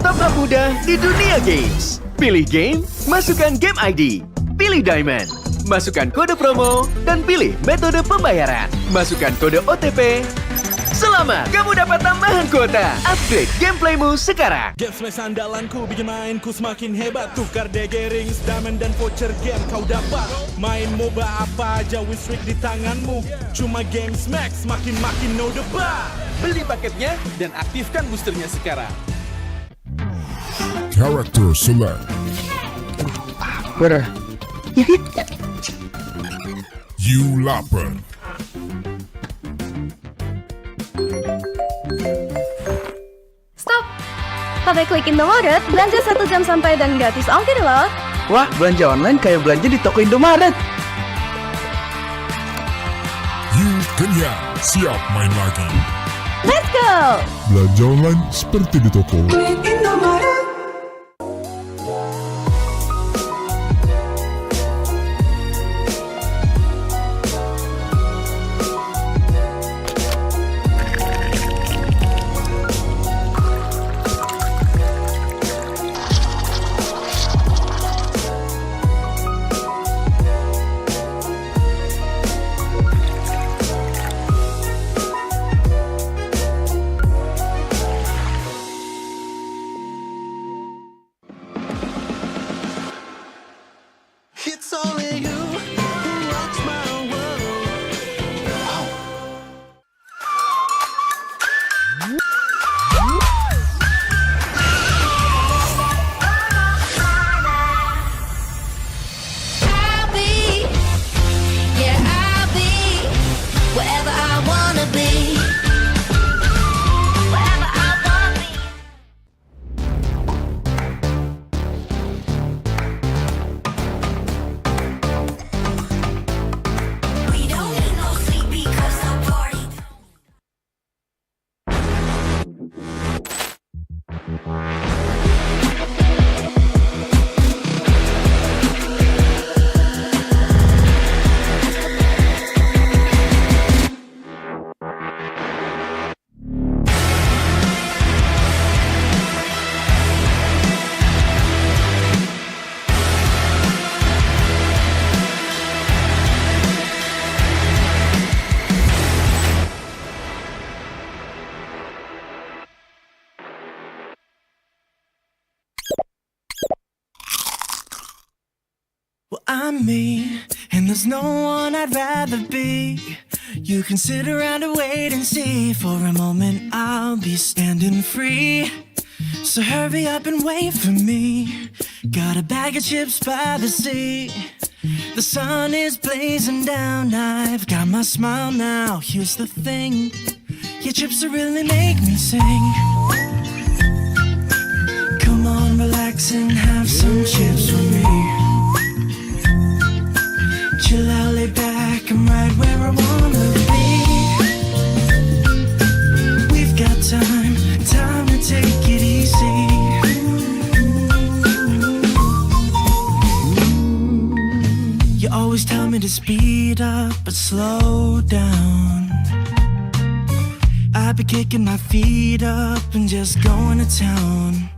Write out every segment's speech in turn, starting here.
top up mudah di dunia games. Pilih game, masukkan game ID. Pilih Diamond, masukkan kode promo, dan pilih metode pembayaran. Masukkan kode OTP. Selamat, kamu dapat tambahan kuota. Upgrade gameplaymu sekarang. Game smash andalanku bikin mainku semakin hebat. Tukar DG rings, diamond dan voucher game kau dapat. Main MOBA apa aja win streak di tanganmu. Cuma game smash makin no debat. Beli paketnya dan aktifkan boosternya sekarang. Character select. Bener. You lapar. Stop! Pakai klik Indomaret, belanja 1 jam sampai dan gratis ongkir loh. Wah, belanja online kayak belanja di toko Indomaret. You kenyang, siap main lagi. Let's go! Belanja online seperti di toko. It's only you who rocks my world. I'll be, yeah, I'll be wherever I wanna be. Wherever I wanna be. We don't need no sleep because the party. Well, I'm me, and there's no one I'd rather be. You can sit around and wait and see. For a moment I'll be standing free. So hurry up and wait for me. Got a bag of chips by the sea. The sun is blazing down. I've got my smile now. Here's the thing, your chips will really make me sing. Come on, relax and have some chips with me. Chill out, lay back, I'm right where I wanna be. We've got time to take it easy. You always tell me to speed up, but slow down. I've been kicking my feet up and just going to town.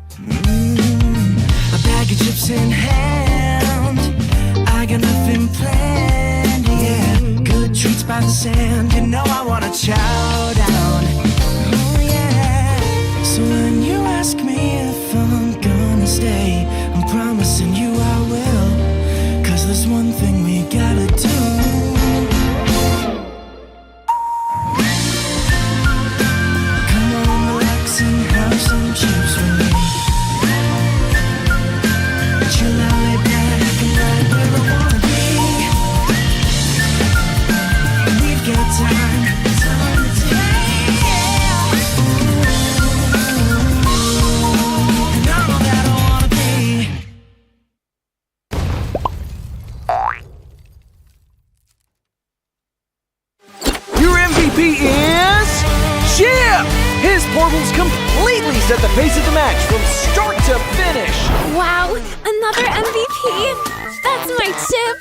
A bag of chips in hand, I got nothing planned, yeah. Good treats by the sand, you know I wanna chow down. Oh yeah. So when you ask me if I'm gonna stay, I'm promising you I will. Cause there's one thing we gotta do. Come on, relax and have some chips with me. Chill out, lay back, and right where I wanna be. We've got time to take, yeah. And I'm all that I wanna be. Your MVP is Chip! His portals completely set the pace of the match from start to finish. Wow, another MVP! That's my chip!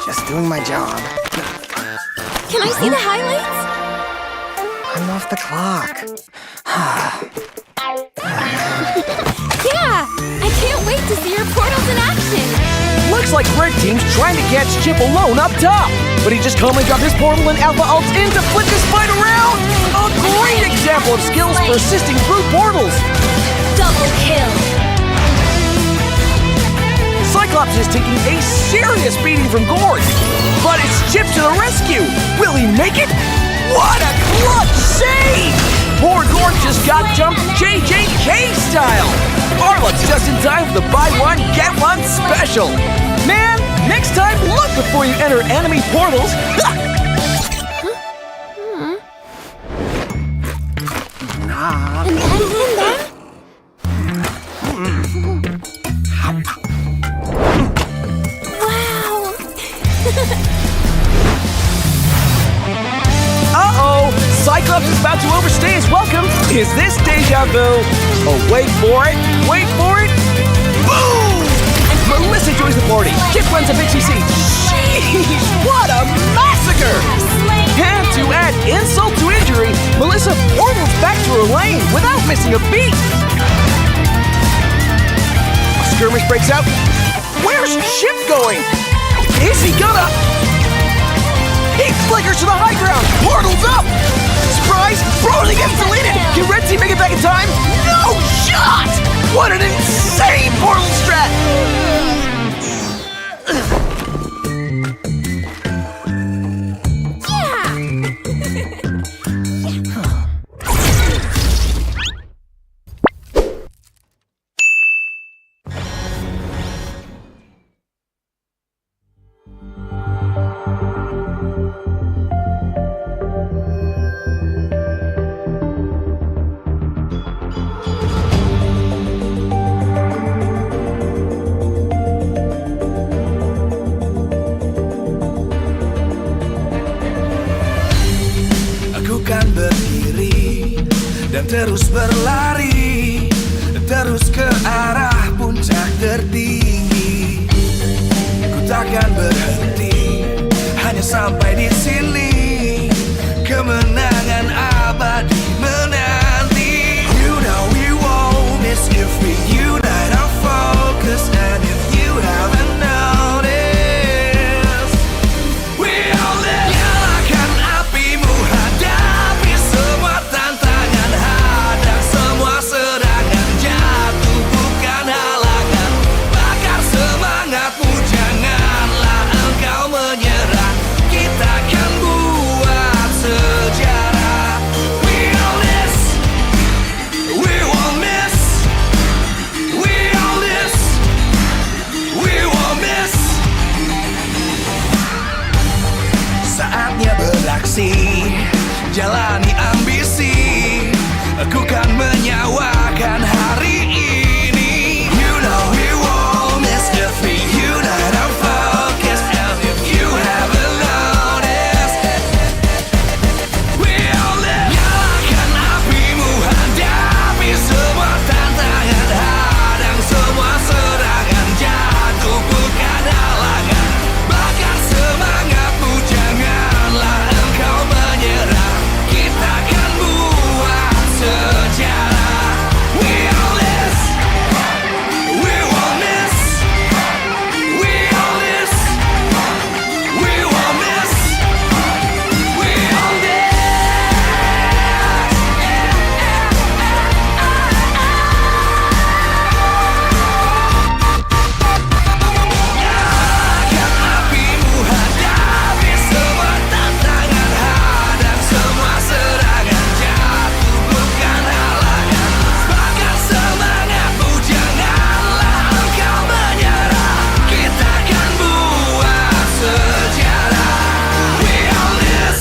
Just doing my job. Can I see the highlights? I'm off the clock. like red team's trying to catch Chip alone up top. But he just calmly dropped his portal and Alpha ults in to flip this fight around. A great example of skills persisting through portals. Double kill. Cyclops is taking a serious beating from Gord. But it's Chip to the rescue. Will he make it? What a clutch save! Poor Gord just got jumped JJK style. Arlot's just in time for the buy one, get one special. Man, next time look before you enter enemy portals. Uh-oh! Cyclops is about to overstay his welcome. Is this deja vu? Oh, wait for it. Wait for it. Boom! Melissa joins the party. Chip runs a big CC. Jeez, what a massacre! And to add insult to injury, Melissa portals back to her lane without missing a beat. A skirmish breaks out. Where's Chip going? Is he gonna... He flickers to the high ground! Portal's up! Surprise! Frozen gets deleted! Can Red Team make it back in time? No shot! What an insane portal strat! Terus berlari, terus ke arah puncak tertinggi. Ku takkan berhenti, hanya sampai di sini. Kemenangan abadi menanti. You know we won't miss if we unite our focus. And if you haven't noticed, we all live. Nyalakan apimu, hadapi semua tantangan. Hadang semua serangan, jatuh bukan halangan. Bakar semangatmu, janganlah engkau menyerah. Kita akan buat sejarah. We all this, we won't miss. We all this, we won't miss. Saatnya beraksi, jalani ambisi. Aku kan menyawakan hari ini. You know we won't miss if we unite our focus. And if you haven't noticed, we all live. Nyalakan apimu, hadapi semua tantangan. Hadang semua serangan, jatuh bukan halangan. Bakar semangatmu, janganlah engkau menyerah. Kita akan buat sejarah. We all this, we won't miss. We all this, we won't miss. We all this. Nyalakan apimu, hadapi semua tantangan. Hadang semua serangan, jatuh bukan halangan. Bakar semangatmu, janganlah engkau menyerah. Kita akan buat sejarah. We all this.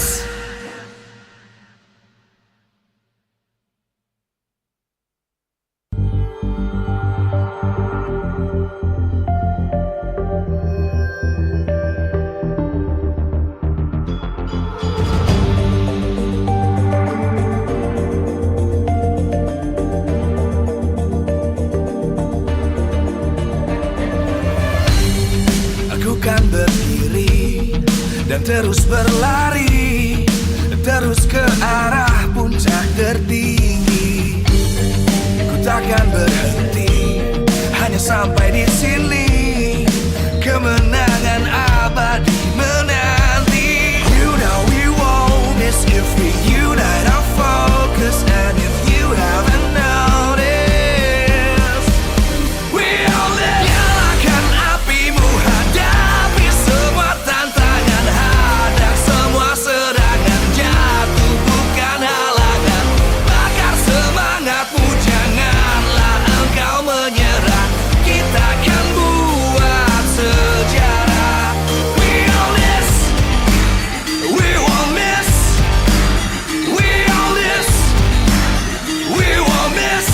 Aku kan berdiri dan terus berlari, terus ke arah puncak tertinggi. Ku takkan berhenti, hanya sampai di sini. kemenangan abadi menanti. You know we won't miss if we unite our focus. And if you haven't noticed, we all live. Nyalakan apimu, hadapi semua tantangan, hadang semua serangan, jatuh bukan halangan. Bakar semangatmu, janganlah engkau menyerah. Kita akan buat sejarah. We all this, we won't miss. We all this, we won't miss.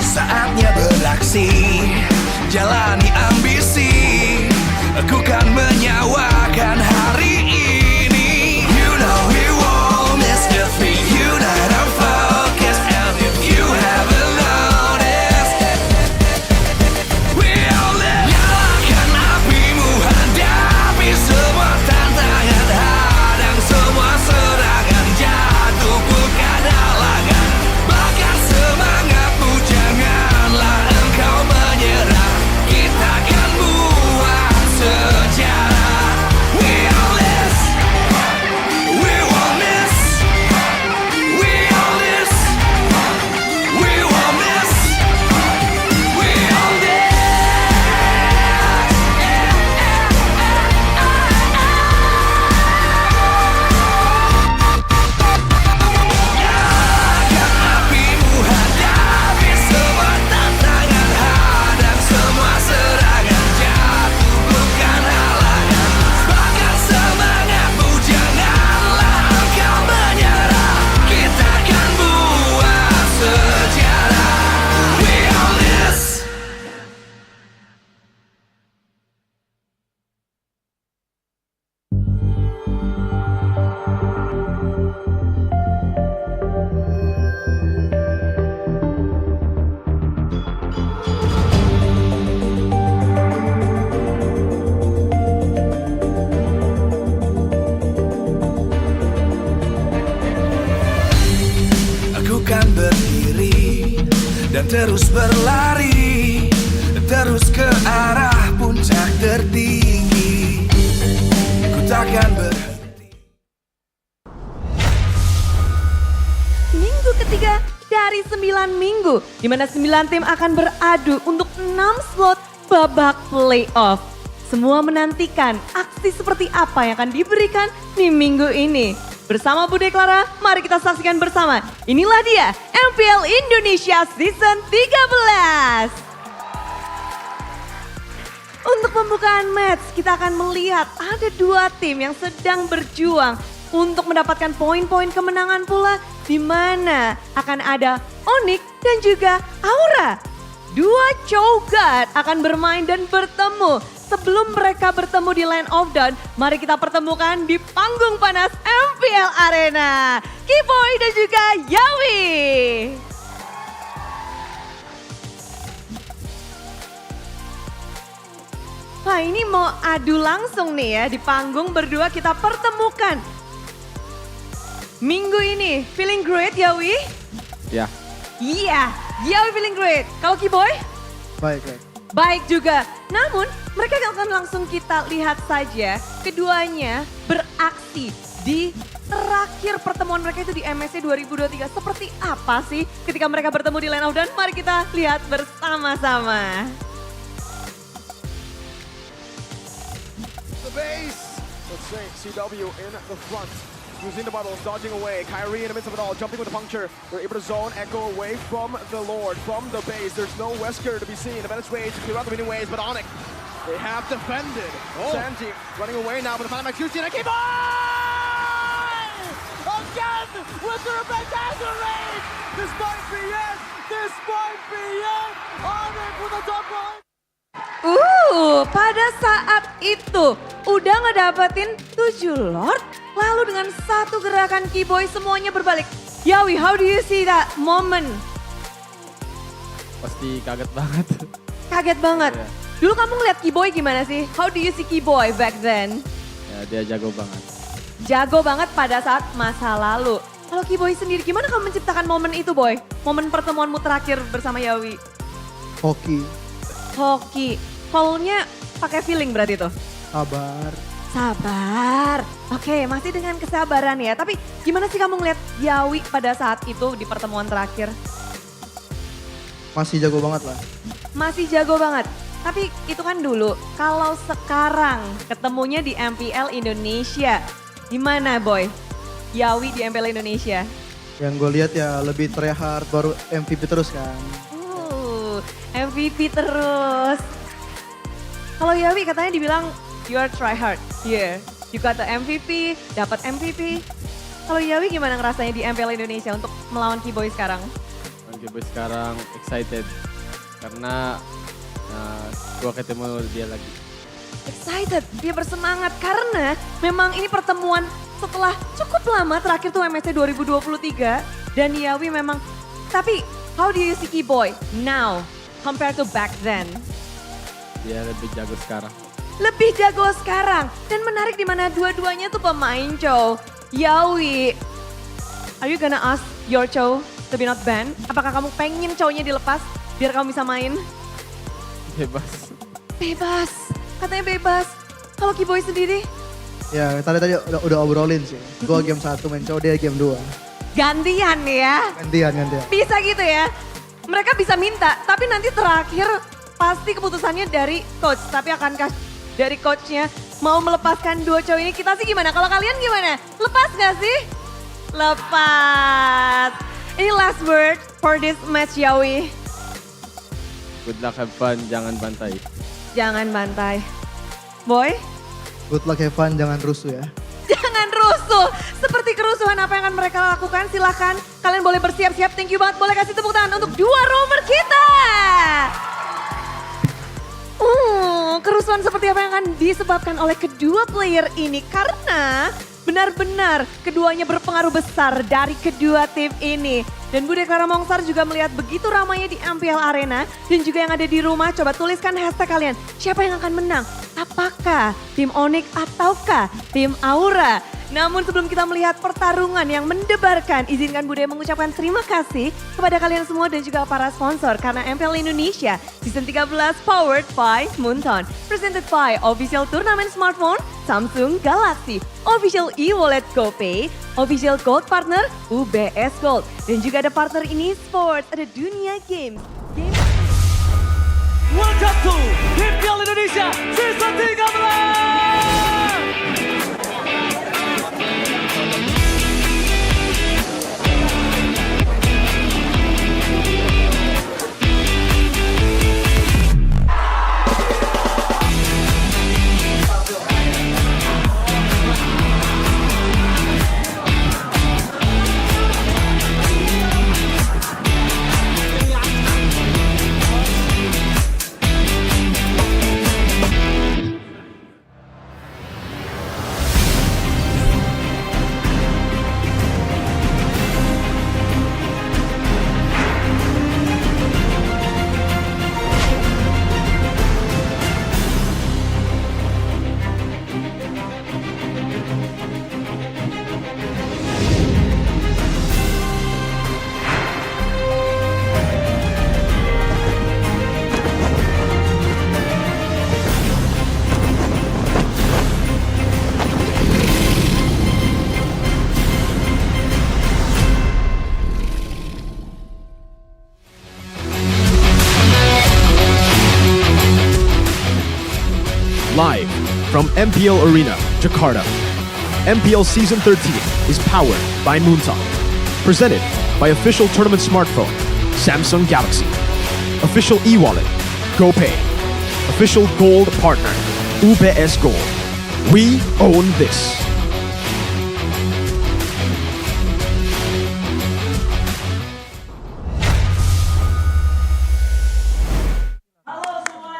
Saatnya beraksi, jalani ambisi. Aku kan menyawakan hari ini. You know we won't miss if we unite our focus. And if you haven't noticed, we all live. Nyalakan apimu, hadapi semua tantangan, hadang semua serangan, jatuh bukan halangan. Bakar semangatmu, janganlah engkau menyerah. Kita akan buat sejarah. We all this, we won't miss. We all this, we won't miss. We all this. Nyalakan apimu, hadapi semua tantangan, hadang semua serangan, jatuh bukan halangan. Bakar semangatmu, janganlah engkau menyerah. Kita akan buat sejarah. We all this. Aku kan berdiri dan terus berlari, terus ke arah puncak tertinggi. Ku takkan berhenti. Minggu ketiga dari 9 minggu, di mana 9 tim akan beradu untuk 6 slot babak playoff. Semua menantikan aksi seperti apa yang akan diberikan di minggu ini. Bersama Bude Clara, mari kita saksikan bersama. Inilah dia MPL Indonesia Season 13. Untuk pembukaan match, kita akan melihat ada 2 tim yang sedang berjuang untuk mendapatkan poin-poin kemenangan pula, di mana akan ada Onic dan juga Aura. 2 Chogat akan bermain dan bertemu. Sebelum mereka bertemu di Land of Dawn, mari kita pertemukan di panggung panas MPL Arena, Kiboy dan juga Yawi. Wah, ini mau adu langsung nih ya, di panggung berdua kita pertemukan. Minggu ini feeling great Yawi? Ya. Iya, Yawi feeling great. Kalau Kiboy? Baik, baik. Baik juga. Namun mereka akan langsung kita lihat saja keduanya beraksi di terakhir pertemuan mereka itu di MSC 2023. Seperti apa sih ketika mereka bertemu di Land of Dawn? Mari kita lihat bersama-sama. The base. Let's say CW in the front. Using the bubbles, dodging away. Kyrie in the midst of it all, jumping with the puncture. They're able to zone, echo away from the Lord, from the base. There's no Wesker to be seen. The Venice Rage clear out the winning ways, but Onic, they have defended. Sanji running away now, but the Panamax Lucy and a keep on! Again with the revenge as a rage! This might be it! This might be it! Onic with a top line! Pada saat itu udah ngedapetin 7 Lord, lalu dengan satu gerakan Kiboy semuanya berbalik. Yawi, how do you see that moment? Pasti kaget banget. Kaget banget. Iya. Dulu kamu ngeliat Kiboy gimana sih? How do you see Kiboy back then? Ya dia jago banget. Jago banget pada saat masa lalu. Kalau Kiboy sendiri gimana kamu menciptakan momen itu Boy? Momen pertemuanmu terakhir bersama Yawi. Hoki. hoki. Call-nya pakai feeling berarti tuh? Sabar. Sabar. Oke, masih dengan kesabaran ya. Tapi gimana sih kamu ngeliat Yawi pada saat itu di pertemuan terakhir? Masih jago banget lah. Masih jago banget. Tapi itu kan dulu. Kalau sekarang ketemunya di MPL Indonesia. Gimana boy? Yawi di MPL Indonesia. Yang gue lihat ya lebih tryhard, baru MVP terus kan. MVP terus. Kalau Yawi katanya dibilang you are tryhard. Yeah, you got the MVP, dapat MVP. Kalau Yawi gimana ngerasanya di MPL Indonesia untuk melawan Keyboy sekarang? Keyboy sekarang excited karena gua ketemu dia lagi. Excited, dia bersemangat karena memang ini pertemuan setelah cukup lama, terakhir tuh MSC 2023 dan Yawi memang, tapi how do you see Keyboy now compared to back then? Dia lebih jago sekarang. Lebih jago sekarang dan menarik di mana dua-duanya tuh pemain Chow. Yawi, are you gonna ask your Chow to be not banned? Apakah kamu pengen Chow-nya dilepas biar kamu bisa main? Bebas. Bebas, katanya bebas. Kalau Keyboy sendiri? Ya tadi udah obrolin sih. Gue game 1 main Chow, dia game 2. Gantian ya? Gantian. Bisa gitu ya? Mereka bisa minta, tapi nanti terakhir pasti keputusannya dari coach. Tapi akankah dari coachnya mau melepaskan dua cowok ini? Kita sih gimana? Kalau kalian gimana? Lepas gak sih? Lepas. Ini last word for this match Yawi. Good luck, have fun, jangan bantai. Jangan bantai. Boy? Good luck, have fun, jangan rusuh ya. Jangan rusuh. Seperti kerusuhan apa yang akan mereka lakukan? Silahkan. Kalian boleh bersiap-siap. Thank you banget. Boleh kasih tepuk tangan untuk dua roamer kita. Kerusuhan seperti apa yang akan disebabkan oleh kedua player ini? Karena benar-benar keduanya berpengaruh besar dari kedua tim ini. Dan Bude Clara Mongsar juga melihat begitu ramainya di MPL Arena. Dan juga yang ada di rumah, coba tuliskan hashtag kalian. Siapa yang akan menang? Apakah tim Onic ataukah tim Aura? Namun sebelum kita melihat pertarungan yang mendebarkan, izinkan Bude mengucapkan terima kasih kepada kalian semua dan juga para sponsor. Karena MPL Indonesia Season 13 powered by Moonton. Presented by Official Turnamen Smartphone, Samsung Galaxy. Official e-wallet GoPay. Official Gold Partner, UBS Gold. Dan juga ada partner ini Sports, ada Dunia Games. Welcome to MPL Indonesia Season 13! Live from MPL Arena, Jakarta. MPL Season 13 is powered by Moonton. Presented by official tournament smartphone, Samsung Galaxy. Official e-wallet, GoPay. Official gold partner, UBS Gold. We own this.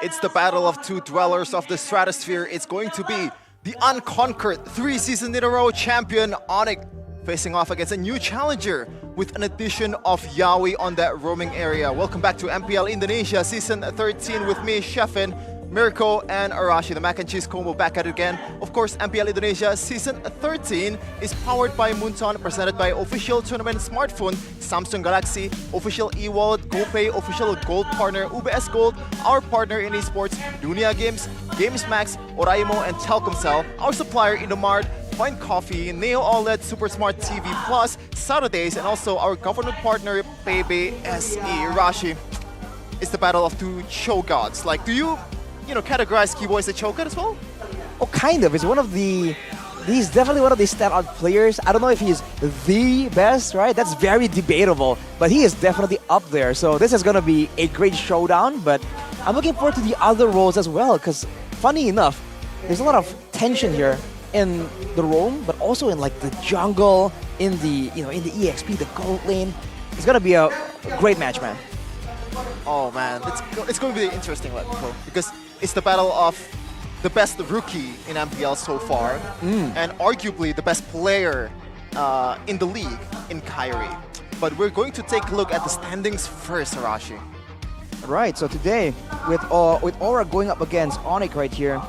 It's the battle of two dwellers of the stratosphere. It's going to be the unconquered 3-season-in-a-row champion Onic facing off against a new challenger with an addition of Yawi on that roaming area. Welcome back to MPL Indonesia Season 13 with me, Shefin. Mirko and Arashi, the mac and cheese combo back at it again. Of course, MPL Indonesia Season 13 is powered by Moonton, presented by official tournament smartphone Samsung Galaxy, official e-wallet, GoPay, official gold partner UBS Gold, our partner in esports, Dunia Games, Games Max, Oraimo, and Telkomsel, our supplier Indomart, Fine Coffee, Neo OLED Super Smart TV Plus, Saturdays, and also our government partner PB SE. Rashi, it's the battle of two show gods. Like, do you categorize Kibo as a show god as well? Oh, kind of. He's definitely one of the standout players. I don't know if he's the best, right? That's very debatable, but he is definitely up there. So this is going to be a great showdown, but I'm looking forward to the other roles as well, because funny enough, there's a lot of tension here in the roam, but also in like the jungle, in the in the EXP, the gold lane. It's going to be a great match, man. Oh man, it's going to be interesting, because it's the battle of the best rookie in MPL so far, and arguably the best player in the league in Kyrie. But we're going to take a look at the standings first, Arashi. Right, so today, with Aura going up against Onic right here,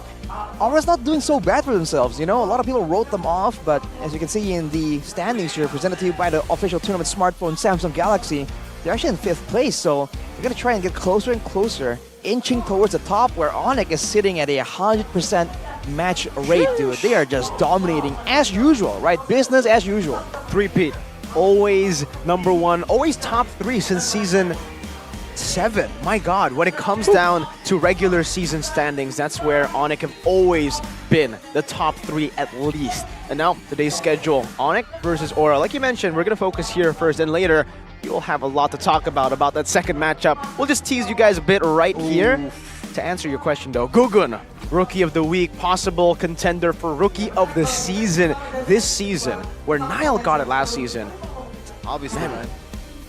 Aura's not doing so bad for themselves, A lot of people wrote them off, but as you can see in the standings here, presented to you by the official tournament smartphone Samsung Galaxy, they're actually in 5th place, so they're going to try and get closer and closer, inching towards the top, where Onic is sitting at a 100% match rate, dude. They are just dominating as usual, right? Business as usual. Three-peat. Always number one, always top 3 since season 7. My God, when it comes down to regular season standings, that's where Onic have always been the top 3 at least. And now, today's schedule, Onic versus Aura. Like you mentioned, we're going to focus here first, and later, you'll have a lot to talk about that second matchup. We'll just tease you guys a bit right here. To answer your question though, Gugun, Rookie of the Week, possible contender for Rookie of the Season this season, where Nile got it last season. Obviously, man.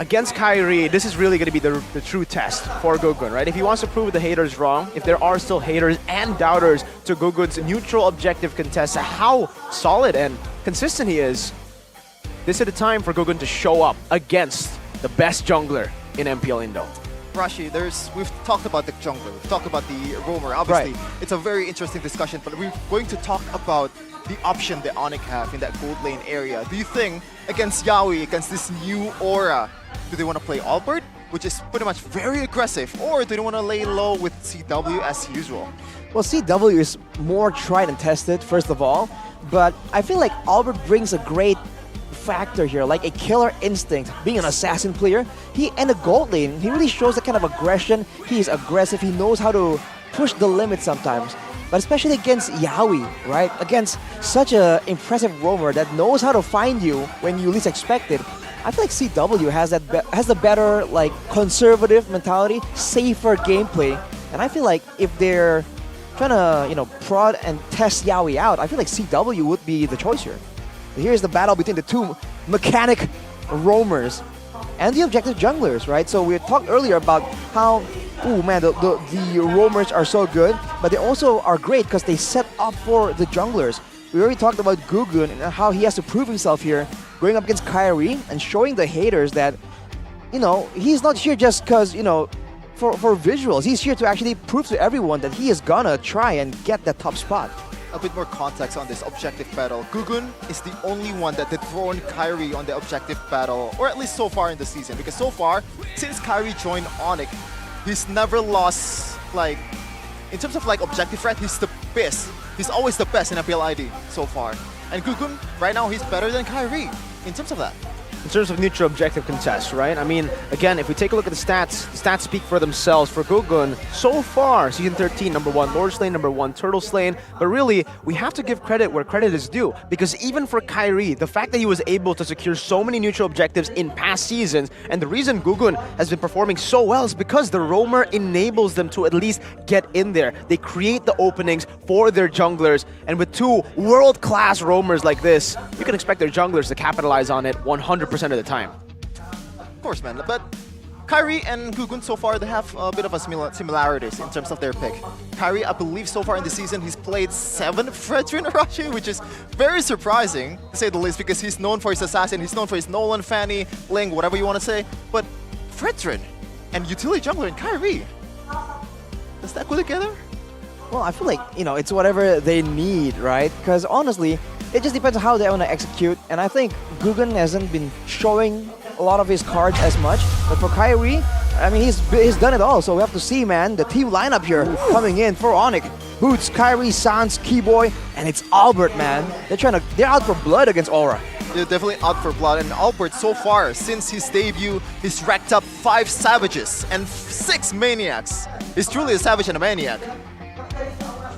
Against Kyrie, this is really going to be the true test for Gugun, right? If he wants to prove the haters wrong, if there are still haters and doubters to Gugun's neutral objective contest, how solid and consistent he is, this is the time for Gugun to show up against the best jungler in MPL Indo. Rashi, we've talked about the jungler, we've talked about the roamer. Obviously, It's a very interesting discussion, but we're going to talk about the option that Onic have in that gold lane area. Do you think against Yaoi, against this new Aura, do they want to play Albert, which is pretty much very aggressive, or do they want to lay low with CW as usual? Well, CW is more tried and tested, first of all, but I feel like Albert brings a great factor here, like a killer instinct. Being an assassin player, he in the gold lane, he really shows that kind of aggression. He is aggressive, he knows how to push the limit sometimes. But especially against Yaoi, right? Against such an impressive roamer that knows how to find you when you least expect it. I feel like CW has the better, like, conservative mentality, safer gameplay. And I feel like if they're trying to, prod and test Yaoi out, I feel like CW would be the choice here. Here's the battle between the two mechanic roamers and the objective junglers, right? So we talked earlier about how, the roamers are so good, but they also are great because they set up for the junglers. We already talked about Gugun and how he has to prove himself here, going up against Kyrie and showing the haters that, he's not here just because, for visuals. He's here to actually prove to everyone that he is gonna try and get that top spot. A bit more context on this objective battle. Gugun is the only one that dethroned Kyrie on the objective battle, or at least so far in the season. Because so far, since Kyrie joined Onic, he's never lost, in terms of objective threat, he's the best. He's always the best in MPL ID so far. And Gugun, right now, he's better than Kyrie in terms of that. In terms of neutral objective contest, right? I mean, again, if we take a look at the stats speak for themselves. For Gugun, so far, Season 13, number 1 Lord Slane, number 1 Turtle Slane. But really, we have to give credit where credit is due. Because even for Kyrie, the fact that he was able to secure so many neutral objectives in past seasons, and the reason Gugun has been performing so well is because the roamer enables them to at least get in there. They create the openings for their junglers, and with two world-class roamers like this, you can expect their junglers to capitalize on it 100% of the time. Of course, man. But Kyrie and Gugun so far, they have a bit of a similarities in terms of their pick. Kyrie, I believe so far in the season, he's played 7 Fredrin Arashi, which is very surprising, to say the least, because he's known for his assassin, he's known for his Nolan, Fanny, Ling, whatever you want to say. But Fredrin and utility jungler and Kyrie, does that go together? Well, I feel like, it's whatever they need, right? Because honestly, it just depends on how they want to execute. And I think Guggen hasn't been showing a lot of his cards as much. But for Kyrie, I mean, he's done it all. So we have to see, man, the team lineup here coming in for Onic. Boots, Kyrie, Sans, Keyboy, and it's Albert, man. They're out for blood against Aura. They're definitely out for blood, and Albert so far, since his debut, he's racked up 5 Savages and 6 Maniacs. He's truly a Savage and a Maniac.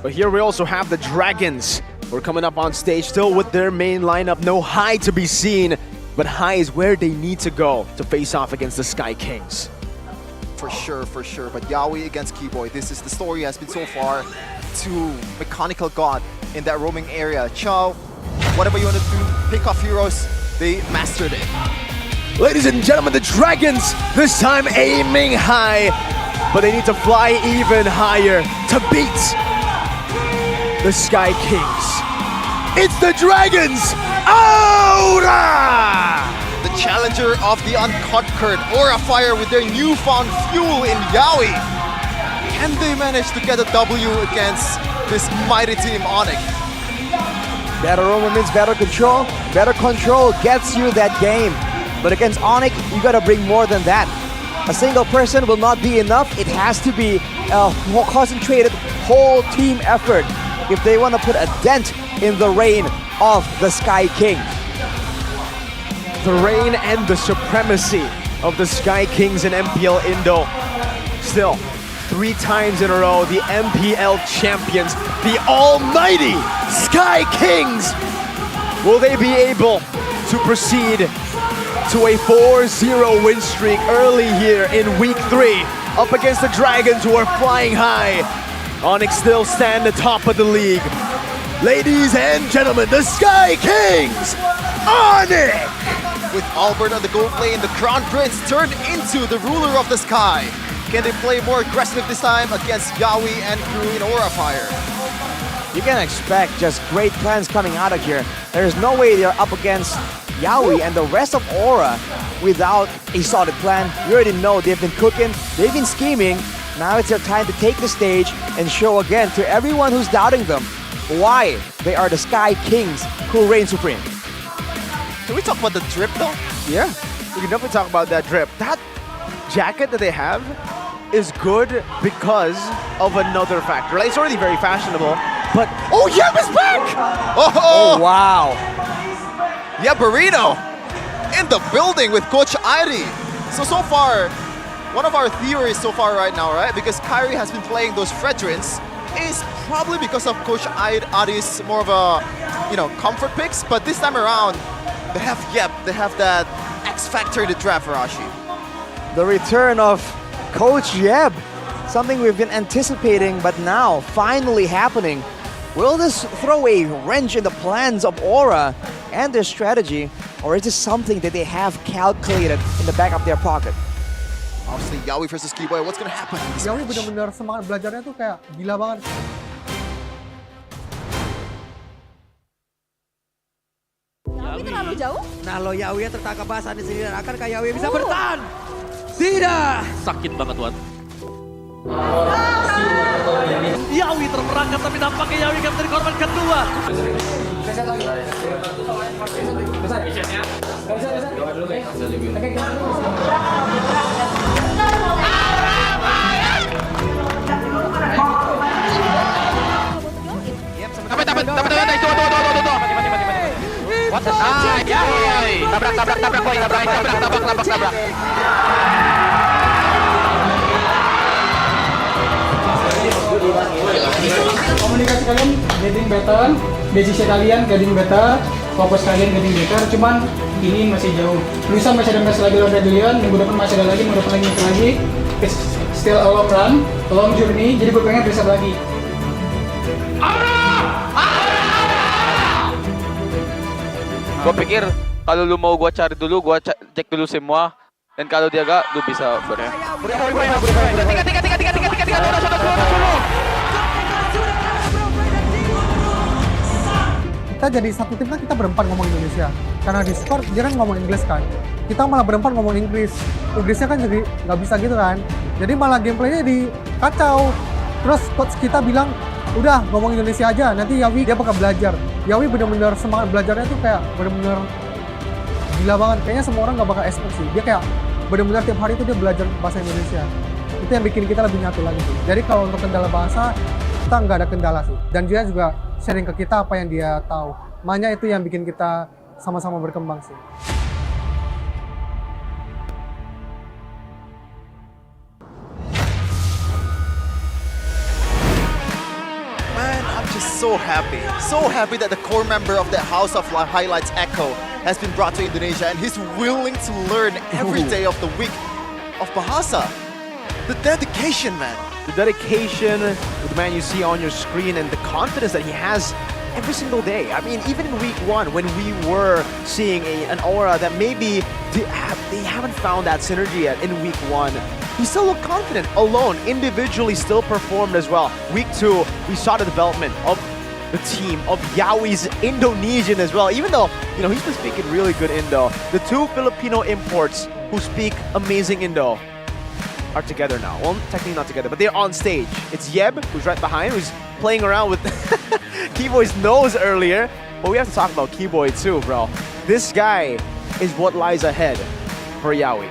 But here we also have the Dragons. We're coming up on stage still with their main lineup. No High to be seen, but High is where they need to go to face off against the Sky Kings. For sure. But Yaoi against Keyboy, this is the story has been so far to Mechanical God in that roaming area. Chow, whatever you want to do, pick off heroes, they mastered it. Ladies and gentlemen, the Dragons, this time aiming high, but they need to fly even higher to beat the Sky Kings. It's the Dragons, Aura! The challenger of the unconquered Aura Fire with their newfound fuel in Yaoi. Can they manage to get a W against this mighty team Onic? Better roam means better control. Better control gets you that game. But against Onic, you gotta bring more than that. A single person will not be enough. It has to be a more concentrated whole team effort if they want to put a dent in the reign of the Sky King. The reign and the supremacy of the Sky Kings in MPL Indo. Still, 3 times in a row, the MPL champions, the almighty Sky Kings. Will they be able to proceed to a 4-0 win streak early here in week 3 up against the Dragons who are flying high? Onic still stand atop of the league. Ladies and gentlemen, the Sky Kings, Onic! With Albert on the gold lane, the Crown Prince turned into the ruler of the sky. Can they play more aggressive this time against Yaoi and crew in Aura Fire? You can expect just great plans coming out of here. There's no way they're up against Yaoi and the rest of Aura without a solid plan. You already know they've been cooking, they've been scheming. Now it's their time to take the stage and show again to everyone who's doubting them why they are the Sky Kings who reign supreme. Can we talk about the drip though? Yeah, we can definitely talk about that drip. That jacket that they have is good because of another factor. Like, it's already very fashionable, but oh, Yep is back! Oh, wow. Yeah, Burrito in the building with Coach Airi. So far, one of our theories so far right now, right? Because Kyrie has been playing those Fredrins, is probably because of Coach Airi's more of a, comfort picks. But this time around, they have that X factor in the draft, Arashi. The return of Coach Yeb, something we've been anticipating, but now finally happening. Will this throw a wrench in the plans of Aura and their strategy, or is this something that they have calculated in the back of their pocket? Obviously, Yaoi versus Keyboy, what's gonna happen? Yaoi benar-benar semangat belajarnya tuh kayak gila banget. Yaoi terlalu jauh? Nah, lo Yaoi tertangkap basah di sini dan akankah Yaoi bisa bertahan? Tidak! Sakit banget, Wan. Yaoi terperangkap, tapi nampaknya Yaoi akan menjadi korban kedua. What the? Yaoi! Tabrak, boy. Tabrak. Komunikasi kalian getting better, decision kalian getting better, fokus kalian getting better, cuman ini masih jauh. Lusa masih ada match lagi lawan Rebellion, minggu depan masih ada lagi, minggu depan lagi. It's still a long run, a long journey, jadi gue pengen reset lagi. Gue pikir kalau lu mau gue cari dulu, gue cek dulu semua, dan kalau dia gak, lu bisa over ya. Kita jadi satu tim kan kita berempat ngomong Indonesia, karena di Discord dia kan ngomong Inggris kan, kita malah berempat ngomong Inggrisnya kan jadi nggak bisa gitu kan, jadi malah gameplaynya di kacau. Terus coach kita bilang udah ngomong Indonesia aja, nanti Yawi dia bakal belajar. Yawi bener-bener semangat belajarnya tuh kayak bener-bener gila banget. Kayaknya semua orang gak bakal expect sih. Dia kayak bener-bener tiap hari tuh dia belajar bahasa Indonesia. Itu yang bikin kita lebih nyatu lagi sih. Jadi kalau untuk kendala bahasa, kita nggak ada kendala sih. Dan dia juga sharing ke kita apa yang dia tahu. Makanya itu yang bikin kita sama-sama berkembang sih. Man, I'm just so happy. So happy that the core member of the House of Highlights, Echo, has been brought to Indonesia and he's willing to learn every day of the week of Bahasa. The dedication, man. The dedication, the man you see on your screen, and the confidence that he has every single day. I mean, even in week 1, when we were seeing an aura that maybe they haven't found that synergy yet in week 1, he still looked confident, alone, individually still performed as well. Week 2, we saw the development of the team, of Yawi's Indonesian as well. Even though, you know, he's been speaking really good Indo. The 2 Filipino imports who speak amazing Indo are together now. Well, technically not together, but they're on stage. It's Yeb, who's right behind, who's playing around with Keyboy's nose earlier. But we have to talk about Keyboy too, bro. This guy is what lies ahead for Yawi.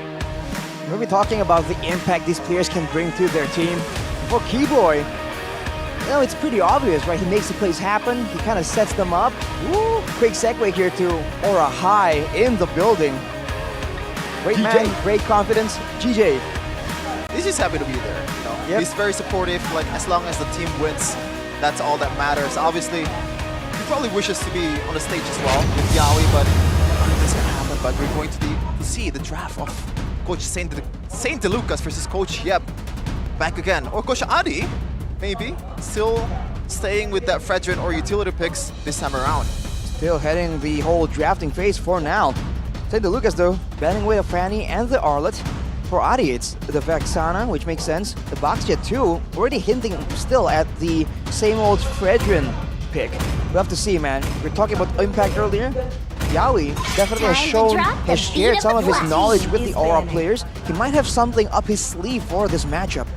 We'll be talking about the impact these players can bring to their team. For Keyboy, you know, it's pretty obvious, right? He makes the plays happen. He kind of sets them up. Woo! Quick segue here to Aura High in the building. Great man, great confidence. GJ. He's just happy to be there, you know. Yep. He's very supportive, like as long as the team wins, that's all that matters. Obviously, he probably wishes to be on the stage as well with Yawi, but nothing's gonna happen. But we're going to see the draft of Coach Saint DeLucas versus Coach Yep back again. Or Coach Adi, maybe, still staying with that Fredrin or utility picks this time around. Still heading the whole drafting phase for now. Saint DeLucas though, banning away the Franny and the Arlet. For Adi, it's the Vexana, which makes sense. The Boxjet too, already hinting still at the same old Fredrin pick. We'll have to see, man. We were talking about impact earlier. Yawi definitely has shared some of his knowledge with the Aura players. He might have something up his sleeve for this matchup.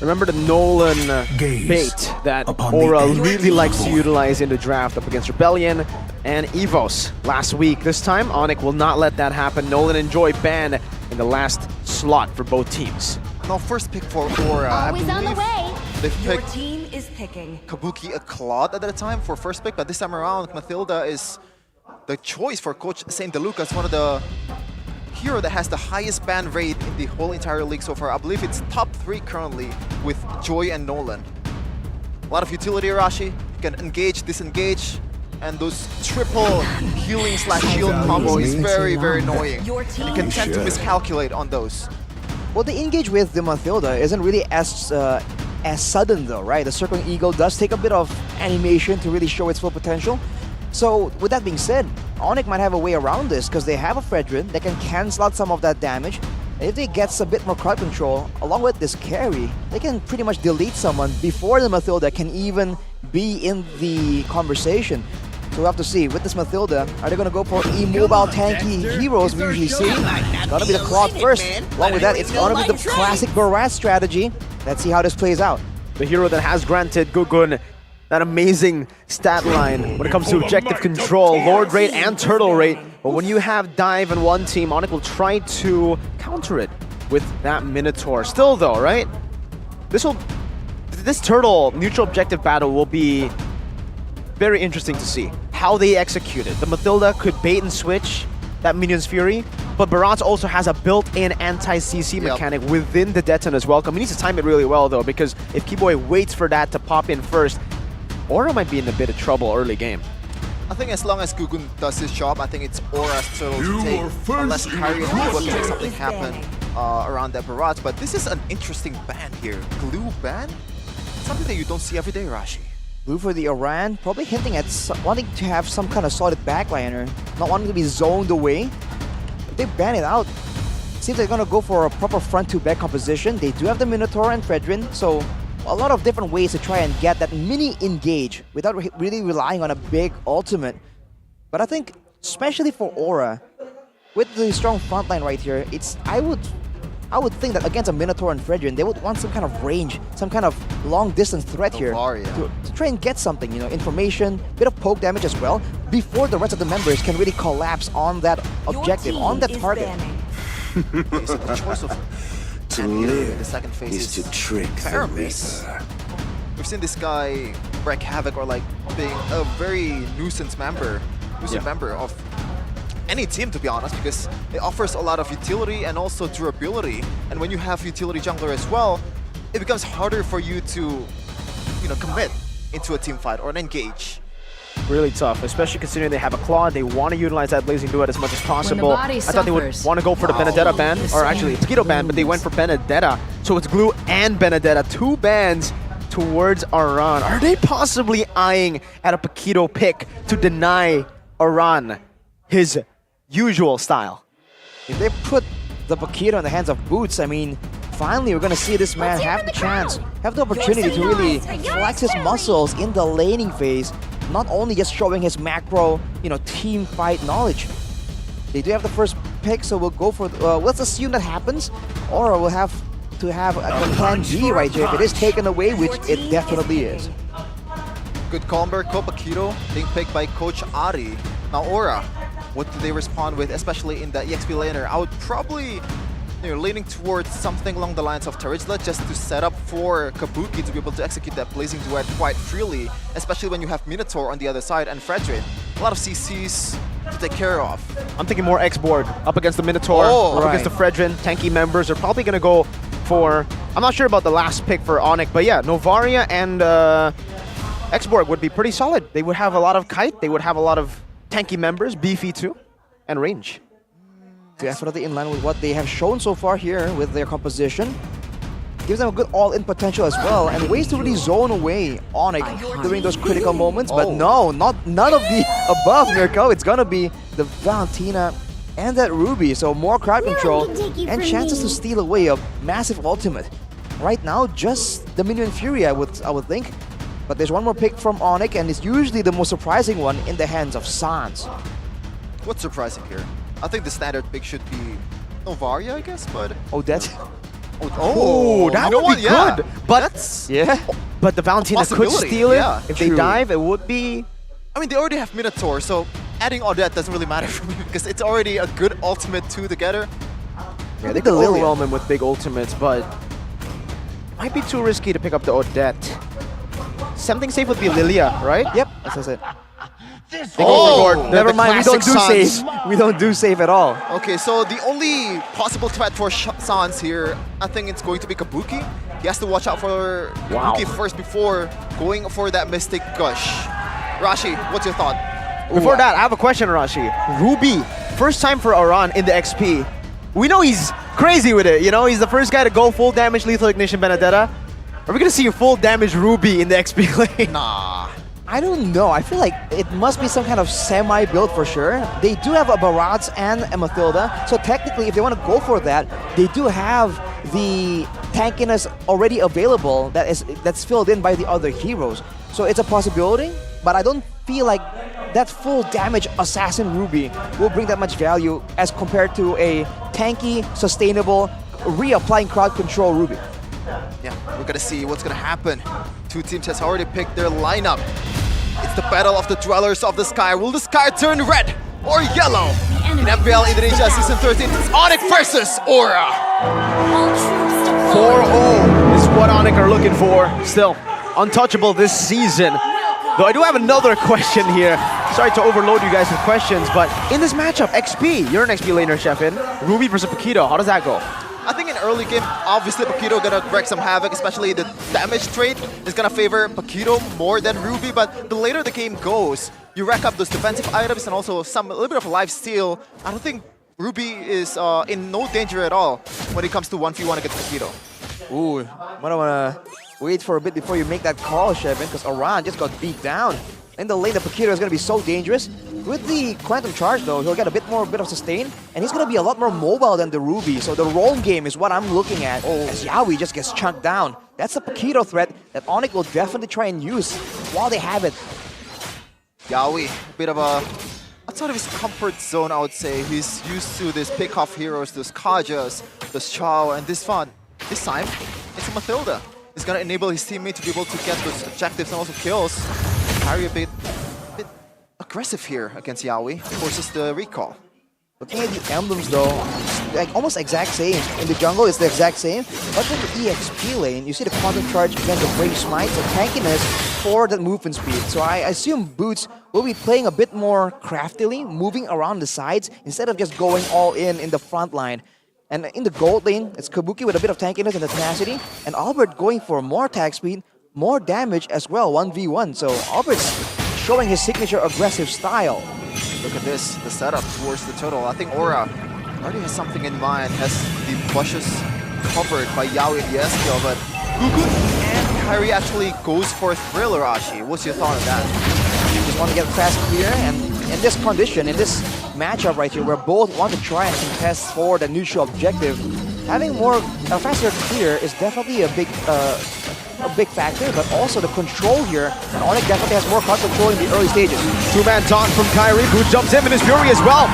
Remember the Nolan bait that Aura really likes to utilize in the draft up against Rebellion and Evos last week. This time, Onic will not let that happen. Nolan and Joy ban in the last slot for both teams. Now, first pick for Aura. Always on the way. They Your picked team is picking. Kabuki a Claude at that time for first pick, but this time around, Mathilda is the choice for Coach Saint DeLucas, one of the hero that has the highest ban rate in the whole entire league so far. I believe it's top 3 currently with Joy and Nolan. A lot of utility, Arashi. You can engage, disengage, and those triple healing slash shield combo is very, very annoying. And you can tend to miscalculate on those. Well, the engage with the Mathilda isn't really as sudden though, right? The Circling Eagle does take a bit of animation to really show its full potential. So with that being said, Onic might have a way around this because they have a Fredrin that can cancel out some of that damage. And if they get a bit more crowd control, along with this carry, they can pretty much delete someone before the Mathilda can even be in the conversation. So we'll have to see, with this Mathilda, are they going to go for immobile tanky heroes we usually see? It's going to be the Claude first. Along with that, it's going to be the classic Barat strategy. Let's see how this plays out. The hero that has granted Gugun that amazing stat line when it comes to objective control, Lord rate and turtle rate. But when you have dive in one team, Onic will try to counter it with that Minotaur. Still though, right? This turtle neutral objective battle will be very interesting to see how they execute it. The Mathilda could bait and switch that Minion's Fury, but Barat also has a built-in anti-CC mechanic within the Deton as well. He needs to time it really well though, because if Keyboy waits for that to pop in first, Aura might be in a bit of trouble early game. I think as long as Gugun does his job, I think it's Aura's turtle to take, unless Kyrie and Dewa can make something happen around that Barat. But this is an interesting ban here. Glue ban? Something that you don't see every day, Rashi. Blue for the Iran, probably hinting at wanting to have some kind of solid backliner, not wanting to be zoned away. If they ban it out, it seems they're going to go for a proper front-to-back composition. They do have the Minotaur and Fredrin, so a lot of different ways to try and get that mini engage without really relying on a big ultimate. But I think, especially for Aura, with the strong frontline right here, I would I would think that against a Minotaur and Fredrin, they would want some kind of range, some kind of long-distance threat here to try and get something, you know, information, bit of poke damage as well, before the rest of the members can really collapse on that objective, on that target. Okay, so the choice of To live in the second phase is to trick the Paramis. maker. We've seen this guy wreak havoc or like being a very nuisance member of any team, to be honest, because it offers a lot of utility and also durability. And when you have utility jungler as well, it becomes harder for you to, you know, commit into a team fight or an engage. Really tough, especially considering they have a claw. They want to utilize that blazing duet as much as possible. body I thought they would suffers, want to go for the Benedetta ban, or actually Mosquito ban, but they went for Benedetta. So it's Glue and Benedetta, 2 bans towards Aran. Are they possibly eyeing at a Paquito pick to deny Aran his usual style? If they put the Paquito in the hands of Boots, I mean, finally we're going to see this man have the chance, have the opportunity to really flex his muscles in the laning phase, not only just showing his macro, you know, team fight knowledge. They do have the first pick, so we'll go for, let's assume that happens, or we'll have to have a plan B right here if it is taken away, which it definitely is. Good combo, Paquito being picked by Coach Ari. Now Aura, what do they respond with, especially in the EXP laner? I would probably, you know, leaning towards something along the lines of Tarigla just to set up for Kabuki to be able to execute that blazing duet quite freely, especially when you have Minotaur on the other side and Fredrin. A lot of CCs to take care of. I'm thinking more X-Borg up against the Minotaur, up against the Fredrin. Tanky members are probably going to go for, I'm not sure about the last pick for Onic, but yeah, Novaria and X-Borg would be pretty solid. They would have a lot of kite, they would have a lot of tanky members, beefy too, and range. Definitely in line with what they have shown so far here with their composition. Gives them a good all-in potential as well, and ways to really zone away Onic during those critical moments. But no, none of the above, Mirko. It's gonna be the Valentina and that Ruby. So more crowd control and chances to steal away a massive ultimate. Right now, just the Minion Fury, I would think. But there's one more pick from Onic, and it's usually the most surprising one in the hands of Sans. What's surprising here? I think the standard pick should be Novaria, I guess, but... Odette? Oh, that would be good. But that's but the Valentina could steal it. If they dive, it would be... I mean, they already have Minotaur, so adding Odette doesn't really matter for me because it's already a good ultimate 2 together. Yeah, they could overwhelm him with big ultimates, but might be too risky to pick up the Odette. Something safe would be Lilia, right? Yep, that's it. Never mind, we don't do safe. We don't do safe at all. Okay, so the only possible threat for Sans here, I think it's going to be Kabuki. He has to watch out for Kabuki first before going for that Mystic Gush. Rashi, what's your thought? Before that, I have a question, Rashi. Ruby, first time for Aran in the XP. We know he's crazy with it, you know? He's the first guy to go full damage Lethal Ignition Benedetta. Are we gonna see a full damage Ruby in the XP lane? Nah. I don't know. I feel like it must be some kind of semi-build for sure. They do have a Barats and a Mathilda, so technically if they want to go for that, they do have the tankiness already available that's filled in by the other heroes. So it's a possibility, but I don't feel like that full damage Assassin Ruby will bring that much value as compared to a tanky, sustainable, reapplying crowd control Ruby. Yeah, we're gonna see what's gonna happen. 2 teams has already picked their lineup. It's the battle of the Dwellers of the Sky. Will the sky turn red or yellow? In MPL Indonesia Season 13, it's Onic versus Aura. 4-0 is what Onic are looking for. Still, untouchable this season. Though I do have another question here. Sorry to overload you guys with questions, but in this matchup, XP, you're an XP laner, Sheffin. Ruby versus Paquito, how does that go? I think in early game, obviously Paquito gonna wreak some havoc, especially the damage trait is gonna favor Paquito more than Ruby, but the later the game goes, you rack up those defensive items and also a little bit of life steal. I don't think Ruby is in no danger at all when it comes to 1v1 against Paquito. Ooh, I don't wanna wait for a bit before you make that call, Shevin, because Aran just got beat down. In the lane, the Paquito is gonna be so dangerous. With the Quantum Charge though, he'll get a bit of sustain, and he's gonna be a lot more mobile than the Ruby, so the roam game is what I'm looking at, as Yawi just gets chunked down. That's a Paquito threat that Onic will definitely try and use while they have it. Yawi, a bit of a outside of his comfort zone, I would say. He's used to these pick-off heroes, those Kajas, those Chao, and this time, it's a Mathilda. He's gonna enable his teammate to be able to get those objectives and also kills. Kyrie a bit aggressive here against Yawi, forces the recall. Looking at the emblems though, it's like almost exact same. In the jungle, it's the exact same. But in the EXP lane, you see the quantum charge against the brave smite, the tankiness for the movement speed. So I assume Boots will be playing a bit more craftily, moving around the sides instead of just going all in the front line. And in the gold lane, it's Kabuki with a bit of tankiness and the tenacity, and Albert going for more attack speed, more damage as well, 1v1. So Albert's showing his signature aggressive style. Look at this, the setup towards the turtle. I think Aura already has something in mind, has the bushes covered by Yawi and the S-kill, but Gugun and Kyrie actually goes for Thriller, Ashi. What's your thought on that? Just want to get fast clear, and in this condition, in this matchup right here, where both want to try and contest for the neutral objective, having a faster clear is definitely a big factor, but also the control here, and Onic definitely has more control in the early stages. Two-man taunt from Kyrie, who jumps in with his Fury as well.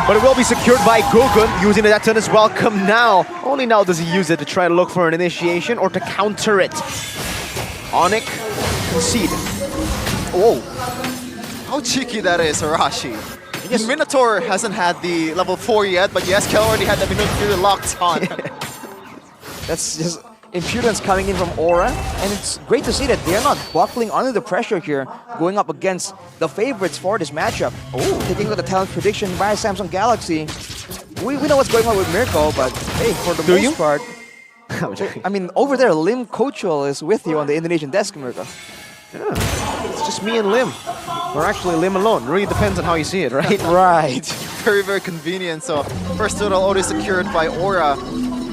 But it will be secured by Gugun, using that turn as welcome now. Only now does he use it to try to look for an initiation or to counter it. Onic conceded. Oh, how cheeky that is, Arashi. Yes. Minotaur hasn't had the level 4 yet, but yes, Kel already had the Minotaur locked on. That's just impudence coming in from Aura, and it's great to see that they're not buckling under the pressure here, going up against the favorites for this matchup. Oh, taking the talent prediction by Samsung Galaxy. We know what's going on with Mirko, but hey, for the most part, I mean, over there, Lim Kochel is with you on the Indonesian desk, Mirko. Yeah, it's just me and Lim. Or actually Lim alone. Really depends on how you see it, right? Right. Very, very convenient. So first total already secured by Aura.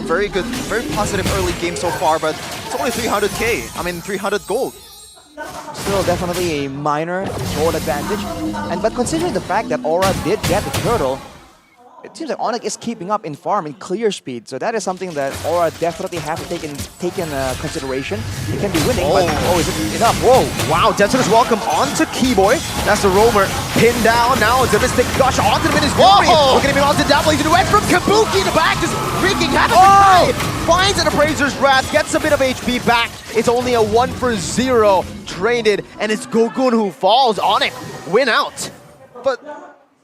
Very good, very positive early game so far, but it's only 300k. I mean, 300 gold. Still definitely a minor gold advantage. But considering the fact that Aura did get the turtle, it seems like Onic is keeping up in farm and clear speed. So that is something that Aura definitely have to take in consideration. He can be winning, but is it enough? Whoa! Wow, Denson is welcome onto Keyboy. That's the roamer. Pinned down now. It's a Mystic Gush onto the Minus Fury. Looking at him onto Dabble. He's going to from Kabuki in the back, just wreaking havoc. Finds an Appraiser's Wrath, gets a bit of HP back. It's only a 1-0 traded, and it's Gugun who falls. Onic win out. But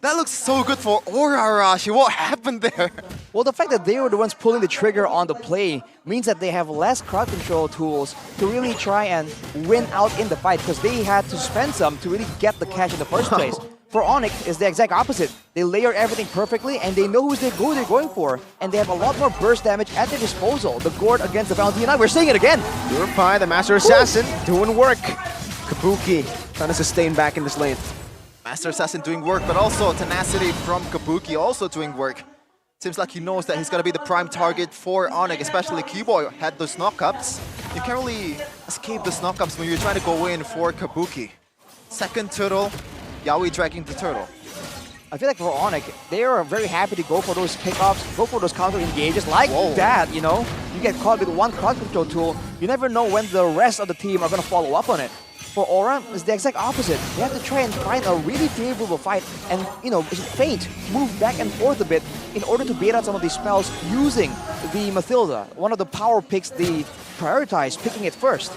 that looks so good for Aura, Arashi. What happened there? Well, the fact that they were the ones pulling the trigger on the play means that they have less crowd control tools to really try and win out in the fight, because they had to spend some to really get the catch in the first place. For Onic, it's the exact opposite. They layer everything perfectly, and they know who they're going for. And they have a lot more burst damage at their disposal. The Gord against the Valentina, we're seeing it again. Purify, the Master Assassin, doing work. Kabuki trying to sustain back in this lane. Master Assassin doing work, but also tenacity from Kabuki also doing work. Seems like he knows that he's going to be the prime target for Onic, especially Keyboy had those knockups. You can't really escape those knockups when you're trying to go in for Kabuki. Second turtle, Yawi dragging the turtle. I feel like for Onic, they are very happy to go for those pickoffs, go for those counter engages like that, you know? You get caught with one crowd control tool, you never know when the rest of the team are going to follow up on it. For Aura, it's the exact opposite. They have to try and find a really favorable fight and, you know, feint, move back and forth a bit in order to bait out some of these spells using the Mathilda. One of the power picks they prioritize, picking it first.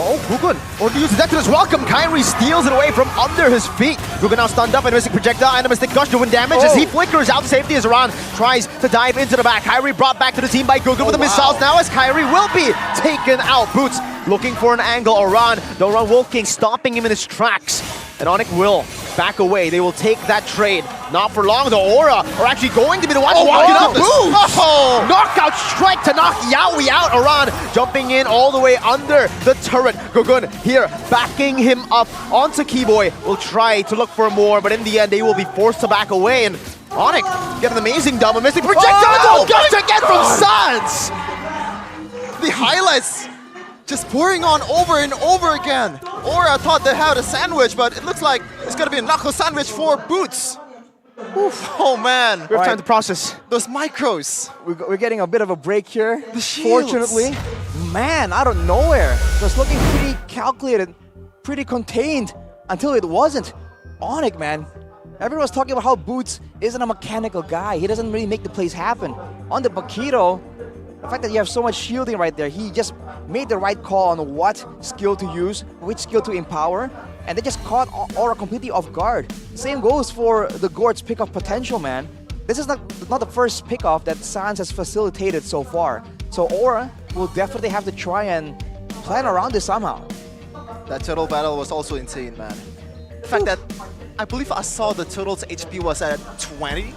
Oh, Gugun, or to use the death to his welcome. Kyrie steals it away from under his feet. Gugun now stunned up and a Mystic Projectile and a Mystic Gush doing damage as he flickers out to safety as Iran tries to dive into the back. Kyrie brought back to the team by Gugun with the missiles now as Kyrie will be taken out. Boots looking for an angle. Iran, though Iran Wolfking stopping him in his tracks. And Onic will back away. They will take that trade. Not for long, the Aura are actually going to be the ones walking up. Knockout strike to knock Yawi out. Iran jumping in all the way under the turret. Gugun here backing him up onto Keyboy. Will try to look for more, but in the end they will be forced to back away. And Onic get an amazing double Mystic Projectile. Gush again from Suns. The highlights just pouring on over and over again. Aura thought they had a sandwich, but it looks like it's gonna be a knuckle sandwich for Boots. Oof. Oh man. We have time to process. Those micros. We're getting a bit of a break here. The shields. Fortunately. Man, out of nowhere. It was looking pretty calculated, pretty contained, until it wasn't. Onic, man, Everyone's talking about how Boots isn't a mechanical guy. He doesn't really make the plays happen. On the Bakito, the fact that you have so much shielding right there, he just made the right call on what skill to use, which skill to empower, and they just caught Aura completely off guard. Same goes for the Gord's pick-off potential, man. This is not the first pick-off that Sans has facilitated so far. So Aura will definitely have to try and plan around this somehow. That turtle battle was also insane, man. The fact that I believe I saw the turtle's HP was at 20,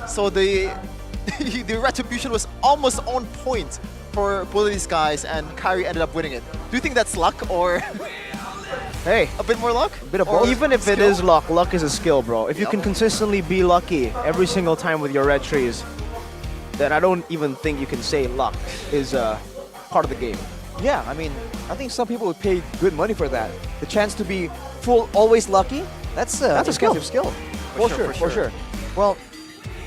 so the the retribution was almost on point for both of these guys, and Kyrie ended up winning it. Do you think that's luck or hey, a bit more luck? A bit of both. Even if it is luck, luck is a skill, bro. If you can consistently be lucky every single time with your red trees, then I don't even think you can say luck is part of the game. Yeah, I mean, I think some people would pay good money for that. The chance to be always lucky, that's a skill. For sure. Well,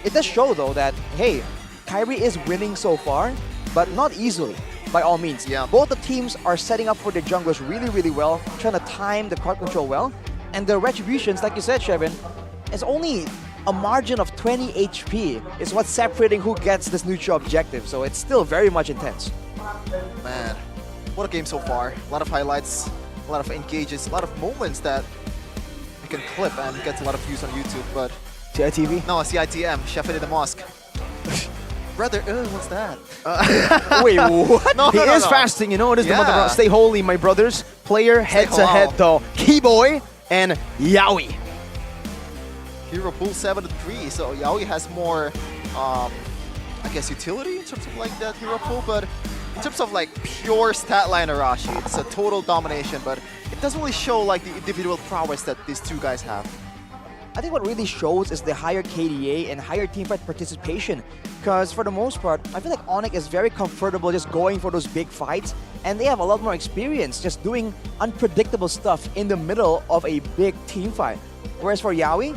it does show though that, hey, Kyrie is winning so far, but not easily, by all means. Yeah. Both the teams are setting up for their junglers really, really well, trying to time the card control well, and the retributions, like you said, Shevin, is only a margin of 20 HP is what's separating who gets this neutral objective, so it's still very much intense. Man, what a game so far. A lot of highlights, a lot of engages, a lot of moments that we can clip and get a lot of views on YouTube, but... CITV? No, CITM, Sheffield in the Mosque. Brother, what's that? Wait, what? No, he is fasting, you know, it is the month of Stay Holy, my brothers. Player head-to-head though. Keyboy and Yaoi. Hero pool 7-3, so Yaoi has more, I guess, utility in terms of like that hero pool, but in terms of like pure stat line Arashi, it's a total domination, but it doesn't really show like the individual prowess that these two guys have. I think what really shows is the higher KDA and higher teamfight participation, because for the most part, I feel like Onic is very comfortable just going for those big fights, and they have a lot more experience just doing unpredictable stuff in the middle of a big team fight. Whereas for Yaoi,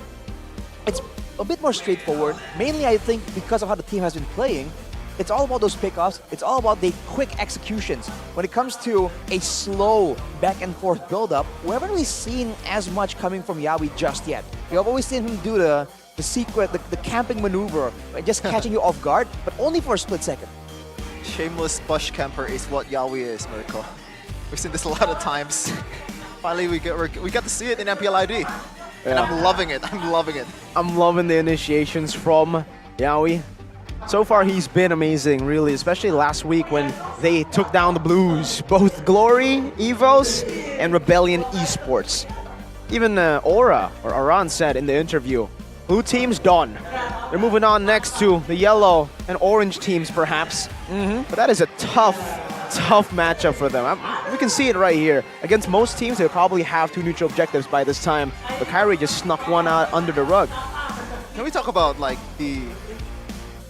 it's a bit more straightforward, mainly I think because of how the team has been playing. It's all about those pickoffs, it's all about the quick executions. When it comes to a slow back and forth build-up, we haven't really seen as much coming from Yaoi just yet. We have always seen him do the secret, the camping maneuver, just catching you off guard, but only for a split second. Shameless bush camper is what Yaoi is, Mirko. We've seen this a lot of times. Finally, we got to see it in MPL ID. And I'm loving it, I'm loving it. I'm loving the initiations from Yaoi. So far, he's been amazing, really, especially last week when they took down the Blues. Both Glory, Evos, and Rebellion Esports. Even Aura, or Aran, said in the interview, blue team's done. They're moving on next to the yellow and orange teams, perhaps. But that is a tough matchup for them. We can see it right here. Against most teams, they probably have 2 neutral objectives by this time. But Kyrie just snuck one out under the rug. Can we talk about like the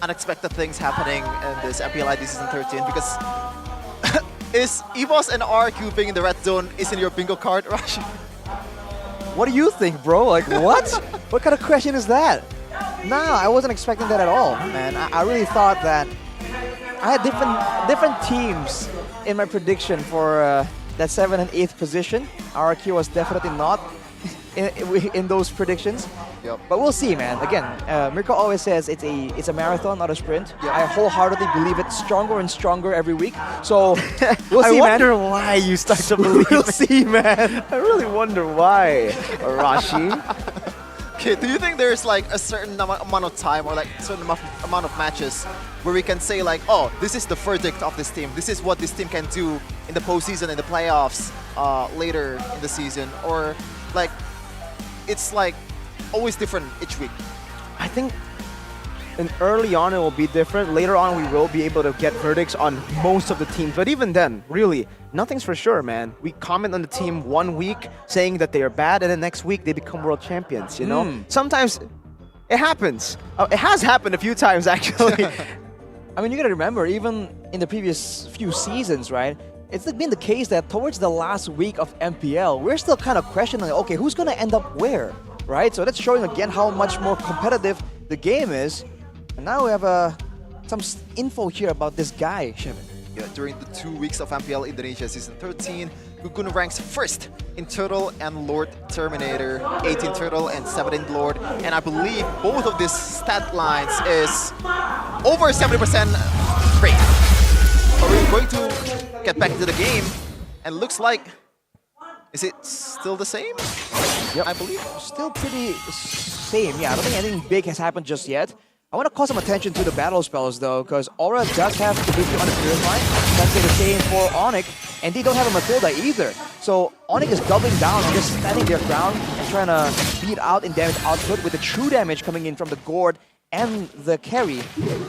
unexpected things happening in this MPL ID Season 13? Because is Evos and RQ being in the red zone is in your bingo card, Rashi? What do you think, bro? Like, what? What kind of question is that? Nah, I wasn't expecting that at all, man. I really thought that I had different teams in my prediction for that 7th and 8th position. RQ was definitely not in those predictions. Yep. But we'll see, man. Again, Mirko always says it's a marathon, not a sprint. Yep. I wholeheartedly believe it, stronger and stronger every week. So we'll see, man. I wonder why you start to believe We'll see, man. I really wonder why, Arashi. Okay, do you think there's like a certain amount of time or like a certain amount of matches where we can say like, oh, this is the verdict of this team. This is what this team can do in the postseason, in the playoffs, later in the season, or like it's like always different each week? I think early on it will be different. Later on we will be able to get verdicts on most of the teams. But even then, really, nothing's for sure, man. We comment on the team one week saying that they are bad, and then next week they become world champions, you know? Sometimes it happens. It has happened a few times, actually. I mean, you gotta remember, even in the previous few seasons, right? It's been the case that towards the last week of MPL, we're still kind of questioning, okay, who's gonna end up where, right? So that's showing again how much more competitive the game is. And now we have some info here about this guy, Shevin. during the 2 weeks of MPL Indonesia Season 13. Gugun ranks first in Turtle and Lord Terminator, 18 Turtle and 17 Lord. And I believe both of these stat lines is over 70% rate. Are we going to get back into the game? And looks like, is it still the same? Yep. I believe. Still pretty same. Yeah, I don't think anything big has happened just yet. I want to call some attention to the battle spells though, because Aura does have Kabuki on the Purify. That's the same for Onic, and they don't have a Matilda either. So Onic is doubling down on just standing their ground and trying to beat out in damage output with the true damage coming in from the Gourd and the carry.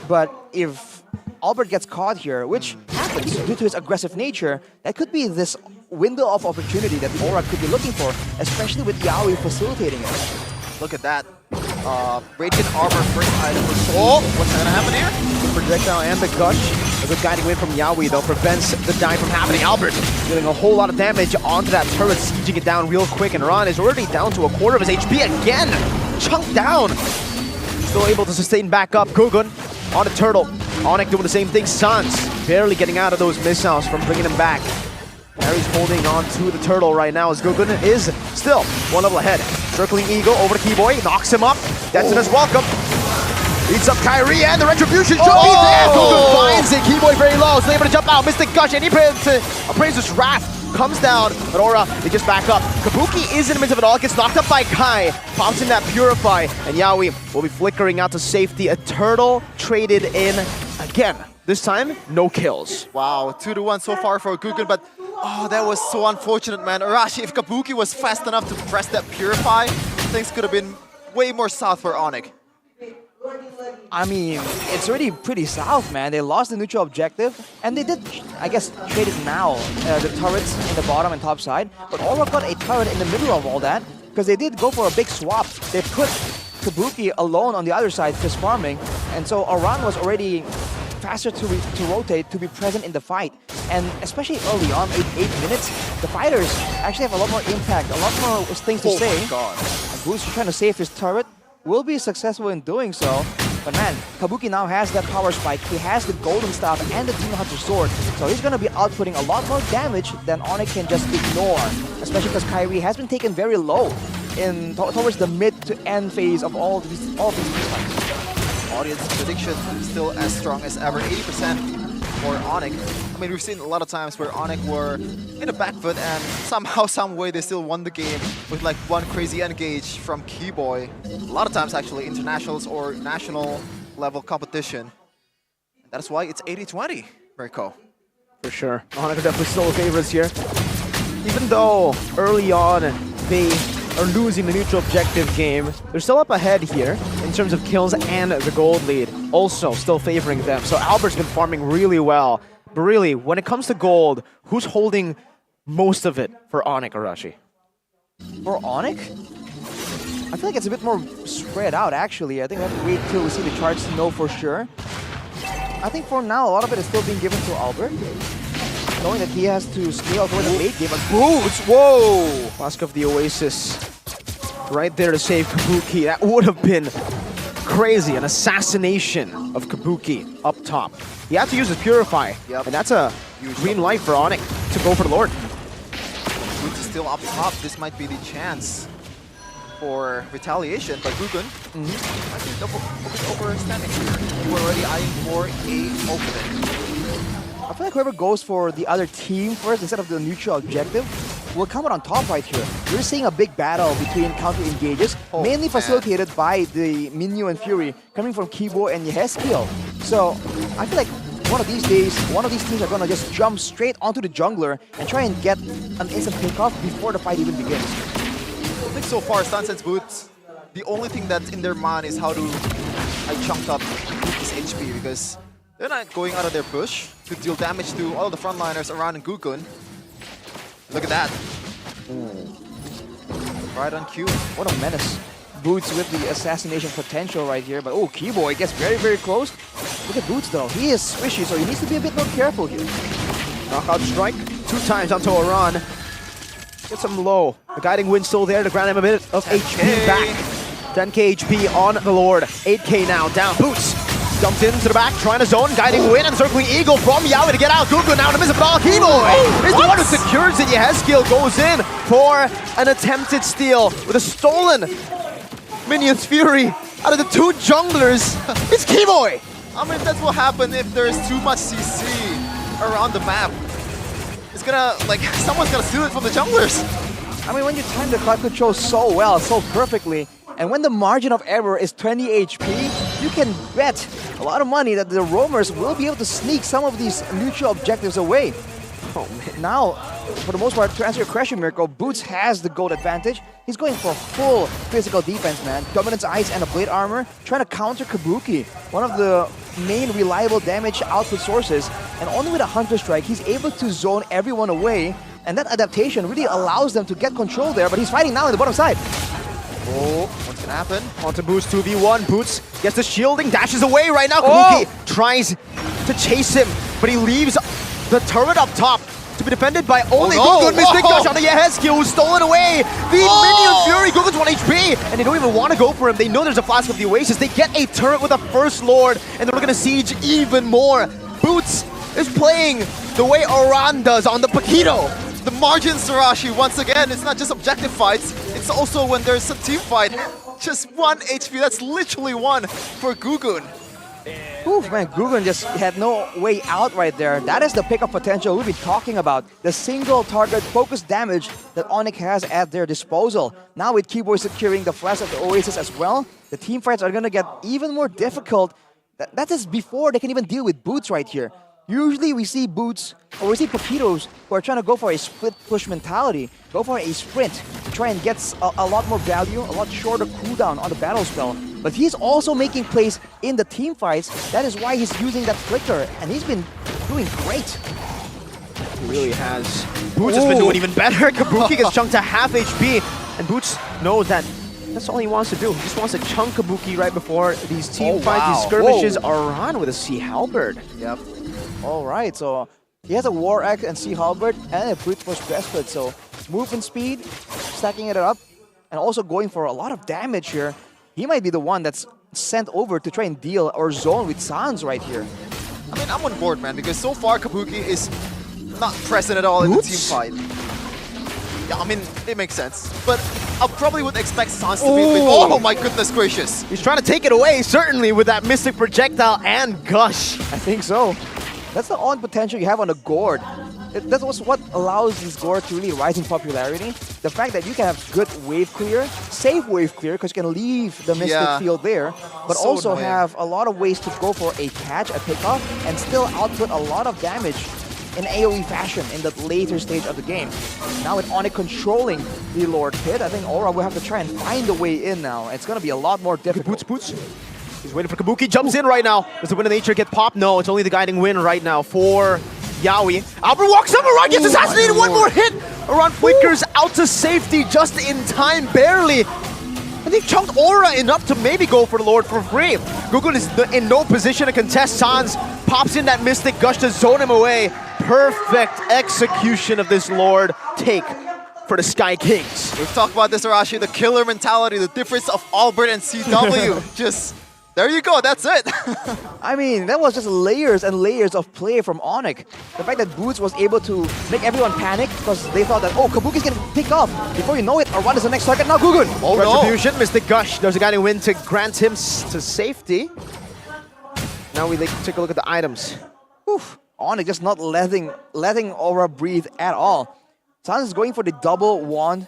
But if Albert gets caught here, which happens due to his aggressive nature, that could be this window of opportunity that Aura could be looking for, especially with Yaoi facilitating it. Look at that. Radiant Armor first item for Soul. What's gonna happen here? The projectile and the gush. A good guiding win from Yaoi though prevents the die from happening. Albert dealing a whole lot of damage onto that turret, sieging it down real quick, and Ron is already down to a quarter of his HP again. Chunked down. Still able to sustain back up. Gugun on the turtle. Onic doing the same thing. Suns barely getting out of those missiles from bringing him back. Harry's holding on to the turtle right now as Gugun is still one level ahead. Circling Eagle over to Keyboy, knocks him up. Detona's welcome. Beats up Kyrie and the retribution should be there. Gugun finds it. Keyboy very low, still able to jump out. Mystic Gush and he appraises Wrath. Comes down, but Aura, they just back up. Kabuki is in the midst of it all, gets knocked up by Kai. Pops in that Purify, and Yaoi will be flickering out to safety. A turtle traded in again. This time, no kills. Wow, 2-1 so far for Gugun, but oh, that was so unfortunate, man. Arashi, if Kabuki was fast enough to press that Purify, things could have been way more south for Onic. I mean, it's already pretty south, man. They lost the neutral objective, and they did, I guess, trade it now. The turrets in the bottom and top side, but Aura got a turret in the middle of all that, because they did go for a big swap. They put Kabuki alone on the other side, just farming, and so Aran was already faster to rotate, to be present in the fight. And especially early on, 8 minutes, the fighters actually have a lot more impact, a lot more things to say. Oh my god. And Boots trying to save his turret, will be successful in doing so. But man, Kabuki now has that power spike, he has the golden staff and the Demon Hunter sword, so he's gonna be outputting a lot more damage than Onic can just ignore. Especially because Kyrie has been taken very low in towards the mid to end phase of all these fights. Audience prediction still as strong as ever, 80% for Onic. I mean, we've seen a lot of times where Onic were in the back foot and somehow, some way they still won the game with like one crazy engage from Keyboy. A lot of times actually internationals or national level competition. That's why it's 80-20, Mirko. For sure. Onic are definitely still favorites here. Even though early on they are losing the neutral objective game, they're still up ahead here in terms of kills and the gold lead. Also still favoring them. So Albert's been farming really well. But really, when it comes to gold, who's holding most of it for Onic, Arashi? For Onic? I feel like it's a bit more spread out actually. I think we have to wait till we see the charts to know for sure. I think for now, a lot of it is still being given to Albert, knowing that he has to scale for the late game. Boots! Whoa! Flask of the Oasis right there to save Kabuki. That would have been crazy. An assassination of Kabuki up top. He had to use his Purify, and that's a green light for Onic to go for the Lord. Boots is still up top. This might be the chance for retaliation, but Gugun might be overstanding here. We're already eyeing for a opening. I feel like whoever goes for the other team first instead of the neutral objective will come out on top right here. We're seeing a big battle between counter engages, mainly facilitated by the Minyu and Fury coming from Kibo and Yehezkiel. So I feel like one of these days, one of these teams are gonna just jump straight onto the jungler and try and get an instant pickoff before the fight even begins. I think so far, Sunset's Boots, the only thing that's in their mind is how to chunk up Gugun's HP, because they're not going out of their bush to deal damage to all the frontliners around in Gugun. Look at that. Right on cue. What a menace. Boots with the assassination potential right here, but oh, Keyboy gets very, very close. Look at Boots though. He is swishy, so he needs to be a bit more careful here. Knockout strike 2 times onto Aran. Gets him low. The guiding wind still there to grant him a bit of HP back. 10k HP on the Lord. 8k now down. Boots Dumped into the back, trying to zone, guiding win, and circling Eagle from Yawi to get out. Gugu now to miss a ball. Keyboy is the one who secures it. Yehezkiel goes in for an attempted steal with a stolen Minion's Fury out of the two junglers. It's Keyboy! I mean, that's what happens if there's too much CC around the map. It's gonna, like, someone's gonna steal it from the junglers. I mean, when you time the cloud control so well, so perfectly, and when the margin of error is 20 HP, you can bet a lot of money that the roamers will be able to sneak some of these neutral objectives away. Oh man. Now, for the most part, to answer your question, Mirko, Boots has the gold advantage. He's going for full physical defense, man. Dominance Ice and a Blade Armor, trying to counter Kabuki, one of the main reliable damage output sources. And only with a Hunter Strike, he's able to zone everyone away. And that adaptation really allows them to get control there, but he's fighting now in the bottom side. Oh, what's gonna happen? Onto Boots 2v1. Boots gets the shielding, dashes away right now. Kabuki tries to chase him, but he leaves the turret up top to be defended by only Gugun. Mystic Gush on the Yehezkiel, who's stolen away. The Minion Fury, Gugun's 1 HP, and they don't even want to go for him. They know there's a Flask of the Oasis. They get a turret with a First Lord, and they're gonna siege even more. Boots is playing the way Oran does on the Paquito. The margin, Sarashi, once again, it's not just objective fights, it's also when there's a team fight. Just 1 HP, that's literally 1 for Gugun. Oof, man, Gugun just had no way out right there. That is the pickup potential we've been talking about. The single target focus damage that Onic has at their disposal. Now with Keyboy securing the Flash of the Oasis as well, the team fights are gonna get even more difficult. That is before they can even deal with Boots right here. Usually we see Boots, or we see Paquitos who are trying to go for a split push mentality, go for a sprint to try and get a lot more value, a lot shorter cooldown on the battle spell. But he's also making plays in the team fights. That is why he's using that flicker, and he's been doing great. He really has. Boots has been doing even better. Kabuki gets chunked to half HP, and Boots knows that that's all he wants to do. He just wants to chunk Kabuki right before these team fights, these skirmishes are on with a Sea Halberd. Yep. All right, so he has a War Axe and Sea Halberd and a Brute Force Breastplate. So movement speed, stacking it up, and also going for a lot of damage here. He might be the one that's sent over to try and deal or zone with Sans right here. I mean, I'm on board, man, because so far Kabuki is not present at all in the team fight. Yeah, I mean, it makes sense. But I probably would expect Sans to be with... Oh my goodness gracious. He's trying to take it away, certainly, with that Mystic Projectile and Gush. I think so. That's the own potential you have on a Gourd. That's also what allows this Gourd to really rise in popularity. The fact that you can have good wave clear, safe wave clear, because you can leave the Mystic field there, but So also annoying. have a lot of ways to go for a catch, a pickoff, and still output a lot of damage in AoE fashion in the later stage of the game. Now with Onic controlling the Lord Pit, I think Aura will have to try and find a way in now. It's going to be a lot more difficult. Boots. He's waiting for Kabuki, jumps in right now. Does the Wind of Nature get popped? No, it's only the guiding win right now for Yawi. Albert walks up, Aran gets assassinated, one more hit! Aran flickers out to safety just in time, barely. And they chunked Aura enough to maybe go for the Lord for free. Gugun is in no position to contest. Sans pops in that Mystic Gush to zone him away. Perfect execution of this Lord take for the Sky Kings. We've talked about this, Arashi, the killer mentality, the difference of Albert and CW. Just, there you go, that's it. I mean, that was just layers and layers of play from Onic. The fact that Boots was able to make everyone panic because they thought that, oh, Kabuki's gonna pick off. Before you know it, Aran is the next target. Now Gugun. Oh, Retribution, Mystic Gush. There's a guiding win to grant him to safety. Now we take a look at the items. Oof. Onic just not letting Aura breathe at all. Sans is going for the double wand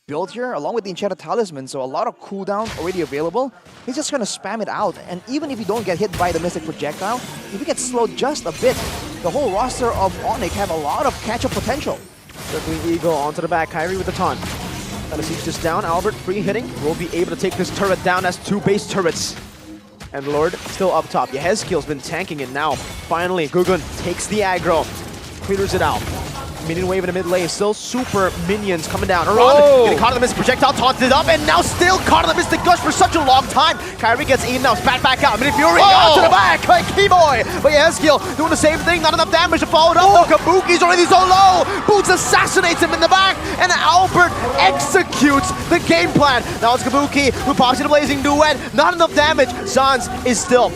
build here, along with the Enchanted Talisman, so a lot of cooldown already available. He's just gonna spam it out, and even if you don't get hit by the Mystic Projectile, if you get slowed just a bit, the whole roster of Onic have a lot of catch-up potential. Circling Eagle onto the back, Kyrie with the taunt. Trying to siege this down, Albert free hitting. Will be able to take this turret down as 2 base turrets. And Lord still up top. Yehezkiel's been tanking it now. Finally, Gugun takes the aggro, clears it out. Minion wave in the mid lane, still super minions coming down. Aran getting caught in the Mystic Projectile, taunted up, and now still caught in the Mystic Gush for such a long time. Kyrie gets eaten now, spat back out. Minion Fury out to the back by Keyboy. But Yehezkiel doing the same thing, not enough damage to follow it up. No, Kabuki's already so low. Boots assassinates him in the back, and Albert executes the game plan. Now it's Kabuki who pops in a blazing duet, not enough damage. Sans is still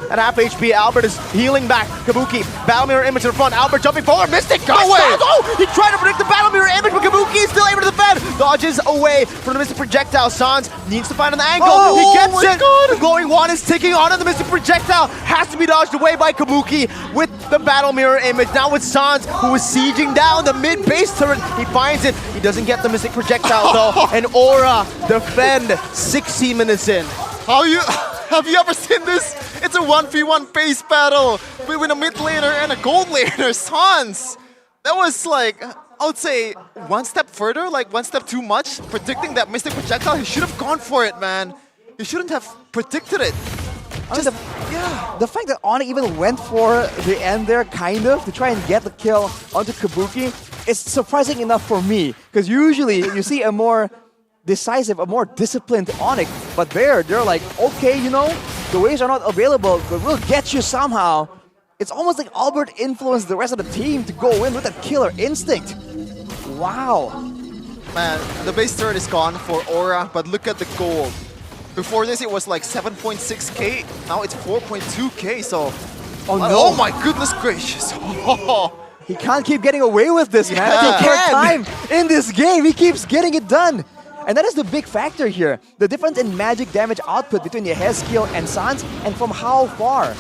at half HP. Albert is healing back. Kabuki, Battle Mirror Image in the front. Albert jumping forward. Mystic goes down. Oh, he tried to predict the Battle Mirror Image, but Kabuki is still able to defend. Dodges away from the Mystic Projectile. Sans needs to find an angle. He gets it. The glowing wand is ticking on, and the Mystic Projectile has to be dodged away by Kabuki with the Battle Mirror Image. Now with Sans, who is sieging down the mid base turret. He finds it. He doesn't get the Mystic Projectile though, and Aura defend 60 minutes in. Have you ever seen this? It's a 1v1 base battle between a mid laner and a gold laner, Sans. That was like, I would say, one step further, like one step too much. Predicting that Mystic Projectile, he should have gone for it, man. He shouldn't have predicted it. The fact that Onic even went for the end there, kind of, to try and get the kill onto Kabuki, is surprising enough for me. Because usually you see a more decisive, a more disciplined Onic, but they're like, okay, you know, the waves are not available, but we'll get you somehow. It's almost like Albert influenced the rest of the team to go in with that killer instinct. Wow. Man, the base turret is gone for Aura, but look at the gold. Before this, it was like 7.6k. Now it's 4.2k. So, oh my goodness gracious! He can't keep getting away with this, man. Yeah. That's the third time in this game. He keeps getting it done. And that is the big factor here. The difference in magic damage output between Yehezkiel and Sans, and from how far.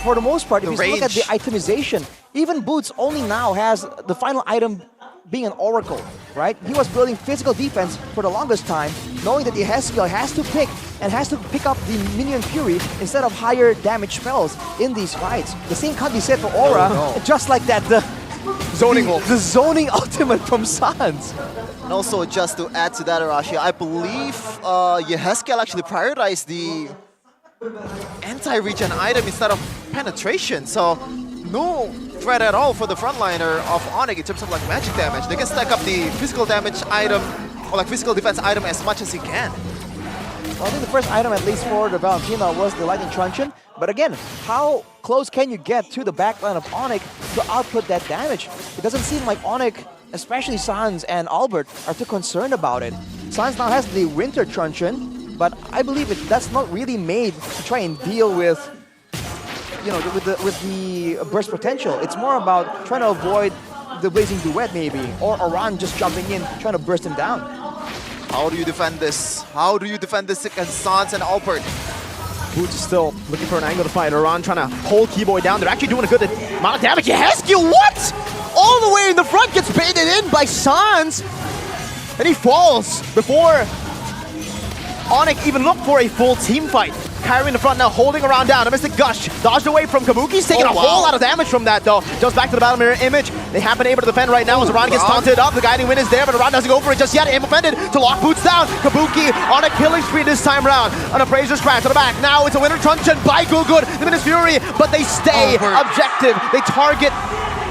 For the most part, if you look at the itemization, even Boots only now has the final item being an Oracle, right? He was building physical defense for the longest time, knowing that Yehezkiel has to pick up the Minion Fury instead of higher damage spells in these fights. The same can't be said for Aura, just like that, the zoning ultimate from Sans. And also, just to add to that, Arashi, I believe Yehezkiel actually prioritized the anti-regen item instead of penetration, so no threat at all for the frontliner of Onic in terms of like magic damage. They can stack up the physical damage item or like physical defense item as much as he can. Well, I think the first item, at least for the Valentina, was the Lightning Truncheon. But again, how close can you get to the backline of Onic to output that damage? It doesn't seem like Onic, especially Sans and Albert, are too concerned about it. Sans now has the Winter Truncheon, but I believe that's not really made to try and deal with, you know, with the burst potential. It's more about trying to avoid the Blazing Duet maybe, or Aran just jumping in, trying to burst him down. How do you defend this? How do you defend this against Sans and Albert? Boots is still looking for an angle to fight. Aran trying to hold Keyboy down. They're actually doing a good amount of damage. Yehezkiel, what? All the way in the front, gets baited in by Sans. And he falls before Onic even looked for a full team fight. Kyrie in the front now, holding around down. A Mystic Gush dodged away from Kabuki. He's taking a whole lot of damage from that though. Jumps back to the Battle Mirror Image. They happen able to defend right now as Aran gets taunted up. The guiding wind is there, but Aran doesn't go for it just yet. Aim offended to lock Boots down. Kabuki on a killing spree this time round. An Appraiser's Crash to the back. Now it's a Winter Truncheon by Gugud. The Minus Fury, but they stay objective. They target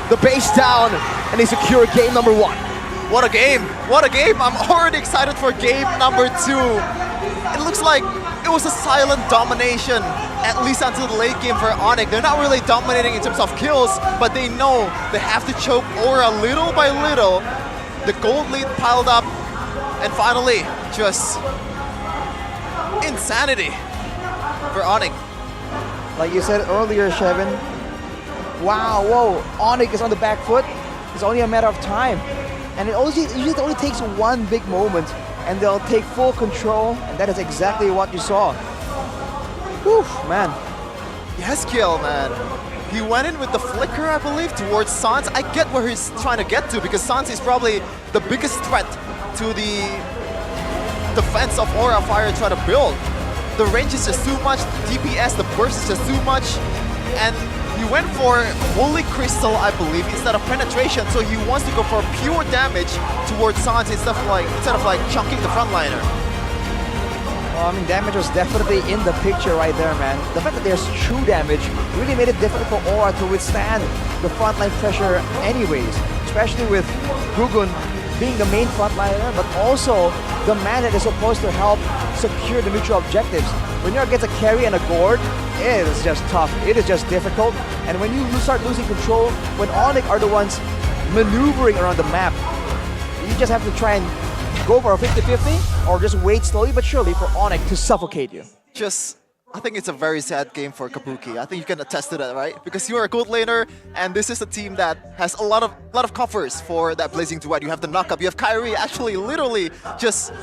the base down and they secure game number 1. What a game! What a game! I'm already excited for game number 2. It looks like it was a silent domination, at least until the late game for Onic. They're not really dominating in terms of kills, but they know they have to choke Aura little by little. The gold lead piled up, and finally, just insanity for Onic. Like you said earlier, Shevin, wow, whoa, Onic is on the back foot. It's only a matter of time. And it usually only takes one big moment and they'll take full control, and that is exactly what you saw. Whew, man. Yehezkiel, man. He went in with the flicker, I believe, towards Sans. I get where he's trying to get to, because Sans is probably the biggest threat to the defense of Aura Fire trying to build. The range is just too much, DPS, the burst is just too much, and he went for Holy Crystal, I believe, instead of penetration, so he wants to go for pure damage towards Sans instead of like chunking the frontliner. Well, I mean, damage was definitely in the picture right there, man. The fact that there's true damage really made it difficult for Aura to withstand the frontline pressure anyways, especially with Gugun being the main frontliner, but also the man that is supposed to help secure the mutual objectives. When you're against a carry and a Gord, it is just tough. It is just difficult. And when you start losing control, when Onic are the ones maneuvering around the map, you just have to try and go for a 50-50 or just wait slowly but surely for Onic to suffocate you. Just I think it's a very sad game for Kabuki. I think you can attest to that, right? Because you are a gold laner, and this is a team that has a lot of covers for that Blazing Duet. You have the knock up. You have Kyrie actually literally just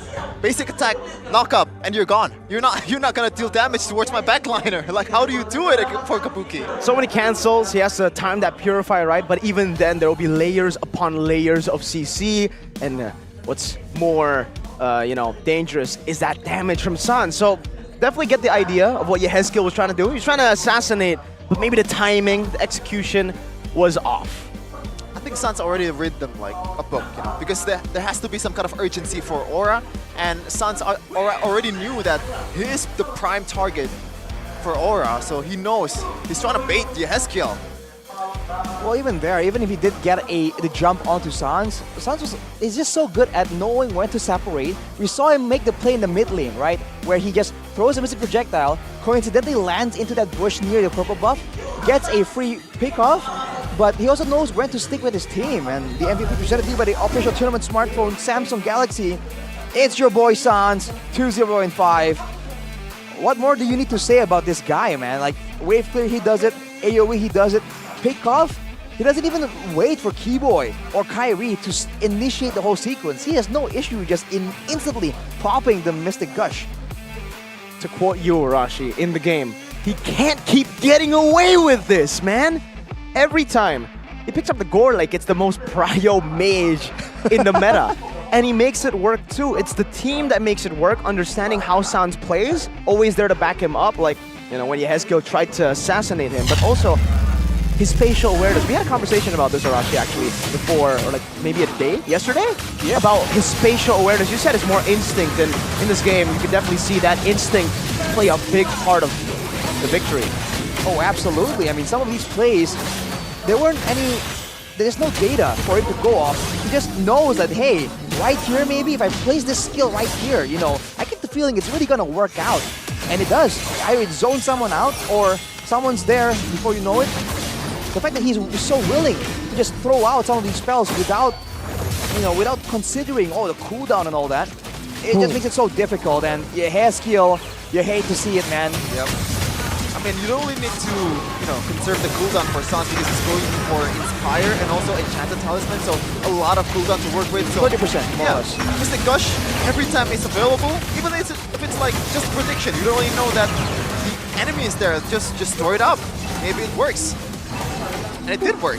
basic attack, knock up, and you're gone. You're not gonna deal damage towards my backliner. Like, how do you do it for Kabuki? So many cancels. He has to time that Purify right, but even then there will be layers upon layers of CC, and what's more, dangerous is that damage from Sun. So definitely get the idea of what Yehezkiel was trying to do. He was trying to assassinate, but maybe the timing, the execution was off. I think Sun's already read them like a book, because there has to be some kind of urgency for Aura, and Sun's already knew that he is the prime target for Aura, so he knows he's trying to bait Yehezkiel. Well, even if he did get the jump onto Sans is just so good at knowing when to separate. We saw him make the play in the mid lane, right? Where he just throws a missile projectile, coincidentally lands into that bush near the purple buff, gets a free pick-off, but he also knows when to stick with his team. And the MVP presented to you by the official tournament smartphone, Samsung Galaxy. It's your boy Sans, 2-0-5. What more do you need to say about this guy, man? Like, wave clear, he does it. AoE, he does it. Pick off, he doesn't even wait for Keyboy or Kyrie to initiate the whole sequence. He has no issue just instantly popping the Mystic Gush. To quote you, Arashi, in the game, he can't keep getting away with this, man. Every time he picks up the Gore like it's the most prio mage in the meta. And he makes it work too. It's the team that makes it work, understanding how Sans plays, always there to back him up, like, when Yehezkiel tried to assassinate him, but also his spatial awareness. We had a conversation about this, Arashi, actually, before, or like maybe a day, yesterday? Yeah. About his spatial awareness. You said it's more instinct, and in this game, you can definitely see that instinct play a big part of the victory. Oh, absolutely. I mean, some of these plays, there's no data for him to go off. He just knows that, hey, right here, maybe, if I place this skill right here, I get the feeling it's really gonna work out. And it does. Either it zones someone out, or someone's there before you know it. The fact that he's so willing to just throw out some of these spells without considering, the cooldown and all that, it just makes it so difficult. And Yehezkiel, you hate to see it, man. Yep. I mean, you don't really need to, conserve the cooldown for Sans because he's going for Inspire and also Enchanted Talisman, so a lot of cooldown to work with. So 20%, more or less. Mystic Gush, every time it's available, even if it's like just prediction, you don't really know that the enemy is there, just throw it up. Maybe it works. And it did work.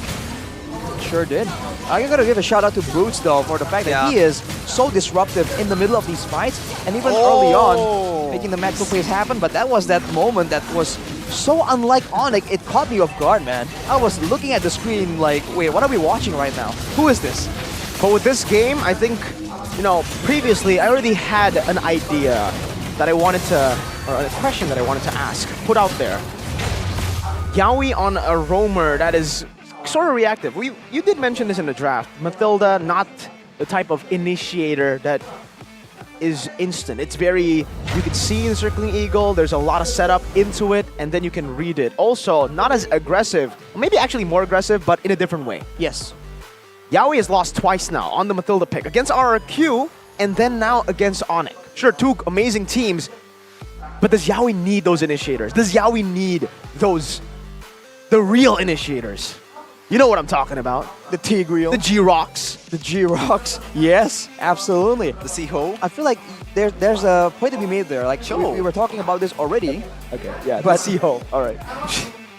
Sure did. I gotta give a shout out to Boots though for the fact that he is so disruptive in the middle of these fights, and even early on making the maximum plays happen. But that was that moment that was so unlike Onic, it caught me off guard, man. I was looking at the screen like, wait, what are we watching right now? Who is this? But with this game, I think, previously I already had an idea that I wanted to, or a question that I wanted to ask, put out there. Yaoi on a roamer that is sort of reactive. You did mention this in the draft. Mathilda, not the type of initiator that is instant. It's very, you can see the Circling Eagle, there's a lot of setup into it, and then you can read it. Also, not as aggressive, maybe actually more aggressive, but in a different way. Yes. Yaoi has lost twice now on the Mathilda pick. Against RRQ, and then now against Onic. Sure, two amazing teams, but does Yaoi need those initiators? Does Yaoi need the real initiators? You know what I'm talking about. The Tigreal. The G-Rocks. The G-Rocks. Yes, absolutely. The Seaho. I feel like there's a point to be made there. Like, we were talking about this already. Okay, yeah, but the Seaho. All right.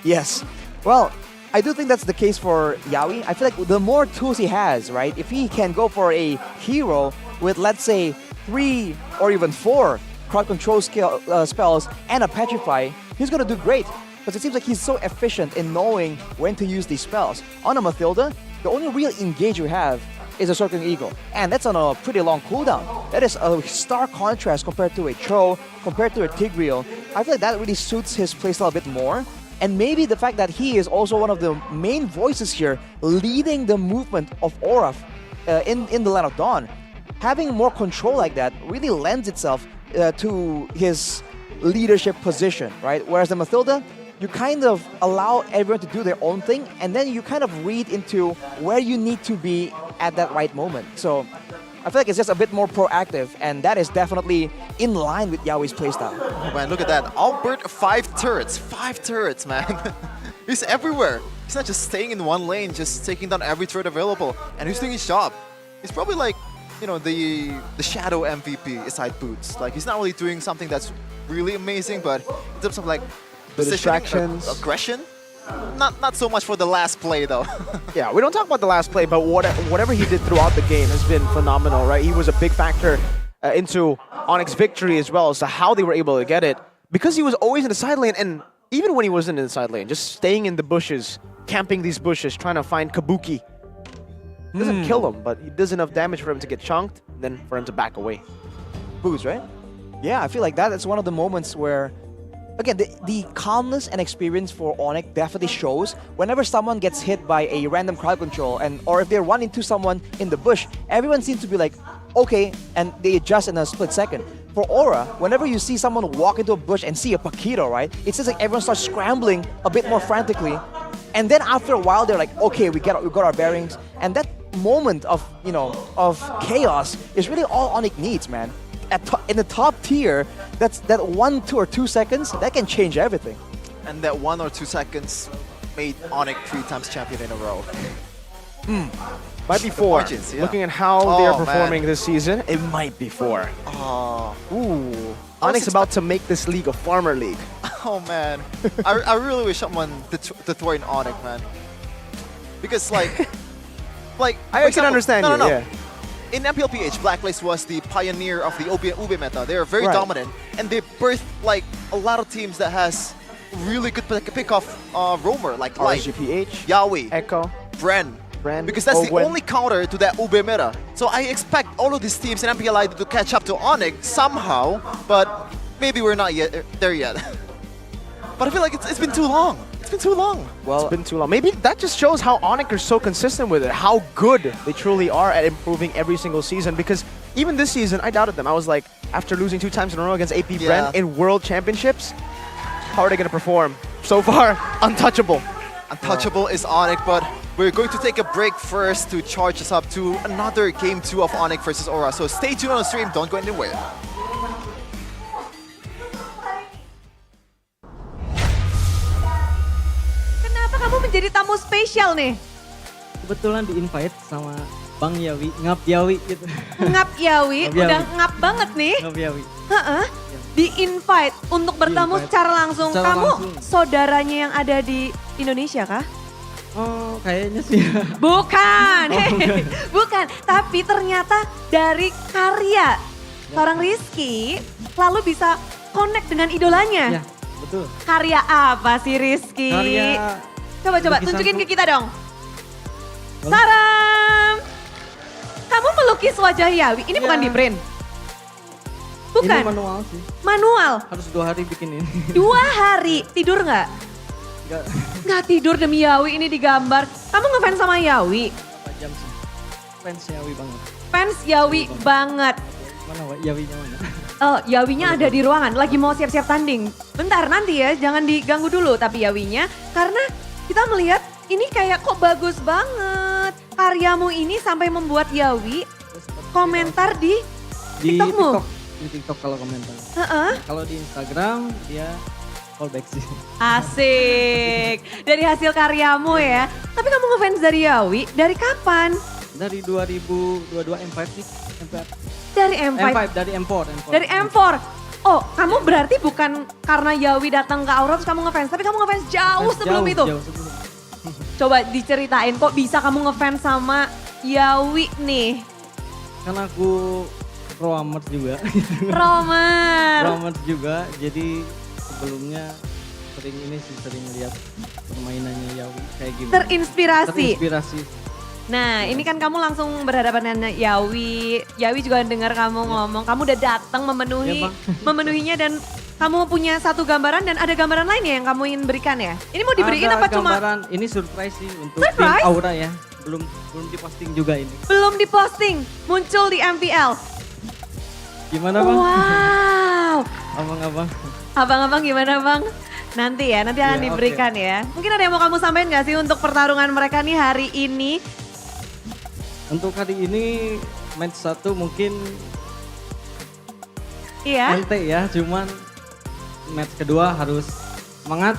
Yes. Well, I do think that's the case for Yaoi. I feel like the more tools he has, right? If he can go for a hero with, let's say, 3 or even 4 crowd control spells and a Petrify, he's going to do great. Because it seems like he's so efficient in knowing when to use these spells. On a Mathilda, the only real engage you have is a Circling Eagle. And that's on a pretty long cooldown. That is a stark contrast compared to a Cho, compared to a Tigreal. I feel like that really suits his playstyle a bit more. And maybe the fact that he is also one of the main voices here, leading the movement of Aura in the Land of Dawn. Having more control like that really lends itself to his leadership position, right? Whereas the Mathilda, you kind of allow everyone to do their own thing, and then you kind of read into where you need to be at that right moment. So I feel like it's just a bit more proactive, and that is definitely in line with Yaoi's playstyle. Oh man, look at that. Albert, 5 turrets. 5 turrets, man. He's everywhere. He's not just staying in one lane, just taking down every turret available. And he's doing his job. He's probably like, you know, the shadow MVP aside Boots. Like, he's not really doing something that's really amazing, but in terms of like The positioning, distractions. aggression, not so much for the last play though. Yeah, we don't talk about the last play, but whatever he did throughout the game has been phenomenal, right? He was a big factor into Onic's victory as well as to how they were able to get it. Because he was always in the side lane, and even when he wasn't in the side lane, just staying in the bushes, camping these bushes, trying to find Kabuki. Doesn't kill him, but he does enough damage for him to get chunked, then for him to back away. Boots, right? Yeah, I feel like that's one of the moments where, again, the calmness and experience for Onic definitely shows whenever someone gets hit by a random crowd control, or if they run into someone in the bush, everyone seems to be like, okay, and they adjust in a split second. For Aura, whenever you see someone walk into a bush and see a Paquito, right, it seems like everyone starts scrambling a bit more frantically, and then after a while they're like, okay, we got our bearings, and that moment of, you know, of chaos is really all Onic needs, man. In the top tier, that's that 1, 2, or 2 seconds that can change everything. And that 1 or 2 seconds made Onic 3 times champion in a row. Might be 4. Margins, yeah. Looking at how they are Oh, performing man. this season, it might be 4. Oh, Ooh. Onic's about to make this league a farmer league. oh man. I really wish someone to throw in Onic, man. Because like I for can example- understand no, you, no. yeah. In MPLPH, Blacklist was the pioneer of the Ube meta. They are very Right. dominant, and they birthed like a lot of teams that has really good pick-off roamer, like RGPH, Yaoi, Echo, Bren. Bren, Because that's the Owen. only counter to that Ube meta. So I expect all of these teams in MPL to catch up to Onic somehow, but maybe we're not yet there yet. But I feel like it's been too long. It's been too long. Well, it's been too long. Maybe that just shows how Onic are so consistent with it, how good they truly are at improving every single season. Because even this season, I doubted them. I was like, after losing 2 times in a row against AP Yeah. Bren in World Championships, how are they going to perform? So far, untouchable. Untouchable is Onic, but we're going to take a break first to charge us up to another game 2 of Onic versus Aura. So stay tuned on the stream, don't go anywhere. Kenapa kamu menjadi tamu spesial nih? Kebetulan di-invite sama Bang Yawi, Ngap Yawi gitu. Ngap Yawi, Ngap Yawi. udah ngap banget nih. Ngap Yawi. Heeh. Di-invite untuk bertamu Di-invite. secara langsung. Secara Kamu langsung. saudaranya yang ada di Indonesia kah? Oh, kayaknya sih. Bukan, Oh, bukan. bukan. Tapi ternyata dari karya seorang Rizky lalu bisa connect dengan idolanya. Ya, betul. Karya apa sih Rizky? Karya Coba lukisanku. tunjukin ke kita dong. Saram. Kamu melukis wajah Yawi. Ini bukan Ya. di print. Bukan. Ini manual sih. Manual. Harus 2 hari bikin ini. 2 hari. Tidur nggak? Enggak Nggak tidur demi Yawi ini digambar. Kamu ngefans sama Yawi? berapa jam sih. Fans Yawi banget. Fans Yawi banget. Mana Wak? Yawinya mana? Oh, Yawinya ada di ruangan, lagi mau siap-siap tanding. Bentar, nanti ya, jangan diganggu dulu tapi Yawinya. Karena kita melihat ini kayak kok bagus banget. Karyamu ini sampai membuat Yawi komentar di Di TikTokmu. TikTok. Di TikTok kalau komentar. Heeh. Kalau di Instagram dia callback sih. Asik. Dari hasil karyamu ya. Tapi kamu ngefans dari Yawi dari kapan? Dari 2022 M5 nih. M5. Dari M5. Dari M4. Dari M4. Oh, kamu berarti bukan karena Yawi datang ke Aura terus kamu ngefans, tapi kamu ngefans jauh sebelum itu. Jauh sebelum. Coba diceritain kok bisa kamu ngefans sama Yawi nih. Karena aku pro-amers juga. Romer. Pro-amers juga, jadi sebelumnya sering lihat permainannya Yawi kayak gimana. Terinspirasi. Terinspirasi. Nah, ini kan kamu langsung berhadapan dengan Yawi. Yawi juga dengar kamu ngomong, kamu udah datang memenuhi Iya, Bang. memenuhinya dan kamu punya satu gambaran dan ada gambaran lain ya yang kamu ingin berikan ya? Ini mau diberiin Ada apa cuma gambaran, ini surprise sih untuk tim Surprise? Aura ya. Belum diposting juga ini. belum diposting, muncul di MPL? Gimana Bang? Wow. Abang-abang. Abang-abang gimana Bang? Nanti ya, nanti akan Iya, diberikan ya. Mungkin ada yang mau kamu sampaikan gak sih untuk pertarungan mereka nih hari ini? Untuk hari ini match 1 mungkin Iya. ente ya, cuman match kedua harus semangat.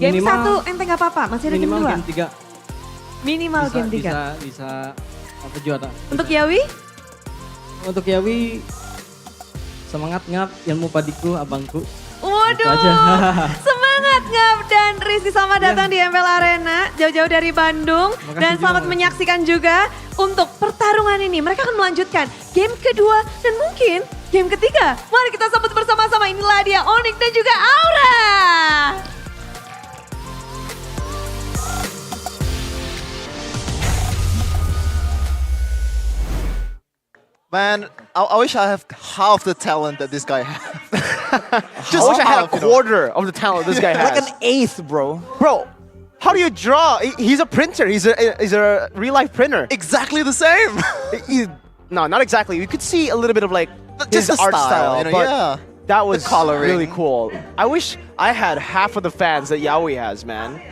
Game 1 ente nggak apa-apa, masih ada game 2. Minimal game 3. Minimal game 3. Bisa apa juara. Untuk Yawi? Untuk Yawi semangat ngap ilmu padiku abangku. Waduh, Itu aja. semangat Ngap dan Rizky selamat datang di MPL Arena, jauh-jauh dari Bandung. Dan selamat menyaksikan juga untuk pertarungan ini. Mereka akan melanjutkan game kedua dan mungkin game ketiga. Mari kita sambut bersama-sama, inilah dia Onic dan juga Aura. Man, I wish I have half the talent that this guy has. I wish I had a quarter of the talent this guy has. Like an eighth, bro. Bro, how do you draw? He's a printer. He's a real life printer. Exactly the same. No, not exactly. You could see a little bit of like Just his the art style, style, you know, but yeah. that was The coloring. really cool. I wish I had half of the fans that Yaoi has, man.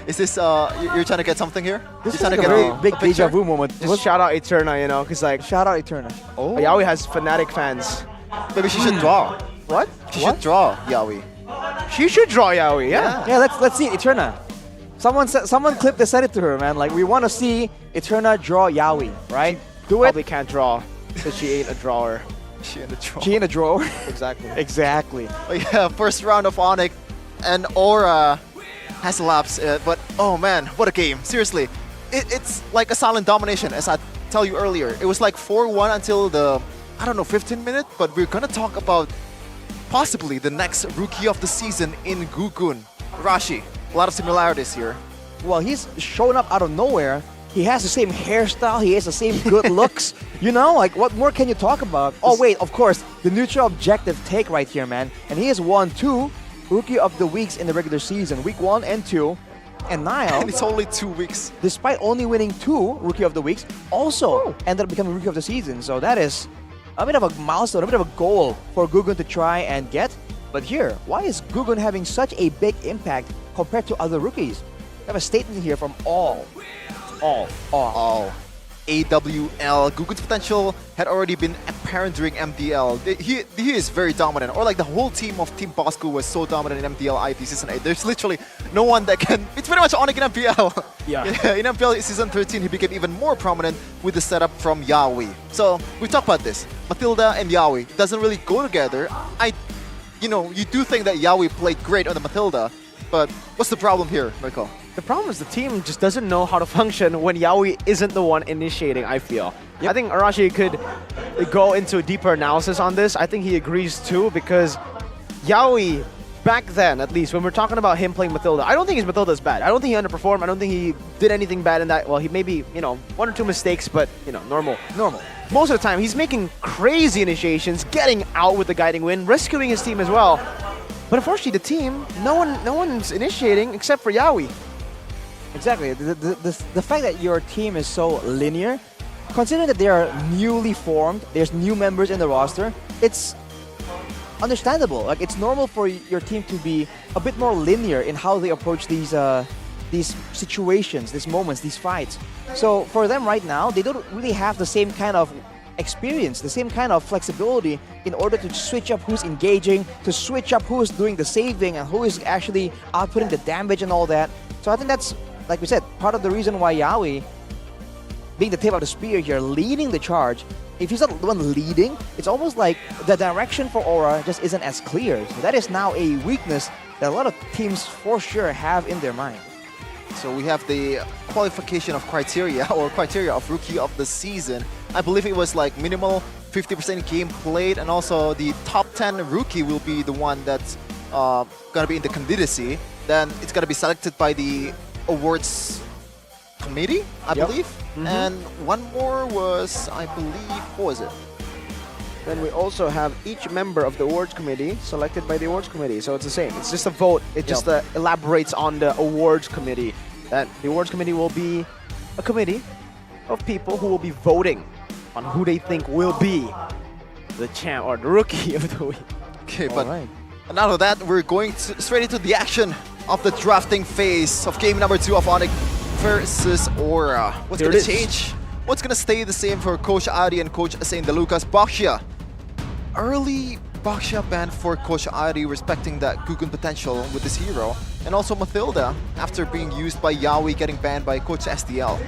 Is this, you're trying to get something here? This You're trying is like to a get very big deja vu moment. Just shout out Eterna, you know, because like Shout out Eterna. Oh. Yaoi has fanatic fans. Maybe she should draw. What? She should draw Yaoi. She should draw Yaoi, yeah. Yeah, let's see Eterna. Someone clip this, send it to her, man. Like we want to see Eterna draw Yaoi, right? Do it. Probably can't draw because she ain't a drawer. She in the draw. She in a drawer. Exactly. Exactly. Oh, yeah, first round of Onic and Aura has elapsed, but oh man, what a game. Seriously, it's like a silent domination, as I tell you earlier. It was like 4-1 until the, I don't know, 15 minute, but we're gonna talk about possibly the next rookie of the season in Gugun. Rashi, a lot of similarities here. Well, he's shown up out of nowhere. He has the same hairstyle. He has the same good looks. You know, like what more can you talk about? Oh wait, of course, the neutral objective take right here, man. And he has won 2 Rookie of the Weeks in the regular season, week 1 and 2. And now, And it's only 2 weeks. despite only winning 2 Rookie of the Weeks, also ended up becoming Rookie of the Season. So that is a bit of a milestone, a bit of a goal for Gugun to try and get. But here, why is Gugun having such a big impact compared to other rookies? We have a statement here from all. AWL. Gugun's potential had already been apparent during MPL. He is very dominant, or like the whole team of Team Bosco was so dominant in MPL IT Season 8. There's literally no one that can... It's pretty much Onic in MPL. Yeah. In MPL Season 13, he became even more prominent with the setup from Yaoi. So, we talked about this. Matilda and Yaoi doesn't really go together. You do think that Yaoi played great on the Matilda, but what's the problem here, Mirko? The problem is the team just doesn't know how to function when Yaoi isn't the one initiating, I feel. Yep. I think Arashi could go into a deeper analysis on this. I think he agrees too, because Yaoi, back then at least, when we're talking about him playing Matilda, I don't think his Matilda is bad. I don't think he underperformed. I don't think he did anything bad in that. Well, he maybe, 1 or 2 mistakes, but, normal. Most of the time, he's making crazy initiations, getting out with the guiding win, rescuing his team as well. But unfortunately, the team, no one's initiating except for Yaoi. Exactly. The fact that your team is so linear, considering that they are newly formed, there's new members in the roster, it's understandable. Like, it's normal for your team to be a bit more linear in how they approach these situations, these moments, these fights. So for them right now, they don't really have the same kind of experience, the same kind of flexibility in order to switch up who's engaging, to switch up who's doing the saving and who is actually outputting the damage and all that. So I think that's, like we said, part of the reason why Yaoi, being the tip of the spear here, leading the charge, if he's not the one leading, it's almost like the direction for Aura just isn't as clear. So that is now a weakness that a lot of teams for sure have in their mind. So we have the qualification of criteria, or criteria of Rookie of the Season. I believe it was like minimal 50% game played, and also the top 10 rookie will be the one that's gonna be in the candidacy. Then it's gonna be selected by the awards committee, I believe. And one more was, I believe, what was it? Then we also have each member of the awards committee selected by the awards committee. So it's the same. It's just a vote. It just elaborates on the awards committee. That the awards committee will be a committee of people who will be voting on who they think will be the champ or the rookie of the week. Okay, but now of that, we're going straight into the action of the drafting phase of game number 2 of Onic versus Aura. What's going to change? what's gonna stay the same for Coach Ari and Coach Saint Lucas? Baxia. Early Baxia ban for Coach Ari, respecting that Gugun potential with this hero. And also Mathilda, after being used by Yawi, getting banned by Coach STL.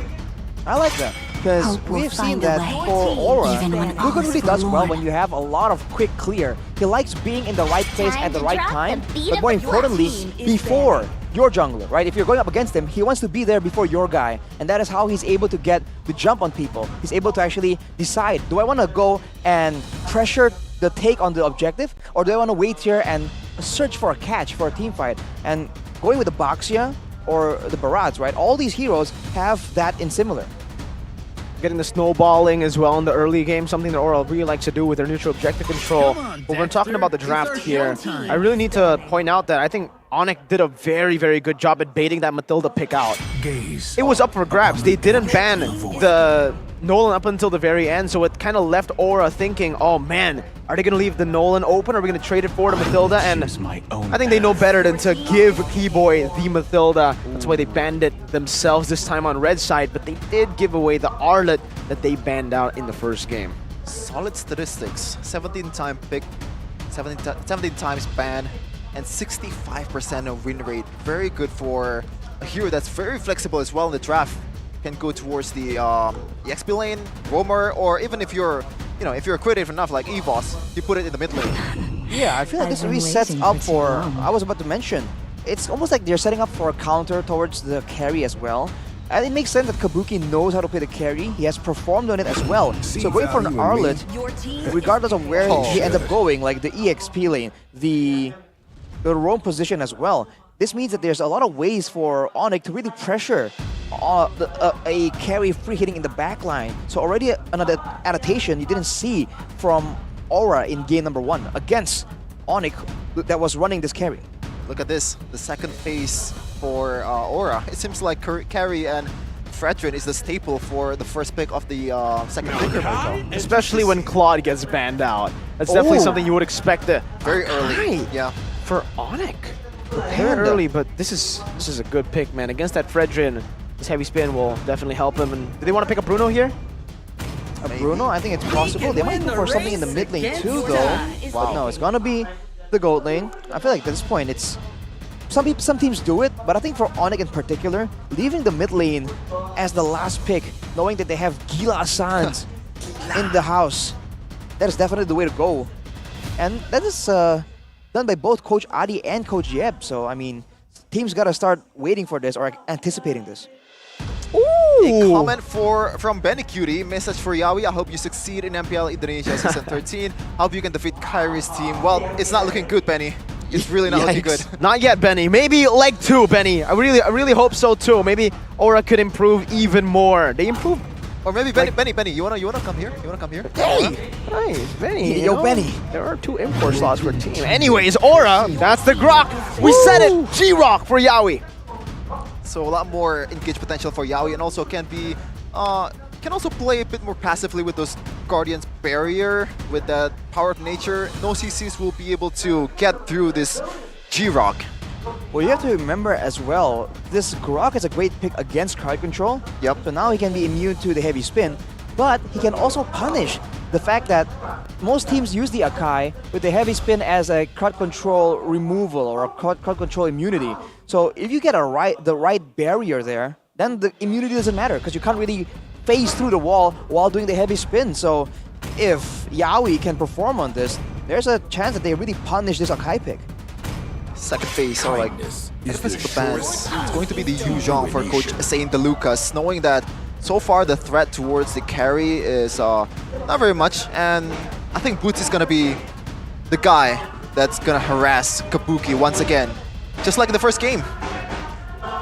I like that, because we've seen that for Aura, Gugun really does well when you have a lot of quick clear. He likes being in the right place at the right time, but more importantly, before your jungler, right? If you're going up against him, he wants to be there before your guy, and that is how he's able to get the jump on people. He's able to actually decide, do I want to go and pressure the take on the objective, or do I want to wait here and search for a catch for a team fight? And going with the Baxia or the Barats, right? All these heroes have that in similar. Getting the snowballing as well in the early game, something that Aura really likes to do with their neutral objective control. But we're talking about the draft here. I really need to point out that I think Onic did a very, very good job at baiting that Mathilda pick out. It was up for grabs. They didn't ban the Nolan up until the very end, so it kind of left Aura thinking, oh man, are they going to leave the Nolan open? Or are we going to trade it for the Mathilda? And I think they know better than to give Keyboy the Mathilda. That's why they banned it themselves this time on red side, but they did give away the Arlet that they banned out in the first game. Solid statistics, 17-time pick, 17 times ban, and 65% of win rate. Very good for a hero that's very flexible as well in the draft. Can go towards the XP lane, roamer, or even if you're, if you're creative enough like Evos, you put it in the mid lane. Yeah, I feel like this really sets up for, I was about to mention, it's almost like they're setting up for a counter towards the carry as well. And it makes sense that Kabuki knows how to play the carry. He has performed on it as well. So going for an Arlet, regardless of where he ends up going, like the EXP lane, the roam position as well, this means that there's a lot of ways for Onic to really pressure a carry free hitting in the back line. So already another adaptation you didn't see from Aura in game number 1 against Onic that was running this carry. Look at this, the second phase for Aura. It seems like carry and Fredrin is the staple for the first pick of the second picker. Especially when Claude gets banned out. That's definitely something you would expect very early. Yeah. For Onic. Very early, but this is a good pick, man. Against that Fredrin, this heavy spin will definitely help him. And do they want to pick up Bruno here? Bruno, I think it's possible. They might go for something in the mid lane too, though. But no, it's gonna be the gold lane. I feel like at this point, it's some teams do it, but I think for Onic in particular, leaving the mid lane as the last pick, knowing that they have Gila Sans in the house, that is definitely the way to go. And that is done by both Coach Adi and Coach Yeb. So, I mean, teams gotta start waiting for this or anticipating this. A comment from Benny Cutie, message for Yawi. I hope you succeed in MPL Indonesia Season 13. Hope you can defeat Kyrie's team. Well, it's not looking good, Benny. It's really not looking good. Not yet, Benny. Maybe leg 2, Benny. I really hope so too. Maybe Aura could improve even more. They improved. Or maybe Benny, you wanna come here? You wanna come here? Hey, Benny. Yo, Benny. There are 2 import slots per team. Anyways, Aura, that's the Grok. We said it. G-Rock for Yawi. So a lot more engaged potential for Yawi, and also can also play a bit more passively with those Guardians barrier with that power of nature. No CCs will be able to get through this G-Rock. Well, you have to remember as well, this Grok is a great pick against crowd control. Yep. So now he can be immune to the heavy spin, but he can also punish the fact that most teams use the Akai with the heavy spin as a crowd control removal or a crowd control immunity. So if you get the right barrier there, then the immunity doesn't matter because you can't really phase through the wall while doing the heavy spin. So if Yawi can perform on this, there's a chance that they really punish this Akai pick. Second phase, or like defensive bans. It's going to be the Yuzhong for Coach Saint Lucas, knowing that so far the threat towards the carry is not very much, and I think Boots is gonna be the guy that's gonna harass Kabuki once again, just like in the first game.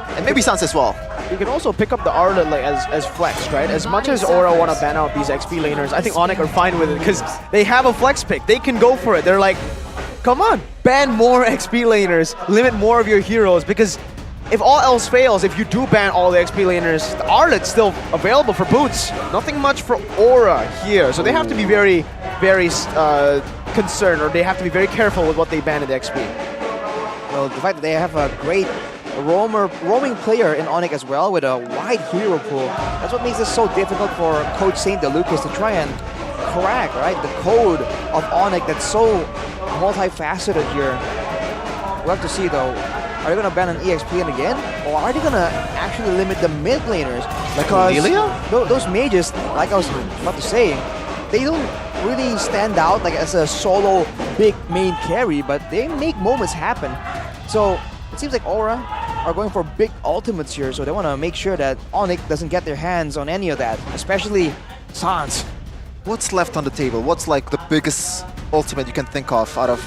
And maybe Sans as well. You can also pick up the Arlet like as flex, right? As much as Aura want to ban out these XP laners, I think Onic are fine with it because they have a flex pick. They can go for it. They're like, come on, ban more XP laners, limit more of your heroes, because if all else fails, if you do ban all the XP laners, the Arlet's still available for Boots. Nothing much for Aura here, so they have to be very, very concerned, or they have to be very careful with what they ban in the XP. Well, the fact that they have a great roaming player in Onic as well with a wide hero pool. That's what makes it so difficult for Coach Saint DeLucas to try and crack, right, the code of Onic that's so multifaceted here. We'll have to see though. Are they going to ban an EXP again? Or are they going to actually limit the mid laners? Because those mages, like I was about to say, they don't really stand out like as a solo big main carry, but they make moments happen. So it seems like Aura are going for big ultimates here, so they want to make sure that Onic doesn't get their hands on any of that, especially Sans. What's left on the table? What's like the biggest ultimate you can think of out of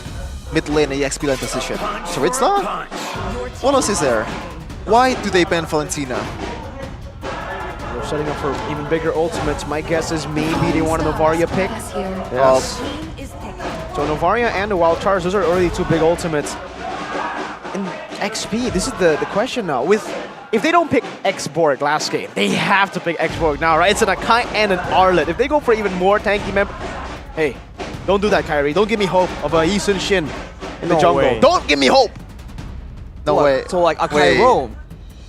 mid lane and EXP lane position? Charizla? What else is there? Why do they ban Valentina? They're setting up for even bigger ultimates. My guess is maybe they want a Novaria pick. Yes. So Novaria and the Wild Charge, those are already two big ultimates. In XP, this is the question now. If they don't pick X-Borg last game, they have to pick X-Borg now, right? It's an Akai and an Arlet. If they go for even more tanky member, hey, don't do that, Kyrie. Don't give me hope of a Yi Sun-shin in the jungle. Way. Don't give me hope! No way. So like Akai roam.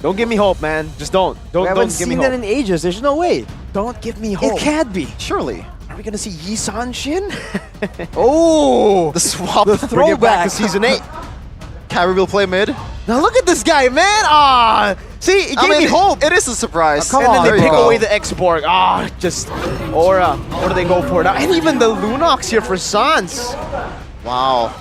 Don't give me hope, man. Just don't. We haven't Don't give seen me that hope. in ages. There's no way. Don't give me hope. It can't be. Surely. Are we gonna see Yi Sun-shin? Oh! The swap. The throwback to Season 8. Kyrie will play mid. Now look at this guy, man! Ah, see, it gave me hope. It is a surprise. And then they pick away the X-Borg. Ah, just Aura. What do they go for now? And even the Lunox here for Sans. Wow.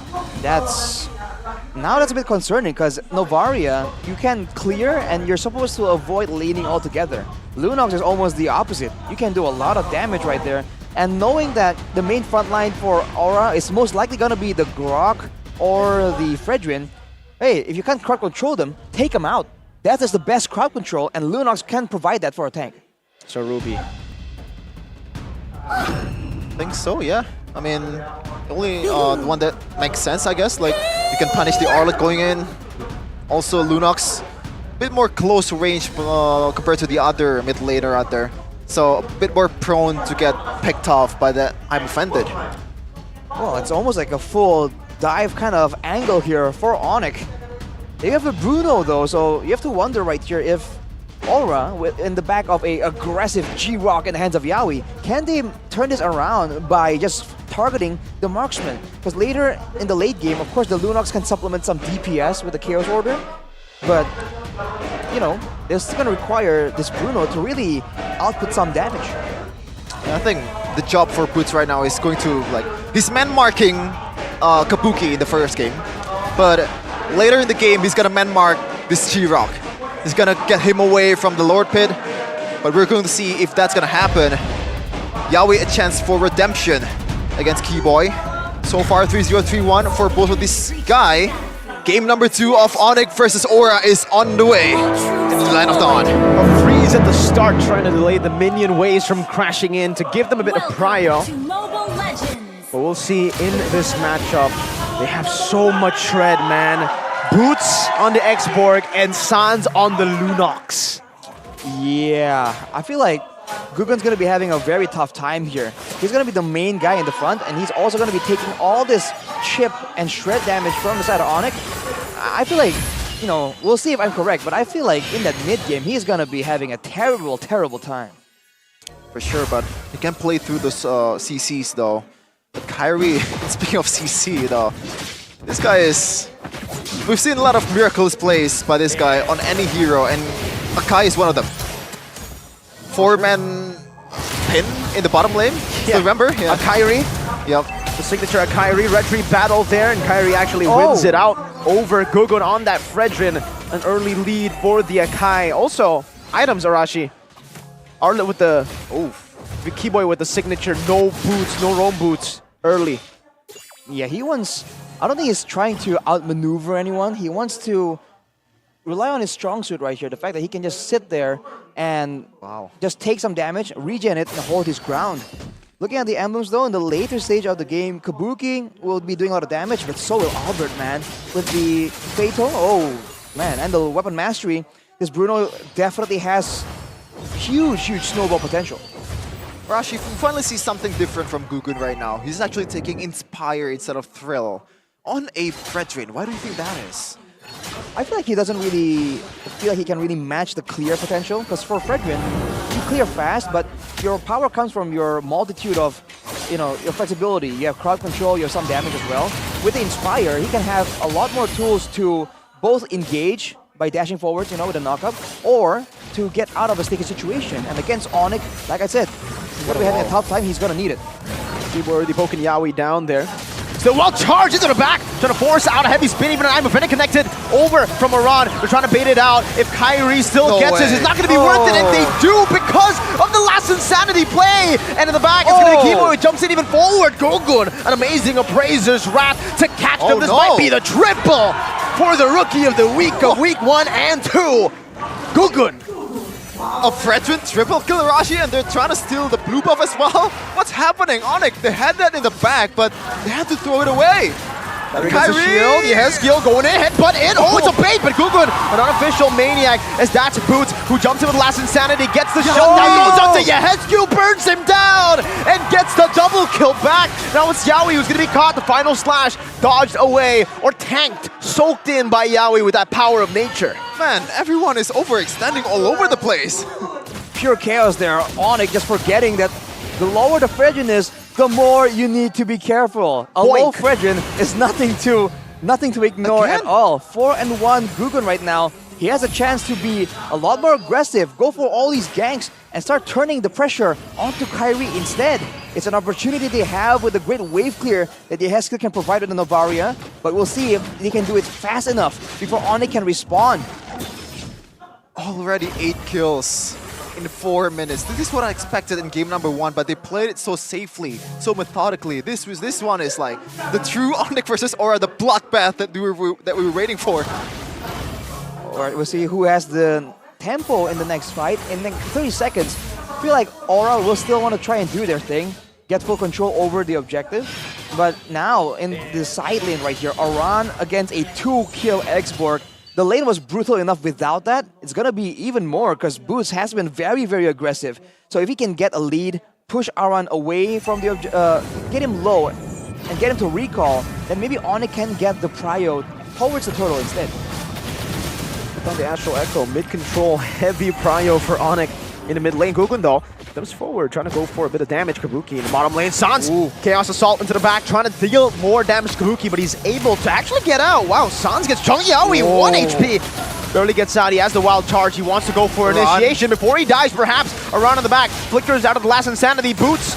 Now that's a bit concerning because Novaria, you can clear and you're supposed to avoid laning altogether. Lunox is almost the opposite. You can do a lot of damage right there. And knowing that the main front line for Aura is most likely going to be the Grok or the Fredrin, hey, if you can't crowd control them, take them out. That is the best crowd control, and Lunox can provide that for a tank. So Ruby. I think so, yeah. I mean, the only one that makes sense, I guess. Like, you can punish the Arlet going in. Also, Lunox, a bit more close range compared to the other mid laner out there. So, a bit more prone to get picked off by the I'm offended. Well, it's almost like a full dive kind of angle here for Onic. They have a Bruno though, so you have to wonder right here if Aura, in the back of a aggressive G-Rock in the hands of Yawi, can they turn this around by just targeting the marksman? Because later in the late game, of course, the Lunox can supplement some DPS with the Chaos Order, but, you know, they're still going to require this Bruno to really output some damage. I think the job for Boots right now is going to, like, he's man-marking Kabuki in the first game, but later in the game, he's going to man-mark this G-Rock. He's gonna get him away from the Lord Pit, but we're going to see if that's gonna happen. Yawi a chance for redemption against Keyboy. So far 3-0-3-1 for both of this guy. Game number 2 of Onic versus Aura is on the way in the Land of Dawn. A freeze at the start trying to delay the minion waves from crashing in to give them a bit of prio. But we'll see in this matchup, they have so much shred, man. Boots on the X-Borg and Sans on the Lunox. Yeah, I feel like Gugun's going to be having a very tough time here. He's going to be the main guy in the front, and he's also going to be taking all this chip and shred damage from the side of Onic. I feel like, you know, we'll see if I'm correct, but I feel like in that mid game, he's going to be having a terrible, terrible time. For sure, but he can play through those CCs though. But Kyrie, speaking of CC though, this guy is... We've seen a lot of miraculous plays by this guy on any hero, and Akai is one of them. 4-man pin in the bottom lane, still remember? Yeah. Kyrie. Yep. The signature of Kyrie, retry battle there, and Kyrie actually wins it out over Gugun on that Fredrin. An early lead for the Akai. Also, items, Arashi. Arlet with the Keyboy with the signature, no boots, no roam boots, early. Yeah, he wants... I don't think he's trying to outmaneuver anyone. He wants to rely on his strong suit right here. The fact that he can just sit there and just take some damage, regen it, and hold his ground. Looking at the emblems though, in the later stage of the game, Kabuki will be doing a lot of damage, but so will Albert, man. With the Fatal, and the weapon mastery, this Bruno definitely has huge, huge snowball potential. Rashi, we finally see something different from Gugun right now. He's actually taking Inspire instead of Thrill on a Fredrin. Why do you think that is? I feel like he doesn't really feel like he can really match the clear potential. Because for Fredrin, you clear fast, but your power comes from your multitude of, your flexibility. You have crowd control, you have some damage as well. With the Inspire, he can have a lot more tools to both engage by dashing forwards, with a knockup, or to get out of a sticky situation. And against Onic, like I said, he's gonna be having a tough time. He's gonna need it. Keep already poking Yawi down there. Still well charged into the back, trying to force out a heavy spin. Even an I'm offended connected over from Iran. They're trying to bait it out. If Kyrie still gets this, it's not going to be worth it. And they do because of the last insanity play. And in the back, it's going to be Kimo who jumps in even forward. Gogun, an amazing appraiser's wrath to catch them. This might be the triple for the rookie of the week of week 1 and 2. Gogun. A Fredrin triple kill Arashi, and they're trying to steal the blue buff as well. What's happening? Onic, they had that in the back, but they had to throw it away. Kyrie, shield, yes, skill going in, headbutt in. Oh, it's a bait, but Gugun, an unofficial maniac, as that's Boots, who jumps in with last insanity, gets the shutdown, goes up to Yehescu, burns him down, and gets the double kill back. Now it's Yawi who's going to be caught. The final slash dodged away, or tanked, soaked in by Yawi with that power of nature. Man, everyone is overextending all over the place. Pure chaos there. Onic just forgetting that the lower the Fredrin is, the more you need to be careful. A low Fredrin is nothing to ignore at all. 4-1 Gugun right now. He has a chance to be a lot more aggressive, go for all these ganks, and start turning the pressure onto Kyrie instead. It's an opportunity they have with the great wave clear that Yehescu can provide with the Novaria, but we'll see if they can do it fast enough before Onic can respond. Already 8 kills in 4 minutes. This is what I expected in game number 1, but they played it so safely, so methodically. This one is like the true Onic versus Aura, the bloodbath that we were waiting for. Alright, we'll see who has the tempo in the next fight. In like 30 seconds, I feel like Aura will still want to try and do their thing, get full control over the objective. But now, in the side lane right here, Aran against a 2-kill X-Borg. The lane was brutal enough without that. It's going to be even more because Boots has been very, very aggressive. So if he can get a lead, push Aran away from the get him low and get him to recall, then maybe Onic can get the prio towards the turtle instead. On the Astral Echo, mid-control, heavy prio for Onic in the mid lane. Gugun though comes forward, trying to go for a bit of damage. Kabuki in the bottom lane. Sans, Chaos Assault into the back, trying to deal more damage to Kabuki, but he's able to actually get out. Wow, Sans gets Chung Yawi, 1 HP. Barely gets out, he has the wild charge, he wants to go for initiation before he dies, perhaps. Around in the back, flickers out of the last insanity, Boots.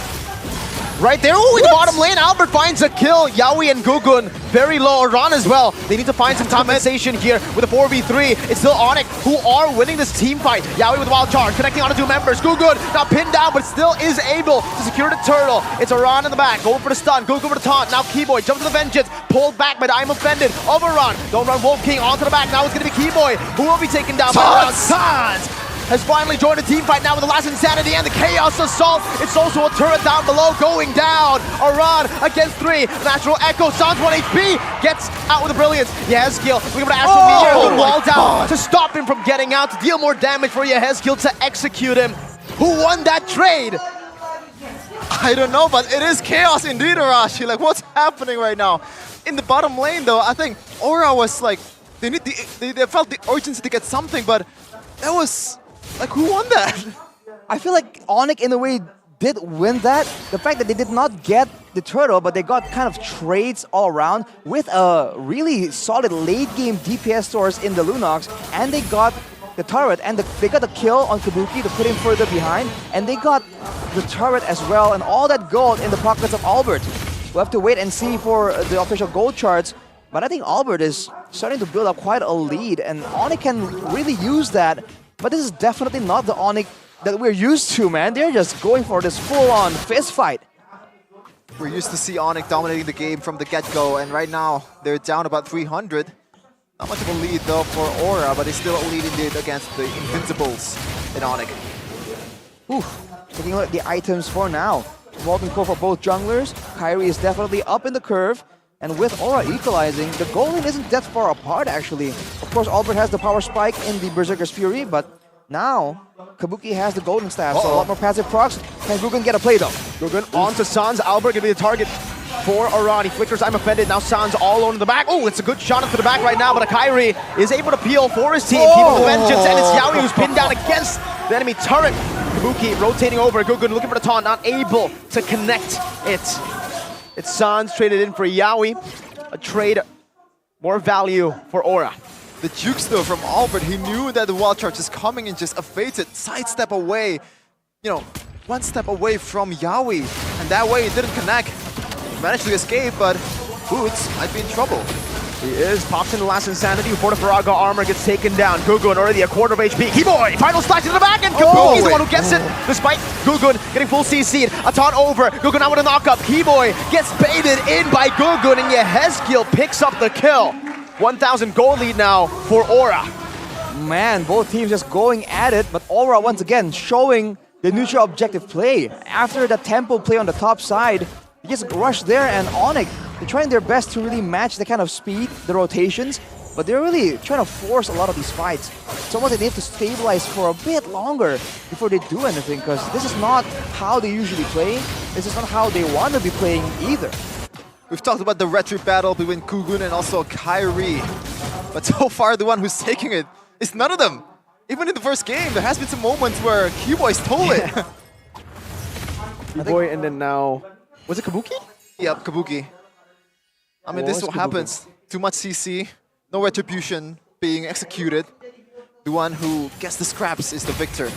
Right there, in the bottom lane, Albert finds a kill. Yawi and Gugun, very low. Aran as well. They need to find some compensation here with a 4v3. It's still Onic who are winning this team fight. Yawi with a wild charge, connecting onto 2 members. Gugun now pinned down, but still is able to secure the turtle. It's Aran in the back, going for the stun. Gugun for the taunt. Now Keyboy jumps to the vengeance, pulled back by the I'm offended of Aran. Don't run Wolf King onto the back. Now it's going to be Keyboy who will be taken down by Aran. Sans has finally joined the team fight now with the last insanity and the Chaos Assault. It's also a turret down below going down. Aran against 3. Natural Echo. Sans 1 HP. Gets out with the brilliance. Yehescu looking for the Astral Meteor. The wall down to stop him from getting out, to deal more damage for Yehescu to execute him. Who won that trade? I don't know, but it is chaos indeed, Arashi. Like, what's happening right now? In the bottom lane, though, I think Aura was like, they felt the urgency to get something, but that was... like, who won that? I feel like Onic, in a way, did win that. The fact that they did not get the turtle, but they got kind of trades all around with a really solid late-game DPS source in the Lunox, and they got the turret, and they got the kill on Kabuki to put him further behind, and they got the turret as well, and all that gold in the pockets of Albert. We'll have to wait and see for the official gold charts, but I think Albert is starting to build up quite a lead, and Onic can really use that. But this is definitely not the Onic that we're used to, man. They're just going for this full-on fist fight. We're used to see Onic dominating the game from the get-go, and right now they're down about 300. Not much of a lead though for Aura, but it's still a lead indeed against the Invincibles in Onic. Looking at the items for now. Molten Core for both junglers. Kyrie is definitely up in the curve. And with Aura equalizing, the goal line isn't that far apart actually. Of course, Albert has the power spike in the Berserker's Fury, but now Kabuki has the golden staff, so a lot more passive procs. Can Gugun get a play though? Gugun onto Sans. Albert gonna be the target. for Oran. He flickers, I'm offended. Now Sans all alone in the back. Oh, it's a good shot into the back right now, but Akairi is able to peel for his team. Keeping the vengeance, and it's Yawi who's pinned down against the enemy turret. Kabuki rotating over. Gugun looking for the taunt, not able to connect it. It's Sans traded in for Yawi. A trade, more value for Aura. The jukes though from Albert, he knew that the wild charge is coming and just evaded, sidestep away, you know, one step away from Yawi. And that way it didn't connect. Managed to escape, but Boots might be in trouble. He is, pops in the last insanity before the Faraga armor gets taken down. Gugun already a quarter of HP. Keyboy, final slash to the back, and Kabuki's the one who gets it, despite Gugun getting full CC'd. A taunt over, Gugun out with a knockup. Keyboy gets baited in by Gugun, and Yehezkiel picks up the kill. 1,000 gold lead now for Aura. Man, both teams just going at it, but Aura once again showing the neutral objective play. After the tempo play on the top side, they just rush there, and Onic, they're trying their best to really match the kind of speed, the rotations, but they're really trying to force a lot of these fights. It's almost like they have to stabilize for a bit longer before they do anything, because this is not how they usually play. This is not how they want to be playing either. We've talked about the retro battle between Gugun and also Kairi, but so far the one who's taking it is none of them. Even in the first game, there has been some moments where Keyboy stole it. Keyboy, and then now, was it Kabuki? Yep, Kabuki. I mean, this is what happens. Too much CC, no retribution being executed. The one who gets the scraps is the victor.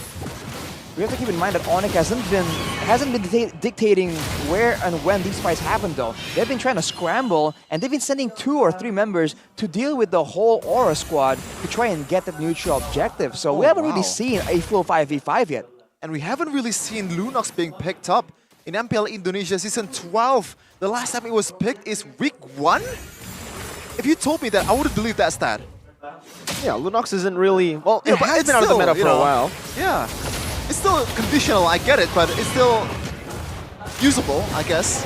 We have to keep in mind that Onic hasn't been dictating where and when these fights happen though. They've been trying to scramble, and they've been sending 2 or 3 members to deal with the whole Aura squad to try and get that neutral objective. So we haven't really seen a full 5v5 yet. And we haven't really seen Lunox being picked up in MPL Indonesia Season 12. The last time it was picked is week 1? If you told me that, I would have believed that stat. Yeah, Lunox isn't really... Well, Yeah, it but has it's been out of the still, meta you for a know, while. Yeah. It's still conditional, I get it, but it's still usable, I guess.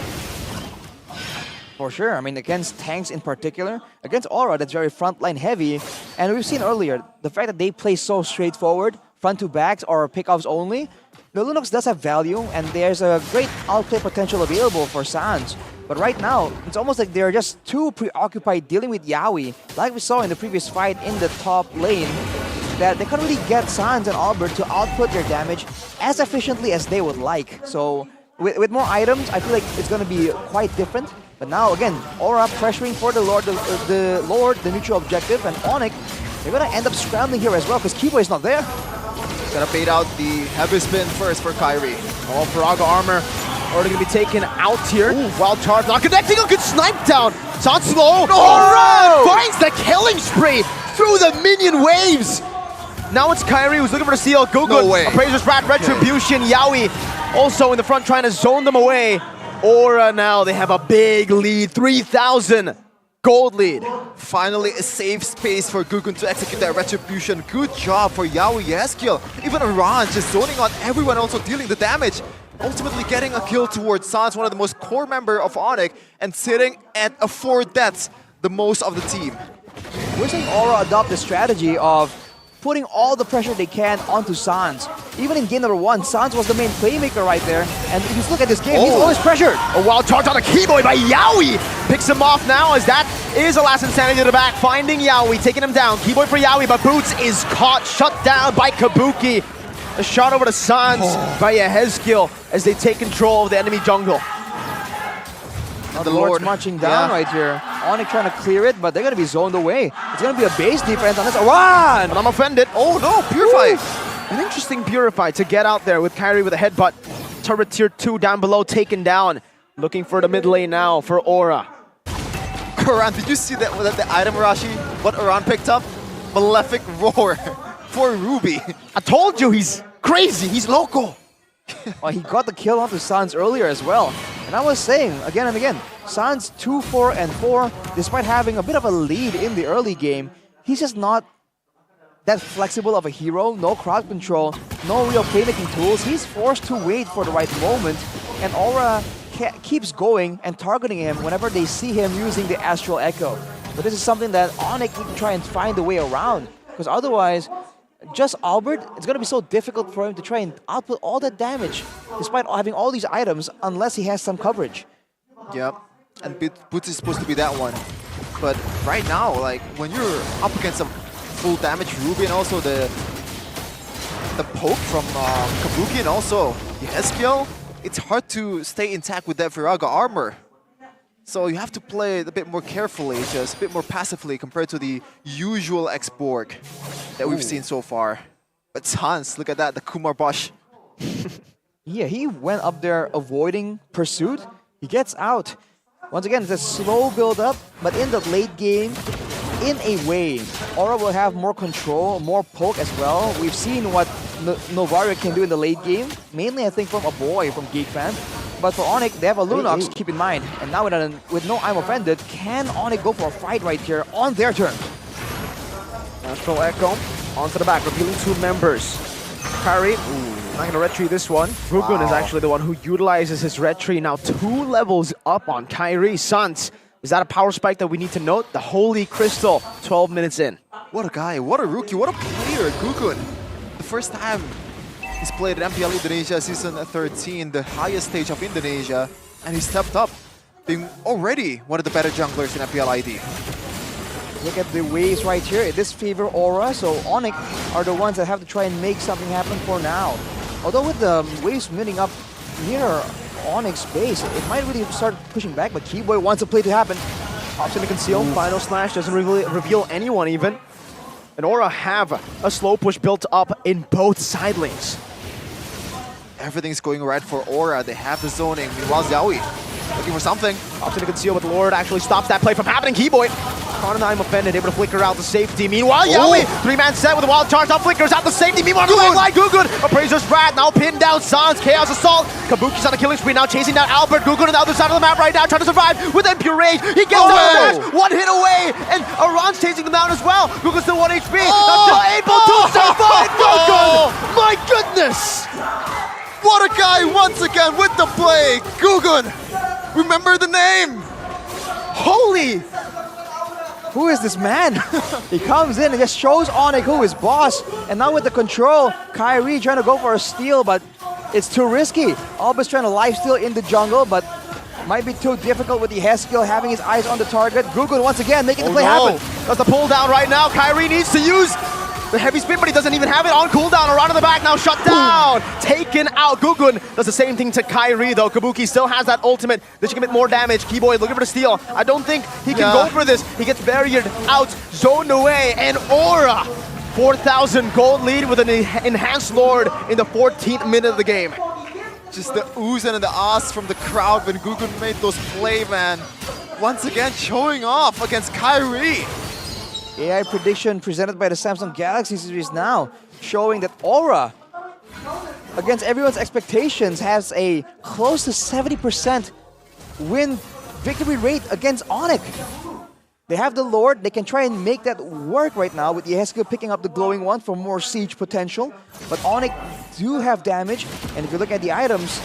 For sure. I mean, against tanks in particular, against Aura, that's very frontline heavy. And we've seen earlier, the fact that they play so straightforward, front to backs or pickoffs only, the Lunox does have value, and there's a great outplay potential available for Sans. But right now, it's almost like they're just too preoccupied dealing with Yawi, like we saw in the previous fight in the top lane, that they can't really get Sans and Albert to output their damage as efficiently as they would like. So with more items, I feel like it's going to be quite different. But now again, Aura pressuring for the Lord, the neutral objective, and Onic, they're going to end up scrambling here as well because Keyboy is not there. Gonna bait out the heavy spin first for Kairi. Oh, Faraga armor already gonna be taken out here. Ooh, wild charge not connecting, a good snipe down. Sans slow. Aura finds the killing spree through the minion waves. Now it's Kairi who's looking for the steal. Gugun, No way. Appraiser's Rat, Retribution, Yawi also in the front trying to zone them away. Aura now, they have a big lead, 3,000 gold lead. Finally a safe space for Gugun to execute that retribution. Good job for Yawi Yehezkiel. Even Aran just zoning on everyone, also dealing the damage. Ultimately getting a kill towards Sans, one of the most core member of Onic, and sitting at a 4 deaths, the most of the team. We're seeing Aura adopt the strategy of putting all the pressure they can onto Sans. Even in game number 1, Sans was the main playmaker right there. And if you look at this game, he's always pressured. A wild charge on a Keyboy by Yawi. Picks him off now as that is a last insanity to the back. Finding Yawi, taking him down. Keyboy for Yawi, but Boots is caught, shut down by Kabuki. A shot over to Sans by Yehezkiel as they take control of the enemy jungle. The Lord's marching down right here. Onic trying to clear it, but they're going to be zoned away. It's going to be a base defense on this. Aran! And I'm offended. Oh no, Purify! An interesting Purify to get out there with Kairi with a headbutt. Turret tier 2 down below, taken down. Looking for the mid lane now for Aura. Aran, did you see that the item, Rashi? What Aran picked up? Malefic Roar for Ruby. I told you he's crazy, he's local. Well, he got the kill onto Sans earlier as well. And I was saying, again and again, Sans 2, 4, and 4, despite having a bit of a lead in the early game, he's just not that flexible of a hero, no crowd control, no real playmaking tools. He's forced to wait for the right moment, and Aura keeps going and targeting him whenever they see him using the Astral Echo. But this is something that Onic need to try and find a way around, because otherwise, just Albert, it's going to be so difficult for him to try and output all that damage, despite having all these items, unless he has some coverage. Yep. and Boots is supposed to be that one. But right now, like when you're up against a full damage Ruby and also the poke from Kabuki and also the Eskiel, it's hard to stay intact with that Viraga armor. So you have to play it a bit more carefully, just a bit more passively compared to the usual X-Borg that we've seen so far. But Sans, look at that, the Kumar Bosch. Yeah, he went up there avoiding pursuit. He gets out. Once again, it's a slow build-up, but in the late game, in a way, Aura will have more control, more poke as well. We've seen what Novaria can do in the late game, mainly I think from a boy from Geekfan. But for Onic, they have a Lunox, keep in mind. And now with no I'm offended, can Onic go for a fight right here on their turn? Natural Echo onto the back, revealing 2 members. Kyrie, not going to red tree this one. Gugun is actually the one who utilizes his red tree. Now 2 levels up on Kyrie. Sans, is that a power spike that we need to note? The Holy Crystal, 12 minutes in. What a guy, what a rookie, what a player, Gugun. The first time he's played at MPL Indonesia Season 13, the highest stage of Indonesia, and he stepped up, being already one of the better junglers in MPL ID. Look at the waves right here. This favor Aura, so Onic are the ones that have to try and make something happen for now. Although with the waves meeting up near Onic's base, it might really start pushing back, but Keyboy wants a play to happen. Option to conceal, final slash, doesn't reveal anyone even. And Aura have a slow push built up in both side lanes. Everything's going right for Aura. They have the zoning. Meanwhile, Xiaoyi looking for something. Option to conceal, but the Lord actually stops that play from happening. Keyboy, I'm offended, able to flicker out the safety. Meanwhile, Xiaoyi, 3-man set with a wild charge, up flickers out the safety. Meanwhile, Gugun, Appraiser's Rat, now pinned down Sans, Chaos Assault. Kabuki's on the killing spree, now chasing down Albert. Gugun on the other side of the map right now, trying to survive with Impure Rage. He gets out of the dash, 1 hit away, and Aran's chasing them down as well. Gugun's still 1 HP, not still able to survive. Gugun, my goodness! What a guy once again with the play, Gugun. Remember the name. Holy! Who is this man? He comes in and just shows Onic who is boss. And now with the control, Kyrie trying to go for a steal, but it's too risky. Alba's trying to lifesteal in the jungle, but might be too difficult with the Heskill having his eyes on the target. Gugun once again making the play happen. That's the pull down right now. Kyrie needs to use the heavy spin, but he doesn't even have it on cooldown. Around in the back now, shut down. Taken out. Gugun does the same thing to Kyrie though. Kabuki still has that ultimate. This should commit more damage. Keyboy looking for the steal. I don't think he can go for this. He gets barriered out, zoned away, and Aura 4,000 gold lead with an enhanced Lord in the 14th minute of the game. Just the oohs and the ahs from the crowd when Gugun made those play, man. Once again showing off against Kyrie. AI prediction presented by the Samsung Galaxy series now, showing that Aura, against everyone's expectations, has a close to 70% win victory rate against Onic. They have the Lord, they can try and make that work right now with Yeheskiel picking up the glowing one for more siege potential. But Onic do have damage, and if you look at the items,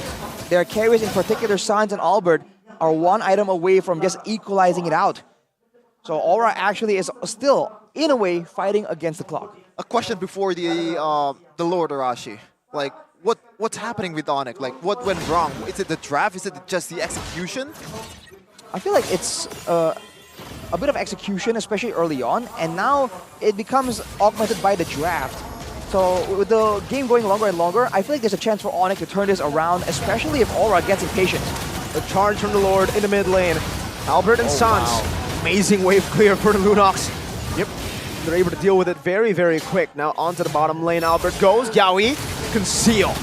their carries, in particular Sans and Albert, are 1 item away from just equalizing it out. So Aura actually is still, in a way, fighting against the clock. A question before the Lord Arashi. Like, what's happening with Onic? Like, what went wrong? Is it the draft? Is it just the execution? I feel like it's a bit of execution, especially early on, and now it becomes augmented by the draft. So with the game going longer and longer, I feel like there's a chance for Onic to turn this around, especially if Aura gets impatient. The charge from the Lord in the mid lane. Albert and Sans. Wow. Amazing wave clear for the Lunox. Yep, they're able to deal with it very, very quick. Now onto the bottom lane, Albert goes. Yaoi, conceal.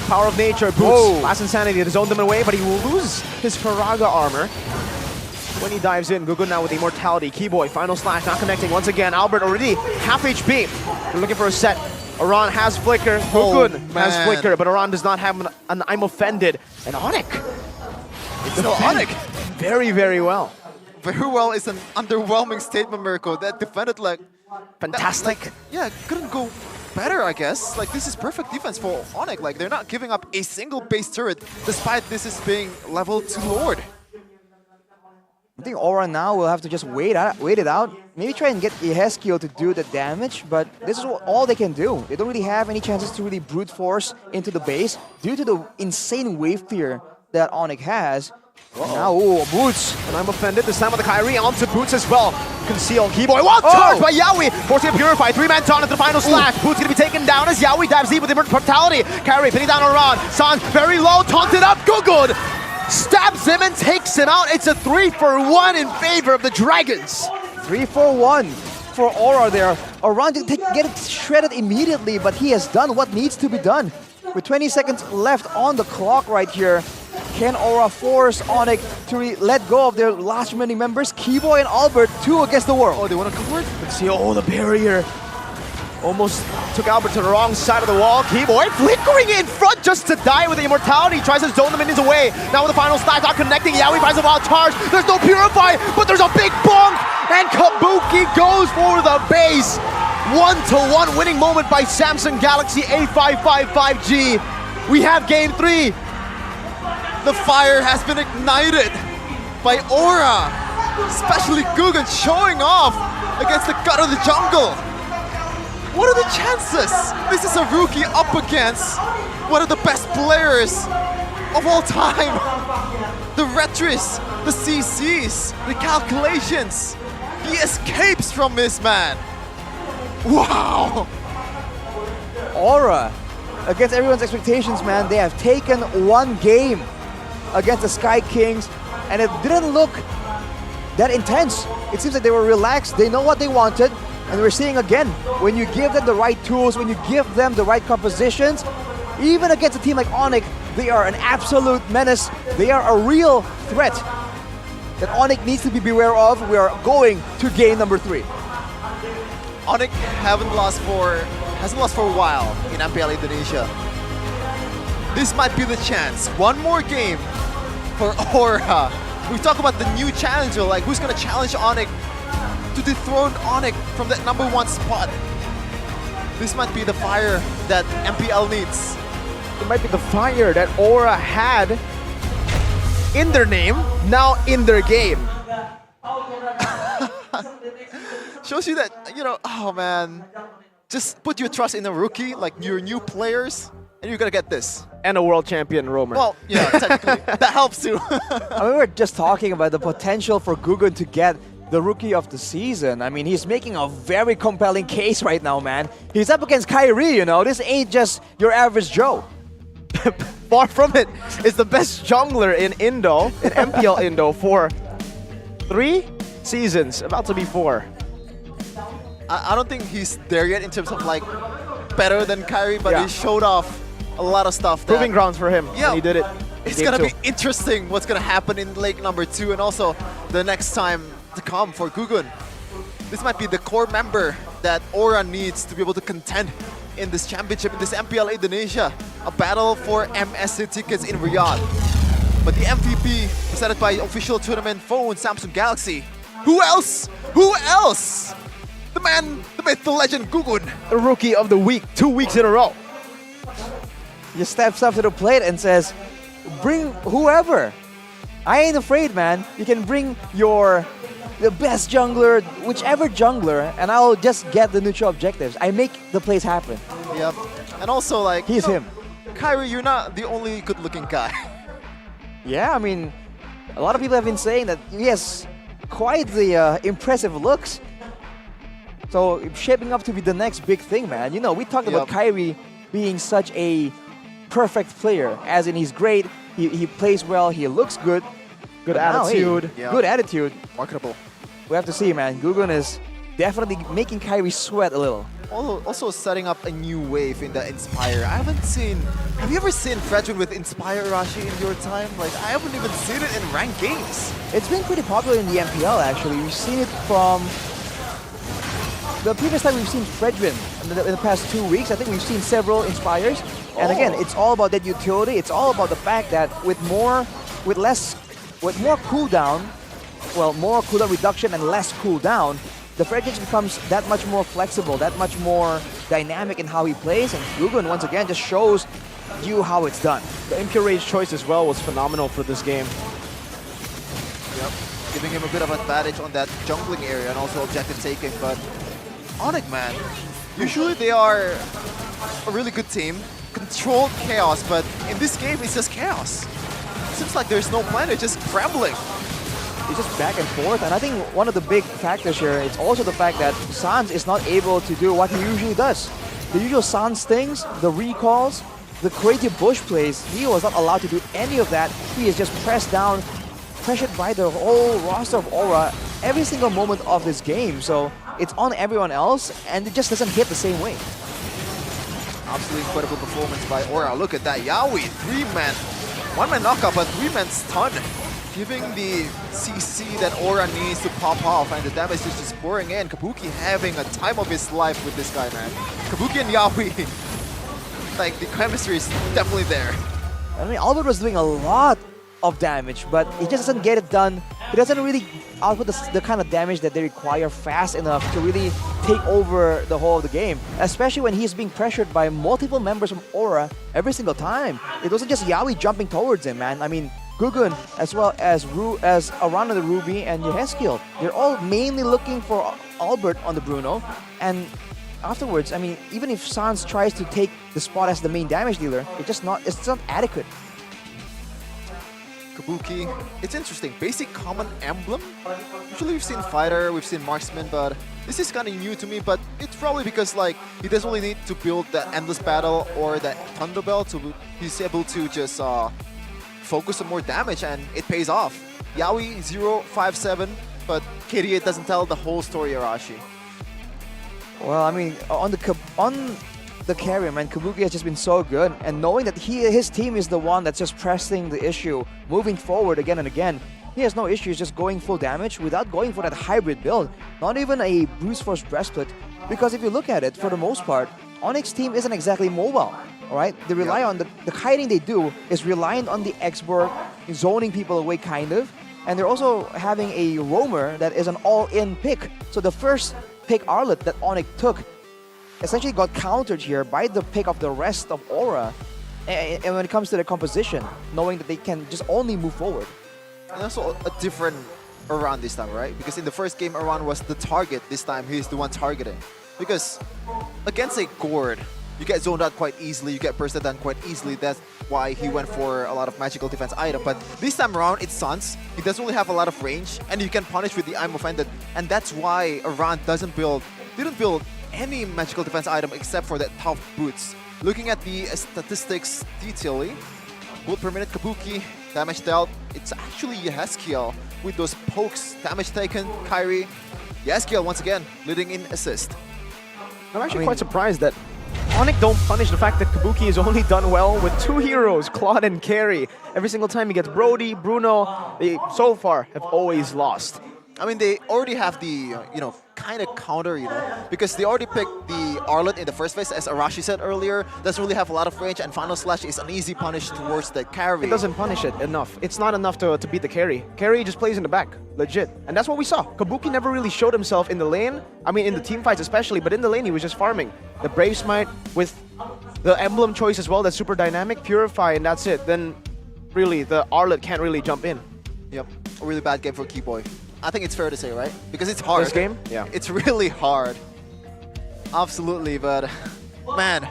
Power of nature, boots. Last insanity to zone them away, but he will lose his Faraga armor when he dives in. Gugun now with immortality. Keyboy, final slash, not connecting once again. Albert already half HP. They're looking for a set. Aran has flicker. Gugun has flicker, but Aran does not have an I'm offended. And Onic. It's still Onic. Very, very well. Very well is an underwhelming statement, Mirko. That defended like fantastic. Couldn't go better, I guess. Like, this is perfect defense for Onic. Like, they're not giving up a single base turret, despite this is being leveled to Lord. I think Aura now will have to just wait it out. Maybe try and get Yeheskiel to do the damage, but this is all they can do. They don't really have any chances to really brute force into the base due to the insane wave clear that Onic has. Now, Boots. And I'm offended this time with the Kyrie onto Boots as well. Conceal Keyboy. Well charged by Yawi. Forcing a Purify. 3-man taunt into the final slash. Boots gonna be taken down as Yawi dives deep with immortality. Kyrie pinning down around. San very low. Taunted up. Good. Stabs him and takes him out. It's a 3-for-1 in favor of the Dragons. 3-for-1 for Aura there. Around to get it shredded immediately, but he has done what needs to be done. With 20 seconds left on the clock right here, can Aura force Onic to let go of their last remaining members? Keyboy and Albert, 2 against the world. Oh, they want to cover it? Let's see, the barrier. Almost took Albert to the wrong side of the wall. Keyboy flickering in front just to die with the immortality. Tries to zone the minions away. Now with the final stack, not connecting. Yawi finds a wild charge. There's no Purify, but there's a big bonk. And Kabuki goes for the base. 1-to-1 winning moment by Samsung Galaxy A555G. We have game 3. The fire has been ignited by Aura, especially Guggen showing off against the god of the jungle. What are the chances? This is a rookie up against one of the best players of all time. The Retris, the CCs, the calculations, the escapes from this man. Wow! Aura, against everyone's expectations, man, they have taken 1 game against the Sky Kings, and it didn't look that intense. It seems like they were relaxed, they know what they wanted, and we're seeing again, when you give them the right tools, when you give them the right compositions, even against a team like Onic, they are an absolute menace. They are a real threat that Onic needs to be beware of. We are going to game number 3. Onic hasn't lost for a while in MPL Indonesia. This might be the chance. 1 more game for Aura. We talk about the new challenger, like who's gonna challenge Onic to dethrone Onic from that #1 spot. This might be the fire that MPL needs. It might be the fire that Aura had in their name, now in their game. Shows you that, oh man, just put your trust in a rookie, like your new players, and you're gonna get this. And a world champion, Romer. Well, yeah, technically, that helps too. I mean, we were just talking about the potential for Guggen to get the Rookie of the Season. I mean, he's making a very compelling case right now, man. He's up against Kyrie, This ain't just your average Joe. Far from it. It's the best jungler in Indo, in MPL Indo, for 3 seasons, about to be 4. I don't think he's there yet in terms of like better than Kyrie, but Yeah. he showed off a lot of stuff. Proving grounds for him. Yeah, And he did it. It's Game gonna 2. be interesting what's gonna happen in leg number 2 and also the next time to come for Guggen. This might be the core member that Aura needs to be able to contend in this championship, in this MPL Indonesia. A battle for MSC tickets in Riyadh. But the MVP presented by official tournament phone Samsung Galaxy. Who else? Who else? The man, the myth, the legend, Guggen. The Rookie of the Week, 2 weeks in a row. He steps up to the plate and says, bring whoever. I ain't afraid, man. You can bring the best jungler, whichever jungler, and I'll just get the neutral objectives. I make the plays happen. Yep. And also like... He's him. Kyrie, you're not the only good-looking guy. Yeah, I mean, a lot of people have been saying that he has quite the impressive looks. So shaping up to be the next big thing, man. We talked about Kyrie being such a perfect player, as in he's great, he plays well, he looks good. Good But now, hey, attitude. Good attitude. Marketable. We have to see, man. Guggen is definitely making Kyrie sweat a little. Also setting up a new wave in the Inspire. Have you ever seen Fredrin with Inspire, Rashi, in your time? Like, I haven't even seen it in ranked games. It's been pretty popular in the MPL, actually. We've seen it from the previous time we've seen Fredrin in the past 2 weeks. I think we've seen several Inspires. And again, it's all about that utility. It's all about the fact that with more cooldown, more cooldown reduction and less cooldown, the Fredrin becomes that much more flexible, that much more dynamic in how he plays. And Guggen, once again, just shows you how it's done. The impure rage choice as well was phenomenal for this game. Yep. Giving him a bit of advantage on that jungling area and also objective taking. But Onic, man, usually they are a really good team. Controlled chaos, but in this game it's just chaos. seems like there's no plan, they're just scrambling. It's just back and forth, and I think one of the big factors here is also the fact that Sans is not able to do what he usually does. The usual Sans things, the recalls, the creative bush plays, he was not allowed to do any of that. He is just pressed down, pressured by the whole roster of Aura every single moment of this game. So it's on everyone else, and it just doesn't hit the same way. Absolutely incredible performance by Aura. Look at that, Yawi, 3-man, 1-man knockout, but 3-man stun, giving the CC that Aura needs to pop off, and the damage is just pouring in. Kabuki having a time of his life with this guy, man. Kabuki and Yawi, like the chemistry is definitely there. I mean, Albert was doing a lot of damage, but he just doesn't get it done. He doesn't really output the kind of damage that they require fast enough to really take over the whole of the game, especially when he's being pressured by multiple members from Aura every single time. It wasn't just Yawi jumping towards him, man. I mean, Gugun, as well as Arana the Ruby and Yeheskiel, they're all mainly looking for Albert on the Bruno, and afterwards, I mean, even if Sans tries to take the spot as the main damage dealer, it's not adequate. Kabuki, it's interesting. Basic common emblem. Usually we've seen fighter, we've seen marksman, but this is kind of new to me. But it's probably because like he doesn't really need to build the endless battle or the thunder belt, so he's able to just focus on more damage, and it pays off. Yawi 0-5-7, but KDA doesn't tell the whole story, Arashi. Well, I mean, on the carry, man, Kabuki has just been so good, and knowing that his team is the one that's just pressing the issue, moving forward again and again, he has no issues just going full damage without going for that hybrid build, not even a brute force breastplate, because if you look at it, for the most part, Onic's team isn't exactly mobile, alright? They rely on the kiting they do is reliant on the X-Borg, zoning people away kind of, and they're also having a roamer that is an all-in pick. So the first pick Arlet that Onic took essentially got countered here by the pick of the rest of Aura, and when it comes to the composition, knowing that they can just only move forward. And also a different Aran this time, right? Because in the first game, Aran was the target. This time, he's the one targeting. Because against a Gord, you get zoned out quite easily, you get bursted down quite easily. That's why he went for a lot of magical defense item. But this time around, it's Sans. He doesn't really have a lot of range, and you can punish with the I'm Offended. And that's why Aran didn't build any magical defense item except for that tough boots. Looking at the statistics detailedly, gold per minute Kabuki, damage dealt, it's actually Yeheskiel with those pokes, damage taken, Kyrie. Yeheskiel once again leading in assist. I'm actually quite surprised that Onic don't punish the fact that Kabuki has only done well with 2 heroes, Claude and Carry. Every single time he gets Brody, Bruno, they so far have always lost. I mean, they already have the, kind of counter, because they already picked the Arlet in the first phase, as Arashi said earlier, doesn't really have a lot of range, and Final Slash is an easy punish towards the carry. It doesn't punish it enough. It's not enough to beat the carry. Carry just plays in the back, legit. And that's what we saw. Kabuki never really showed himself in the lane, I mean in the team fights especially, but in the lane he was just farming. The Brave Smite with the emblem choice as well, that's super dynamic, Purify, and that's it. Then really, the Arlet can't really jump in. Yep, a really bad game for Keyboy. I think it's fair to say, right? Because it's hard. This game? Yeah. It's really hard. Absolutely, but man,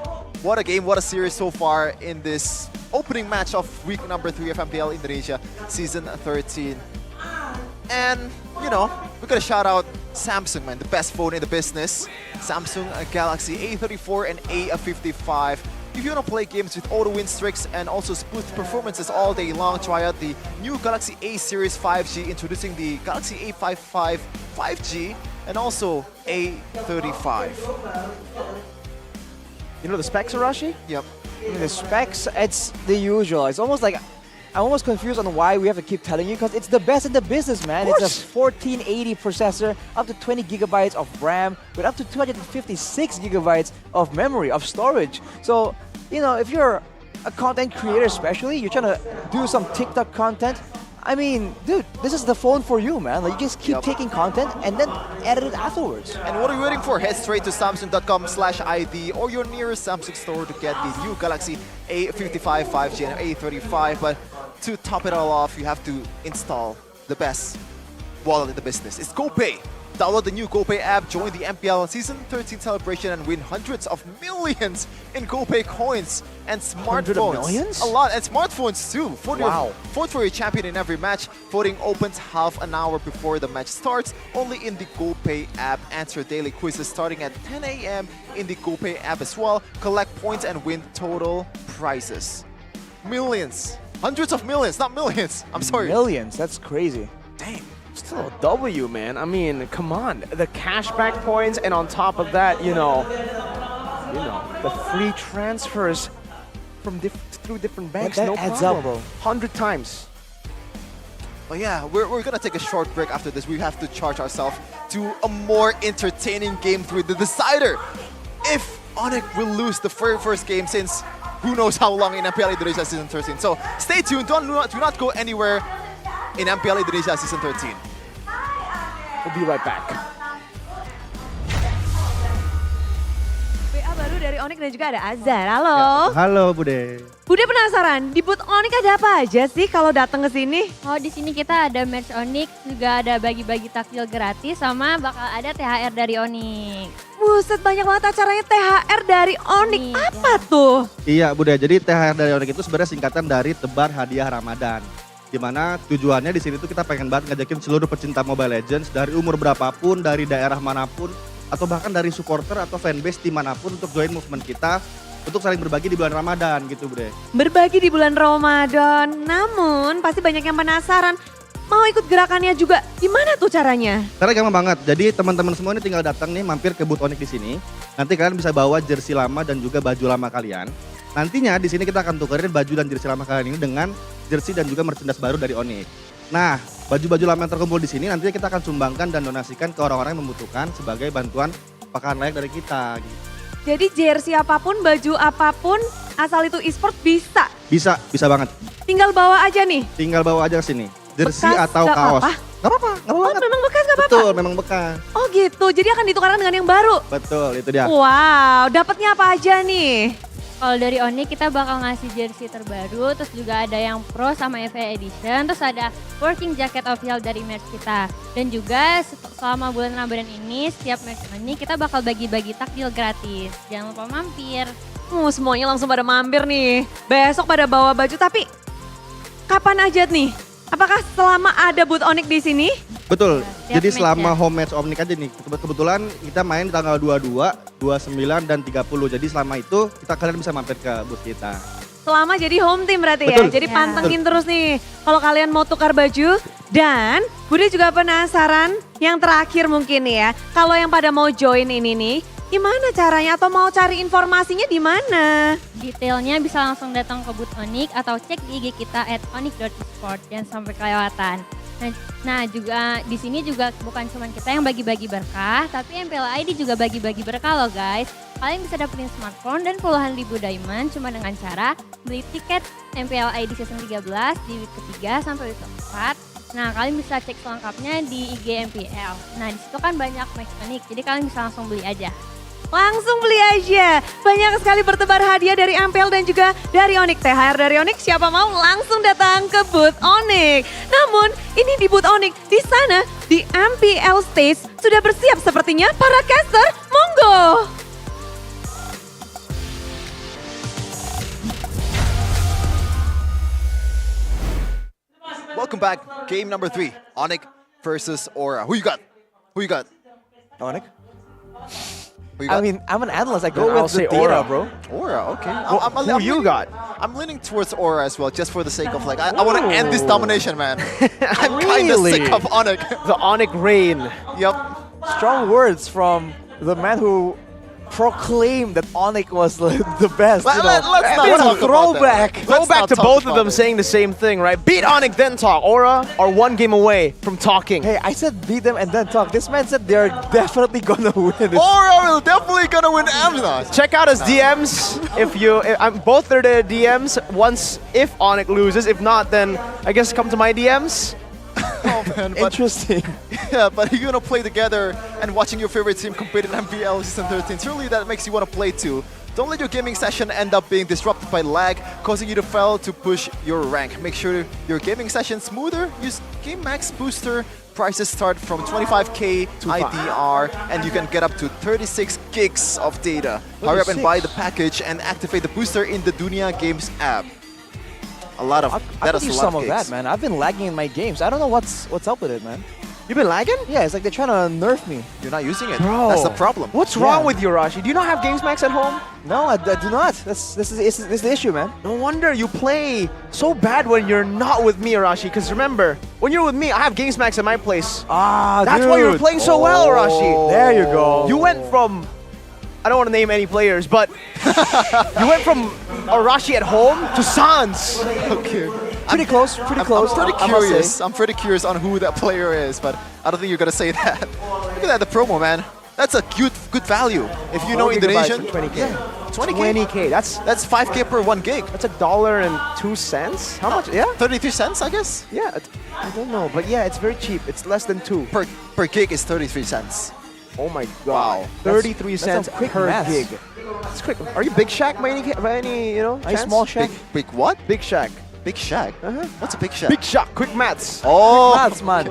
what a game, what a series so far in this opening match of week number 3 of MPL Indonesia Season 13. And, we're gonna shout out Samsung, man, the best phone in the business. Samsung Galaxy A34 and A55. If you want to play games with auto-win streaks and also smooth performances all day long, try out the new Galaxy A Series 5G, introducing the Galaxy A55 5G and also A35. You know the specs, Arashi? Yep. I mean, the specs, it's the usual. It's almost like, I'm almost confused on why we have to keep telling you, because it's the best in the business, man. It's a 1480 processor, up to 20 gigabytes of RAM, with up to 256 gigabytes of memory, of storage. So, if you're a content creator especially, you're trying to do some TikTok content, I mean, dude, this is the phone for you, man. Like, you just keep taking content and then edit it afterwards. And what are you waiting for? Head straight to samsung.com/ID or your nearest Samsung store to get the new Galaxy A55 5G and A35. But to top it all off, you have to install the best wallet in the business. It's GoPay. Download the new GoPay app, join the MPL Season 13 celebration, and win hundreds of millions in GoPay coins and Hundred of smartphones. millions? A lot, and smartphones too. Wow. Vote for your champion in every match. Voting opens half an hour before the match starts, only in the GoPay app. Answer daily quizzes starting at 10 a.m. in the GoPay app as well. Collect points and win total prizes. Millions. Hundreds of millions, not millions. I'm sorry. Millions, that's crazy. Damn. Still a W, man. I mean, come on. The cashback points, and on top of that, you know, the free transfers from through different banks. that No adds problem. up, bro. 100 times. But yeah, we're gonna take a short break after this. We have to charge ourselves to a more entertaining game through the decider. If Onic will lose the very first game since who knows how long in MPL Indonesia Season 13. So stay tuned, do not go anywhere in MPL Indonesia Season 13. We'll be right back. WA baru dari Onic dan juga ada Azhar. Halo. Halo Bude. Bude penasaran, di booth Onic ada apa aja sih kalau datang ke sini? Oh, di sini kita ada merch Onic, juga ada bagi-bagi takjil gratis, sama bakal ada THR dari Onic. Buset, banyak banget acaranya THR dari Onic. Apa tuh? Iya Bude, jadi THR dari Onic itu sebenarnya singkatan dari Tebar Hadiah Ramadan. Dimana tujuannya di sini tuh kita pengen banget ngajakin seluruh pecinta Mobile Legends dari umur berapapun, dari daerah manapun, atau bahkan dari supporter atau fanbase dimanapun untuk join movement kita untuk saling berbagi di bulan Ramadan gitu Bude. Berbagi di bulan Ramadan, namun pasti banyak yang penasaran mau ikut gerakannya juga. Gimana tuh caranya? Caranya gampang banget, jadi teman-teman semua ini tinggal datang nih mampir ke booth Onic di sini. Nanti kalian bisa bawa jersey lama dan juga baju lama kalian. Nantinya di sini kita akan tukerin baju dan jersey lama kalian ini dengan jersey dan juga merchandise baru dari Onic. Nah, baju-baju lama yang terkumpul di sini nantinya kita akan sumbangkan dan donasikan ke orang-orang yang membutuhkan sebagai bantuan pakaian layak dari kita. Gitu. Jadi jersey apapun, baju apapun, asal itu e-sport bisa. Bisa banget. Tinggal bawa aja nih. Tinggal bawa aja ke sini. Jersey Bekas, atau gak kaos. apa-apa? Gak apa-apa, gak apa-apa. Oh, memang bekas gak apa-apa? Betul, memang bekas. Oh gitu, jadi akan ditukarkan dengan yang baru? Betul, itu dia. Wow, dapatnya apa aja nih? Kalau dari Onic kita bakal ngasih jersey terbaru, terus juga ada yang Pro sama EVA Edition, terus ada working jacket official dari merch kita. Dan juga selama bulan Ramadan ini, setiap merch Onic kita bakal bagi-bagi takjil gratis. Jangan lupa mampir. Semuanya langsung pada mampir nih. Besok pada bawa baju, tapi kapan aja nih? Apakah selama ada booth Onic di sini? Betul, Ya, jadi tiap selama match ya. home match Onic aja nih, kebetulan kita main di tanggal 22, 29, dan 30. Jadi selama itu kalian bisa mampir ke booth kita. Selama jadi home team berarti Betul. ya? Jadi Ya. pantengin terus nih kalau kalian mau tukar baju. Dan Bude juga penasaran yang terakhir mungkin nih ya. Kalau yang pada mau join ini nih, gimana caranya atau mau cari informasinya di mana? Detailnya bisa langsung datang ke booth Onic atau cek di IG kita @onic.esport, jangan sampai kelewatan. Nah juga di sini juga bukan cuma kita yang bagi-bagi berkah, tapi MPL ID juga bagi-bagi berkah loh guys. Kalian bisa dapetin smartphone dan puluhan ribu diamond cuma dengan cara beli tiket MPL ID season 13 di week ketiga sampai week keempat. Nah kalian bisa cek selengkapnya di IG MPL. Nah di situ kan banyak match Onic, jadi kalian bisa langsung beli aja. Langsung beli aja. Banyak sekali bertebar hadiah dari MPL dan juga dari Onic. THR dari Onic, siapa mau langsung datang ke booth Onic. Namun ini di booth Onic, di sana di MPL Stage sudah bersiap sepertinya para caster. Monggo. Welcome back. Game number 3. Onic versus Aura. Who you got? Onic? Who you got? I mean, I'm an analyst. I go I'll with say the data, Aura. bro. Aura, okay. Who you got? I'm leaning towards Aura as well, just for the sake of like, I want to end this domination, man. I'm kind of Really? sick of Onic. The Onic reign. Yep. Strong words from the man who proclaimed that Onic was the best. Let's you know. not What a talk about that. throwback. Go back to both of them saying the same thing, right? Beat Onic, then talk. Aura are one game away from talking. Hey, I said beat them and then talk. This man said they're definitely gonna win it. Aura will definitely gonna win Amazon. Check out his DMs. Both are the DMs. Once if Onic loses, if not, then I guess come to my DMs. Oh man, but, Interesting. yeah, but you're gonna play together and watching your favorite team compete in MPL Season 13. Surely that makes you want to play too. Don't let your gaming session end up being disrupted by lag, causing you to fail to push your rank. Make sure your gaming session smoother. Use Game Max Booster prices start from 25k IDR, and you can get up to 36 gigs of data. Hurry up and buy the package and activate the booster in the Dunia Games app. A lot of I that could is a use lot some of of gigs. that, man. I've been lagging in my games. I don't know what's up with it, man. You've been lagging? Yeah, it's like they're trying to nerf me. You're not using it. Bro, That's the problem. What's wrong with you, Rashi? Do you not have Games Max at home? No, I do not. This is the issue, man. No wonder you play so bad when you're not with me, Arashi. Because remember, when you're with me, I have Games Max at my place. That's why you're playing so well, Arashi. There you go. You went from, I don't want to name any players, but you went from Arashi at home to Sans. Okay. Pretty close. I'm pretty curious on who that player is, but I don't think you're gonna say that. Look at that, the promo, man. That's a good value. If you know Indonesian, 20k. Yeah, 20k. That's 5k per 1 gig. That's $1.02. How much? Yeah, 33 cents, I guess. Yeah, I don't know, but yeah, it's very cheap. It's less than 2 per gig is 33 cents. Oh my god! Wow. 33 cents quick per maths. gig. It's quick. Are you Big Shack by any chance? Small Shack? Big what? Big Shack. Big Shack? What's a Big Shack? Big Shack. Quick maths. Oh, Maths, man.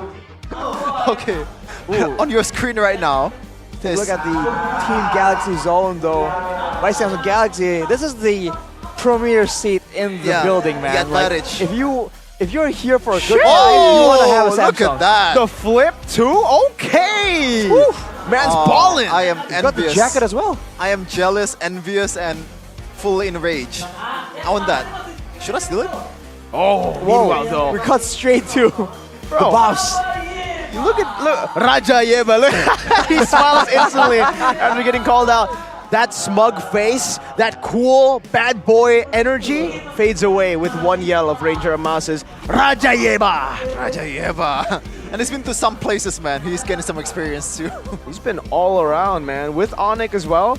Okay. On your screen right now. Look at the Team Galaxy zone, though. Vice Samsung Galaxy. This is the premier seat in the building, man. The Like, advantage. if you're here for a good time, you want to have a Samsung. Look at that. The flip too. Okay. Man's balling. I am You got the envious. jacket as well. I am jealous, envious, and full enraged. I want that. Should I steal it? Oh, meanwhile though. We cut straight to the boss. Look Raja Yeba. Look, he smiles instantly after getting called out. That smug face, that cool bad boy energy fades away with one yell of Ranger Amas's Raja Yeba. Raja Yeba. And he's been to some places, man. He's getting some experience too. He's been all around, man. With Onic as well.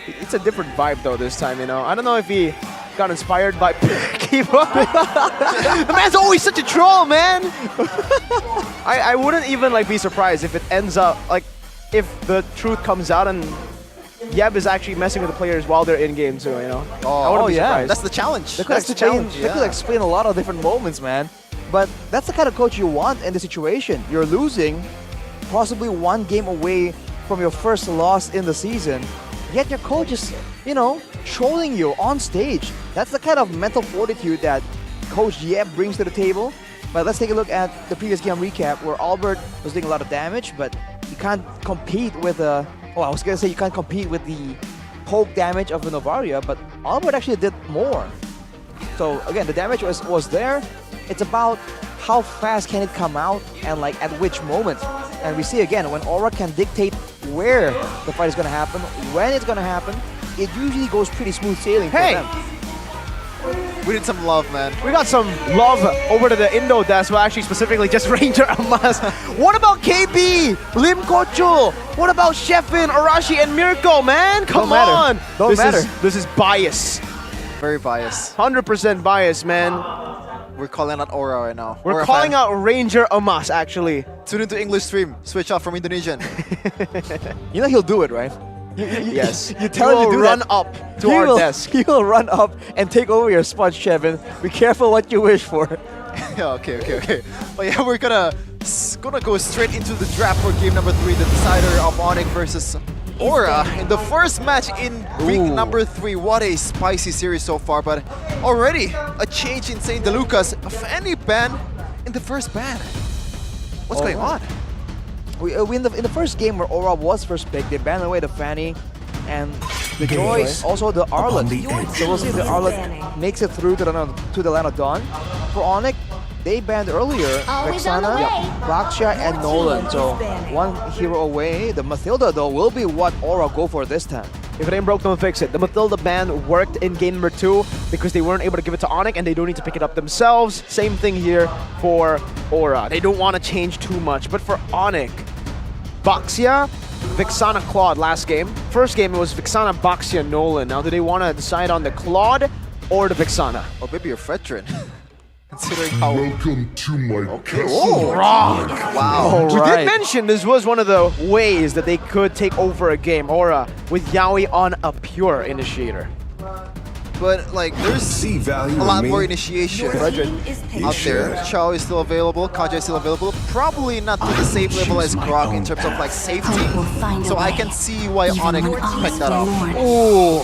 It's a different vibe though this time, you know. I don't know if he got inspired by Kiva. The man's always such a troll, man. I wouldn't even be surprised if it ends up if the truth comes out and Yeb is actually messing with the players while they're in game too, you know. I wouldn't be surprised. That's the challenge. They could explain a lot of different moments, man. But that's the kind of coach you want in the situation. You're losing, possibly 1 game away from your first loss in the season, yet your coach is, trolling you on stage. That's the kind of mental fortitude that Coach Yeb brings to the table. But let's take a look at the previous game recap where Albert was doing a lot of damage, but you can't compete with I was gonna say you can't compete with the poke damage of the Novaria, but Albert actually did more. So again, the damage was there. It's about how fast can it come out and at which moment. And we see again, when Aura can dictate where the fight is gonna happen, when it's gonna happen, it usually goes pretty smooth sailing for them. We need some love, man. We got some love over to the Indo desk, well actually specifically just Ranger Amas. What about KB, Lim Kochul? What about Sheffin, Arashi, and Mirko, man? Come on! Don't matter. This is bias. Very biased. 100% bias, man. We're calling out Aura right now. We're Aura calling fan. out Ranger Amas, actually. Tune into English stream. Switch off from Indonesian. You know he'll do it, right? Yes. You tell him to do run that. up to our desk. He will run up and take over your spot, Shevin. Be careful what you wish for. Yeah, okay. But yeah, we're gonna go straight into the draft for game number 3, the decider of Onic versus Aura in the first match in week number 3. What a spicy series so far, but already a change in St. DeLucas. A Fanny ban in the first ban. What's going on? In the first game where Aura was first picked, they banned away the Fanny and the Joy, also the Arlet. So we'll see if the Arlet makes it through to the Land of Dawn. For Onic, they banned earlier Vexana, Baxia, and Nolan. So 1 hero away. The Mathilda, though, will be what Aura go for this time. If it ain't broke, don't fix it. The Mathilda ban worked in game number 2 because they weren't able to give it to Onic and they don't need to pick it up themselves. Same thing here for Aura. They don't want to change too much. But for Onic, Baxia, Vexana, Claude last game. First game it was Vexana, Baxia, Nolan. Now do they want to decide on the Claude or the Vexana? Or maybe a veteran. Considering how... Welcome to my castle. Oh, rock! Wow. We did mention this was one of the ways that they could take over a game, Aura, with Yaoi on a pure initiator. but like there's a lot more initiation out there. Chao is still available, Kaja is still available. Probably not to the same level as Grok in terms of like safety. So I can see why Onic picked that up. Ooh.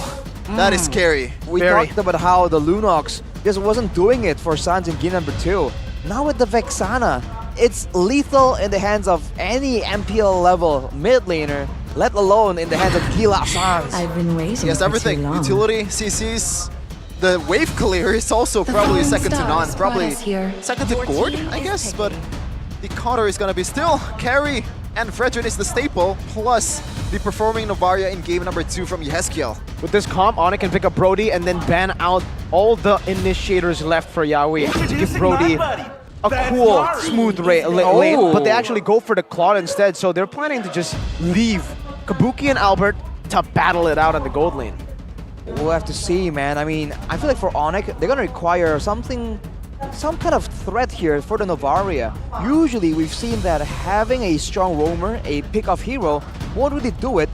That is scary. We talked about how the Lunox just wasn't doing it for Sans in game number 2. Now with the Vexana, it's lethal in the hands of any MPL level mid laner, let alone in the hands of Gila Sans. I've been waiting. Yes, everything. Utility, CCs, the wave clear is also probably second to none. Probably second to Gord, I guess. But the counter is gonna be still carry, and Fredrin is the staple, plus the performing Novaria in game number 2 from Yeskiel. With this comp, Onic can pick up Brody and then ban out all the initiators left for Yawi to give Brody a cool, smooth lane, but they actually go for the Claude instead, so they're planning to just leave Kabuki and Albert to battle it out in the gold lane. We'll have to see, man. I mean, I feel like for Onic, they're gonna require some kind of threat here for the Novaria. Usually, we've seen that having a strong roamer, a pick-off hero, won't really do it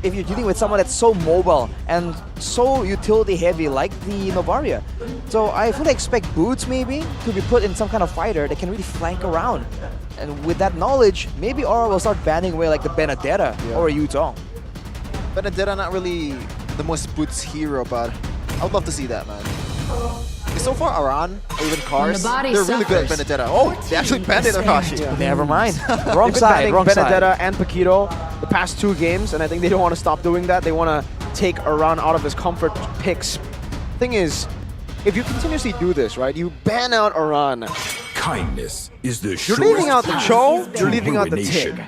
if you're dealing with someone that's so mobile and so utility-heavy like the Novaria. So I fully expect Boots maybe to be put in some kind of fighter that can really flank around. And with that knowledge, maybe Aura will start banning away like the Benedetta or a Yutong. Benedetta not really the most Boots hero, but I would love to see that, man. So far, Aran or even Cars, they're really good at Benedetta. Oh, they actually banned it, Arashi. Never mind. Wrong side, wrong Benedetta side. and Paquito the past 2 games, and I think they don't want to stop doing that. They want to take Aran out of his comfort picks. Thing is, if you continuously do this, right, you ban out Aran. Kindness is the You're leaving out the path Cho, to you're leaving out the ruination. Tig.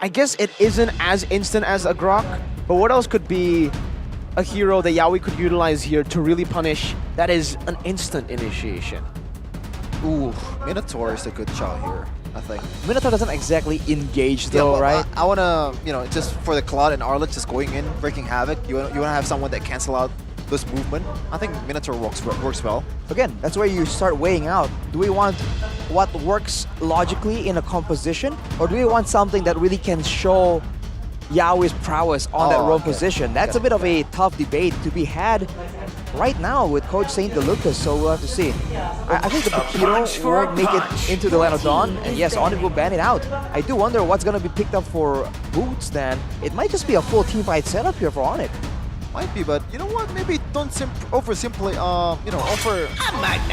I guess it isn't as instant as a Grok, but what else could be a hero that Yawi could utilize here to really punish that is an instant initiation? Ooh, Minotaur is a good shot here, I think. Minotaur doesn't exactly engage though, right? I want to, you know, just for the Claude and Arlet just going in, breaking havoc, you want to have someone that cancel out this movement. I think Minotaur works well. Again, that's where you start weighing out. Do we want what works logically in a composition, or do we want something that really can show Yawi's prowess on that roam position? That's a bit of a tough debate to be had right now with Coach Saint DeLucas, so we'll have to see. I think the Paquito won't make it into the Land of Dawn, and yes, Onic will ban it out. I do wonder what's going to be picked up for Boots then. It might just be a full teamfight setup here for Onic. Might be, but you know what? Maybe don't oversimplify, you know,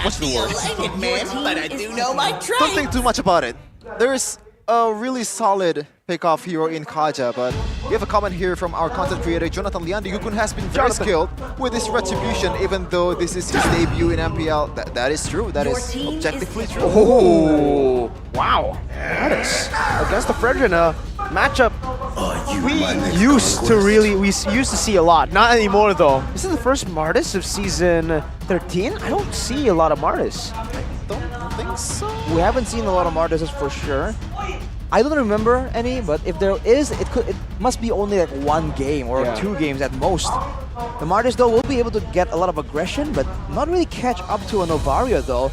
what's the word? Man, but I do know my trade. Don't think too much about it. There's a really solid pick-off hero in Kaja, but we have a comment here from our content creator, Jonathan Liandi. Yukun has been very skilled with his retribution, even though this is his debut in MPL. That is true. That is objectively true. Oh, wow. That is against the Fredrin matchup we used to see a lot. Not anymore though. This is the first Martis of season 13. I don't see a lot of Martis. Don't think so. We haven't seen a lot of Martises for sure. I don't remember any, but if there is, it must be only like 1 game or 2 games at most. The Martis though will be able to get a lot of aggression, but not really catch up to a Novaria though.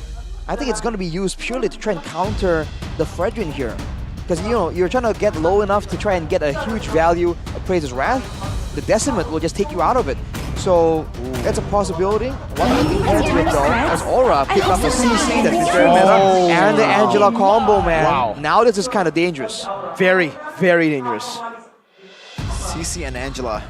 I think it's going to be used purely to try and counter the Fredrin here. Because, you know, you're trying to get low enough to try and get a huge value of Praise's Wrath. The Decimate will just take you out of it. So, that's a possibility. One thing into it though, as Aura picked up the CC that is very meta, and the Angela combo, man. Wow. Now this is kind of dangerous. Very, very dangerous. CC and Angela.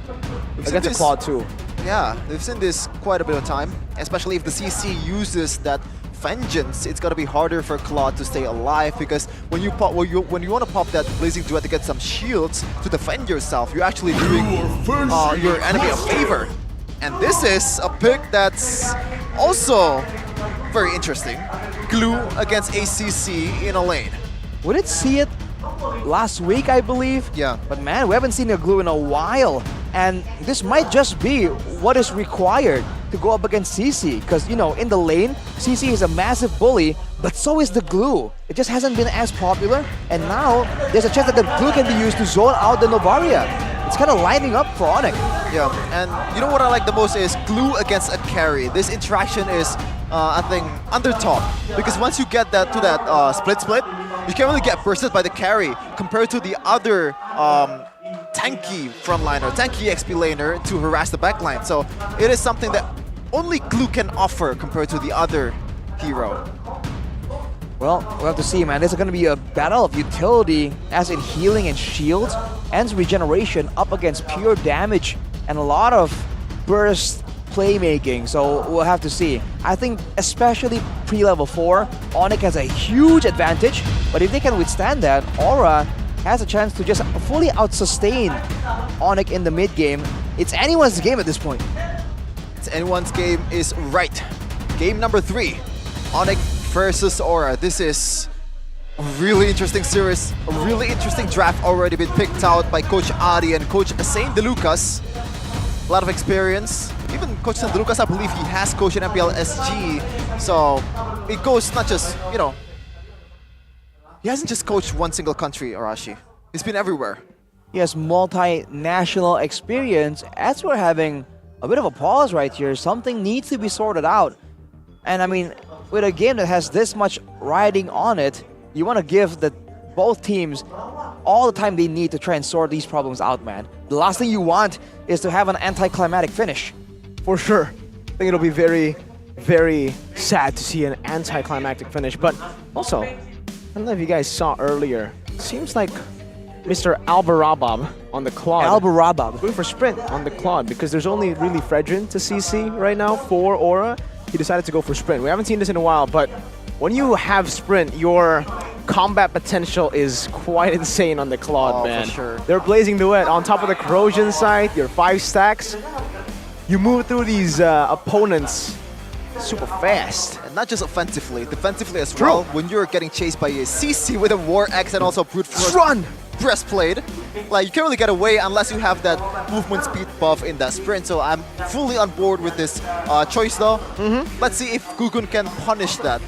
Against a Claude too. Yeah, we've seen this quite a bit of time, especially if the CC uses that Vengeance. It's gonna be harder for Claude to stay alive, because when you want to pop that Blazing Duet to get some shields to defend yourself, you're actually doing your enemy a favor. And this is a pick that's also very interesting. Glue against ACC in a lane. We did see it last week, I believe. Yeah. But man, we haven't seen a Glue in a while. And this might just be what is required to go up against CC. Because, you know, in the lane, CC is a massive bully, but so is the Glue. It just hasn't been as popular. And now, there's a chance that the Glue can be used to zone out the Novaria. It's kind of lining up for Onic. Yeah, and you know what I like the most is Glue against a carry. This interaction is, I think, under top. Because once you get that to that split, you can't really get bursted by the carry compared to the other tanky frontliner, tanky XP laner to harass the backline. So it is something that only Glue can offer compared to the other hero. Well, we'll have to see, man. This is going to be a battle of utility, as in healing and shields, and regeneration up against pure damage and a lot of burst playmaking. So we'll have to see. I think especially pre-level 4, Onic has a huge advantage, but if they can withstand that, Aura has a chance to just fully out-sustain Onic in the mid-game. It's anyone's game at this point. It's anyone's game is right. Game number 3, Onic versus Aura. This is a really interesting series, a really interesting draft already been picked out by Coach Adi and Coach Saint DeLucas. A lot of experience. Even Coach Saint DeLucas, I believe he has coached in MPL SG. So it goes not just, you know, he hasn't just coached one single country, Arashi. He's been everywhere. He has multinational experience. As we're having a bit of a pause right here, something needs to be sorted out. And I mean, with a game that has this much riding on it, you want to give both teams all the time they need to try and sort these problems out, man. The last thing you want is to have an anticlimactic finish. For sure. I think it'll be very, very sad to see an anticlimactic finish. But also, I don't know if you guys saw earlier, seems like Mr. Albarabab on the Claude. Albarabab. Going for sprint on the Claude because there's only really Fredrin to CC right now for Aura. He decided to go for sprint. We haven't seen this in a while, but when you have sprint, your combat potential is quite insane on the Claude, man. For sure. They're blazing duet on top of the corrosion side, your 5 stacks. You move through these opponents super fast. And not just offensively, defensively as well. When you're getting chased by a CC with a War X and also Brute Force Run! breastplate, like you can't really get away unless you have that movement speed buff in that sprint. So I'm fully on board with this choice though. Let's see if Gugun can punish that.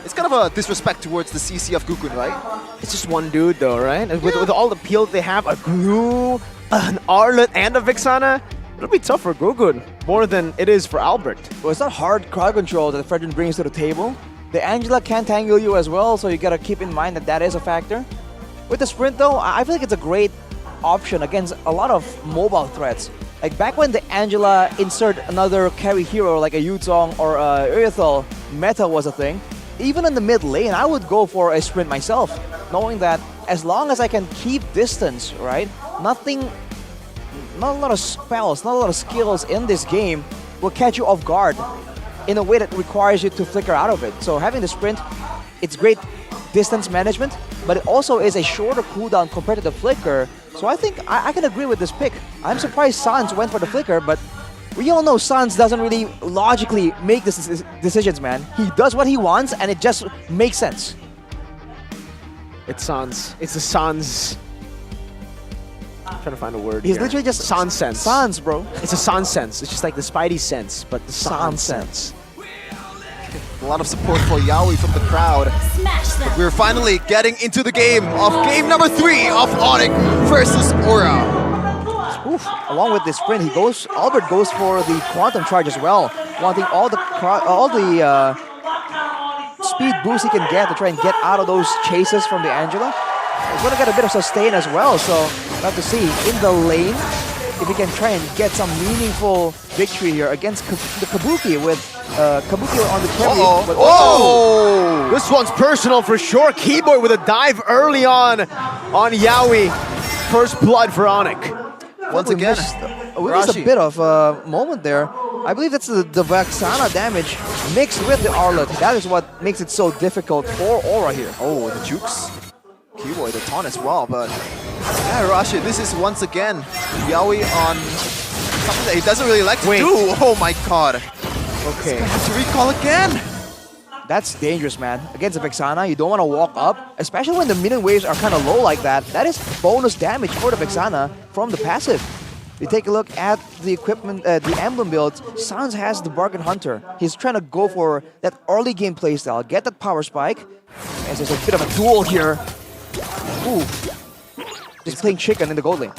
It's kind of a disrespect towards the CC of Gugun, right? It's just one dude though, right? With all the peel they have, a Glue, an Arlet, and a Vixana, it'll be tough for Gugun more than it is for Albert. Well, it's not hard crowd control that Fredrin brings to the table. The Angela can tangle you as well, so you gotta keep in mind that that is a factor. With the sprint though, I feel like it's a great option against a lot of mobile threats. Like back when the Angela insert another carry hero like a Yuzong or Urethel meta was a thing, even in the mid lane, I would go for a sprint myself, knowing that as long as I can keep distance, right? Not a lot of spells, not a lot of skills in this game will catch you off guard in a way that requires you to flicker out of it. So having the sprint, it's great distance management, but it also is a shorter cooldown compared to the flicker. So I think I can agree with this pick. I'm surprised Sans went for the flicker, but we all know Sans doesn't really logically make these decisions, man. He does what he wants, and it just makes sense. It's Sans. It's the Sans. I'm trying to find a word. He's here. literally just Sans sense. Sans, bro. It's a Sans sense. It's just like the Spidey sense, but the Sans sense. A lot of support for Yaoi from the crowd. But we're finally getting into the game of game number 3 of Onic versus Aura. Oof. Along with this sprint, Albert goes for the quantum charge as well, wanting all the speed boost he can get to try and get out of those chases from the Angela. He's gonna get a bit of sustain as well, so we'll have to see in the lane if he can try and get some meaningful victory here against the Kabuki with Kabuki on the carry. Oh! This one's personal for sure. Keyboy with a dive early on Yaoi. First blood for Onic. Once again, we missed a bit of a moment there. I believe that's the Vexana damage mixed with the Arlet. That is what makes it so difficult for Aura here. Oh, the jukes. Keyboy, the taunt as well, but yeah, Rashi, this is once again Yaoi on something that he doesn't really like to do. Oh my god. Okay. Have to recall again. That's dangerous, man. Against a Vexana, you don't want to walk up, especially when the minion waves are kind of low like that. That is bonus damage for the Vexana from the passive. You take a look at the equipment, the emblem build. Sans has the Bargain Hunter. He's trying to go for that early game playstyle, get that power spike. As there's a bit of a duel here. Ooh. Just playing chicken in the gold lane.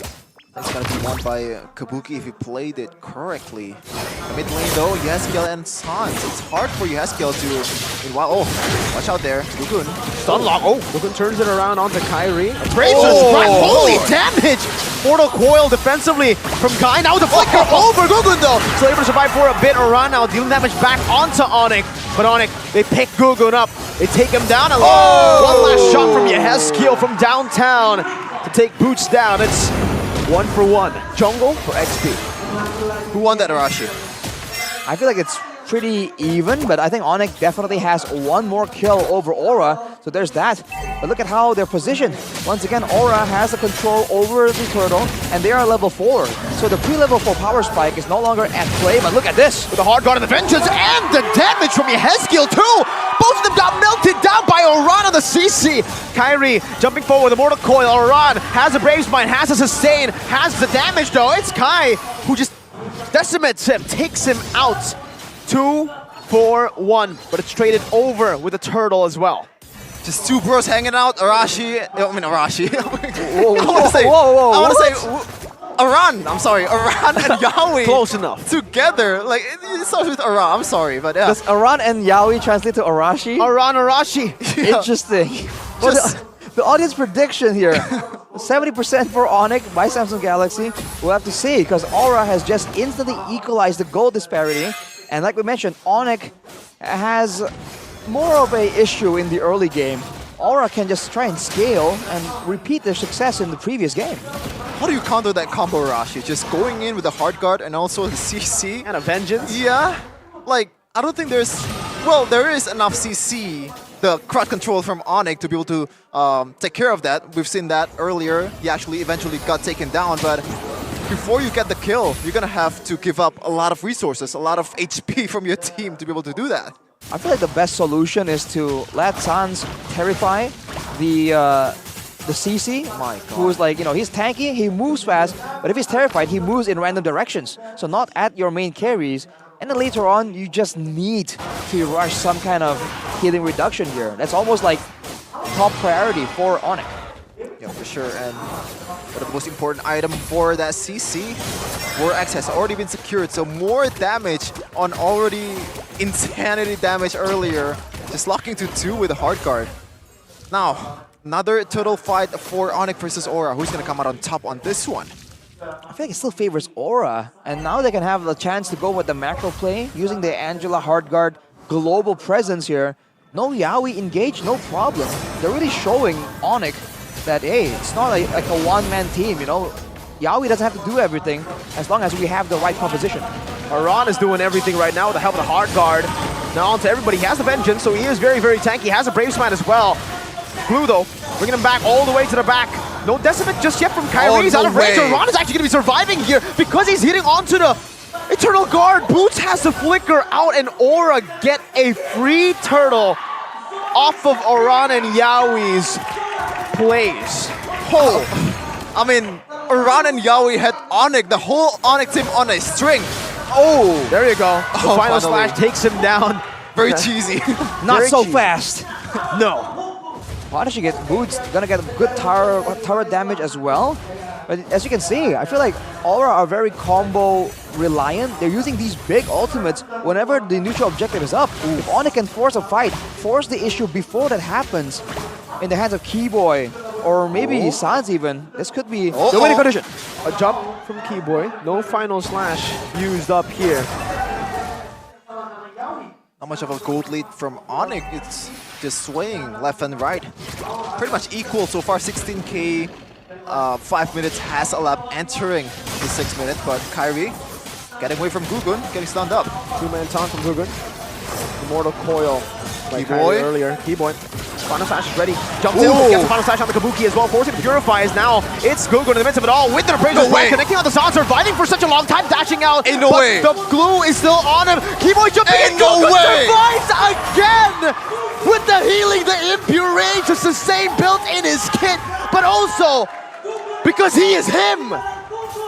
It's gonna be won by Kabuki if he played it correctly. The mid lane though, Yeskiel and Sans. It's hard for Yeskiel to... Meanwhile, oh, watch out there. Gugun. Stun lock. Oh, Gugun turns it around onto Kyrie. Holy damage! Mortal Coil defensively from Kai. Now the flicker over Gugun though. Still able to survive for a bit. Oran now dealing damage back onto Onic. But Onic, they pick Gugun up. They take him down. One last shot from Yehezkiel from downtown to take Boots down. It's 1-for-1. Jungle for XP. Who won that, Arashi? I feel like it's pretty even, but I think Onic definitely has one more kill over Aura, so there's that. But look at how they're positioned. Once again, Aura has the control over the turtle, and they are level 4. So the pre-level 4 power spike is no longer at play, but look at this. With the hard guard and the vengeance, and the damage from Yehezkiel too! Both of them got melted down by Oran on the CC. Kyrie jumping forward with a Mortal Coil. Oran has a Brave Spine, has a sustain, has the damage though. It's Kai who just decimates him, takes him out. 2-4-1, but it's traded over with the turtle as well. Just two bros hanging out. Arashi. I mean Arashi. Whoa, I want to say. whoa, I want to say. Aran. I'm sorry. Aran and Yawi. Close enough. Together. Like it starts with Aran. I'm sorry, but yeah. Does Aran and Yawi translate to Arashi? Aran Arashi. Interesting. Well, the audience prediction here. 70% for Onic by Samsung Galaxy. We'll have to see, because Aura has just instantly equalized the gold disparity. And like we mentioned, Onic has more of a issue in the early game. Aura can just try and scale and repeat their success in the previous game. How do you counter that combo, Rashi? Just going in with the hard guard and also the CC? And a vengeance? Yeah. Like, I don't think there's... Well, there is enough CC, the crowd control from Onic, to be able to take care of that. We've seen that earlier. He actually eventually got taken down, but before you get the kill, you're gonna have to give up a lot of resources, a lot of HP from your team to be able to do that. I feel like the best solution is to let Sans terrify the CC, who is like, you know, he's tanky, he moves fast, but if he's terrified, he moves in random directions. So not at your main carries. And then later on, you just need to rush some kind of healing reduction here. That's almost like top priority for Onic. Yeah, for sure. And one of the most important item for that CC, War X has already been secured, so more damage on already insanity damage earlier. Just locking to 2 with a hard guard. Now, another total fight for Onic versus Aura. Who's gonna come out on top on this one? I feel like it still favors Aura, and now they can have the chance to go with the macro play, using the Angela hard guard global presence here. No Yaoi engaged, no problem. They're really showing Onic that, hey, it's not like a one-man team, you know. Yaoi doesn't have to do everything as long as we have the right composition. Aran is doing everything right now with the help of the hard guard. Now on to everybody. He has the vengeance, so he is very, very tanky. He has a Brave Smite as well. Blue though, bringing him back all the way to the back. No decimate just yet from Kyrie. He's out of range. Aran is actually going to be surviving here because he's hitting onto the Eternal Guard. Boots has to flicker out, and Aura get a free turtle off of Aran and Yaoi's plays. Oh, I mean, Aran and Yaoi had Onic, the whole Onic team on a string. Oh, there you go. The final finally. slash takes him down. Very cheesy. Not Very so cheesy. fast. No. Prodigy get Boots, gonna get good tower damage as well. But as you can see, I feel like Aura are very combo reliant. They're using these big ultimates whenever the neutral objective is up. If Onic can force a fight, force the issue before that happens in the hands of Keyboy, or maybe Sans even, this could be the winning condition. A jump from Keyboy. No final slash used up here. Not much of a gold lead from Onic. It's just swaying left and right. Pretty much equal so far. 16k, 5 minutes has allowed entering the 6 minutes, but Kyrie getting away from Gugun, getting stunned up. 2-man taunt from Gugun. Immortal Coil. Like Keyboy earlier. Keyboy. Final slash is ready. Jumps in, gets the final slash on the Kabuki as well. Forcing to purify is now. It's Gugun in the midst of it all with the appraisal. Connecting on the Zon, surviving for such a long time, dashing out. Ain't no way. The glue is still on him. Keyboy jumping in. No Gugun way. survives again with the healing, the impure rage, the sustain built in his kit, but also because he is him.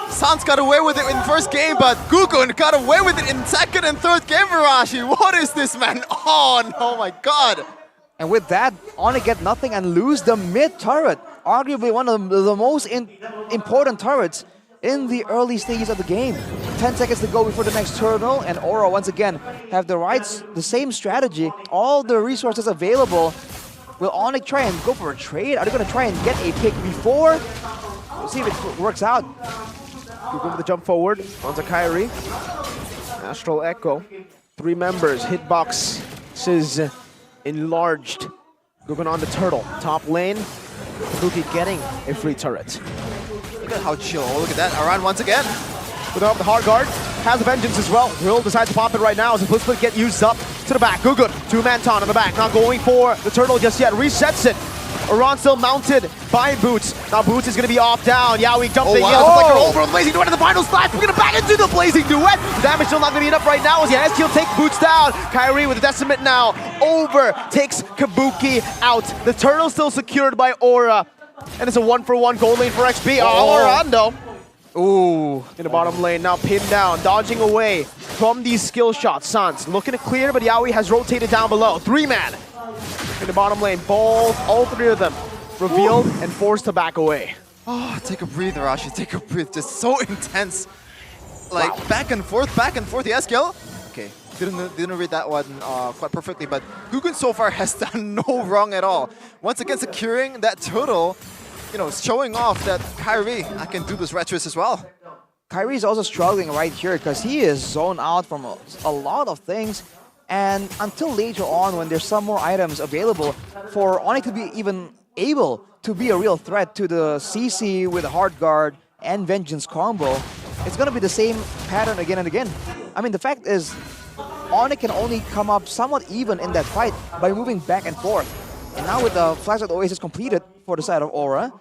Sans got away with it in first game, but Gugun got away with it in second and third game, Virashi. What is this man on? Oh my god. And with that, Onic get nothing and lose the mid turret. Arguably one of the most important turrets in the early stages of the game. 10 seconds to go before the next turtle, and Aura once again have the same strategy, all the resources available. Will Onic try and go for a trade? Are they going to try and get a pick before Let's see if it works out. Gugun with the jump forward onto Kyrie. Astral Echo. 3 members. Hitbox is enlarged. Gugun on the turtle. Top lane. Kabuki getting a free turret. Look at how chill. Oh, look at that. Aran once again. Without the hard guard. Has the vengeance as well. Will decides to pop it right now as the split get used up to the back. Gugun. 2-man taunt on the back. Not going for the turtle just yet. Resets it. Aran still mounted by Boots. Now Boots is going to be off down. Yawi jumping in. Deflector over. Blazing Duet in the final slash. We're going to back into the Blazing Duet. The damage still not going to be enough right now as the Heal take Boots down. Kyrie with the Decimate now. Over takes Kabuki out. The turtle still secured by Aura. And it's a 1-for-1 gold lane for XP. Oh, Aran though. Ooh, in the bottom lane, now pinned down, dodging away from these skill shots. Sans looking to clear, but Yawi has rotated down below. 3-man in the bottom lane, all 3 of them revealed and forced to back away. Oh, take a breath, Arashi, take a breath. Just so intense. Like, back and forth, the S-kill. Okay, didn't read that one quite perfectly, but Gugun so far has done no wrong at all. Once again, securing that turtle, you know, showing off that Kyrie, I can do this Retris as well. Kyrie is also struggling right here because he is zoned out from a lot of things. And until later on, when there's some more items available, for Onic to be even able to be a real threat to the CC with a hard guard and vengeance combo, it's going to be the same pattern again and again. I mean, the fact is, Onic can only come up somewhat even in that fight by moving back and forth. And now with the Flash of Oasis completed for the side of Aura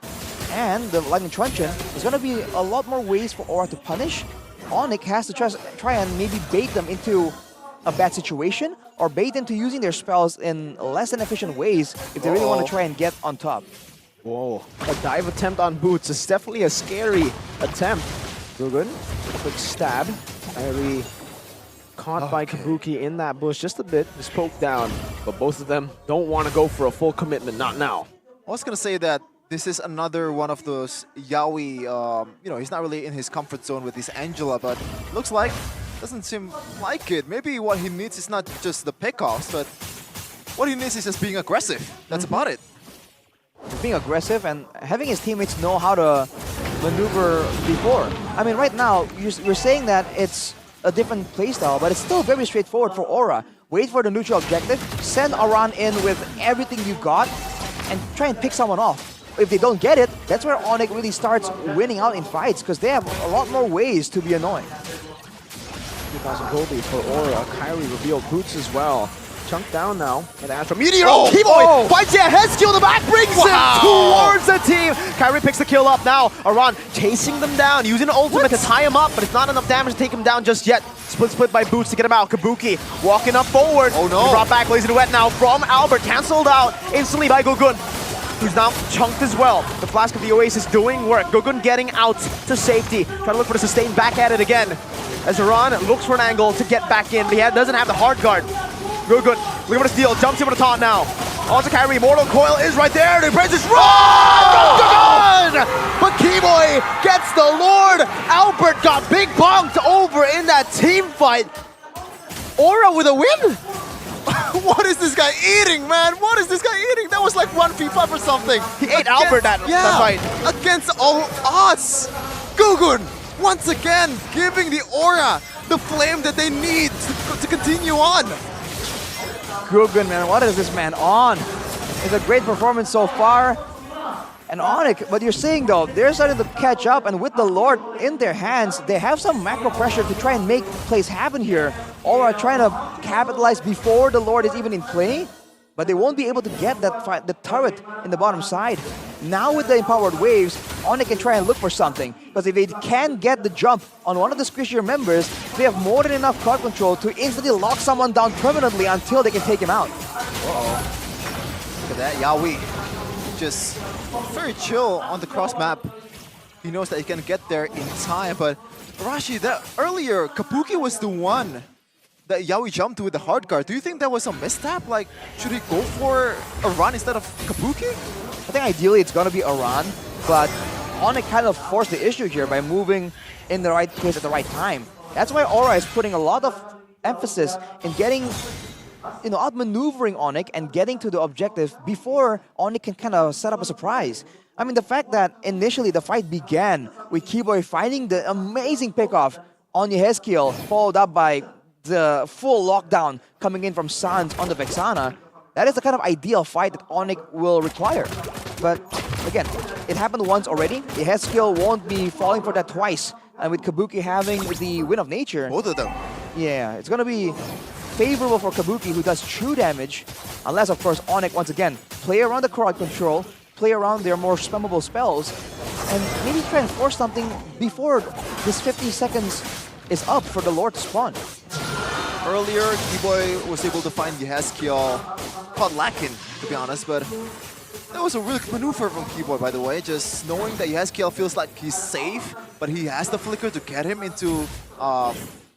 and the Lightning Truncheon, there's going to be a lot more ways for Aura to punish. Onic has to try and maybe bait them into a bad situation or bait them to using their spells in less than efficient ways if they really want to try and get on top. Whoa, a dive attempt on Boots is definitely a scary attempt. Gugun, quick stab. Kyrie caught by Kabuki in that bush just a bit, just poked down, but both of them don't want to go for a full commitment, not now. I was going to say that this is another one of those Yawi, you know, he's not really in his comfort zone with his Angela, but looks like, doesn't seem like it. Maybe what he needs is not just the pickoffs, but what he needs is just being aggressive. That's about it. Being aggressive and having his teammates know how to maneuver before. I mean, right now, you're saying that it's a different playstyle, but it's still very straightforward for Aura. Wait for the neutral objective, send Aran in with everything you got, and try and pick someone off. If they don't get it, that's where Onic really starts winning out in fights, because they have a lot more ways to be annoying. 2,000 gold lead for Aura. Kyrie revealed Boots as well. Chunk down now. And Astro Meteor. Keyboy finds a head skill. The back brings him towards the team. Kyrie picks the kill up now. Aran chasing them down, using the ultimate to tie him up, but it's not enough damage to take him down just yet. Split by Boots to get him out. Kabuki walking up forward. Oh no. Brought back Blazing Duet now from Albert. Cancelled out instantly by Gugun, who's now chunked as well. The Flask of the Oasis doing work. Gugun getting out to safety. Trying to look for the sustain back at it again. As Aran looks for an angle to get back in, but he doesn't have the hard guard. Gugun, looking for the steal, jumps in with a taunt now. On to Kyrie, Mortal Coil is right there. The Princess run! But Keyboy gets the Lord. Albert got big bonked over in that team fight. Aura with a win? What is this guy eating, man? What is this guy eating? That was like 1v5 or something. He ate Albert that fight. Against all odds. Gugun, once again, giving the Aura the flame that they need to continue on. Gugun, man, what is this man on? It's a great performance so far. And Onic, what you're saying though, they're starting to catch up, and with the Lord in their hands, they have some macro pressure to try and make plays happen here. Aura trying to capitalize before the Lord is even in play, but they won't be able to get that the turret in the bottom side. Now with the empowered waves, Onic can try and look for something, because if they can get the jump on one of the squishier members, they have more than enough card control to instantly lock someone down permanently until they can take him out. Look at that, Yawi. Just very chill on the cross map. He knows that he can get there in time, but Rashi, that earlier, Kabuki was the one that Yawi jumped to with the hard guard. Do you think that was a misstep? Like, should he go for Aran instead of Kabuki? I think ideally it's going to be Aran, but Onic kind of forced the issue here by moving in the right place at the right time. That's why Aura is putting a lot of emphasis in getting, outmaneuvering Onic and getting to the objective before Onic can kind of set up a surprise. I mean, the fact that initially the fight began with Keyboy finding the amazing pickoff on Yehezkiel, followed up by the full lockdown coming in from Sans on the Vexana, that is the kind of ideal fight that Onic will require. But again, it happened once already. Yehezkiel won't be falling for that twice. And with Kabuki having the Win of Nature, both of them. Yeah, it's gonna be favorable for Kabuki, who does true damage, unless of course Onic once again play around the crowd control, play around their more spammable spells, and maybe try and force something before this 50 seconds is up for the Lord to spawn. Earlier, Keyboy was able to find Yehezkiel caught lacking, to be honest, but that was a really good maneuver from Keyboy, by the way. Just knowing that Yehezkiel feels like he's safe, but he has the flicker to get him into,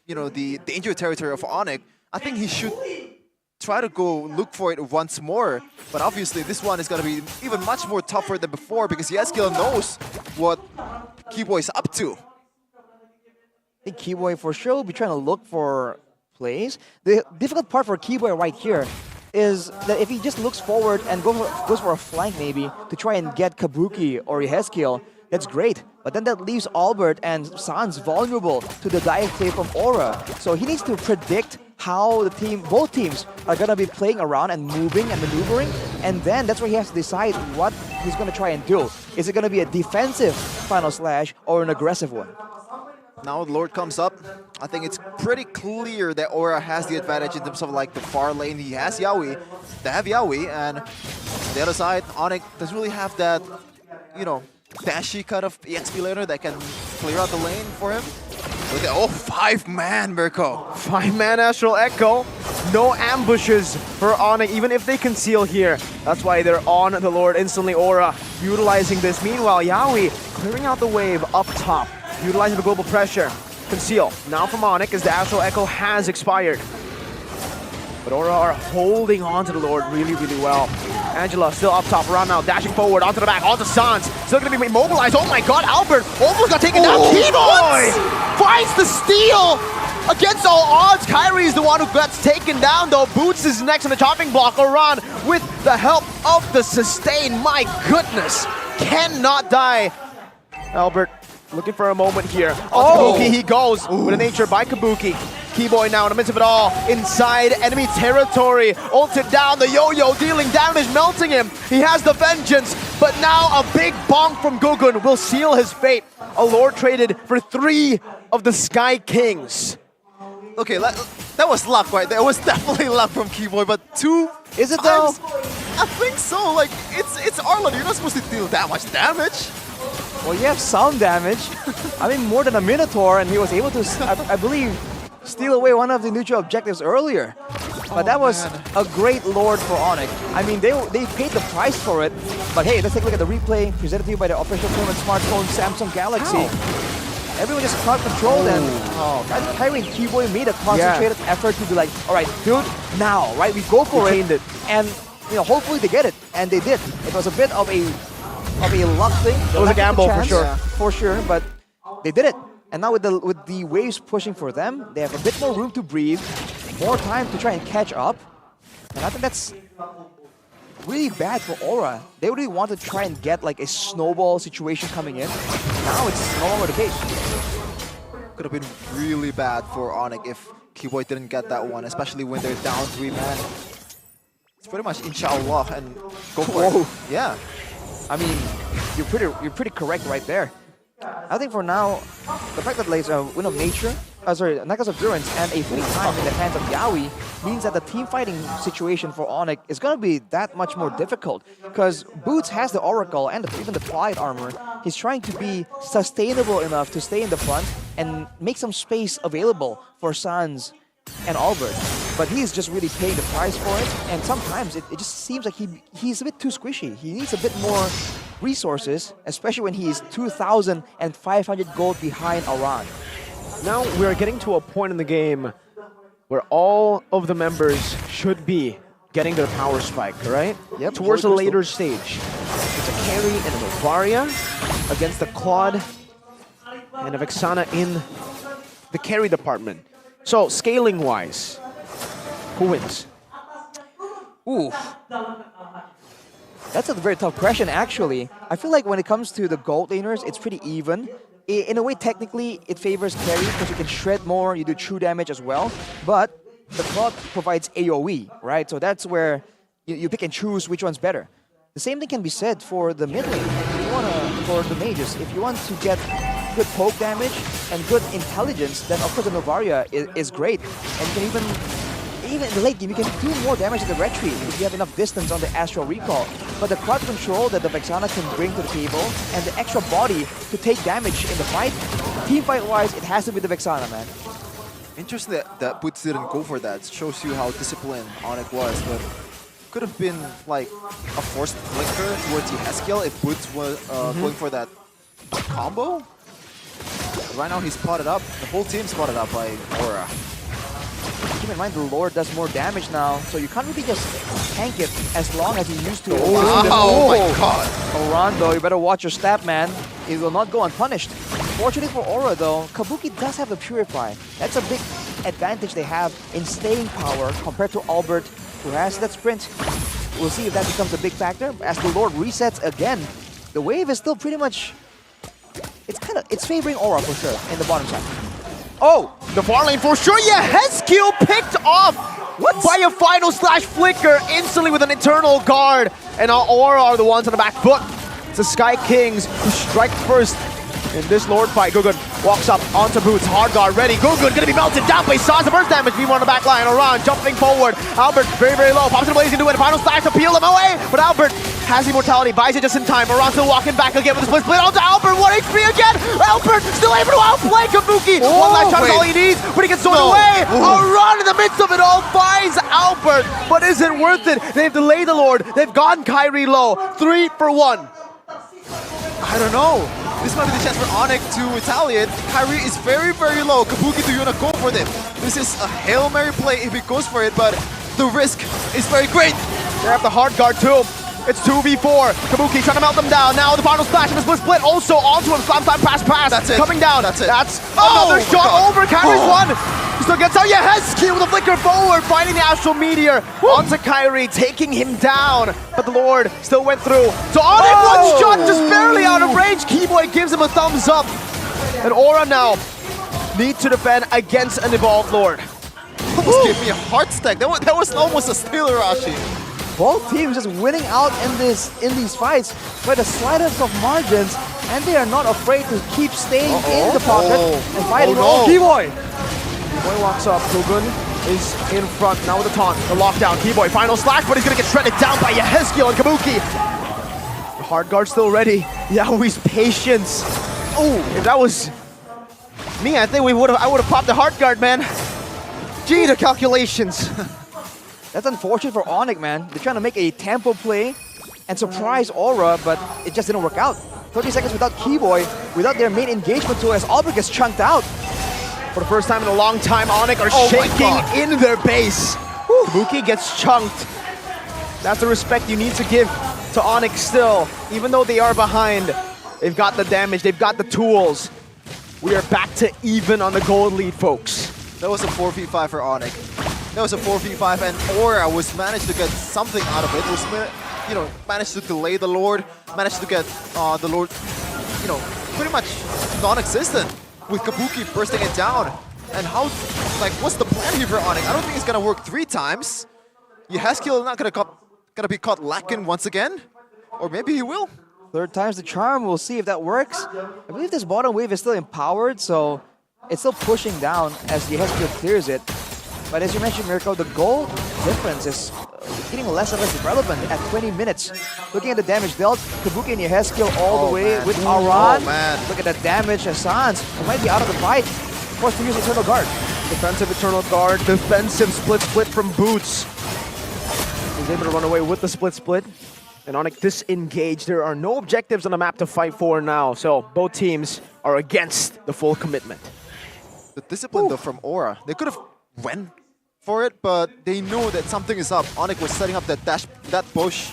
you know, the danger territory of Onic. I think he should try to go look for it once more. But obviously, this one is going to be even much more tougher than before because Yehezkiel knows what Keyboy is up to. I think Keyboy for sure will be trying to look for plays. The difficult part for Keyboy right here is that if he just looks forward and goes for a flank maybe to try and get Kabuki or Yehezkiel, that's great. But then that leaves Albert and Sans vulnerable to the dive play from Aura. So he needs to predict how both teams are going to be playing around and moving and maneuvering. And then that's where he has to decide what he's going to try and do. Is it going to be a defensive final slash or an aggressive one? Now the Lord comes up. I think it's pretty clear that Aura has the advantage in terms of like the far lane. He has Yaoi. They have Yaoi, and on the other side, Onic doesn't really have that, you know, dashy kind of EXP laner that can clear out the lane for him. Look at, oh, 5-man Mirko. 5-man Astral Echo. No ambushes for Onic, even if they conceal here. That's why they're on the Lord instantly. Aura utilizing this. Meanwhile, Yaoi clearing out the wave up top, utilizing the global pressure. Conceal now from Onic as the Astral Echo has expired. But Aura are holding on to the Lord really, really well. Angela still up top, run now, dashing forward, onto the back, onto Sans. Still gonna be immobilized. Oh my god, Albert almost got taken down. Keyboy finds the steal against all odds. Kyrie is the one who gets taken down though. Boots is next on the chopping block. Oran with the help of the sustain. My goodness, cannot die. Albert looking for a moment here. Oh, Kabuki he goes with a nature by Kabuki. Keyboy now in the midst of it all, inside enemy territory, ulted down, the yo-yo dealing damage, melting him. He has the vengeance, but now a big bonk from Gugun will seal his fate. A Lord traded for 3 of the Sky Kings. Okay, that was luck right there. It was definitely luck from Keyboy, but 2 Is it times, though? I think so. Like, it's Arlan. You're not supposed to deal that much damage. Well, you have some damage. I mean, more than a Minotaur, and he was able to, I believe, steal away one of the neutral objectives earlier. But that was a great Lord for Onic. I mean, they paid the price for it. But hey, let's take a look at the replay presented to you by the official tournament smartphone Samsung Galaxy. Everyone just crowd controlled and Kyrie and Keyboy made a concentrated effort to be like, all right, dude, now, right? We go for it. And you know, hopefully they get it. And they did. It was a bit of a luck thing. It was a gamble for sure. Yeah, for sure, but they did it. And now with the waves pushing for them, they have a bit more room to breathe, more time to try and catch up. And I think that's really bad for Aura. They really want to try and get like a snowball situation coming in. Now it's no longer the case. Could have been really bad for Onic if Keyboy didn't get that one, especially when they're down 3 man. It's pretty much inshallah and go for it. Yeah. I mean, you're pretty correct right there. I think for now, the fact that there's a Win of Nature, Necklace of Endurance, and a free time in the hands of Yaoi means that the team fighting situation for Onic is going to be that much more difficult. Because Boots has the Oracle and even the Plied Armor. He's trying to be sustainable enough to stay in the front and make some space available for Sans and Albert. But he's just really paying the price for it. And sometimes it just seems like he's a bit too squishy. He needs a bit more resources, especially when he's 2,500 gold behind Aran. Now we're getting to a point in the game where all of the members should be getting their power spike, right? Yep. Towards the later stage. It's a carry and a Novaria against the Claude and a Vexana in the carry department. So, scaling-wise, who wins? Ooh. That's a very tough question, actually. I feel like when it comes to the gold laners, it's pretty even. In a way, technically, it favors carry because you can shred more, you do true damage as well. But the Cloud provides AoE, right? So that's where you pick and choose which one's better. The same thing can be said for the mid lane. If you for the mages, if you want to get good poke damage and good intelligence, then of course the Novaria is great. And you can even in the late game, you can do more damage in the retreat if you have enough distance on the Astral Recall. But the crowd control that the Vexana can bring to the table and the extra body to take damage in the fight, team fight-wise, it has to be the Vexana, man. Interesting that Boots didn't go for that. It shows you how disciplined Onic was, but could have been like a forced flicker towards Yeheskiel if Boots was going for that combo. But right now he's spotted up. The whole team spotted up by Aura. Keep in mind the Lord does more damage now, so you can't really just tank it as long as you used to. Oh my god! Rondo, you better watch your stab, man. It will not go unpunished. Fortunately for Aura though, Kabuki does have the Purify. That's a big advantage they have in staying power compared to Albert, who has that sprint. We'll see if that becomes a big factor. As the Lord resets again, the wave is still pretty much... It's favoring Aura for sure in the bottom side. Oh, the far lane for sure. Yeheskiel picked off by a final slash flicker instantly with an Eternal Guard. And now Aura are the ones on the back foot. It's the Sky Kings who strike first in this Lord fight. Gugun walks up onto Boots. Hard guard ready. Gugun gonna be melted down by Sansa. Burst damage. V1 on the back line. Around jumping forward. Albert very, very low. Pops in the blaze into it. Final slash to peel him away. But Albert has immortality. Buys it just in time. Around still walking back again with the split onto Albert. 1 HP again. Albert still able to outplay Kabuki. One last shot is all he needs. But he gets thrown away. Around in the midst of it all finds Albert. But is it worth it? They've delayed the Lord. They've gotten Kyrie low. 3 for 1. I don't know. This might be the chance for Onic to retaliate. Kyrie is very, very low. Kabuki, do you want to go for them? This is a Hail Mary play if he goes for it, but the risk is very great. They have the hard guard too. It's 2v4. Kabuki trying to melt them down. Now the final splash and the split also onto him. Slam time pass. That's it. Coming down. That's it. That's another shot over. Kyrie's one. He still gets out. Yeheskiel with a flicker forward, finding the Astral Meteor onto Kyrie, taking him down. But the Lord still went through. So Onic, one shot, just barely out of range. Keyboy gives him a thumbs up. And Aura now need to defend against an evolved Lord. Almost gave me a heart stack. That was almost a steal, Rashi. Both teams just winning out in these fights by the slightest of margins, and they are not afraid to keep staying in the pocket and fighting. Keyboy! Keyboy walks up. Gugun is in front now with the taunt. The lockdown. Keyboy final slash, but he's gonna get shredded down by Yeheskiel and Kabuki. The hard guard still ready. Yaoi's patience. Oh, if that was me, I think I would have popped the hard guard, man. Gee, the calculations. That's unfortunate for Onic, man. They're trying to make a tempo play and surprise Aura, but it just didn't work out. 30 seconds without Keyboy, without their main engagement tool as Albert gets chunked out. For the first time in a long time, Onic are shaking in their base. Kabuki gets chunked. That's the respect you need to give to Onic still. Even though they are behind, they've got the damage, they've got the tools. We are back to even on the gold lead, folks. That was a 4v5 for Onic. That was a 4v5, and Aura was managed to get something out of it. Was, you know, managed to delay the Lord, managed to get the Lord, you know, pretty much non-existent with Kabuki bursting it down. And how, like, what's the plan here for Onic? I don't think it's gonna work 3 times. Yeheskiel is not gonna be caught lacking once again, or maybe he will. 3rd time's the charm. We'll see if that works. I believe this bottom wave is still empowered, so it's still pushing down as Yeheskiel clears it. But as you mentioned, Mirko, the goal difference is getting less and less relevant at 20 minutes. Looking at the damage dealt, Kabuki and Yeheskiel all the way with Aran. Look at the damage as Sans might be out of the fight. Forced to use Eternal Guard. Defensive Eternal Guard, defensive split from Boots. He's able to run away with the split. And Onic disengaged. There are no objectives on the map to fight for now, so both teams are against the full commitment. The discipline though from Aura, they could have went for it, but they know that something is up. Onic was setting up that bush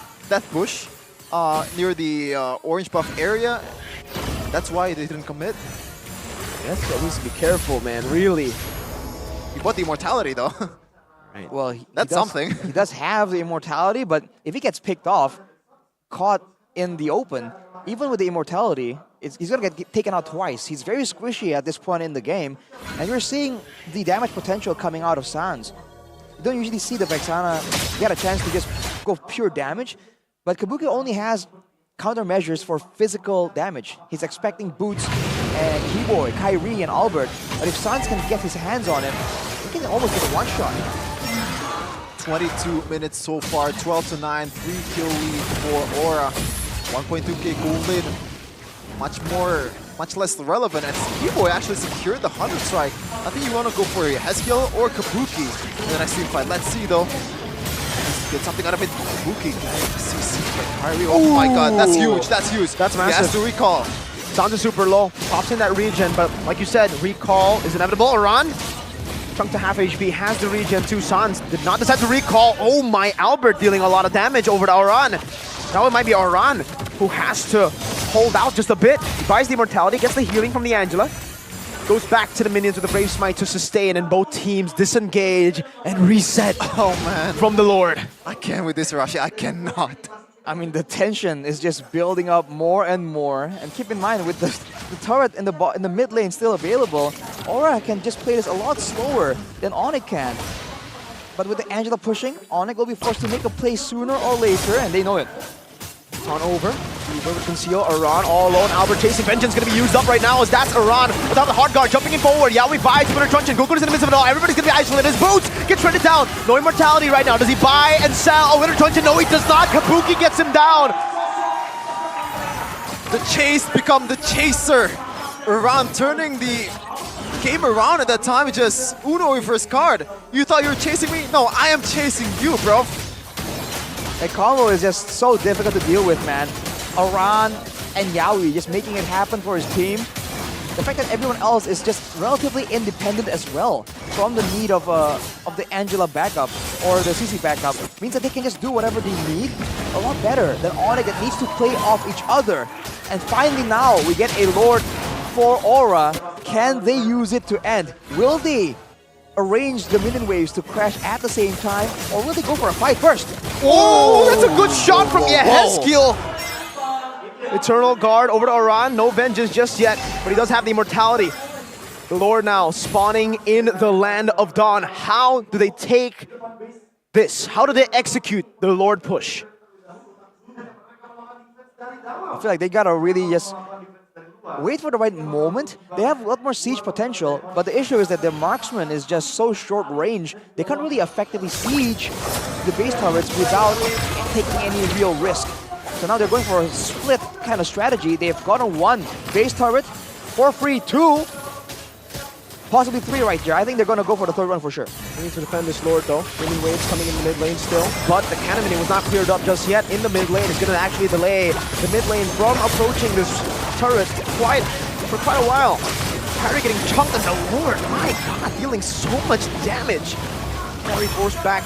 near the orange buff area. That's why they didn't commit. Yes, so needs to be careful, man. Really. He bought the immortality though. Well, that's something. He does have the immortality, but if he gets picked off, caught in the open, even with the immortality, he's going to get taken out twice. He's very squishy at this point in the game, and you're seeing the damage potential coming out of Sans. You don't usually see the Vexana get a chance to just go pure damage, but Kabuki only has countermeasures for physical damage. He's expecting Boots and Keyboy, Kyrie, and Albert, but if Sans can get his hands on him, he can almost get a one-shot. 22 minutes so far, 12-9, 3-kill lead for Aura. 1.2k gold lead, much less relevant, and Keyboy actually secured the 100 strike. I think you want to go for a Hezkiel or Kabuki in the next team fight. Let's see though. Let's get something out of it. Kabuki, CC by Kyrie. Oh my god, that's huge, that's huge. That's massive. He has to recall. Sans is super low, pops in that regen, but like you said, recall is inevitable. Aran, chunk to half HP, has the regen too. Sans did not decide to recall. Oh my, Albert dealing a lot of damage over to Aran. Now it might be Aran who has to hold out just a bit. He buys the immortality, gets the healing from the Angela, goes back to the minions with the Brave Smite to sustain, and both teams disengage and reset. Oh man, from the Lord. I can't with this, Rashi. I cannot. I mean, the tension is just building up more and more. And keep in mind, with the turret in the mid lane still available, Aura can just play this a lot slower than Onic can. But with the Angela pushing, Onic will be forced to make a play sooner or later, and they know it. On over. Over conceal. Aran all alone. Albert chasing. Vengeance going to be used up right now as that's Aran without the hard guard jumping in forward. Yaoi buys Winter Truncheon. Goku is in the midst of it all. Everybody's going to be isolated. His Boots gets shredded down. No immortality right now. Does he buy and sell a Winter Truncheon? No, he does not. Kabuki gets him down. The chase become the chaser. Aran turning the game around at that time. It just Uno your first card. You thought you were chasing me? No, I am chasing you, bro. That combo is just so difficult to deal with, man. Aran and Yaoi just making it happen for his team. The fact that everyone else is just relatively independent as well from the need of the Angela backup or the CC backup means that they can just do whatever they need a lot better than Onic that needs to play off each other. And finally now we get a Lord for Aura. Can they use it to end? Will they arrange the minion waves to crash at the same time, or will they go for a fight first? Oh, that's a good shot from Hezkiel. Eternal Guard over to Aran. No vengeance just yet, but he does have the immortality. The Lord now spawning in the land of Dawn. How do they take this? How do they execute the Lord push? I feel like they gotta really just wait for the right moment. They have a lot more siege potential, but the issue is that their marksman is just so short range, they can't really effectively siege the base turrets without taking any real risk. So now they're going for a split kind of strategy. They've gotten one base turret for free, two, possibly three right here. I think they're going to go for the third one for sure. They need to defend this Lord though. Minion waves coming in the mid lane still, but the cannon minion was not cleared up just yet in the mid lane. It's going to actually delay the mid lane from approaching this turret for quite a while. Kyrie getting chunked and the Lord, my god, dealing so much damage. Kyrie forced back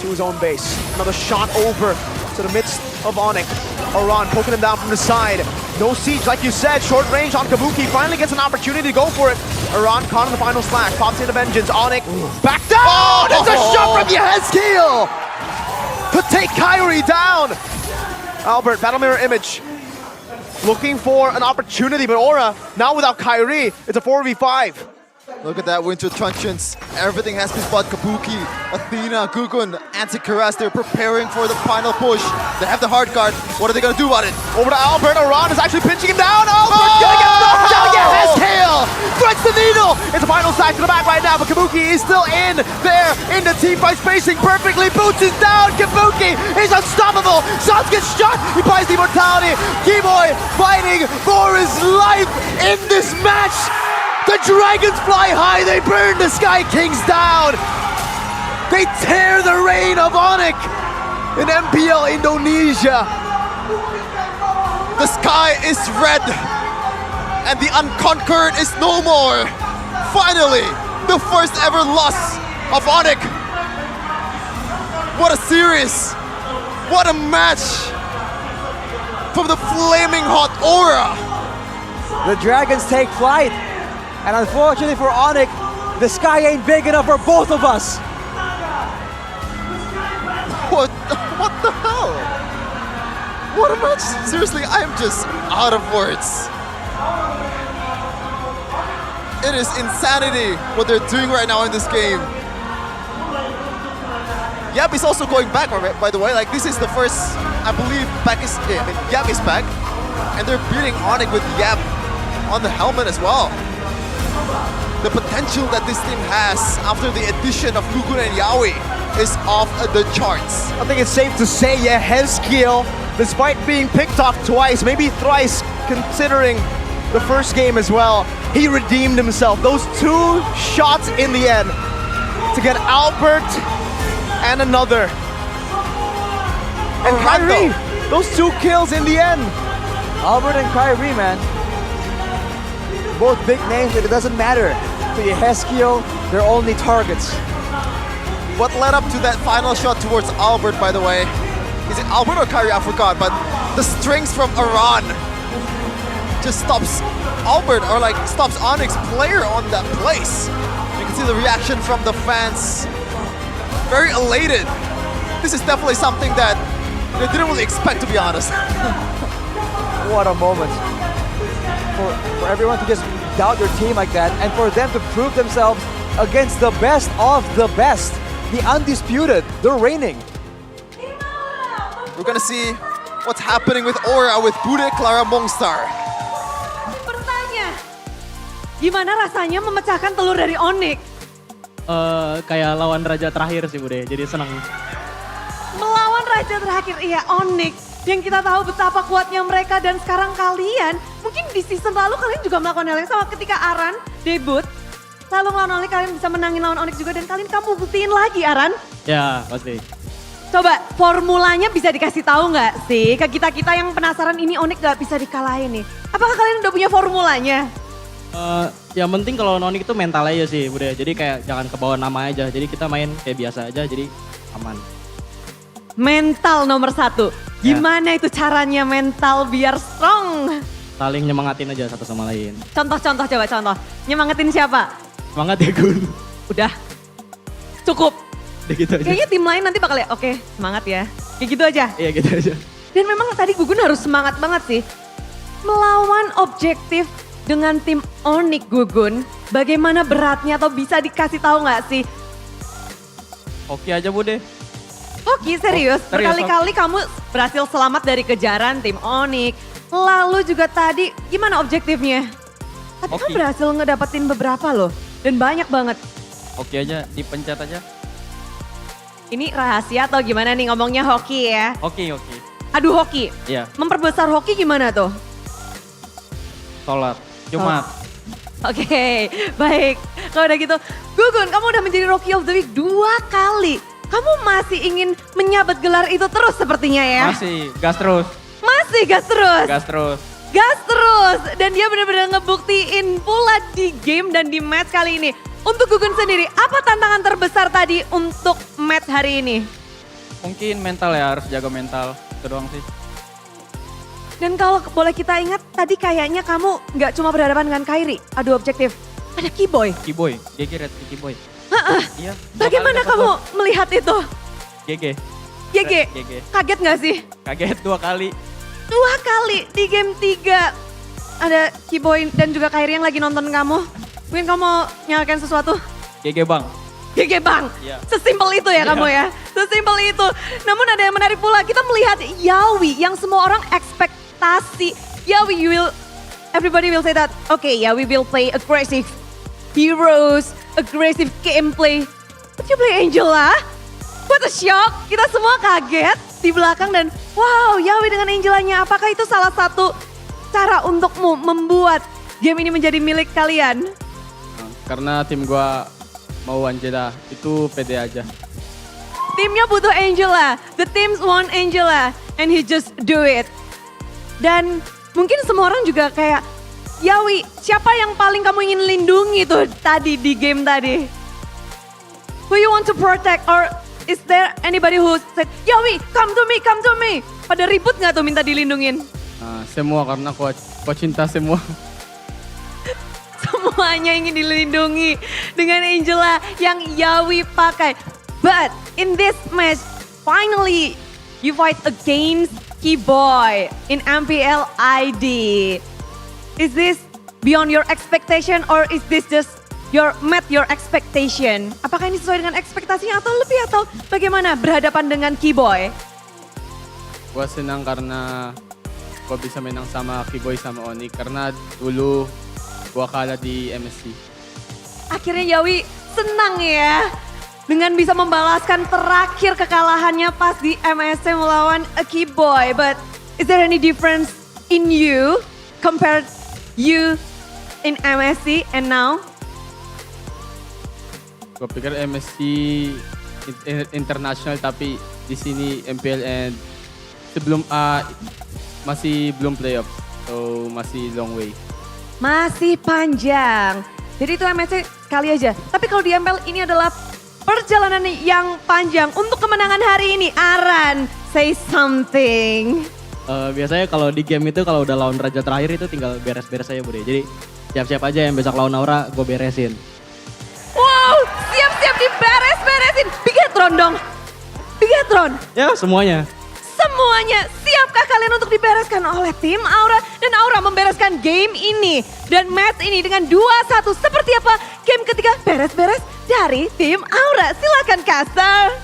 to his own base. Another shot over to the midst of Onic. Aran poking him down from the side. No siege, like you said, short range on Kabuki. Finally gets an opportunity to go for it. Aran caught in the final slash, pops into Vengeance. Onic back down! Oh, there's a shot from Hezkiel to take Kyrie down. Albert, Battle Mirror Image. Looking for an opportunity, but Aura, now without Kyrie, it's a 4v5. Look at that Winter Truncheons. Everything has been spot. Kabuki, Athena, Gugun, Anti-Karas, they're preparing for the final push. They have the hard guard. What are they going to do about it? Over to Albert. Aran is actually pinching him down. Albert's gonna get knocked down. Hezkiel threads the needle. It's a final slash to the back right now, but Kabuki is still in there in the team fight, spacing perfectly. Boots is down. Kabuki is unstoppable. Sans gets shot. He buys the immortality. Keyboy fighting for his life in this match. The dragons fly high, they burn the Sky Kings down! They tear the reign of Onic in MPL Indonesia! The sky is red, and the unconquered is no more! Finally, the first ever loss of Onic! What a series! What a match! From the flaming hot Aura! The dragons take flight! And unfortunately for Onic, the sky ain't big enough for both of us. What the hell? What a match! Seriously, I'm just out of words. It is insanity what they're doing right now in this game. Yap is also going back, by the way. Like, this is the first, I believe, Yap is back. And they're beating Onic with Yap on the helmet as well. The potential that this team has after the addition of Gugun and Yawi is off the charts. I think it's safe to say, yeah, Hezkiel, despite being picked off twice, maybe thrice, considering the first game as well, he redeemed himself. Those 2 shots in the end to get Albert and another. And Kyrie, those 2 kills in the end. Albert and Kyrie, man. Both big names, but it doesn't matter. To Hezkiel, they're only targets. What led up to that final shot towards Albert, by the way? Is it Albert or Kyrie? I forgot, but the strings from Iran just stops Albert, or like stops Onyx player on that place. You can see the reaction from the fans. Very elated. This is definitely something that they didn't really expect, to be honest. What a moment. For everyone to just doubt your team like that, and for them to prove themselves against the best of the best. The undisputed, the reigning. We're gonna see what's happening with Aura with Bude Clara Mongstar. Bertanya, gimana rasanya memecahkan telur dari Onic? Kayak lawan raja terakhir sih Bude, jadi senang. Melawan raja terakhir, iya Onic. Yang kita tahu betapa kuatnya mereka, dan sekarang kalian, mungkin di season lalu kalian juga melakukan hal yang sama ketika Aran debut. Lalu melawan Onic kalian bisa menangin lawan Onic juga, dan kalian kamu buktiin lagi Aran. Ya, pasti. Coba formulanya bisa dikasih tahu nggak sih ke kita-kita yang penasaran ini Onic nggak bisa dikalahin nih. Apakah kalian udah punya formulanya? Yang penting kalau Onic itu mental aja sih Bude. Jadi kayak jangan kebawa nama aja. Jadi kita main kayak biasa aja, jadi aman. Mental nomor 1. Gimana itu caranya mental biar strong? Saling nyemangatin aja satu sama lain. Contoh, coba contoh. Nyemangatin siapa? Semangat ya Gun. Udah. Cukup. Udah gitu aja. Kayaknya tim lain nanti bakal ya, oke semangat ya. Kayak gitu aja. Iya gitu aja. Dan memang tadi Gugun harus semangat banget sih. Melawan objektif dengan tim Onic Gugun. Bagaimana beratnya, atau bisa dikasih tahu nggak sih? Hoki aja Bude. Hoki serius? Berkali-kali kamu berhasil selamat dari kejaran tim Onic. Lalu juga tadi gimana objektifnya? Tapi kamu berhasil ngedapetin beberapa loh. Dan banyak banget. Hoki aja, dipencet aja. Ini rahasia atau gimana nih ngomongnya hoki ya? Hoki. Aduh hoki. Iya. Memperbesar hoki gimana tuh? Sholat, Jumat. Oke, baik. Kalau udah gitu, Gugun kamu udah menjadi Rookie of the Week 2 kali. Kamu masih ingin menyabet gelar itu terus sepertinya ya? Masih, gas terus. Masih gas terus? Gas terus. Gas terus. Dan dia benar-benar ngebuktiin pula di game dan di match kali ini. Untuk Gugun sendiri, apa tantangan terbesar tadi untuk match hari ini? Mungkin mental ya, harus jaga mental. Itu doang sih. Dan kalau boleh kita ingat, tadi kayaknya kamu nggak cuma berhadapan dengan Kyrie, adu objektif. Ada Keyboy. Keyboy, GG Red Keyboy. Iya. Bagaimana kamu melihat itu? GG. GG. Kaget nggak sih? Kaget 2 kali. 2 kali di game 3. Ada Keyboy dan juga Kyrie yang lagi nonton kamu. Mungkin kamu mau nyalakan sesuatu? GG Bang. GG Bang. Iya. Sesimpel itu ya kamu ya. Sesimpel itu. Namun ada yang menarik pula. Kita melihat Yawi yang semua orang ekspektasi. Yawi everybody will say that, okay, Yawi will play aggressive heroes, aggressive gameplay. But you play Angela? What a shock. Kita semua kaget di belakang dan wow, Yawi dengan Angelanya. Apakah itu salah satu cara untukmu membuat game ini menjadi milik kalian? Karena tim gua mau Angela, itu pede aja. Timnya butuh Angela, the teams want Angela, and he just do it. Dan mungkin semua orang juga kayak, Yawi, siapa yang paling kamu ingin lindungi tuh tadi di game tadi? Who you want to protect, or is there anybody who said, Yawi, come to me. Pada ribut gak tuh minta dilindungin? Semua, karena aku cinta semua. Semuanya ingin dilindungi dengan Angela yang Yawi pakai. But in this match, finally you fight against Keyboy in MPL ID. Is this beyond your expectation or is this just met your expectation? Apakah ini sesuai dengan ekspektasinya atau lebih atau bagaimana berhadapan dengan Keyboy? Gue senang karena gue bisa menang sama Keyboy sama Onic karena dulu gue kalah di MSC. Akhirnya Yawi senang ya dengan bisa membalaskan terakhir kekalahannya pas di MSC melawan Keyboy. But is there any difference in you compared you in MSC and now? Gue pikir MSC international tapi di sini MPL and sebelum masih belum playoff, so masih long way. Masih panjang. Jadi itu MSC kali aja. Tapi kalau di MPL ini adalah perjalanan yang panjang untuk kemenangan hari ini. Aran, say something. Biasanya kalau di game itu kalau udah lawan raja terakhir itu tinggal beres-beres aja Bude. Jadi siap-siap aja yang besok lawan Aura gue beresin. Wow, siap-siap diberes-beresin. Bigatron dong. Bigatron. Ya semuanya. Semuanya siapkah kalian untuk dibereskan oleh tim Aura? Dan Aura membereskan game ini. Dan match ini dengan 2-1. Seperti apa game ketiga beres-beres dari tim Aura? Silakan Caster.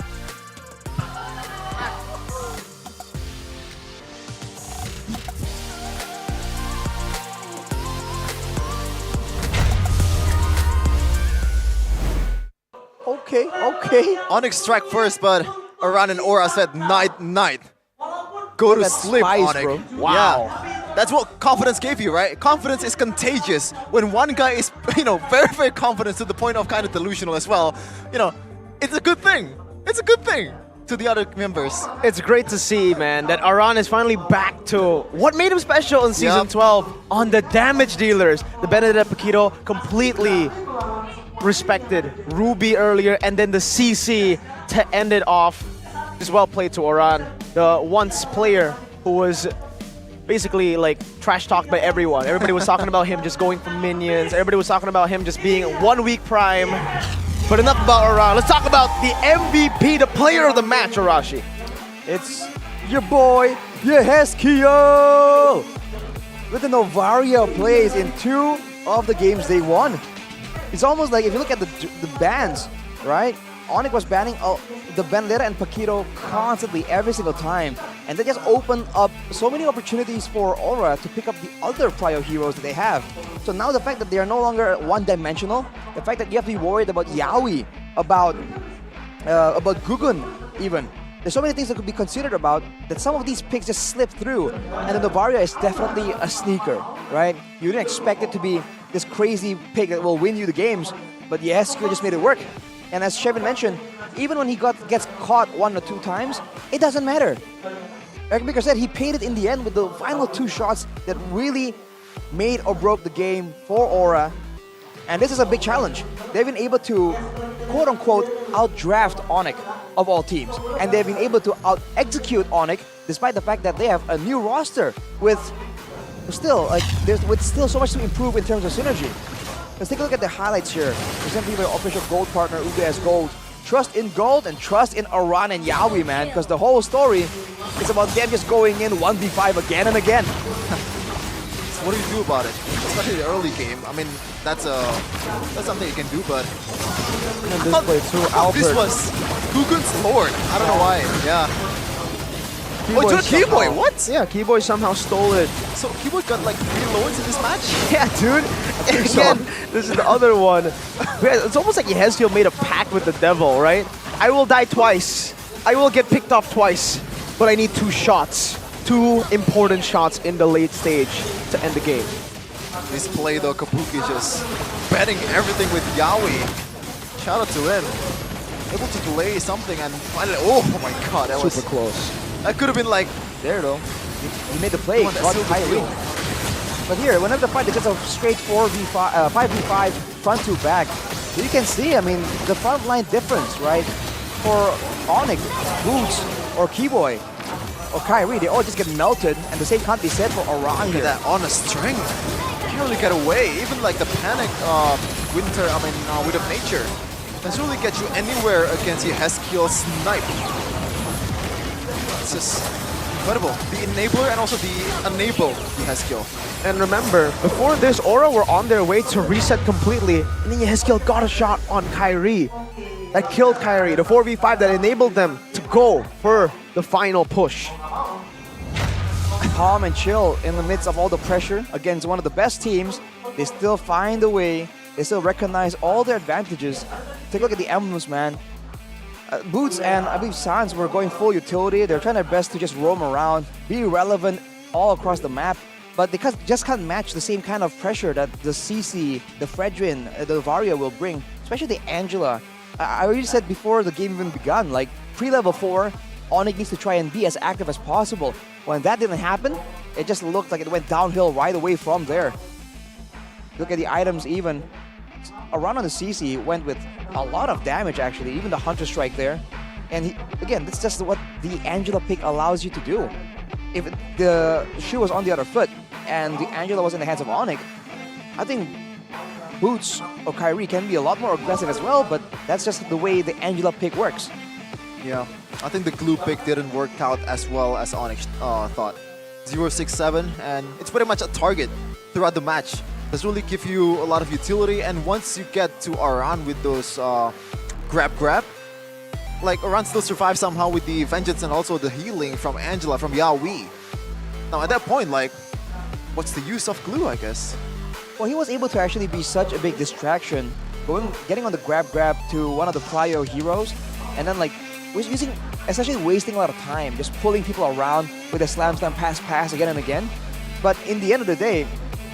Okay. Onic strike first, but Aran and Aura said night. Go to That's sleep, spice, Onic. bro. Wow. Yeah. That's what confidence gave you, right? Confidence is contagious. When one guy is, very, very confident to the point of kind of delusional as well, it's a good thing. It's a good thing to the other members. It's great to see, man, that Aran is finally back to what made him special in Season 12 on the damage dealers. The Benedetta Paquito completely respected Ruby earlier, and then the CC to end it off. Just well played to Aran, the once player who was basically like trash talked by everyone. Everybody was talking about him just going for minions. Everybody was talking about him just being 1 week prime. But enough about Aran. Let's talk about the MVP, the player of the match, Arashi. It's your boy, Yeheskio! With the Novaria plays in 2 of the games they won. It's almost like if you look at the bans, right? Onic was banning the Benedetta and Paquito constantly every single time. And that just opened up so many opportunities for Aura to pick up the other prio heroes that they have. So now the fact that they are no longer one-dimensional, the fact that you have to be worried about Yaoi, about Gugun even. There's so many things that could be considered about that some of these picks just slip through. And the Novaria is definitely a sneaker, right? You didn't expect it to be this crazy pick that will win you the games, but Yeheskio just made it work. And as Shevin mentioned, even when he gets caught 1 or 2 times, it doesn't matter. Like Baker said, he paid it in the end with the final 2 shots that really made or broke the game for Aura. And this is a big challenge. They've been able to, quote-unquote, outdraft Onic of all teams. And they've been able to out-execute Onic despite the fact that they have a new roster with still so much to improve in terms of synergy. Let's take a look at the highlights here. Presented by our official gold partner, UBS Gold. Trust in gold and trust in Aran and Yaoi, man, because the whole story is about them just going in 1v5 again and again. So what do you do about it? Especially the early game. I mean, that's something you can do, but... And this play too, Albert. This was Gugun's Lord. I don't know why. Yeah. Keyboy Keyboy, what? Yeah, Keyboy somehow stole it. So Keyboy got like 3 lords in this match? Yeah, dude. Again, this is the other one. It's almost like Yehezkiel made a pact with the devil, right? I will die twice. I will get picked off twice. But I need 2 shots. 2 important shots in the late stage to end the game. This play though, Kabuki just betting everything with Yaoi. Shout out to him. Able to delay something and finally, oh my god, that was super close. That could have been like, there though. He made the play, got Kyrie. But here, whenever the fight is just a straight 5v5 front to back, you can see, I mean, the front line difference, right? For Onic, Boots, or Keyboy, or Kyrie, they all just get melted, and the same can't be said for Aran here. Look at that, on a string. You can't really get away. Even like the panic Wind of Nature doesn't really get you anywhere against your Yehezkiel snipe. This is incredible. The enabler and also the enable Yehezkiel. And remember, before this, Aura were on their way to reset completely, and then Yehezkiel got a shot on Kyrie. That killed Kyrie, the 4v5 that enabled them to go for the final push. Calm and chill in the midst of all the pressure against one of the best teams. They still find a way. They still recognize all their advantages. Take a look at the emblems, man. Boots and I believe Sans were going full utility. They're trying their best to just roam around, be relevant all across the map. But they just can't match the same kind of pressure that the CC, the Fredrin, the Varia will bring, especially the Angela. I already said before the game even begun, like pre-level 4, Onic needs to try and be as active as possible. When that didn't happen, it just looked like it went downhill right away from there. Look at the items even. A run on the CC went with a lot of damage actually, even the Hunter Strike there. And again, that's just what the Angela pick allows you to do. If the shoe was on the other foot and the Angela was in the hands of Onic, I think Boots or Kyrie can be a lot more aggressive as well, but that's just the way the Angela pick works. Yeah, I think the glue pick didn't work out as well as Onic thought. 0-6-7, and it's pretty much a target throughout the match. Doesn't really give you a lot of utility, and once you get to Aran with those grab, like Aran still survives somehow with the Vengeance and also the healing from Angela, from Yaoi. Now at that point, like, what's the use of glue, I guess? Well, he was able to actually be such a big distraction, getting on the grab to one of the Cryo heroes, and then like was essentially wasting a lot of time, just pulling people around with a slam pass again and again. But in the end of the day,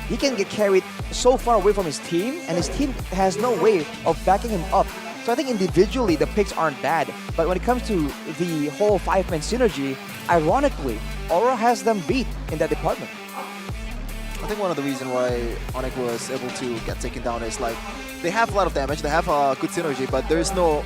he can get carried so far away from his team, and his team has no way of backing him up. So I think individually the picks aren't bad, but when it comes to the whole 5-man synergy, ironically, Aura has them beat in that department. I think one of the reasons why Onic was able to get taken down is like they have a lot of damage, they have a good synergy, but there's no,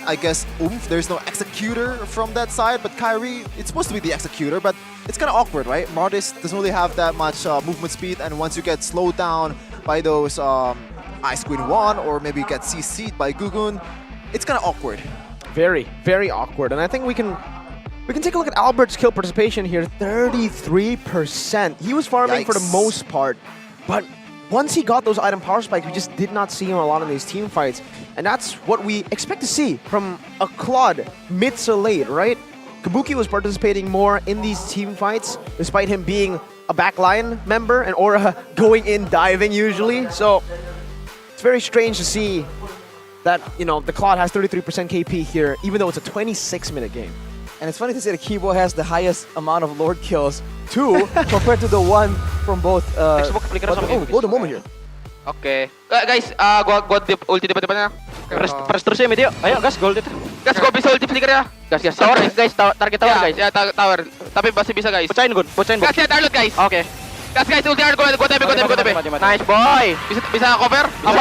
I guess, oomph. There's no executor from that side. But Kyrie, it's supposed to be the executor, but it's kind of awkward, right? Mortis doesn't really have that much movement speed, and once you get slowed down by those Ice Queen 1 or maybe get CC'd by Gugun, it's kind of awkward. Very, very awkward. And I think we can take a look at Albert's kill participation here. 33%. He was farming for the most part, but once he got those item power spikes, we just did not see him a lot in these team fights. And that's what we expect to see from a Claude mid to late, right? Kabuki was participating more in these team fights, despite him being a backline member and Aura going in diving usually. So it's very strange to see that, you know, the Claude has 33% KP here, even though it's a 26-minute game. And it's funny to say that Kibo has the highest amount of Lord kills, too, compared to the one from both. Go the moment here. Oke. Guys, gua ulti depan depannya. Press terus ya medio. Ayo gas gol itu. Gas gua bisa ulti flicker ya. Gas tower guys, target tower guys. Ya tower. Tapi masih bisa guys. Pecahin Gun. Gas ya download guys. Oke. Gas guys ulti gua TP. Nice boy. Bisa cover. Apa?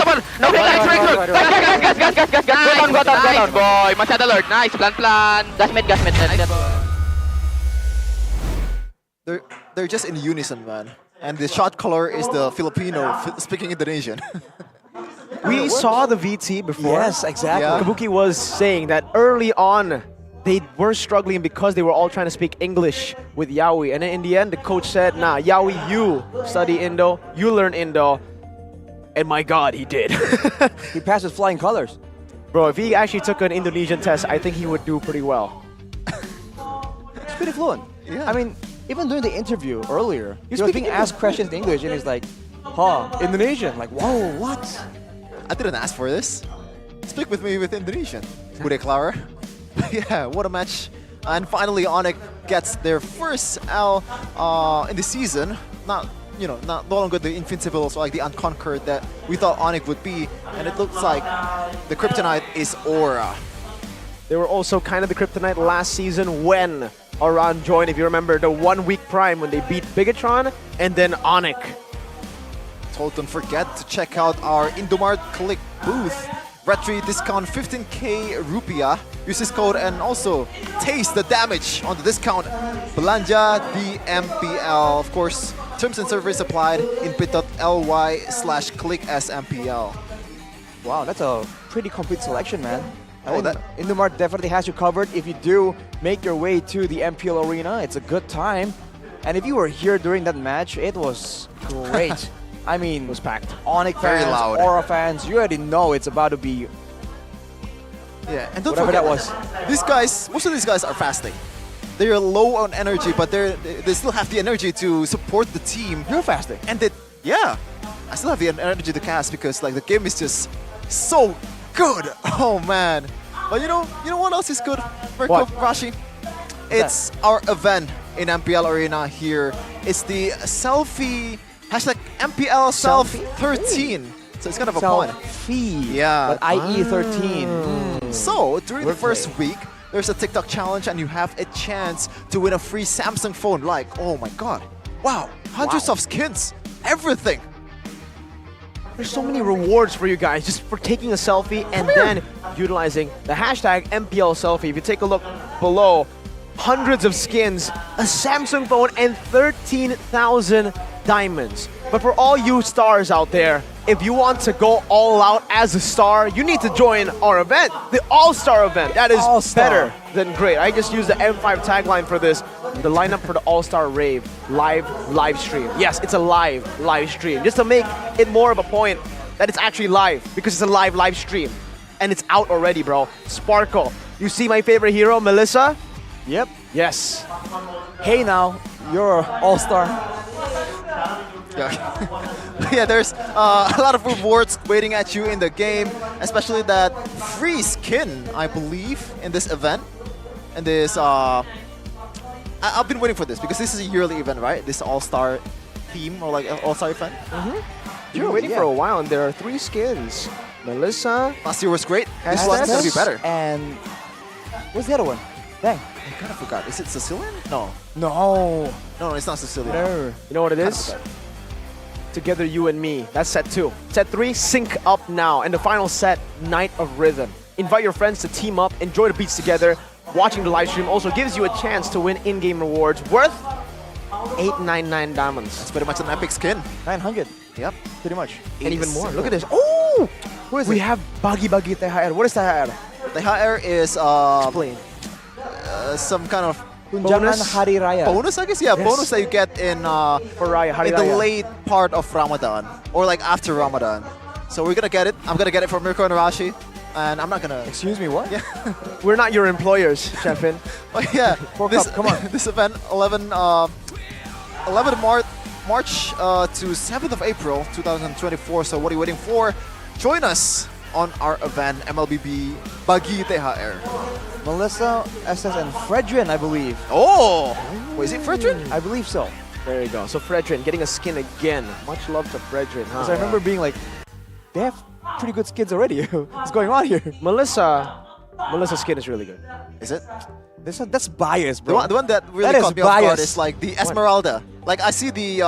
Teman. No guys. Gas. Gua tahu. Nice boy. Masih ada Lord. Nice pelan-pelan. Gas mid. They're just in unison, man. And the shot caller is the Filipino speaking Indonesian. We saw the VT before. Yes, exactly. Yeah. Kabuki was saying that early on, they were struggling because they were all trying to speak English with Yaoi. And then in the end, the coach said, nah, Yaoi, you study Indo, you learn Indo. And my God, he did. He passed with flying colors. Bro, if he actually took an Indonesian test, I think he would do pretty well. He's pretty fluent. Yeah. I mean, even during the interview earlier, he was being asked questions in English, and he's like, Indonesian. Like, whoa, what? I didn't ask for this. Speak with me with Indonesian. Bude Clara. Yeah, what a match. And finally, Onic gets their first L in the season. No longer the Invincibles, like the Unconquered that we thought Onic would be. And it looks like the Kryptonite is Aura. They were also kind of the Kryptonite last season when Aran joined, if you remember, the 1 week prime when they beat Bigatron and then Onic. So don't forget to check out our Indomart Click booth. Retri discount 15k rupiah. Use this code and also taste the damage on the discount. Belanja di MPL. Of course, terms and service applied in bit.ly/clicksmpl. Wow, that's a pretty complete selection, man. I think Indomart definitely has you covered. If you do make your way to the MPL arena, it's a good time. And if you were here during that match, it was great. I mean, it was packed. Onic Very fans, loud. Aura fans, you already know it's about to be. Yeah, and don't whatever forget, that was. These guys, most of these guys are fasting. They are low on energy, but they still have the energy to support the team. You're fasting. And yeah, I still have the energy to cast because like the game is just so good. Oh man. But you know what else is good, Mirko, Rashi? It's our event in MPL Arena here. It's the selfie, #MPL Self13. So it's kind of a pun. Selfie. Yeah. But IE 13. So during the first week, there's a TikTok challenge and you have a chance to win a free Samsung phone. Like, oh my god. Wow. Hundreds of skins. Everything. There's so many rewards for you guys just for taking a selfie and then utilizing the #MPL selfie. If you take a look below, hundreds of skins, a Samsung phone, and 13,000 diamonds. But for all you stars out there, if you want to go all out as a star, you need to join our event, the All-Star event. That is better than great. I just used the M5 tagline for this. The lineup for the All-Star Rave live stream. Yes, it's a live stream. Just to make it more of a point that it's actually live because it's a live stream. And it's out already, bro. Sparkle. You see my favorite hero, Melissa? Yep. Yes. Hey now, you're all-star. Yeah, there's a lot of rewards waiting at you in the game, especially that free skin, I believe, in this event. And this, I've been waiting for this because this is a yearly event, right? This all-star theme or like all-star event. You've been waiting for a while, and there are 3 skins. Melissa. Last year was great. This one's gonna be better. And what's the other one? Dang. I kind of forgot. Is it Sicilian? No. No. No, it's not Sicilian. No. You know what it is? Together, You and Me. That's set 2. Set 3, Sync Up Now. And the final set, Night of Rhythm. Invite your friends to team up, enjoy the beats together. Watching the live stream also gives you a chance to win in-game rewards worth 899 diamonds. That's pretty much an epic skin. 900. Yep. Pretty much. And even more. Look at this. Oh! Who is we it? have Bagi THR. What is THR? THR is Explain. Some kind of Tunjangan Hari Raya. bonus, I guess. Yeah, Yes. bonus that you get in For Raya, Hari in the Raya. late part of Ramadan or like after Ramadan. So we're gonna get it. I'm gonna get it from Mirko and Rashi, and I'm not gonna. Excuse me, what? Yeah. We're not your employers, Chefin. Oh yeah. This, come on. This event 11 March to 7th of April 2024. So what are you waiting for? Join us on our event MLBB Bagi THR. Melissa, SS, and Fredrin, I believe. Oh! Wait, is it Fredrin? I believe so. There you go. So Fredrin getting a skin again. Much love to Fredrin, huh? Because I remember being like, they have pretty good skins already. What's going on here? Melissa's skin is really good. Is it? That's biased, bro. The one that really That caught is me off guard biased. is like the Esmeralda. Like I see the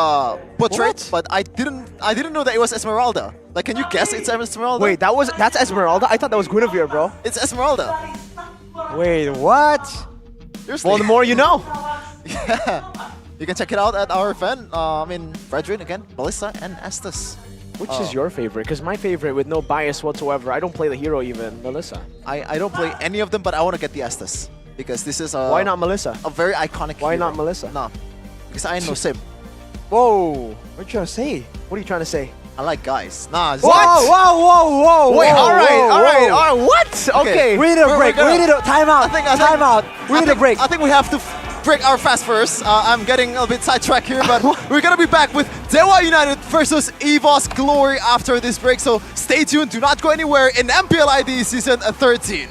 portrait, but I didn't know that it was Esmeralda. Like, can you guess it's Esmeralda? Wait, that's Esmeralda? I thought that was Guinevere, bro. It's Esmeralda. Wait, what? Seriously. Well, the more you know. Yeah. You can check it out at our event. Fredrin again, Melissa, and Estes. Which is your favorite? Because my favorite, with no bias whatsoever, I don't play the hero even, Melissa. I don't play any of them, but I want to get the Estes. Because this is a... Why not Melissa? A very iconic Why hero. not Melissa? No. Because I know Sim. Whoa. What are you trying to say? What are you trying to say? I like guys. Nah. What? Whoa. Wait, all right. whoa. What? Okay. We need a break. We need a time out. Time out. We need a break. I think we have to break our fast first. I'm getting a bit sidetracked here, but we're going to be back with Dewa United versus Evos Glory after this break. So stay tuned. Do not go anywhere in MPL ID Season 13.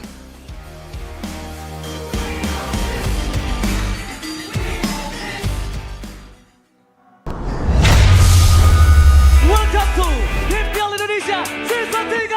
Welcome to MPL Indonesia Season 13.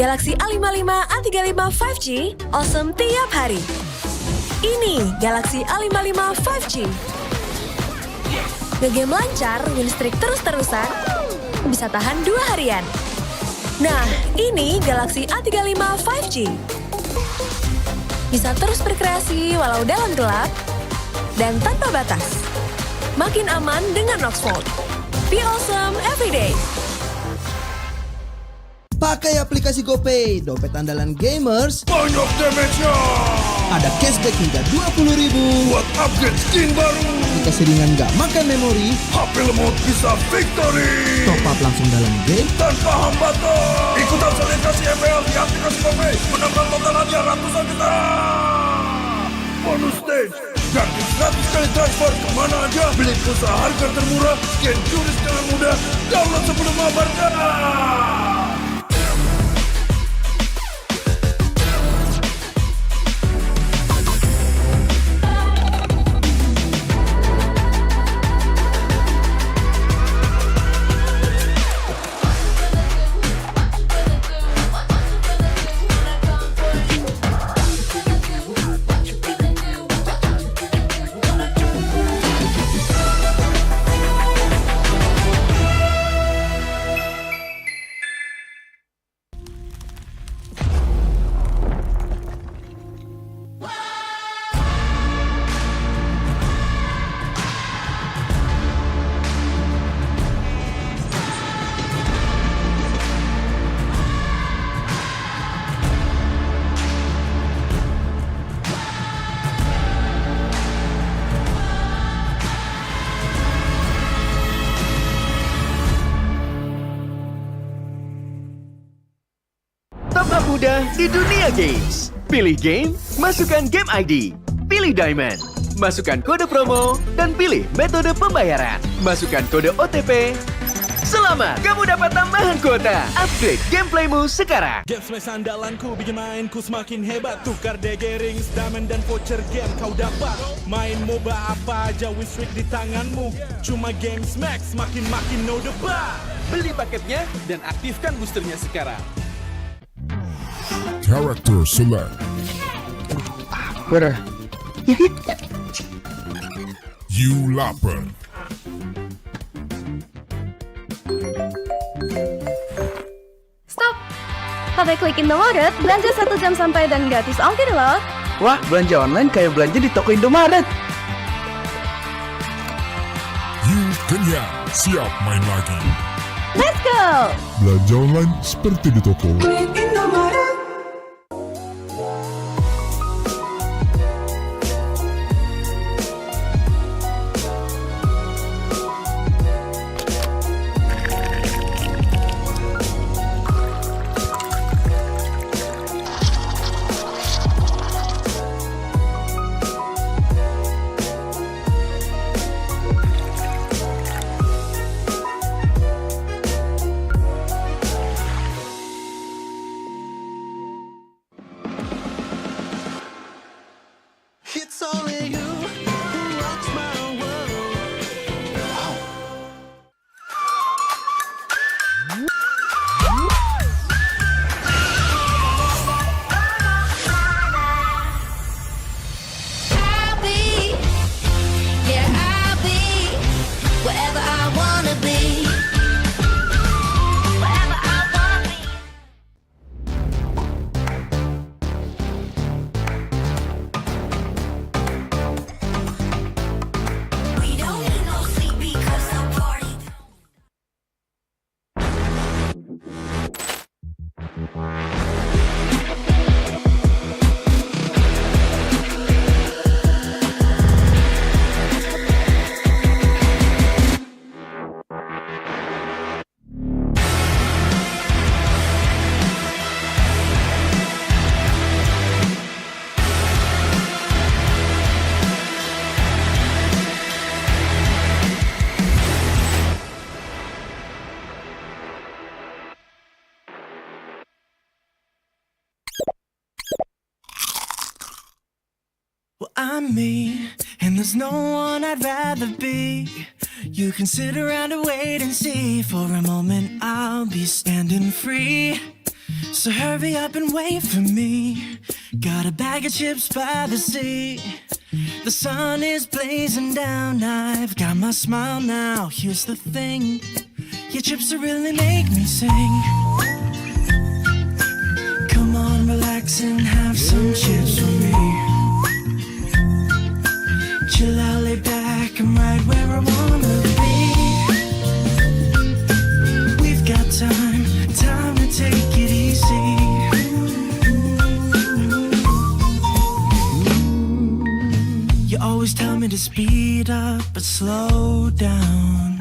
Galaxy A55, A35 5G, awesome tiap hari. Ini Galaxy A55 5G. Ngegame lancar, win streak terus-terusan, bisa tahan 2 harian. Nah, ini Galaxy A35 5G. Bisa terus berkreasi walau dalam gelap dan tanpa batas. Makin aman dengan Oxford. Be awesome every day. Pakai aplikasi GoPay, dompet andalan gamers. Banyak damage-nya. Ada cashback hingga 20.000 buat upgrade skin baru. Jika seringan nggak makan memori, HP lemot bisa victory. Top up langsung dalam game tanpa hambatan. Ikutan selebrasi MPL di aplikasi GoPay. Menambah total hadiah ratusan juta. Bonus stage. Gratis 100 kali transfer kemana aja. Beli pulsa harga termurah. Scan jurus dengan mudah. Download sebelum mabarkan. Top up mudah di dunia games. Pilih game, masukkan game ID. Pilih Diamond, masukkan kode promo, dan pilih metode pembayaran. Masukkan kode OTP. Selamat, kamu dapat tambahan kuota. Upgrade gameplaymu sekarang. Game smash andalanku bikin mainku semakin hebat. Tukar DG rings, diamond dan voucher game kau dapat. Main MOBA apa aja win streak di tanganmu. Cuma game smash makin no debat. Beli paketnya dan aktifkan boosternya sekarang. Character select. Where? You lapper. Stop! Pakai klik Indomaret, belanja 1 jam sampai dan gratis ongkir loh. Wah, belanja online kayak belanja di toko Indomaret. You kenyang, siap main lagi. Let's go! Belanja online seperti di toko. It's only you who rocks my world. I'll be, yeah, I'll be wherever I wanna be. Wherever I wanna be. We don't need no sleep because I'm party. Well, I'm me, and there's no one I'd rather be. You can sit around and wait and see. For a moment, I'll be standing free. So hurry up and wait for me. Got a bag of chips by the sea. The sun is blazing down. I've got my smile now. Here's the thing. Your chips will really make me sing. Come on, relax and have some chips with me. Chill out, lay back, I'm right where I wanna be. We've got time to take it easy. You always tell me to speed up, but slow down.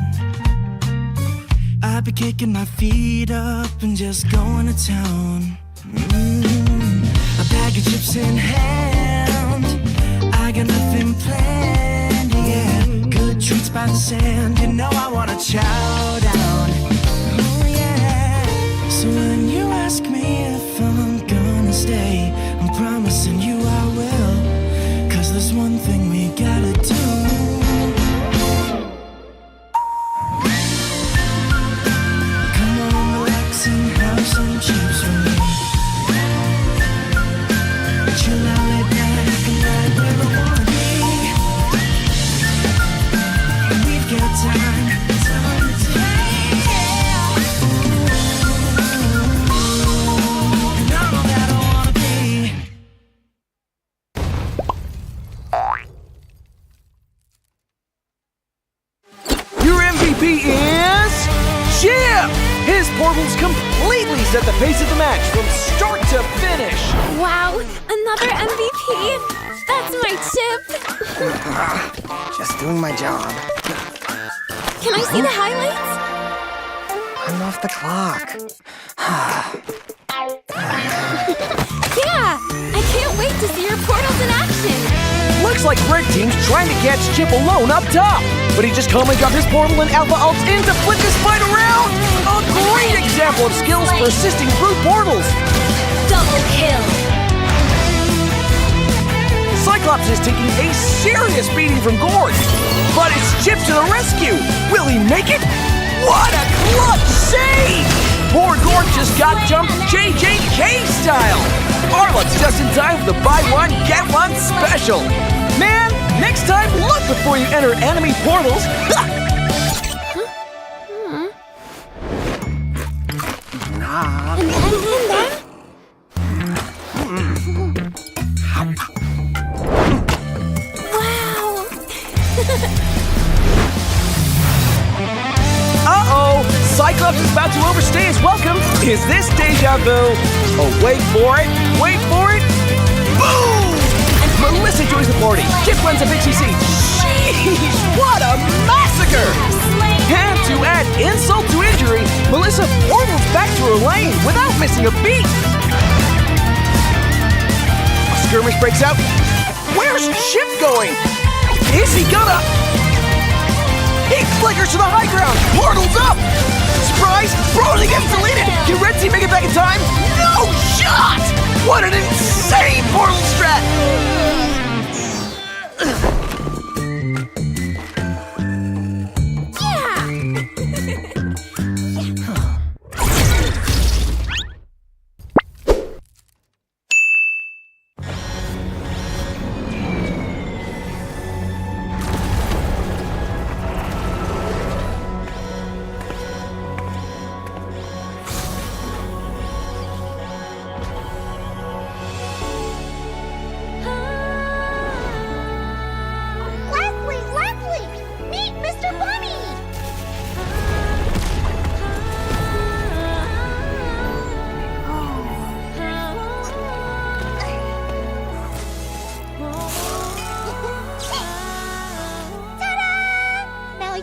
I've been kicking my feet up and just going to town. A bag of chips in hand, I got nothing planned, yeah. Good treats by the sand, you know I wanna chow down. Oh yeah. So when you ask me if I'm gonna stay, I'm promising you I will. 'Cause there's one thing we gotta do. Come on, relax and have some chips with me. Chill out, lay back, and right where I wanna be. We've got time to take. And I'm all that I wanna be. Your MVP is Chip! His portals completely set the pace of the match from start to finish. Wow, another MVP. That's my chip. Just doing my job. Can I see the highlights? I'm off the clock. Yeah, I can't wait to see your portals in action. Looks like Red Team's trying to catch Chip alone up top, but he just calmly got his portal and Alpha Ults in to flip this fight around. A great example of skills persisting through portals. Double kill. Cyclops is taking a serious beating from Gord, but it's Chip to the rescue. Will he make it? What a clutch save! Poor Gord just got jumped JJK style. Arlot's just in time for the buy one, get one special. Man, next time look before you enter enemy portals. And then? Wow. Uh-oh, Cyclops is about to overstay his welcome. Is this deja vu? Oh, wait for it, boom! Melissa joins the party. Chip wins a Pixie Seed. Sheesh, what a massacre! And to add insult to injury, Melissa portals back to her lane without missing a beat. A skirmish breaks out. Where's Chip going? Is he gonna... He flickers to the high ground. Portal's up. Surprise! Frozen gets deleted. Can Red Team make it back in time? No shot! What an insane portal strat!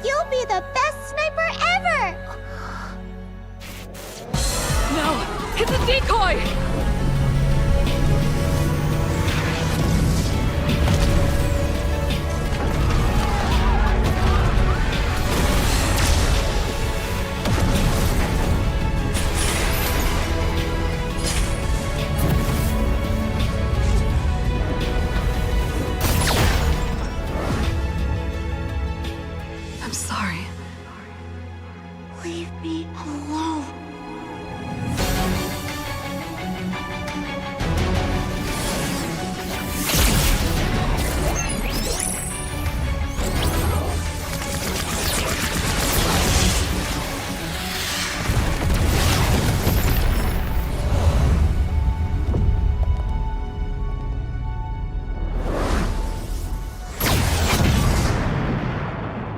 You'll be the best sniper ever! No, it's a decoy! I'm sorry. Leave me alone.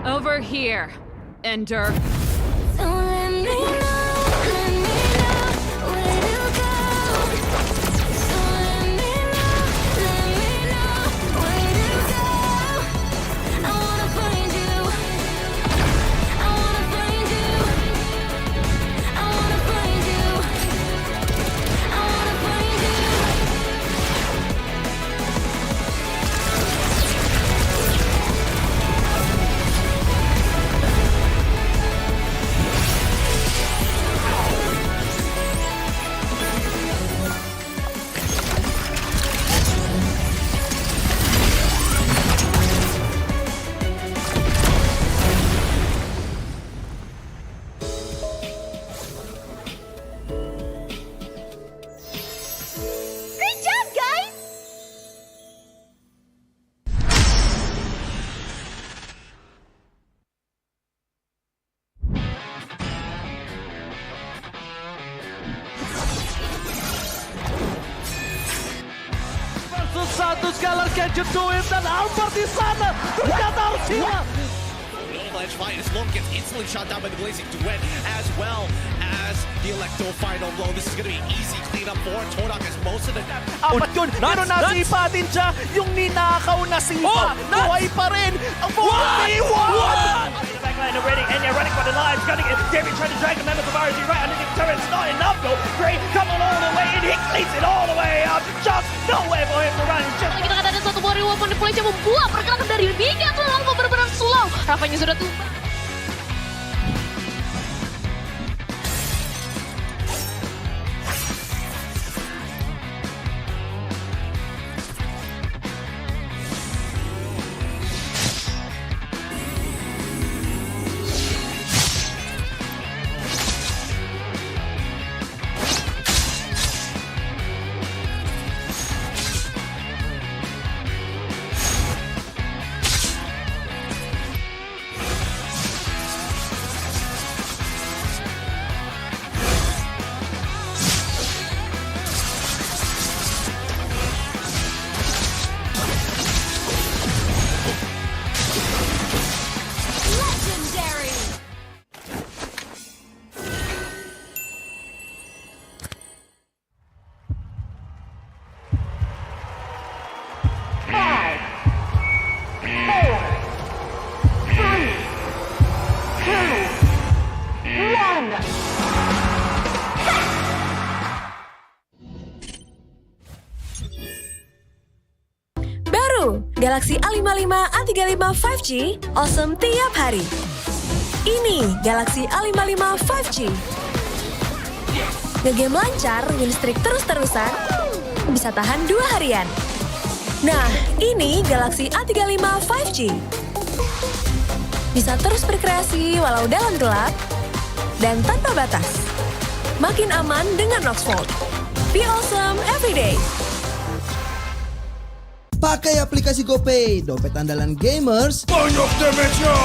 Over here, Ender. Satu scalar can you do it? Dan Albert di sana ternyata harus hilang. Avalanche fight as Lone gets instantly shot down by the Blazing Duet, as well as the Electro final blow. This is going to be easy cleanup for Todak as most of the... Apat yun, pero nasipatin siya yung ninakaw na sipa. Buhay pa rin ang 4v1! Backline already, and they're running for the lives, gunning it. David trying to drag the members of RG right underneath the turret. It's not enough though. Gray coming all the way in, he cleans it all the way up. Just nowhere for him to run. Just... Kita kata ada satu warrior manipulasi yang membuat pergerakan dari Mika tuh Alpha benar-benar slow. Rafanya sudah tumbang. Galaxy A55, A35 5G, awesome tiap hari. Ini Galaxy A55 5G. Ngegame lancar, listrik terus-terusan, bisa tahan 2 harian. Nah, ini Galaxy A35 5G. Bisa terus berkreasi walau dalam gelap, dan tanpa batas. Makin aman dengan Noxvolt. Be awesome everyday. Pakai aplikasi GoPay, dompet andalan gamers. Banyak damage-nya.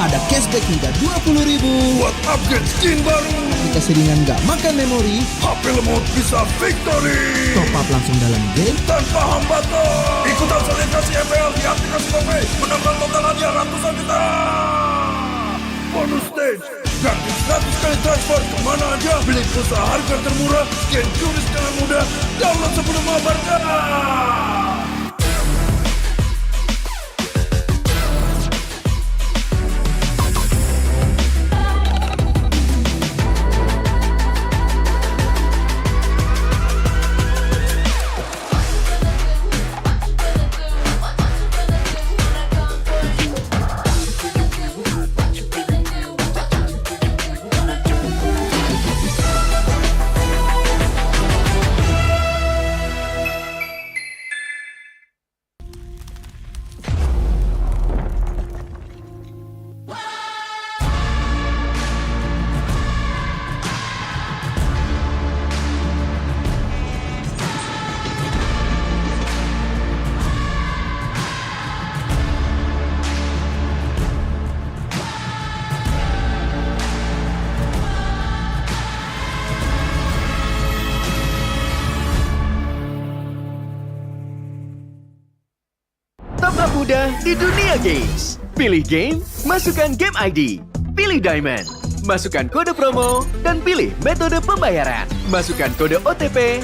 Ada cashback hingga 20.000 buat upgrade skin baru. Aplikasi ringan gak makan memori. HP lemot bisa victory. Top up langsung dalam game tanpa hambatan. Ikutan selebrasi MPL di aplikasi GoPay. Menambah total hadiah ratusan juta. Bonus stage. Gratis 100 kali transfer kemana aja. Beli pulsa harga termurah. Scan turis dengan mudah. Download sebelum mabarkan. Muda di dunia games. Pilih game, masukkan game ID. Pilih Diamond. Masukkan kode promo dan pilih metode pembayaran. Masukkan kode OTP.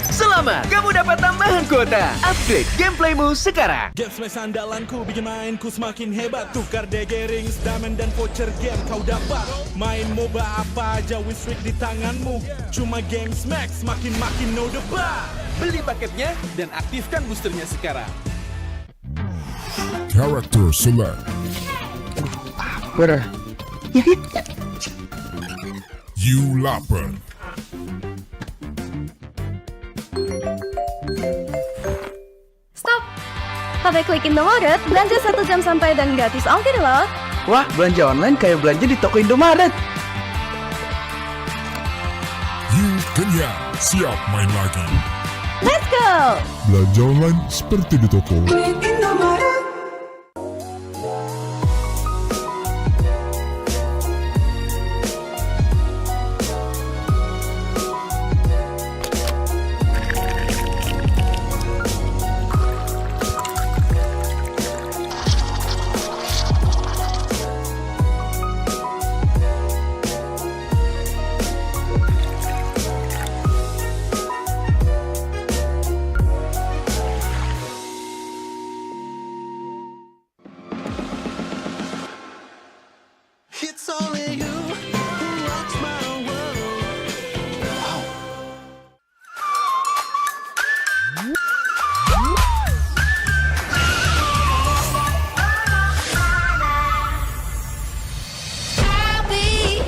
Selamat, kamu dapat tambahan kuota. Upgrade gameplaymu sekarang. Game smash andalanku bikin mainku semakin hebat. Tukar DG rings, diamond dan voucher game kau dapat. Main MOBA apa aja with streak di tanganmu. Cuma game smash makin no debat. Beli paketnya dan aktifkan boosternya sekarang. Character select. Bener. You lapar. Stop! Pakai klik Indomaret, belanja 1 jam sampai dan gratis ongkir loh. Wah, belanja online kayak belanja di toko Indomaret. You kenyang, siap main lagi. Let's go! Belanja online seperti di toko. It's only you who rocks my world. I'll be,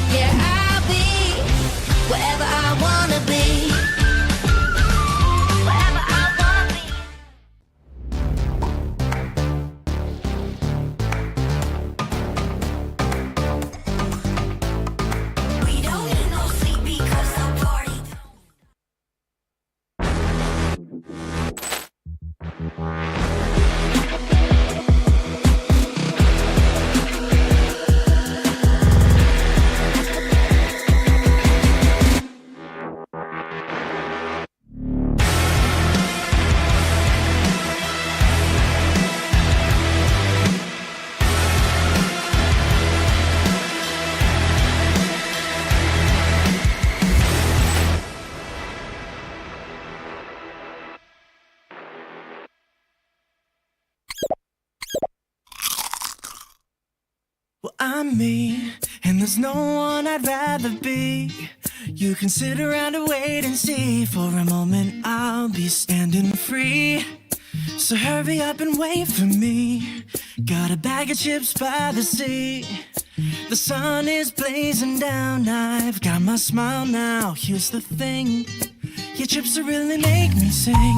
yeah, I'll be wherever I wanna be. Wherever I wanna be. We don't need no sleep because the party. Well, I'm me, and there's no one I'd rather be. You can sit around and wait and see. For a moment, I'll be standing free. So hurry up and wait for me. Got a bag of chips by the sea. The sun is blazing down. I've got my smile now. Here's the thing, your chips will really make me sing.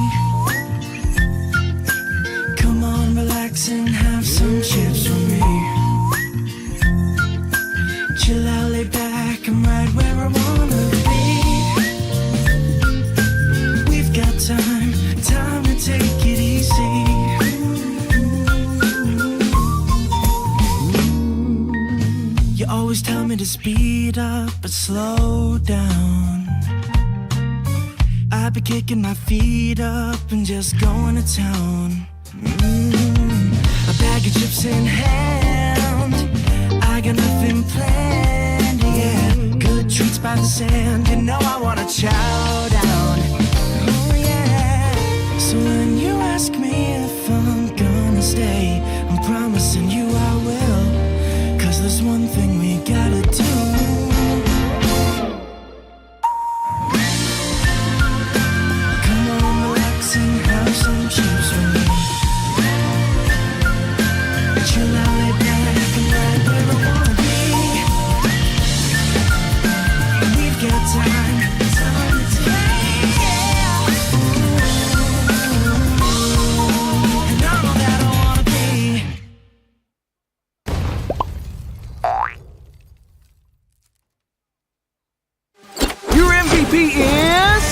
Come on, relax and have some chips with me. Chill out, lay back, I'm right where I wanna be. We've got time to take it easy. You always tell me to speed up but slow down. I've been kicking my feet up and just going to town. A bag of chips in hand, I got nothing planned, yeah. Good treats by the sand, you know I wanna chow down. Oh yeah. So when you ask me if I'm gonna stay, I'm promising you I will. 'Cause there's one thing we gotta do. Come on, relax and have some chips with me. Chill out, lay back, and right where I wanna be. We've got time to take, yeah. And I'm all that I wanna be. Your MVP is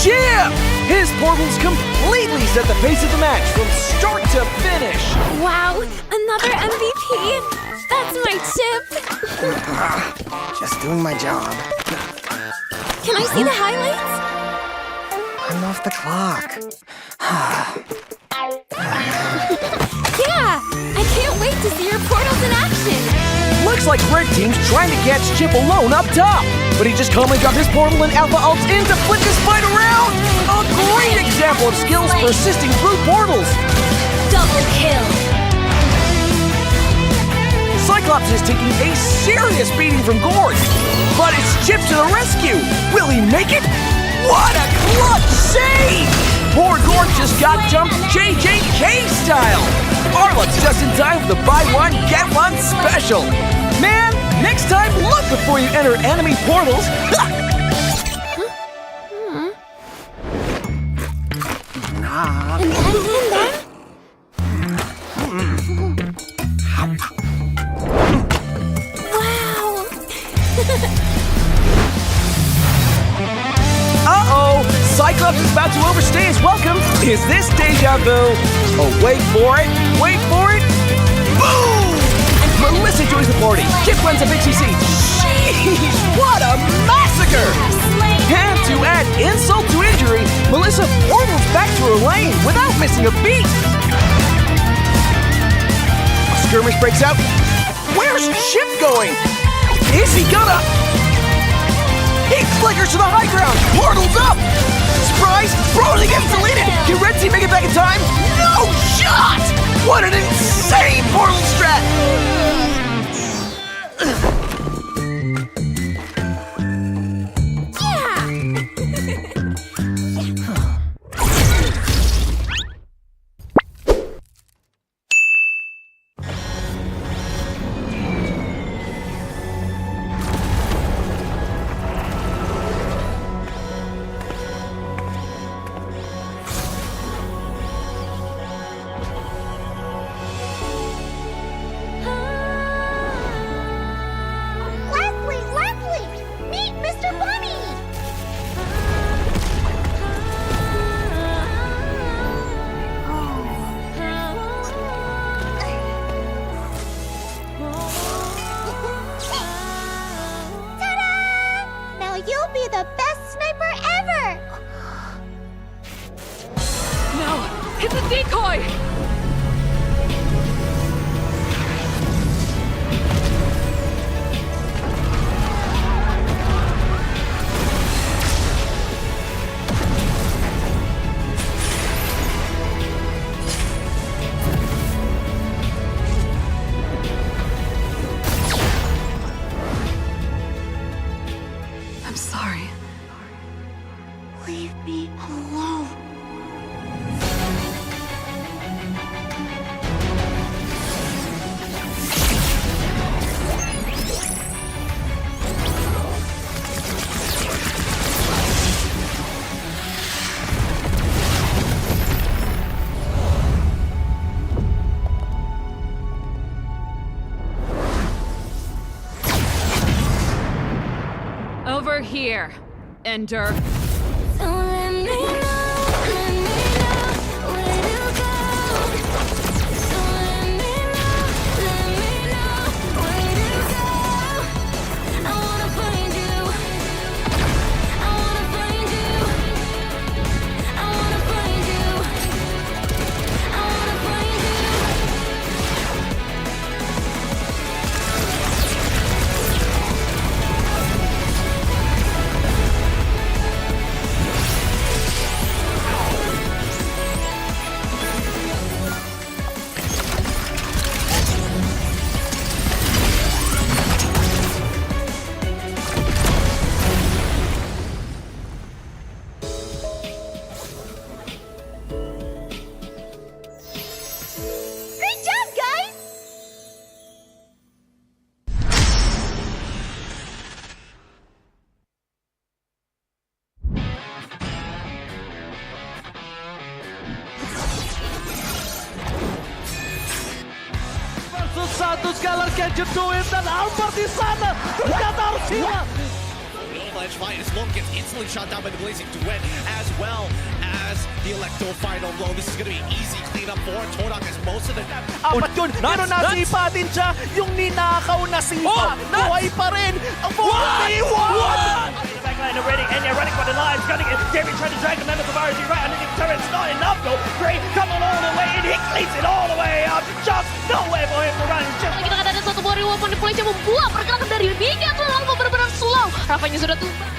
Chip! His portals completely set the pace of the match from start to finish. Wow, another MVP. That's my chip. Just doing my job. Can I see the highlights? I'm off the clock. Yeah, I can't Looks like red team's trying to catch Chip alone up top. But he just calmly got his portal and alpha ult in to flip this fight around. A great example of skills persisting through portals. Double kill. Cyclops is taking a serious beating from Gord. But it's Chip to the rescue. Will he make it? What a clutch save! Poor Gord just got jumped JJK style. Arlot's just in time for the buy one, get one special. Man, next time look before you enter enemy portals. Uh-oh! Cyclops is about to overstay his welcome. Is this deja vu? Oh, wait for it. Wait for it. Boom! Melissa joins the party. Chip runs a big CC. Sheesh, what a massacre! And to add insult to injury, Melissa portals back to her lane without missing a beat. A skirmish breaks out. Where's Chip going? Is he gonna... He flickers to the high ground! Portal's up! Surprise! Brody gets deleted! Can Red Team make it back in time? No shot! What an insane portal strat! You'll be the best sniper ever! No! It's a decoy! I'm sorry. Leave me alone. Over here, Ender. Satu Scalar can you do it? Dan Albert di sana. Ternyata harus hilang. Avalanche fight is long, gets instantly shot down by the Blazing Duet, as well as the Electro final blow. This is going to be easy cleanup for Onic as most of the... Apat yun, pero nasipa din siya. Yung ninakaw na sipa, buhay pa rin. Ang buhay! Backline already, and they're running for the lives. Gunning it. David trying to drag the members of RG right underneath the turret. It's not enough though. Gray coming all the way, and he cleans it all the way up. Just nowhere for him to run. Just... Kita ada satu body manipulasi yang membuat pergerakan dari Mika tuh lalu benar-benar slow. Rafanya sudah tumbang.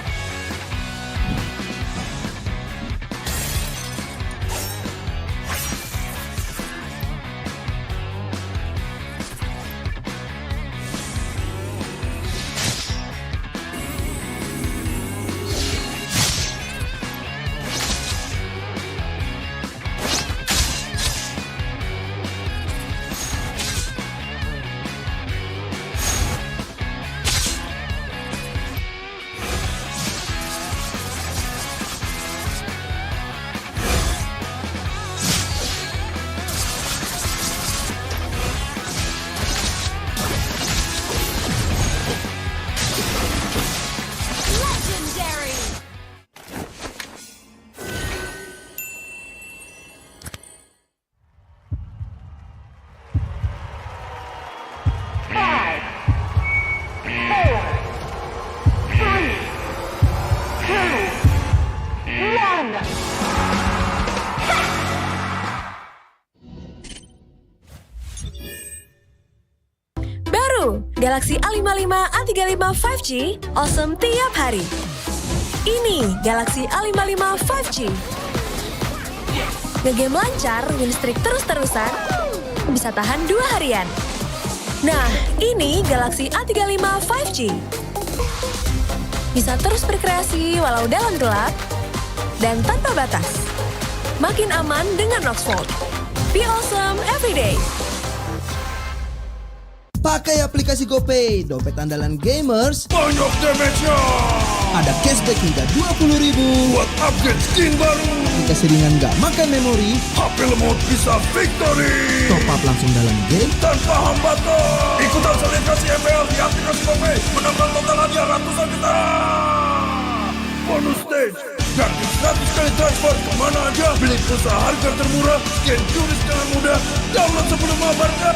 Galaxy A55, A35 5G, awesome tiap hari. Ini Galaxy A55 5G. Ngegame lancar, win streak terus-terusan, bisa tahan 2 harian. Nah, ini Galaxy A35 5G. Bisa terus berkreasi walau dalam gelap, dan tanpa batas. Makin aman dengan Oxford. Be awesome everyday. Pakai aplikasi GoPay, dompet andalan gamers. Banyak damage-nya. Ada cashback hingga 20.000 buat upgrade skin baru. Jika seringan nggak makan memori, HP lemot bisa victory. Top up langsung dalam game tanpa hambatan. Ikutan selebrasi MPL di aplikasi GoPay. Menambah total hadiah ratusan juta. Bonus stage. Gratis 100 kali transfer kemana aja. Beli pulsa harga termurah. Scan turis dengan mudah. Download sebelum mabarkan.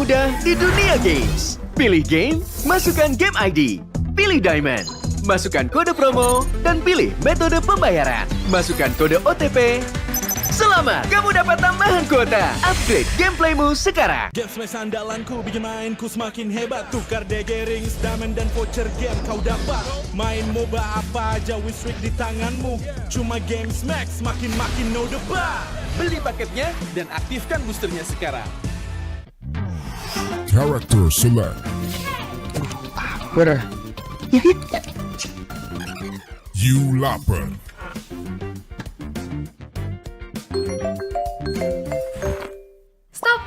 mudah di dunia games. Pilih game, masukkan game ID. Pilih Diamond, masukkan kode promo, dan pilih metode pembayaran. Masukkan kode OTP. Selamat, kamu dapat tambahan kuota. Upgrade gameplaymu sekarang. Game smash andalanku bikin mainku semakin hebat. Tukar DG rings, diamond dan voucher game kau dapat. Main MOBA apa aja with streak di tanganmu. Cuma game smash makin no debat. Beli paketnya dan aktifkan boosternya sekarang. Character select. Winner. You lapper. Stop!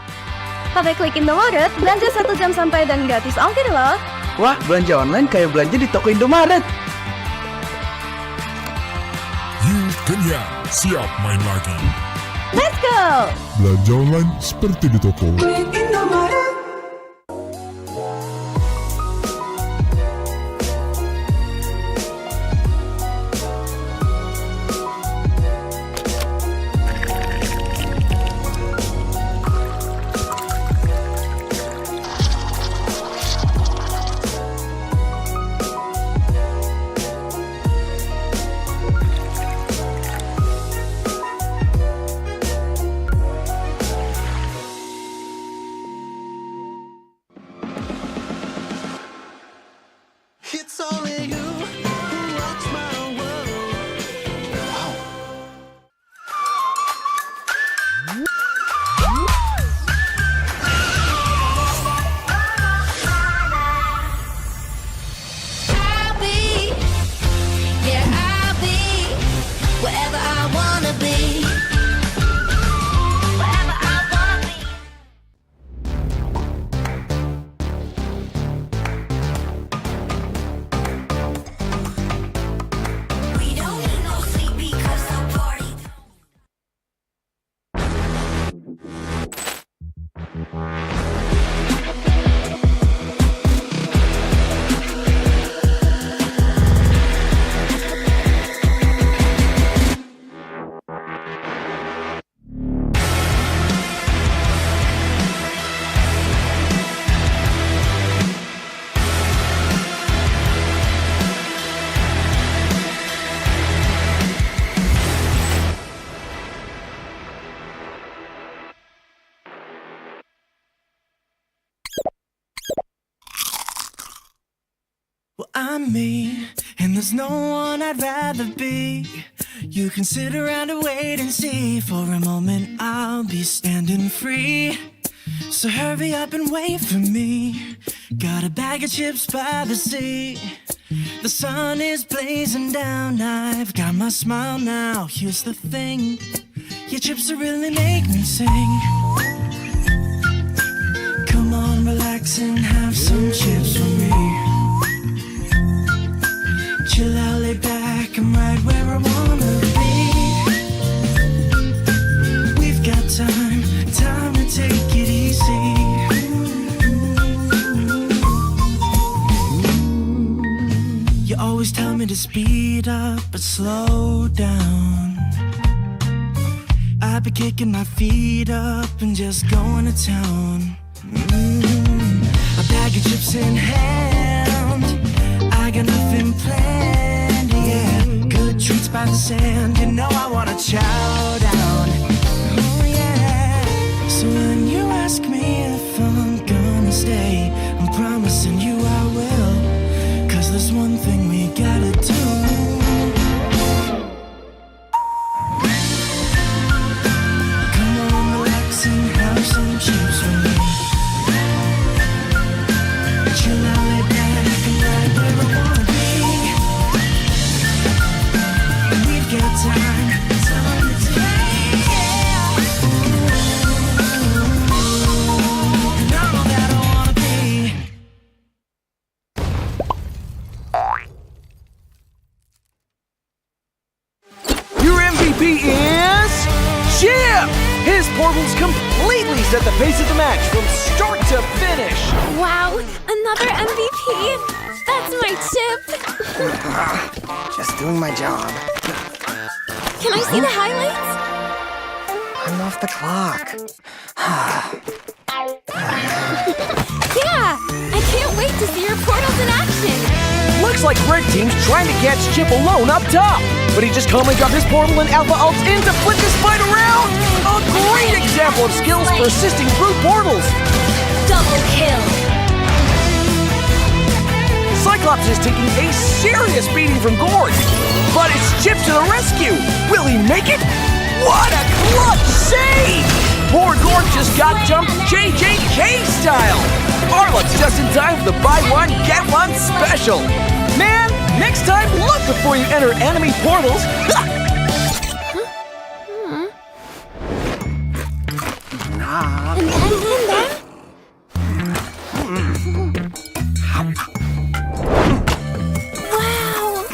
Pakai klik Indomaret, belanja 1 jam sampai dan gratis ongkir loh. Wah, belanja online kayak belanja di toko Indomaret. You kenyang, siap main lagi. Let's go! Belanja online seperti di toko. Indomaret. I'm me, and there's no one I'd rather be. You can sit around and wait and see. For a moment I'll be standing free. So hurry up and wait for me. Got a bag of chips by the sea. The sun is blazing down. I've got my smile now. Here's the thing, your chips really make me sing. Come on, relax and have some chips for me. Chill out, lay back, I'm right where I wanna be. We've got time to take it easy. You always tell me to speed up but slow down. I've been kicking my feet up and just going to town. A bag of chips in hand, I got nothing planned, yeah. Good treats by the sand, you know I wanna chow down. Oh yeah. So when you ask me if I'm gonna stay, I'm promising you I will. 'Cause there's one thing we gotta do. Come on, relax and have some chips for me. Chill out, lay back, and right where I wanna be. We've got time to take, yeah. And I'm all that I wanna be. Your MVP is Chip! His portals completely set the pace of the match from start to finish. Wow, another MVP. That's my chip. Just doing my job. Can I see the highlights? I'm off the clock. Yeah, I can't wait to see your portals in action. Looks like Red Team's trying to catch Chip alone up top. But he just calmly dropped his portal and Alpha ults in to flip this fight around. A great example of skills persisting through portals. Double kill. Cyclops is taking a serious beating from Gord. But it's Chip to the rescue. Will he make it? What a clutch save! Poor Gord just got jumped JJK style. Arlot's just in time for the buy one, get one special. Man, next time look before you enter enemy portals. Wow.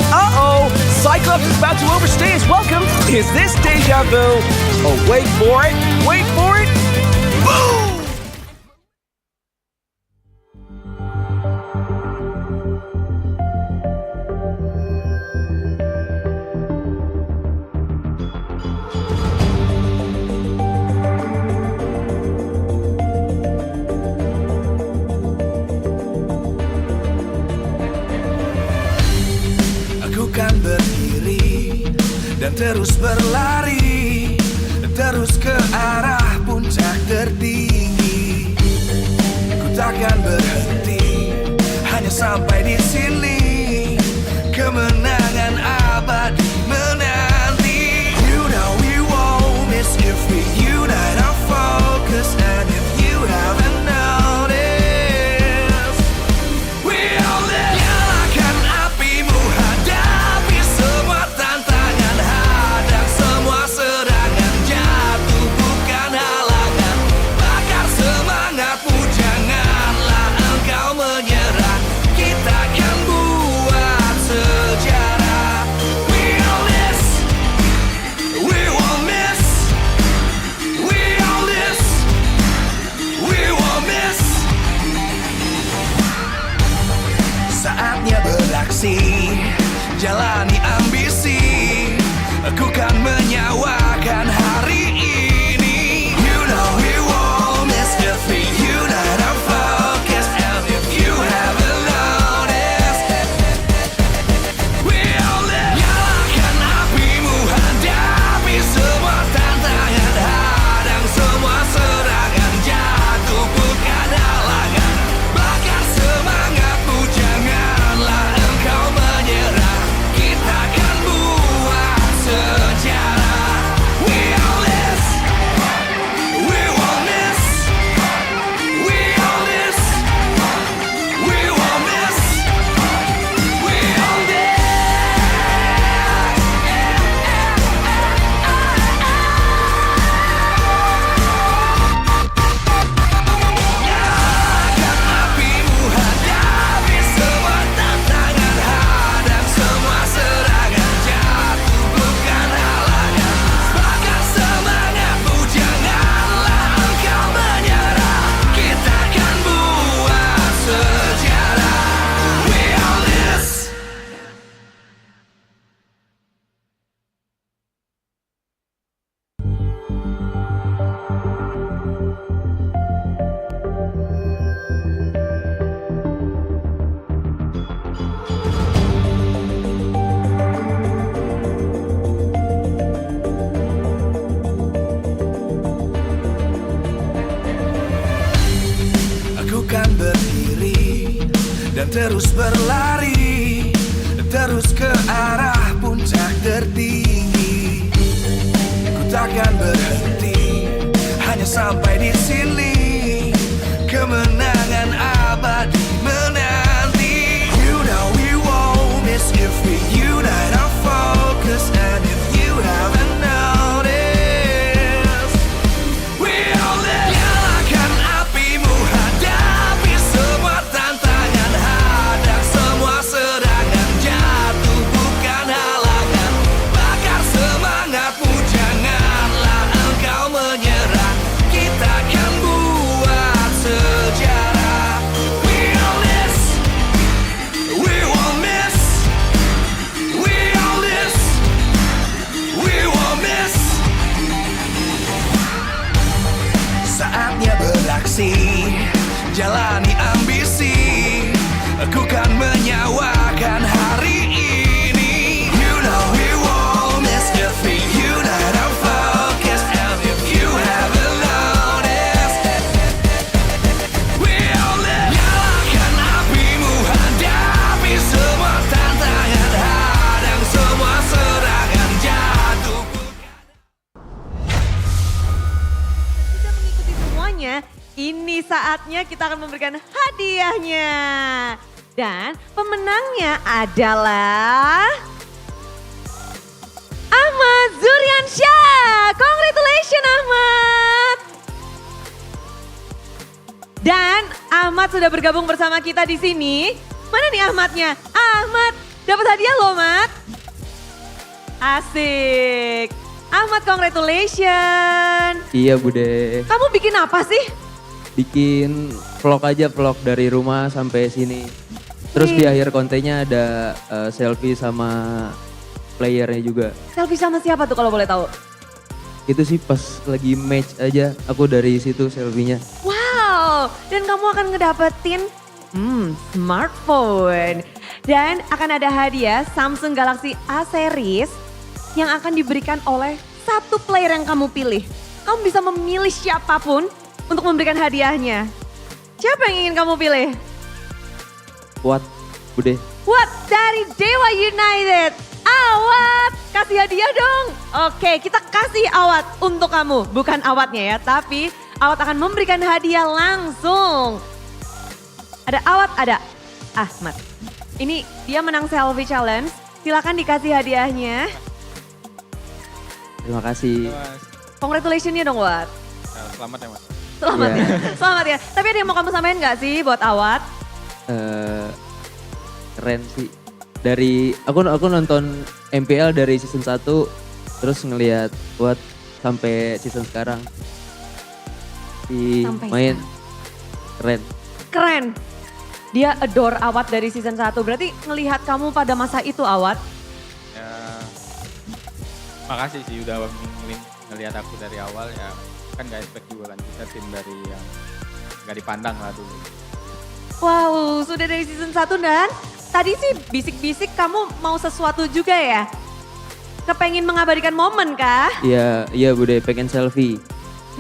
Uh-oh, Cyclops is about to overstay his welcome. Is this deja vu? Oh, wait for it, wait for it. Boom! Aku kan berdiri dan terus berlari, terus ke arah puncak tertinggi. Ku takkan berhenti, hanya sampai di sini. Kemenangan abadi menanti. You know we won't miss if we unite our focus. And if you haven't noticed, we all live. Nyalakan apimu, hadapi semua tantangan, hadang semua serangan, jatuh bukan halangan. Bakar semangatmu, janganlah engkau menyerah. Kita akan buat sejarah. We all this, we won't miss. We all this, we won't miss. Saatnya beraksi, jalani ambisi. Aku kan menyawakan hari ini. You know we won't miss if we unite our focus. And if you haven't noticed, we all live. Nyalakan apimu, hadapi semua tantangan, hadang semua serangan, jatuh bukan halangan. terus berlari, terus ke arah puncak tertinggi. Ku takkan berhenti, hanya sampai di sini. Kemenangan abadi menanti. You know we won't miss if we unite our focus. And if you haven't noticed, we all live. Nyalakan apimu, hadapi semua tantangan, hadang semua serangan, jatuh bukan halangan. Bakar semangatmu, janganlah engkau menyerah. Kita akan buat sejarah. We all this, we won't miss. We all this, we won't miss. Saatnya beraksi, jalani ambisi. Aku kan menyawakan hari ini. You know we won't miss if we unite our focus. And if you haven't noticed, we all live. Nyalakan apimu, hadapi semua tantangan, hadang semua serangan, jatuh. Semuanya, ini saatnya kita akan memberikan hadiahnya. Dan pemenangnya adalah Ahmad Zuriansyah. Congratulations Ahmad. Dan Ahmad sudah bergabung bersama kita di sini. Mana nih Ahmadnya? Ahmad, dapat hadiah loh, Mat. Asik. Ahmad, congratulations. Iya Bude, Kamu bikin apa sih? bikin vlog aja, vlog dari rumah sampai sini. Terus di akhir kontennya ada selfie sama playernya juga. Selfie sama siapa tuh kalau boleh tahu? Itu sih pas lagi match aja, aku dari situ selfie-nya. Wow, dan kamu akan ngedapetin smartphone. Dan akan ada hadiah Samsung Galaxy A series yang akan diberikan oleh satu player yang kamu pilih. Kamu bisa memilih siapapun untuk memberikan hadiahnya. Siapa yang ingin kamu pilih? What, Bude? What dari Dewa United? Awat, kasih hadiah dong. Oke, kita kasih Awat untuk kamu. Bukan Awatnya ya, tapi Awat akan memberikan hadiah langsung. Ada Awat, ada Ahmad. Ini dia menang selfie challenge. Silakan dikasih hadiahnya. Terima kasih. Congratulations-nya dong, Wat. Selamat ya, Mas. Selamat ya. Selamat ya. Tapi ada yang mau kamu sampaikan gak sih buat Awat? Keren sih. Dari aku nonton MPL dari season 1 terus ngelihat buat sampai season sekarang. Sampai Main keren. Keren. Dia adore Awat dari season 1. Berarti ngelihat kamu pada masa itu, Awat. Ya, makasih sih udah ngelihat aku dari awal ya. Kan gak expect juga kan, kita tim dari yang gak dipandang lah dulu. Wow, sudah dari season 1 dan tadi sih bisik-bisik kamu mau sesuatu juga ya? Kepengin mengabadikan momen kah? Iya Bude, pengen selfie.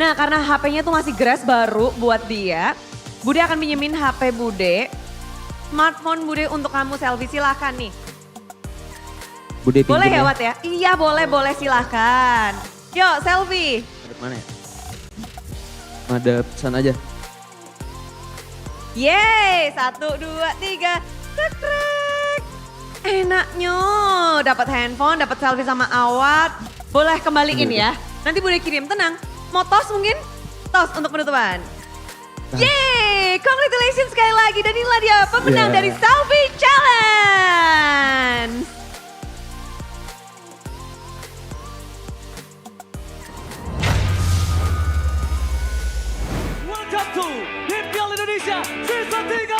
Nah karena HP-nya tuh masih grass baru buat dia, Bude akan pinjemin HP Bude, smartphone Bude untuk kamu selfie, silahkan nih. Bude pinjem Boleh ya ya? Wat ya? Iya boleh silahkan. Yuk selfie. Ada mana ya? Ada pesan aja. Yeay, 1, 2, 3, cekrek. Enaknya, dapat handphone, dapat selfie sama Awat. Boleh kembaliin ya, nanti Bude kirim, tenang. Mau tos mungkin? Tos untuk penutupan. Yeay, congratulations sekali lagi. Dan inilah dia pemenang dari Selfie Challenge. Welcome to MPL Indonesia Season 13.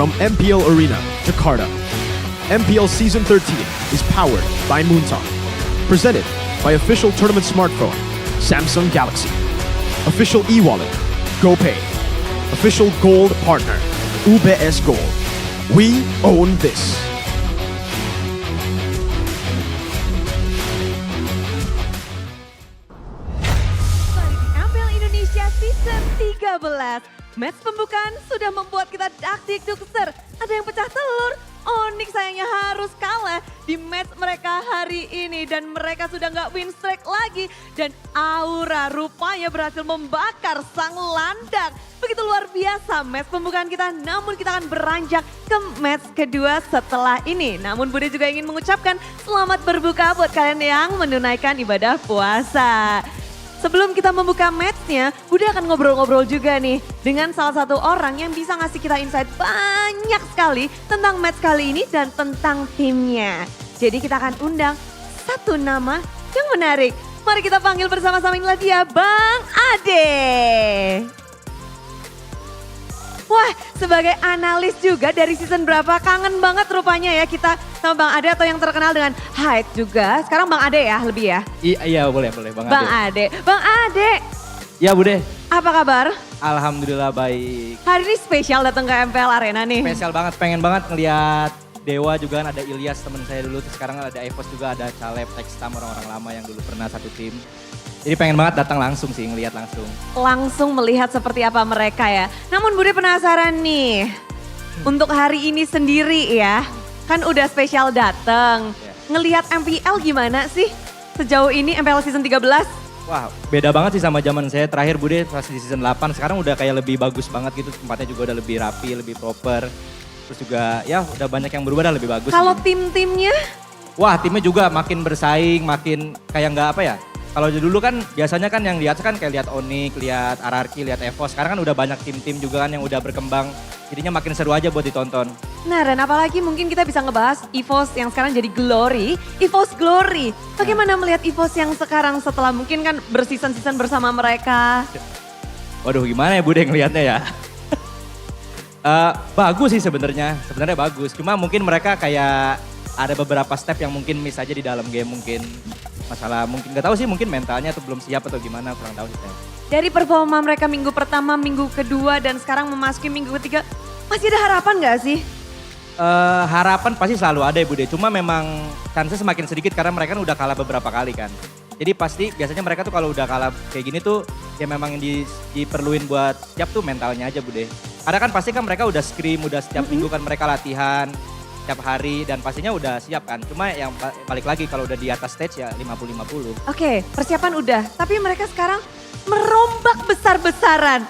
from MPL Arena, Jakarta. MPL Season 13 is powered by Moontalk. Presented by official tournament smartphone, Samsung Galaxy. Official e-wallet, GoPay. Official gold partner, UBS Gold. We own this. MPL Indonesia Season 13. Match pembukaan sudah membuat kita dak-dik-duk ser. Ada yang pecah telur. Onic sayangnya harus kalah di match mereka hari ini. Dan mereka sudah nggak win streak lagi. Dan Aura rupanya berhasil membakar sang landak. Begitu luar biasa match pembukaan kita. Namun kita akan beranjak ke match kedua setelah ini. Namun Bude juga ingin mengucapkan selamat berbuka buat kalian yang menunaikan ibadah puasa. Sebelum kita membuka matchnya, Bude akan ngobrol-ngobrol juga nih dengan salah satu orang yang bisa ngasih kita insight banyak sekali tentang match kali ini dan tentang timnya. Jadi kita akan undang satu nama yang menarik. Mari kita panggil bersama-sama, inilah dia Bang Ade. Wah, sebagai analis juga dari season berapa, kangen banget rupanya ya kita sama Bang Ade atau yang terkenal dengan Hyde juga. Sekarang Bang Ade ya lebih ya? Iya boleh Bang Ade. Bang Ade. Ya Bude. Apa kabar? Alhamdulillah baik. Hari ini spesial datang ke MPL Arena nih. Spesial banget, pengen banget ngeliat Dewa juga kan, ada Ilyas temen saya dulu. Terus sekarang ada Evos juga, ada Caleb, Textam, orang-orang lama yang dulu pernah satu tim. Jadi pengen banget datang langsung sih, ngeliat langsung. Langsung melihat seperti apa mereka ya. Namun Bude penasaran nih, untuk hari ini sendiri ya, kan udah spesial datang. Ngelihat MPL gimana sih sejauh ini MPL season 13? Wah beda banget sih sama zaman saya terakhir Bude pas di season 8. Sekarang udah kayak lebih bagus banget gitu, tempatnya juga udah lebih rapi, lebih proper. Terus juga ya udah banyak yang berubah, udah lebih bagus. Kalau tim-timnya? Wah timnya juga makin bersaing, makin kayak nggak apa ya. Kalau dulu kan biasanya kan yang lihat kan kayak lihat Onic, lihat RRQ, lihat Evos. Sekarang kan udah banyak tim-tim juga kan yang udah berkembang. Jadinya makin seru aja buat ditonton. Nah dan apalagi mungkin kita bisa ngebahas Evos yang sekarang jadi Glory. Evos Glory. Bagaimana melihat Evos yang sekarang setelah mungkin kan berseason-season bersama mereka? Waduh gimana ya Bude ngelihatnya ya. Bagus sih sebenarnya bagus. Cuma mungkin mereka kayak ada beberapa step yang mungkin miss aja di dalam game mungkin. Masalah mungkin gak tahu sih, mungkin mentalnya tuh belum siap atau gimana, kurang tahu sih saya. Dari performa mereka minggu pertama, minggu kedua dan sekarang memasuki minggu ketiga, masih ada harapan gak sih? Harapan pasti selalu ada ya Bude, cuma memang chance semakin sedikit karena mereka kan udah kalah beberapa kali kan. Jadi pasti biasanya mereka tuh kalau udah kalah kayak gini tuh ya memang yang diperluin buat siap tuh mentalnya aja Bude. Karena kan pasti kan mereka udah scrim, udah setiap minggu kan mereka latihan. Setiap hari dan pastinya udah siap kan. Cuma yang balik lagi kalau udah di atas stage ya 50-50. Oke, persiapan udah. Tapi mereka sekarang merombak besar-besaran.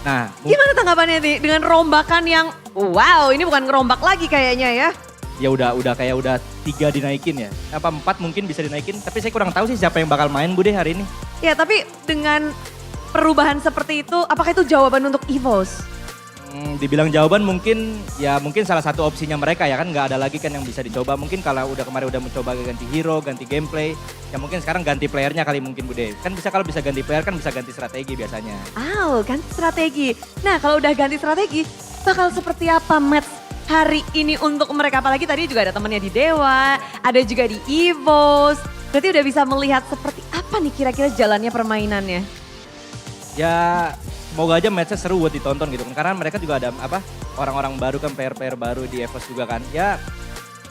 Nah. Gimana tanggapannya nih dengan rombakan yang wow ini bukan ngerombak lagi kayaknya ya. Ya udah kayak udah 3 dinaikin ya. Apa 4 mungkin bisa dinaikin. Tapi saya kurang tahu sih siapa yang bakal main Bude hari ini. Ya tapi dengan perubahan seperti itu apakah itu jawaban untuk Evos? Dibilang jawaban mungkin salah satu opsinya mereka ya kan nggak ada lagi kan yang bisa dicoba. Mungkin kalau kemarin udah mencoba ganti hero, ganti gameplay, ya mungkin sekarang ganti playernya kali mungkin Bude. Kan bisa kalau bisa ganti player kan bisa ganti strategi biasanya. Ganti strategi. Nah kalau udah ganti strategi bakal seperti apa match hari ini untuk mereka? Apalagi tadi juga ada temennya di Dewa, ada juga di Evos. Berarti udah bisa melihat seperti apa nih kira-kira jalannya permainannya? Ya semoga aja matchnya seru buat ditonton gitu kan. Karena mereka juga ada orang-orang baru kan, player-player baru di Evos juga kan. Ya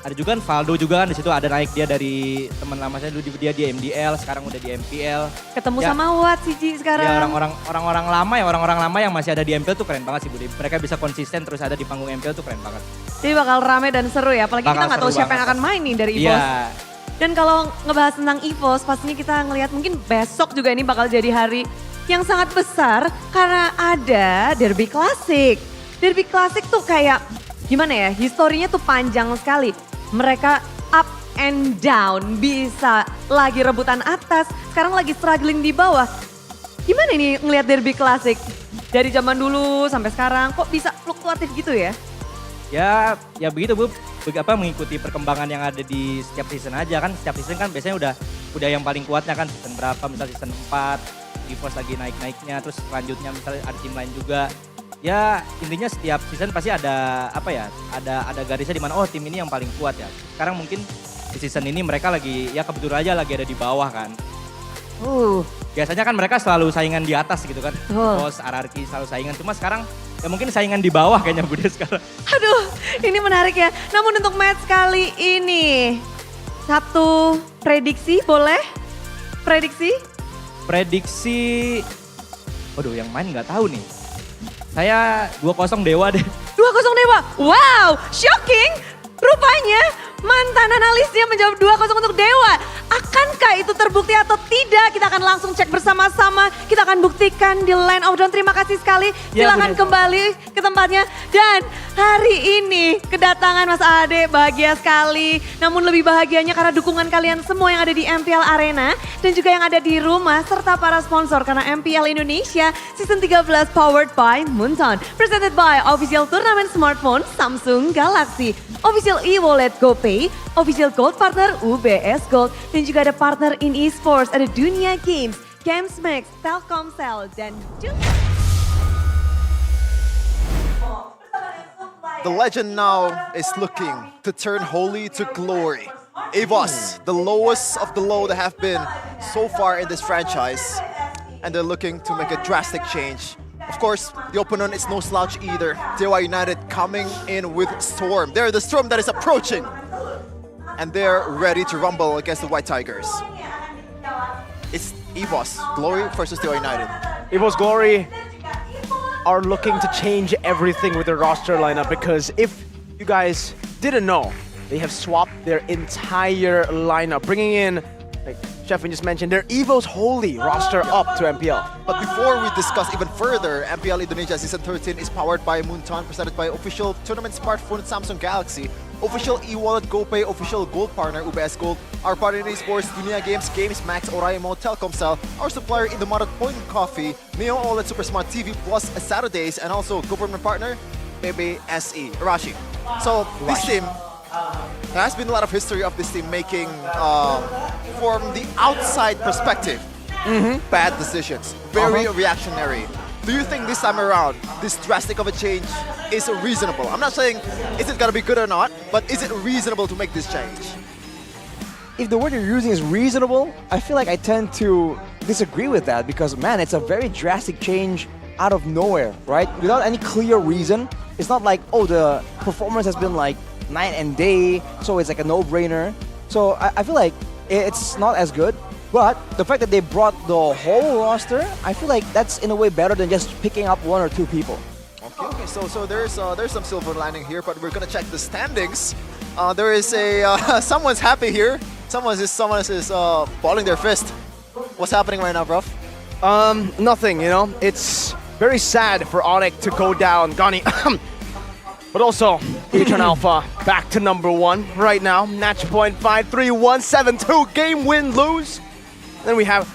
ada juga kan Valdo juga kan di situ, ada naik dia dari teman lama saya dulu, dia di MDL, sekarang udah di MPL. Ketemu sama Wat sih Ji sekarang. Ya orang-orang lama yang masih ada di MPL tuh keren banget sih Budi. Mereka bisa konsisten terus ada di panggung MPL tuh keren banget. Jadi bakal rame dan seru ya, apalagi kita nggak tahu siapa yang akan main nih dari Evos. Iya. Dan kalau ngebahas tentang Evos, pastinya kita ngelihat mungkin besok juga ini bakal jadi hari yang sangat besar karena ada Derby Classic. Derby Classic tuh kayak gimana ya, historinya tuh panjang sekali. Mereka up and down, bisa lagi rebutan atas, sekarang lagi struggling di bawah. Gimana ini ngelihat Derby Classic? Dari zaman dulu sampai sekarang kok bisa fluktuatif gitu ya? Ya begitu Bu, mengikuti perkembangan yang ada di setiap season aja kan. Setiap season kan biasanya udah yang paling kuatnya kan season berapa, misal season 4. Evos lagi naik-naiknya, terus selanjutnya misalnya ada tim lain juga. Ya intinya setiap season pasti ada apa ya, ada garisnya di mana oh tim ini yang paling kuat ya. Sekarang mungkin di season ini mereka lagi ya kebetulan aja lagi ada di bawah kan. Biasanya kan mereka selalu saingan di atas gitu kan. Bos, hierarki selalu saingan. Cuma sekarang ya mungkin saingan di bawah kayaknya Bude sekarang. Aduh, ini menarik ya. Namun untuk match kali ini, satu prediksi boleh? Prediksi? Prediksi, waduh yang main nggak tahu nih. Saya 2-0 Dewa deh. 2-0 Dewa. Wow, shocking. Rupanya mantan analisnya menjawab 2-0 untuk Dewa. Akankah itu terbukti atau tidak? Kita akan langsung cek bersama-sama. Kita akan buktikan di Land of Dawn. Terima kasih sekali. Silakan kembali ke tempatnya. Dan hari ini kedatangan Mas Ade bahagia sekali. Namun lebih bahagianya karena dukungan kalian semua yang ada di MPL Arena. Dan juga yang ada di rumah serta para sponsor. Karena MPL Indonesia Season 13 powered by Moonton. Presented by Official Turnamen Smartphone Samsung Galaxy. Official e-wallet GoPay, official gold partner UBS Gold, dan juga ada partner in esports, ada Dunia Games, Gamesmax, Telkomsel, dan The legend now is looking to turn holy to glory. Evos, the lowest of the low that have been so far in this franchise, and they're looking to make a drastic change. Of course, the opponent is no slouch either. Dewa United coming in with Storm. They're the Storm that is approaching. And they're ready to rumble against the White Tigers. It's Evos Glory versus Dewa United. Evos Glory are looking to change everything with their roster lineup because if you guys didn't know, they have swapped their entire lineup, bringing in, like Sheffin just mentioned, their Evos Holy roster up to MPL. But before we discuss even further, MPL Indonesia Season 13 is powered by Moonton, presented by official tournament smartphone Samsung Galaxy, official e-wallet GoPay, official gold partner UBS Gold, our partner in esports Dunia Games, Gamesmax, Oraimo, Telkomsel, our supplier in the Modern Point Coffee, Neo OLED Super Smart TV Plus Saturdays, and also government partner BBSE, Arashi. So this team, there has been a lot of history of this team making, from the outside perspective, bad decisions, very reactionary. Do you think this time around, this drastic of a change is reasonable? I'm not saying is it gonna be good or not, but is it reasonable to make this change? If the word you're using is reasonable, I feel like I tend to disagree with that because, man, it's a very drastic change out of nowhere, right? Without any clear reason. It's not like, oh, the performance has been like night and day, so it's like a no-brainer. So I feel like it's not as good. But the fact that they brought the whole roster, I feel like that's in a way better than just picking up one or two people. Okay, so there's some silver lining here, but we're gonna check the standings. There is a someone's happy here. Someone is balling their fist. What's happening right now, bro? Nothing, you know. It's very sad for Onic to go down, Gani. But also, Etern Alpha back to #1 right now. Match point 5-3-1-7-2. Game win lose. Then we have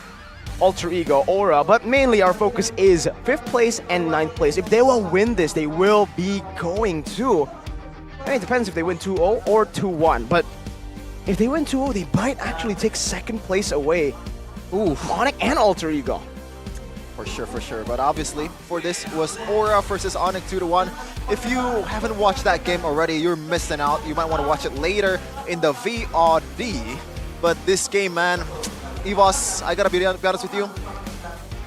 Alter Ego, Aura, but mainly our focus is 5th place and 9th place. If they will win this, they will be going to. I mean, it depends if they win 2-0 or 2-1. But if they win 2-0, they might actually take 2nd place away. Ooh, Onic and Alter Ego. For sure. But obviously, for this was Aura versus Onic 2-1. If you haven't watched that game already, you're missing out. You might want to watch it later in the VOD. But this game, man, Evos, I gotta be honest with you,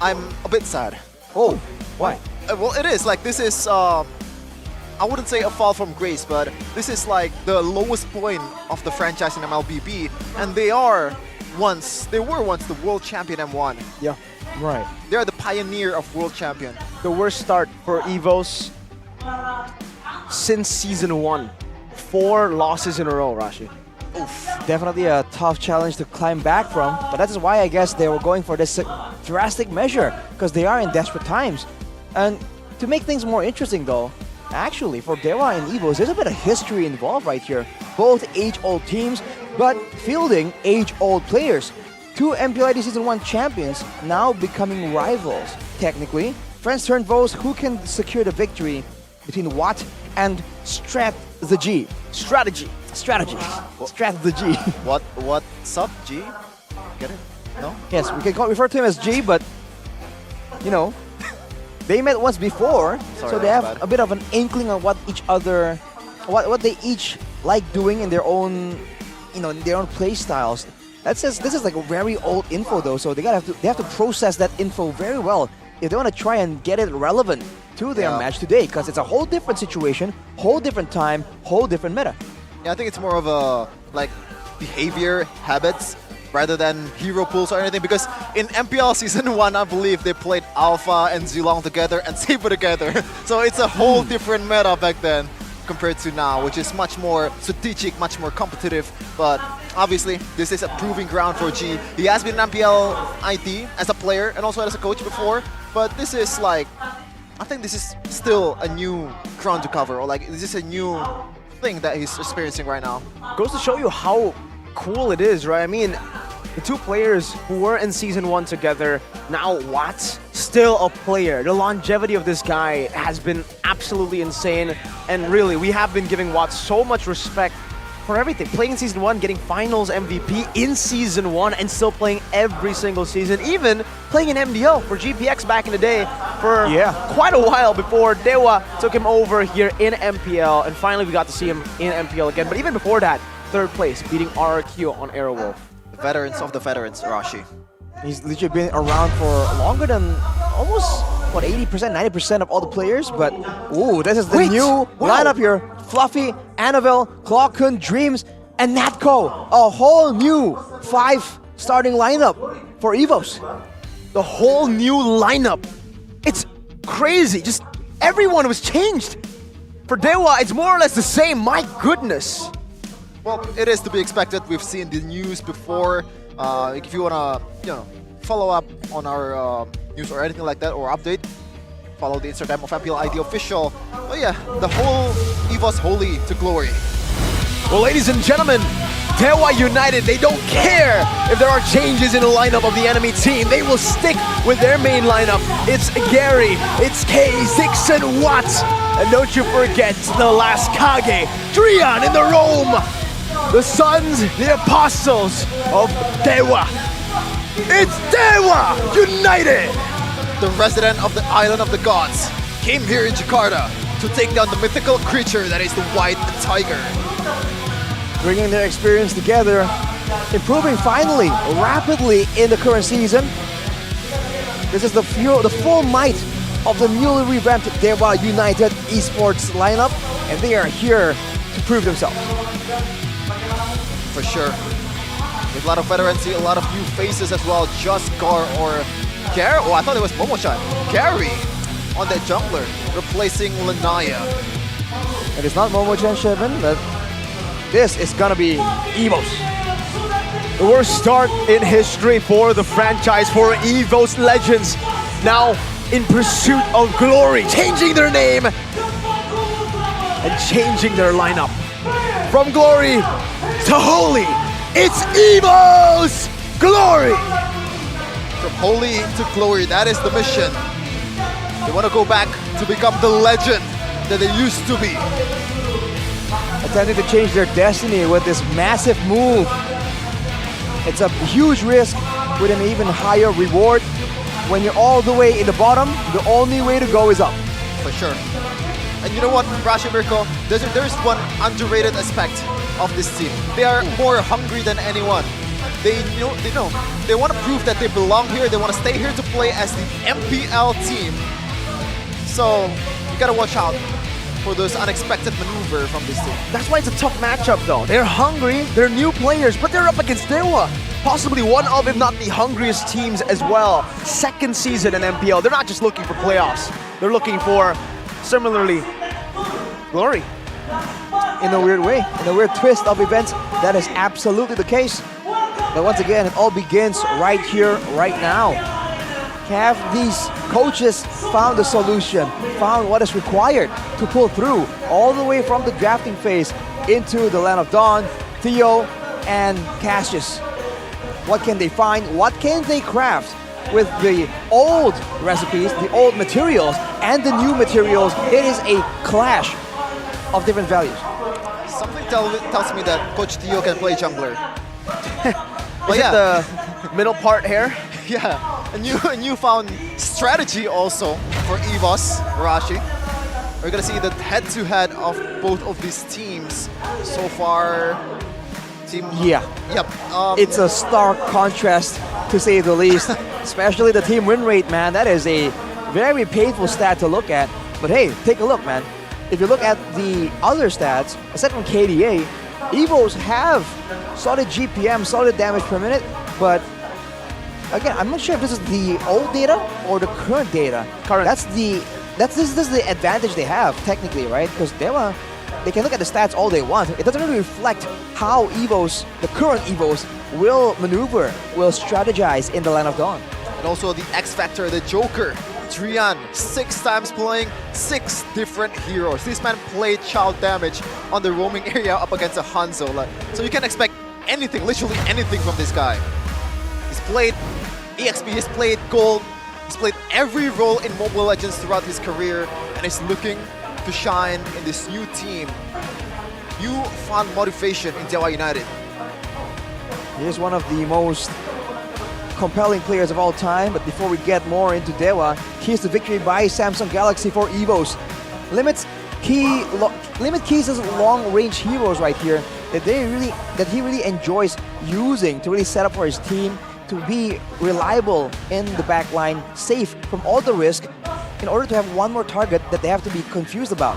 I'm a bit sad. Oh, why? Well, it is. Like, this is, I wouldn't say a fall from grace, but this is like the lowest point of the franchise in MLBB. And they were once the world champion M1. Yeah, right. They're the pioneer of world champion. The worst start for Evos since Season 1. 4 losses in a row, Rashi. Oof. Definitely a tough challenge to climb back from, but that is why I guess they were going for this drastic measure, because they are in desperate times. And to make things more interesting though, actually for Dewa and Evos, there's a bit of history involved right here. Both age-old teams, but fielding age-old players. 2 MPL Season 1 champions now becoming rivals. Technically, friends turned foes. Who can secure the victory between Watt and Strategy? Strategy. Strategy. What's up, G? Get it? No? Yes, we can refer to him as G, but you know, They met once before, Sorry, so they that's have bad. a bit of an inkling on what each other, what they each like doing in their own, in their own play styles. This is like a very old info though, so they have to process that info very well if they want to try and get it relevant to their match today, because it's a whole different situation, whole different time, whole different meta. Yeah, I think it's more of a like behavior, habits, rather than hero pools or anything, because in MPL Season 1, I believe they played Alpha and Zilong together and Saber together. So it's a whole different meta back then compared to now, which is much more strategic, much more competitive. But obviously, this is a proving ground for G. He has been an MPL IT as a player and also as a coach before, but this is like, I think this is still a new ground to cover, or like this is a new thing that he's experiencing right now. Goes to show you how cool it is, right? I mean, the two players who were in Season 1 together, now Watts, still a player. The longevity of this guy has been absolutely insane. And really, we have been giving Watts so much respect for everything. Playing in Season 1, getting Finals MVP in Season 1, and still playing every single season. Even playing in MDL for GPX back in the day for quite a while before Dewa took him over here in MPL. And finally, we got to see him in MPL again. But even before that, 3rd place, beating RRQ on Aerowolf. The veterans of the veterans, Rashi. He's literally been around for longer than almost, 80%, 90% of all the players, but ooh, this is the new lineup here. Fluffy, Annabelle, Clockun, Dreams, and Natco. A whole new 5 starting lineup for Evos. The whole new lineup. It's crazy. Just everyone was changed. For Dewa, it's more or less the same. My goodness. Well, it is to be expected. We've seen the news before. If you wanna, follow up on our news or anything like that, or update, follow the Instagram of MPL ID official. But yeah, the whole Evos Holy to Glory. Well, ladies and gentlemen, Dewa United, they don't care if there are changes in the lineup of the enemy team. They will stick with their main lineup. It's Gary, it's K, Zix, and Watts. And don't you forget the last Kage, Drian in the Rome. The sons, the apostles of Dewa. It's Dewa United! The resident of the Island of the Gods came here in Jakarta to take down the mythical creature that is the White Tiger. Bringing their experience together, improving finally, rapidly in the current season. This is the full might of the newly revamped Dewa United esports lineup, and they are here to prove themselves. For sure. With a lot of veterancy, a lot of new faces as well. Just Gar or Gary? Oh, I thought it was Momo-chan. Gary on that jungler, replacing Lanaya. It is not Momo-chan, Shevin, but this is gonna be Evos. The worst start in history for the franchise, for Evos Legends. Now in pursuit of glory, changing their name and changing their lineup. From glory to holy, it's Evos Glory! From holy to glory, that is the mission. They want to go back to become the legend that they used to be. Attempting to change their destiny with this massive move. It's a huge risk with an even higher reward. When you're all the way in the bottom, the only way to go is up. For sure. And you know what, Rashi Mirko, there's one underrated aspect of this team. They are more hungry than anyone. They want to prove that they belong here. They want to stay here to play as the MPL team. So you gotta watch out for those unexpected maneuver from this team. That's why it's a tough matchup though. They're hungry, they're new players, but they're up against Dewa. Possibly one of, if not the hungriest teams as well. 2nd season in MPL. They're not just looking for playoffs. They're looking for, similarly, glory. In a weird way, in a weird twist of events, that is absolutely the case. But once again, it all begins right here, right now. Have these coaches found the solution, found what is required to pull through all the way from the drafting phase into the Land of Dawn, Theo and Cassius? What can they find? What can they craft with the old recipes, the old materials, and the new materials? It is a clash of different values. Something tells me that Coach Theo can play jungler. Is it the middle part here? Yeah, a newfound strategy also for Evos, Arashi. We're gonna see the head-to-head of both of these teams so far. Yeah. Yep. It's a stark contrast, to say the least. Especially the team win rate, man. That is a very painful stat to look at. But hey, take a look, man. If you look at the other stats, aside from KDA, Evos have solid GPM, solid damage per minute. But again, I'm not sure if this is the old data or the current data. This is the advantage they have technically, right? Because Dewa, they can look at the stats all they want. It doesn't really reflect how Evos, the current Evos, will maneuver, will strategize in the Land of Dawn. And also the X Factor, the Joker, Drian, 6 times playing 6 different heroes. This man played child damage on the roaming area up against a Hanzo. So you can expect anything, literally anything from this guy. He's played EXP, he's played Gold, he's played every role in Mobile Legends throughout his career, and is looking to shine in this new team. You found motivation in Dewa United. He is one of the most compelling players of all time, but before we get more into Dewa, here's the victory by Samsung Galaxy for Evos. Limit Keys' long-range heroes right here that he really enjoys using to really set up for his team to be reliable in the back line, safe from all the risk, in order to have one more target that they have to be confused about,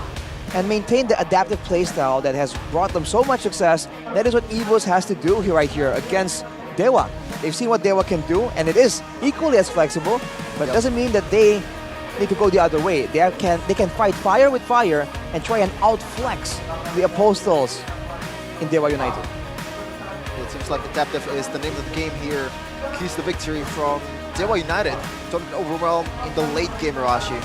and maintain the adaptive playstyle that has brought them so much success. That is what Evos has to do here, right here against Dewa. They've seen what Dewa can do, and it is equally as flexible, but it doesn't mean that they need to go the other way. They can fight fire with fire and try and outflex the Apostles in Dewa United. It seems like adaptive is the name of the game here. Keys the victory from Dewa United. Don't get overwhelmed in the late game, Arashi.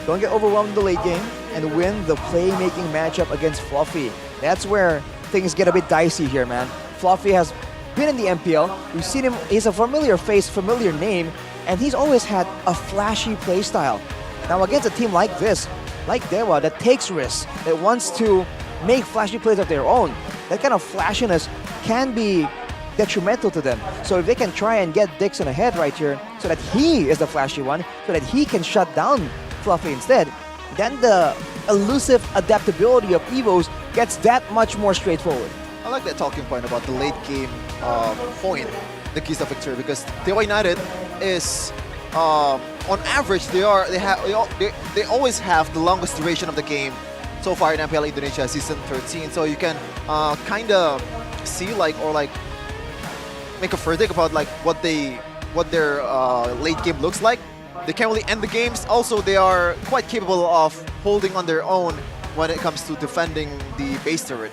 Don't get overwhelmed in the late game and win the playmaking matchup against Fluffy. That's where things get a bit dicey here, man. Fluffy has been in the MPL. We've seen him, he's a familiar face, familiar name, and he's always had a flashy playstyle. Now against a team like this, like Dewa, that takes risks, that wants to make flashy plays of their own, that kind of flashiness can be detrimental to them. So if they can try and get Dixon ahead right here, so that he is the flashy one, so that he can shut down Fluffy instead, then the elusive adaptability of Evos gets that much more straightforward. I like that talking point about the late game point, the keys of victory, because Dewa United is on average they always have the longest duration of the game so far in MPL Indonesia Season 13. So you can kind of see make a verdict about what their late game looks like. They can't really end the games. Also, they are quite capable of holding on their own when it comes to defending the base turret.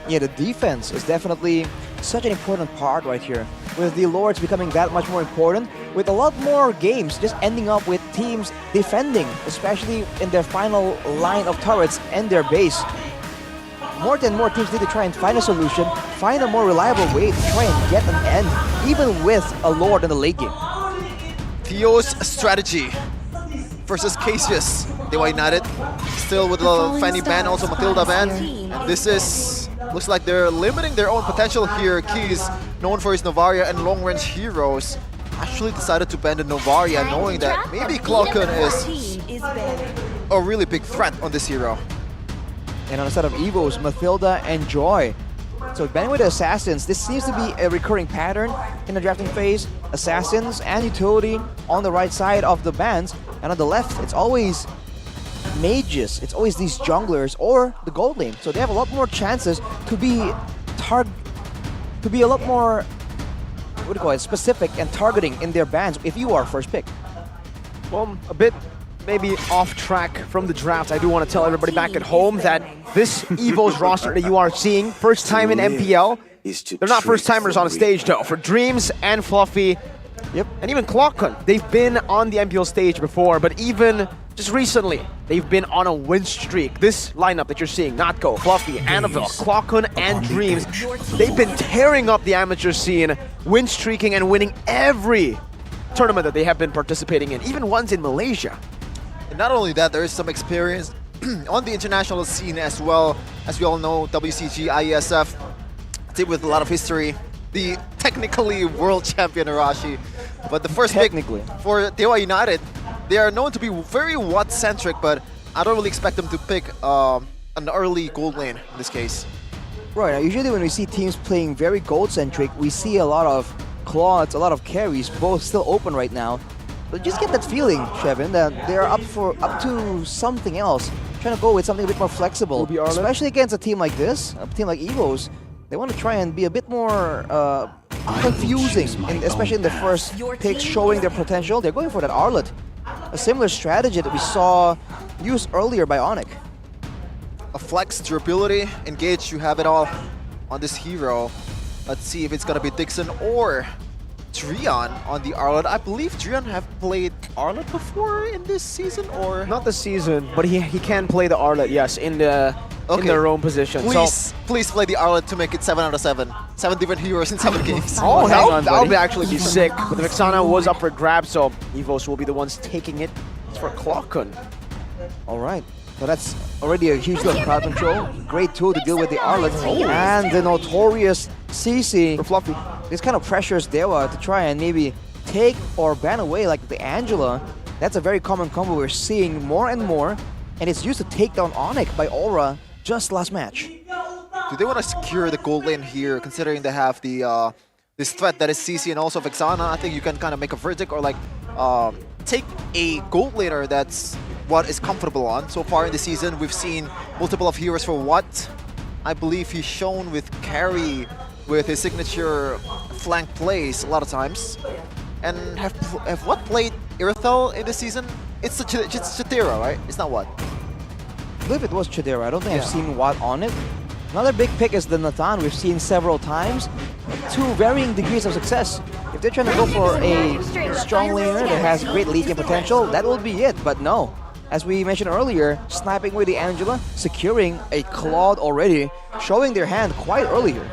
Yeah, the defense is definitely such an important part right here, with the Lords becoming that much more important, with a lot more games just ending up with teams defending, especially in their final line of turrets and their base. More and more teams need to try and find a solution, find a more reliable way to try and get an end, even with a Lord in the late game. Theo's strategy versus Cassius. Dewa United still with the Fanny ban, also Matilda ban. And this looks like they're limiting their own potential here. Keys, known for his Novaria and long-range heroes, actually decided to ban the Novaria, knowing that maybe Clockun is a really big threat on this hero. And on the side of Evos, Matilda and Joy. So banning with the Assassins, this seems to be a recurring pattern in the drafting phase. Assassins and Utility on the right side of the bans, and on the left, it's always mages, it's always these junglers or the gold lane. So they have a lot more chances to be a lot more, specific and targeting in their bans if you are first pick. Well, a bit maybe off track from the draft. I do want to tell everybody back at home that this Evos roster that you are seeing, first time in MPL, they're not first timers on stage though. For Dreams and Fluffy, and even Clockun, they've been on the MPL stage before, but even just recently, they've been on a win streak. This lineup that you're seeing, Natko, Fluffy, Annabelle, Clockun, and Dreams, they've been tearing up the amateur scene, win streaking and winning every tournament that they have been participating in, even ones in Malaysia. And not only that, there is some experience on the international scene as well. As we all know, WCG, IESF, team with a lot of history. The technically world champion Arashi. But the first pick for Dewa United They are known to be very Watt-centric, but I don't really expect them to pick an early gold lane in this case. Right, usually when we see teams playing very gold-centric, we see a lot of Claudes, a lot of carries, both still open right now. But just get that feeling, Shevin, that they're up to something else, trying to go with something a bit more flexible, especially against a team like this, a team like Evos. They want to try and be a bit more confusing, especially in the first picks showing their potential. They're going for that Arlet, a similar strategy that we saw used earlier by Onic. A flex, durability, engage, you have it all on this hero. Let's see if it's gonna be Dixon or Drian on the Arlet. I believe Drian have played Arlet before in this season, or not this season, but he can play the Arlet, yes, in the roam position. Please play the Arlet to make it 7 out of 7. 7 different heroes in 7 games. Oh, that would actually be sick. But the Vexana was up for grabs, so Evos will be the ones taking it. It's for Clockun. All right. So that's already a huge deal of crowd control. Great tool to deal with the Arlet. And the notorious CC. For Fluffy. This kind of pressures Dewa to try and maybe take or ban away like the Angela. That's a very common combo we're seeing more and more. And it's used to take down Onic by Aura just last match. Do they want to secure the gold lane here, considering they have the this threat that is CC and also Vexana? I think you can kind of make a verdict or like take a gold laner that's what is comfortable on. So far in the season, we've seen multiple of heroes for Watt. I believe he's shown with carry with his signature flank plays a lot of times. And have Watt played Irithel in this season? It's Chitera, right? It's not Watt. I believe it was Chidera. I don't think I've seen Watt on it. Another big pick is the Nathan we've seen several times to varying degrees of success. If they're trying to go for a strong laner that has great lead game potential, that will be it, but no. As we mentioned earlier, sniping with the Angela, securing a Claude already, showing their hand quite earlier.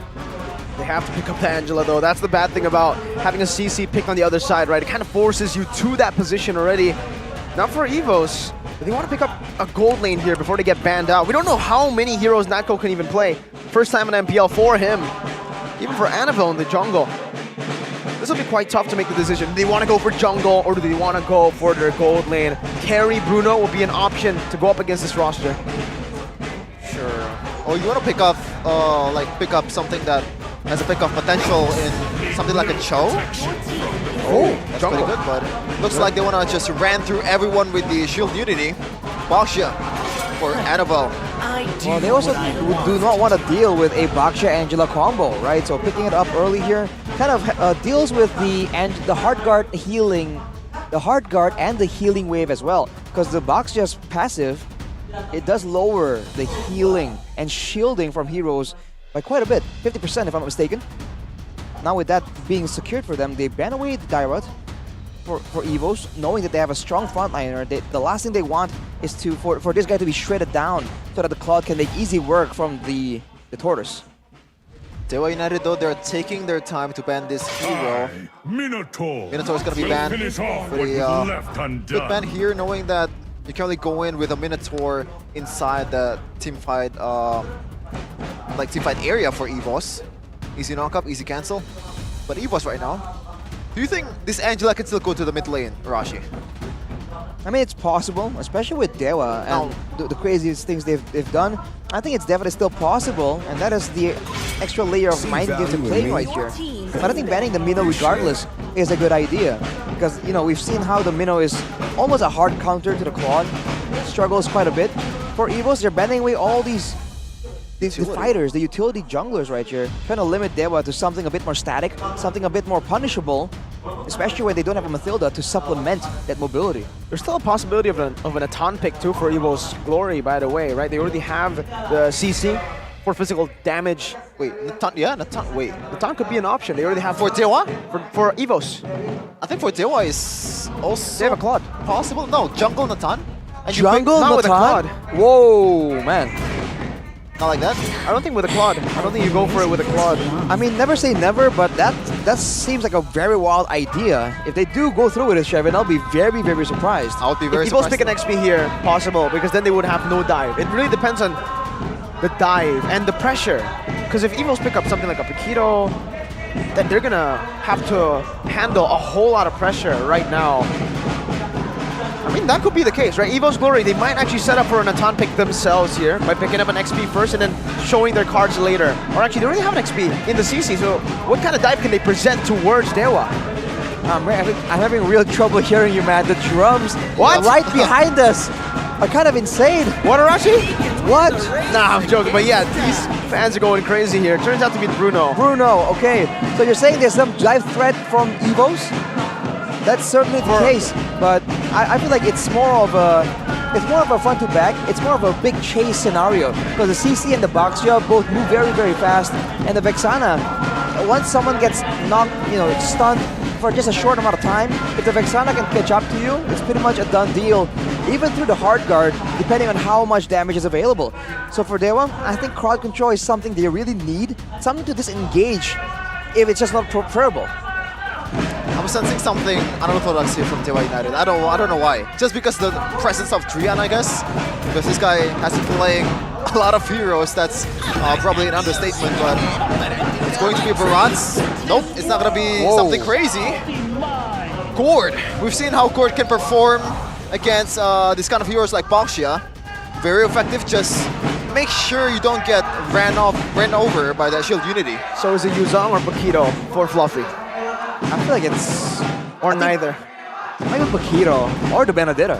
They have to pick up the Angela though. That's the bad thing about having a CC pick on the other side, right? It kind of forces you to that position already. Now for Evos, they want to pick up a gold lane here before they get banned out. We don't know how many heroes Natko can even play. First time in MPL for him. Even for Annabelle in the jungle. This will be quite tough to make the decision. Do they want to go for jungle or do they want to go for their gold lane? Carry Bruno will be an option to go up against this roster. Sure. Oh, you want to pick up something that has a pick-off potential in something like a Cho? Oh, that's jungle. Pretty good, but looks like they want to just ran through everyone with the Shield Unity. Baksha for Annabelle. Well, they also do not want to deal with a Baksha-Angela combo, right? So picking it up early here kind of deals with the hard guard healing, the hard guard and the healing wave as well. Because the Baksha's passive, it does lower the healing and shielding from heroes by quite a bit, 50% if I'm not mistaken. Now with that being secured for them, they ban away the Dyrot for Evos, knowing that they have a strong frontliner. The last thing they want is for this guy to be shredded down so that the Claude can make easy work from the Tortoise. Dewa United though, they're taking their time to ban this hero. Minotaur is going to be banned. Good ban here, knowing that you can only go in with a Minotaur inside the teamfight teamfight area for Evos. Easy knock-up, easy cancel. But Evos right now, do you think this Angela can still go to the mid lane, Rashi? I mean, it's possible, especially with Dewa and the craziest things they've done. I think it's definitely still possible, and that is the extra layer of mind games to play right here. But I think banning the Minnow regardless is a good idea, because you know we've seen how the Minnow is almost a hard counter to the Claude. Struggles quite a bit. For Evos, they're banning away all the fighters, the utility junglers right here, trying to limit Dewa to something a bit more static, something a bit more punishable, especially when they don't have a Mathilda to supplement that mobility. There's still a possibility of an Atan pick too for Evos Glory, by the way, right? They already have the CC for physical damage. Wait, Natan, wait. Natan could be an option. They already have... For Dewa? For Evos. I think for Dewa is also... They have a Claude. Possible? No, jungle Natan. Jungle Natan? With a Claude? Whoa, man. Not like that? I don't think with a Claude. I don't think you go for it with a Claude. I mean, never say never, but that seems like a very wild idea. If they do go through with it, Shevin, I'll be very, very surprised. I'll be very surprised. surprised. If Evos pick an XP here, possible, because then they would have no dive. It really depends on the dive and the pressure. Because if Evos pick up something like a Paquito, then they're gonna have to handle a whole lot of pressure right now. I mean, that could be the case, right? Evos Glory, they might actually set up for an Atan pick themselves here by picking up an XP first and then showing their cards later. Or actually, they already have an XP in the CC, so what kind of dive can they present towards Dewa? I'm having real trouble hearing you, man. The drums right behind us are kind of insane. What, Arashi? What? Nah, I'm joking, but yeah, these fans are going crazy here. Turns out to be Bruno. Bruno, okay. So you're saying there's some dive threat from Evos? That's certainly the case, but I feel like it's more of a front to back. It's more of a big chase scenario because the CC and the Baxia both move very, very fast, and the Vexana, once someone gets knocked, stunned for just a short amount of time, if the Vexana can catch up to you, it's pretty much a done deal, even through the hard guard, depending on how much damage is available. So for Dewa, I think crowd control is something they really need, something to disengage if it's just not preferable. I'm sensing something unorthodox here from Dewa United. I don't know why. Just because the presence of Drian, I guess. Because this guy has been playing a lot of heroes. That's probably an understatement, but it's going to be Barats. Nope, it's not going to be something crazy. Gord. We've seen how Gord can perform against this kind of heroes like Baxia. Very effective. Just make sure you don't get ran over by that Shield Unity. So is it Yuzong or Paquito for Fluffy? I feel like it's... Or neither. Maybe Paquito or the Benedetta.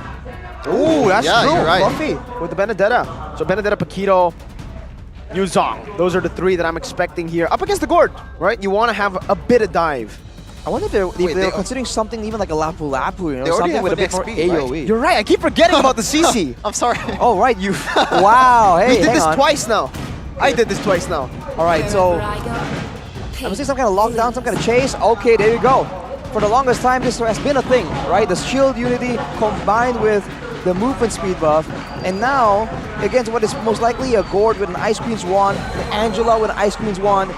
Ooh, that's true. You're right. Fluffy with the Benedetta. So Benedetta, Paquito, Yuzong. Those are the three that I'm expecting here. Up against the Gord, right? You want to have a bit of dive. I wonder if they're considering something even like a Lapu Lapu, something with a bit more AoE. Right? You're right. I keep forgetting about the CC. I'm sorry. Oh, right. You... Wow. Hey, you did this twice now. I did this twice now. All right, so... I'm seeing some kind of lockdown, some kind of chase. Okay, there you go. For the longest time, this has been a thing, right? The Shield Unity combined with the movement speed buff. And now, against what is most likely a Gord with an Ice Queen's Wand, an Angela with an Ice Queen's Wand,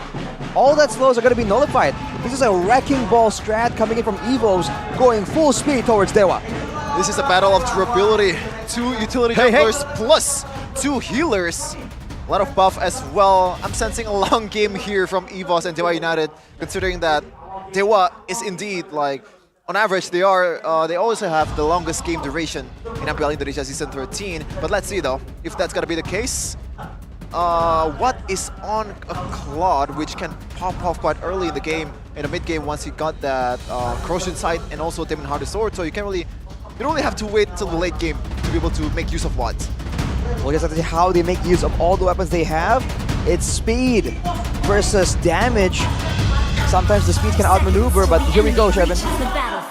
all that slows are going to be nullified. This is a wrecking ball strat coming in from Evos, going full speed towards Dewa. This is a battle of durability. 2 utility junglers plus 2 healers. A lot of buff as well. I'm sensing a long game here from Evos and Dewa United, considering that Dewa is indeed, like, on average, they also have the longest game duration in MPL Indonesia Season 13. But let's see, though, if that's going to be the case. What is on a Claude, which can pop off quite early in the game, in the mid-game, once he got that Corrosion Sight and also Demon Hearted Sword. So you don't really have to wait till the late game to be able to make use of what. Well, just have to see how they make use of all the weapons they have. It's speed versus damage. Sometimes the speed can outmaneuver, but here we go, Shevin.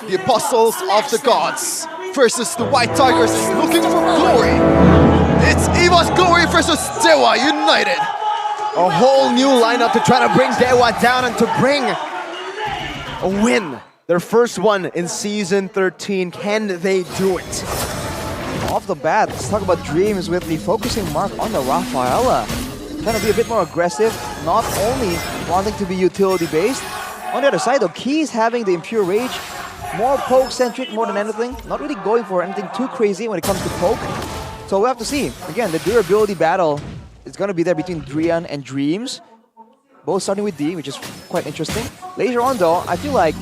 The Apostles of the Gods versus the White Tigers is looking for glory. It's Evos Glory versus Dewa United. A whole new lineup to try to bring Dewa down and to bring a win. Their first one in Season 13. Can they do it? Off the bat, let's talk about Dreams with the focusing mark on the Rafaela. Trying to be a bit more aggressive, not only wanting to be utility-based. On the other side, though, Key's having the Impure Rage, more poke-centric more than anything. Not really going for anything too crazy when it comes to poke. So we'll have to see. Again, the durability battle is going to be there between Drian and Dreams. Both starting with D, which is quite interesting. Later on, though, I feel like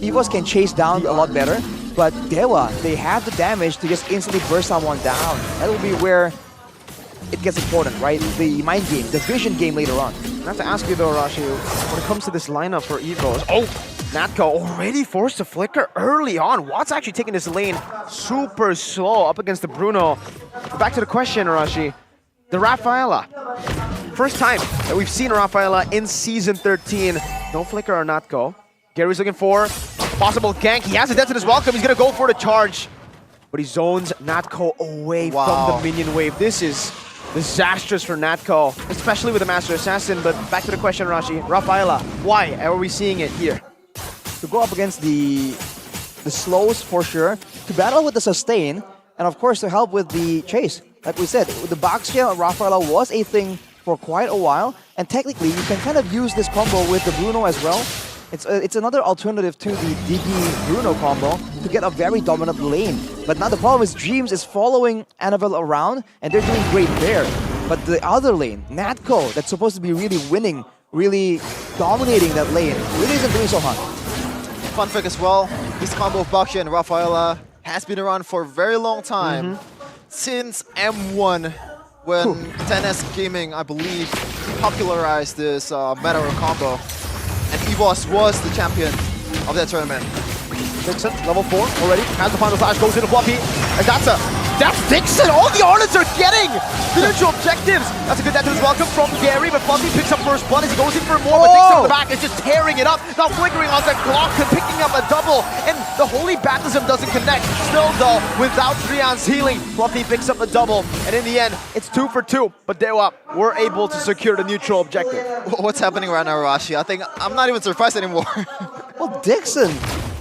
Evos can chase down a lot better. But Dewa, they have the damage to just instantly burst someone down. That will be where it gets important, right? The mind game, the vision game later on. I have to ask you though, Rashi, when it comes to this lineup for Evos, Natko already forced to flicker early on. Watt's actually taking this lane super slow up against the Bruno. But back to the question, Rashi, the Rafaela. First time that we've seen Rafaela in Season 13. No flicker or Natko. Gary's looking for possible gank. He has a death in his welcome. He's going to go for the charge. But he zones Natko away from the minion wave. This is disastrous for Natko, especially with the Master Assassin. But back to the question, Rashi. Rafaela, why are we seeing it here? To go up against the slows for sure, to battle with the sustain, and of course to help with the chase. Like we said, the Baxia Rafaela was a thing for quite a while, and technically you can kind of use this combo with the Bruno as well. It's another alternative to the Digi Bruno combo to get a very dominant lane. But now the problem is Dreams is following Annabelle around, and they're doing great there. But the other lane, Natko, that's supposed to be really winning, really dominating that lane, really isn't doing so hot. Fun fact as well, this combo of Baxia and Rafaela has been around for a very long time. Since M1, when 10S Gaming, I believe, popularized this meta or combo. And Evos was the champion of that tournament. Dixon, level 4 already, has the final slash, goes into Fluffy, and that's Dixon! All the Arnods are getting the neutral objectives! That's a good death to his welcome from Gary, but Fluffy picks up first blood as he goes in for more, but Dixon on the back is just tearing it up, now flickering on the clock and picking up a double, and the Holy Baptism doesn't connect. Still though, without Trian's healing, Fluffy picks up the double, and in the end, it's 2 for 2, but Dewa were able to secure the neutral objective. What's happening right now, Rashi? I think I'm not even surprised anymore. Well, Dixon,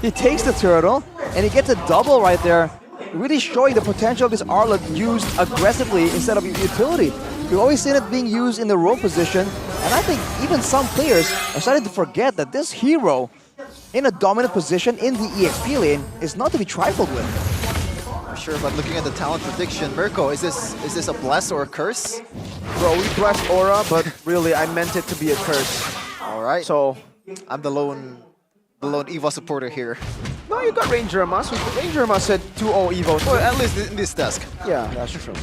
he takes the turtle, and he gets a double right there, really showing the potential of this Arlet used aggressively instead of utility. We've always seen it being used in the rogue position, and I think even some players are starting to forget that this hero in a dominant position in the EXP lane is not to be trifled with. Sure, but looking at the talent prediction, Mirko, is this a bless or a curse? Bro, we blessed Aura, but really I meant it to be a curse. Alright. So I'm the lone Evo supporter here. No, you got Ranger Amas. Ranger Amas said 2-0 Evo. Well, at least in this task. Yeah, that's true.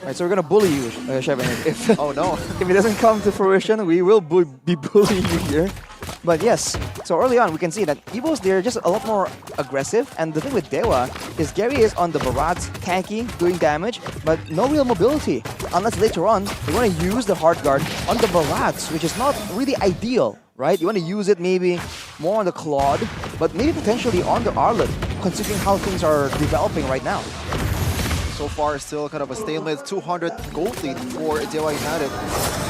Alright, so we're gonna bully you, Shevin. If oh no. If it doesn't come to fruition, we will be bullying you here. But yes, so early on we can see that Evos, they're just a lot more aggressive, and the thing with Dewa is Gary is on the barrage, tanky, doing damage, but no real mobility. Unless later on, they want to use the hard guard on the barrage, which is not really ideal, right? You want to use it maybe more on the Claude, but maybe potentially on the Arlet, considering how things are developing right now. So far, still kind of a stalemate, 200 gold lead for Dewa United.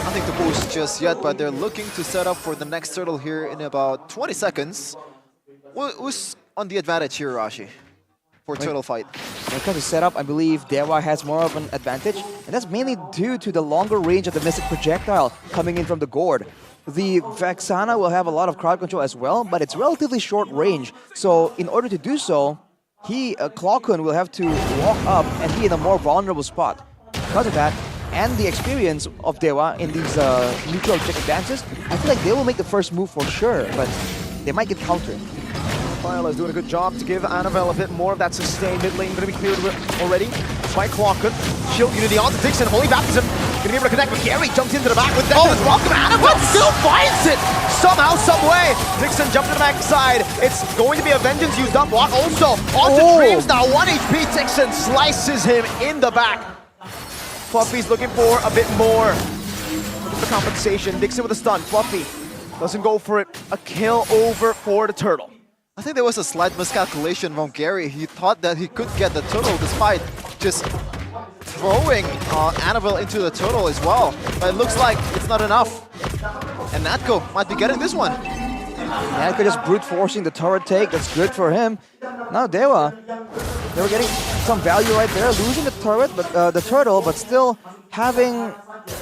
Nothing to boost just yet, but they're looking to set up for the next turtle here in about 20 seconds. Who's on the advantage here, Rashi, for turtle fight? When it comes to setup, I believe Dewa has more of an advantage, and that's mainly due to the longer range of the Mystic Projectile coming in from the gourd. The Vexana will have a lot of crowd control as well, but it's relatively short range. So in order to do so, Clockun will have to walk up and be in a more vulnerable spot. Because of that, and the experience of Dewa in these neutral objective dances, I feel like they will make the first move for sure, but they might get countered. Viola is doing a good job to give Annabelle a bit more of that sustained mid lane. Going to be cleared already by Clockun. Shield Unity onto Dixon, Holy Baptism. Going to be able to connect, but Gary jumps into the back with that. Welcome, Annabelle still finds it! Somehow, some way. Dixon jumped to the backside. It's going to be a Vengeance used up. What also? Onto Dreams now. 1 HP. Dixon slices him in the back. Fluffy's looking for a bit more. Looking for compensation. Dixon with a stun. Fluffy doesn't go for it. A kill over for the turtle. I think there was a slight miscalculation from Gary. He thought that he could get the turtle despite just throwing Annabelle into the turtle as well. But it looks like it's not enough. And Natko might be getting this one. Natko just brute forcing the turret take. That's good for him. Now Dewa, they were getting some value right there, losing the turret, but the turtle, but still having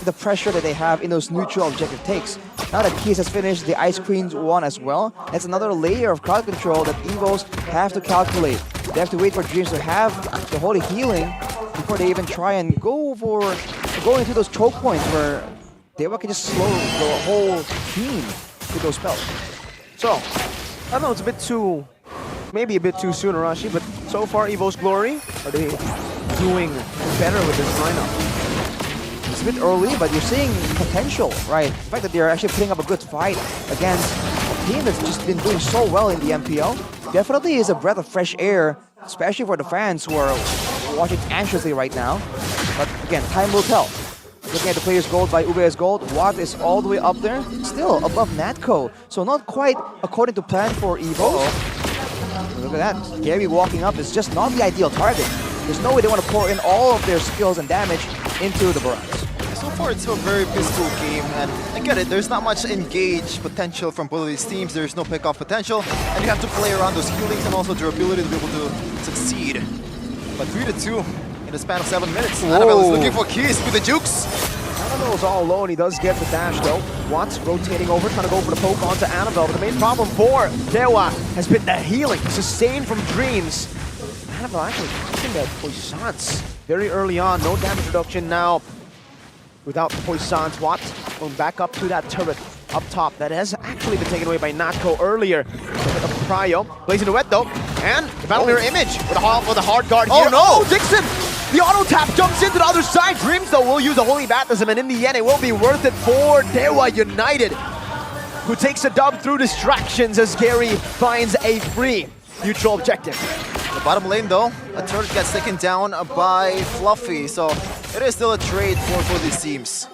the pressure that they have in those neutral objective takes. Now that Keys has finished the Ice Queen's one as well, that's another layer of crowd control that Evos have to calculate. They have to wait for Dreams to have the holy healing before they even try and go into those choke points where Dewa can just slow the whole team with those spells. So, I don't know, it's a bit too, maybe a bit too soon, Arashi, but so far Evos Glory, are they doing better with this lineup? It's a bit early, but you're seeing potential, right? The fact that they're actually putting up a good fight against a team that's just been doing so well in the MPL definitely is a breath of fresh air, especially for the fans who are watching anxiously right now. But again, time will tell. Looking at the players' gold by UBS Gold, Watt is all the way up there, still above Natko. So not quite according to plan for Evo. Look at that, Gary walking up is just not the ideal target. There's no way they want to pour in all of their skills and damage into the barrage. So far, it's a very peaceful game, and I get it, there's not much engage potential from both of these teams, there's no pick-off potential, and you have to play around those healings and also durability to be able to succeed. But 3-2 in the span of 7 minutes. Annabelle is looking for keys with the jukes. Annabelle's all alone, he does get the dash though. Watts rotating over, trying to go for the poke onto Annabelle, but the main problem for Dewa has been the healing, sustained from Dreams. Annabelle actually using that Poissons very early on, no damage reduction now. Without Poissons, Watt going back up to that turret up top that has actually been taken away by Natko earlier. Prio plays into wet though. And the battle mirror image with the hard guard Oh, here. no! Oh, Dixon! The auto tap jumps into the other side. Dreams, though, will use the Holy Baptism, and in the end, it will be worth it for Dewa United, who takes a dub through distractions as Gary finds a free neutral objective. The bottom lane, though, a turret gets taken down by Fluffy, so it is still a trade for these teams.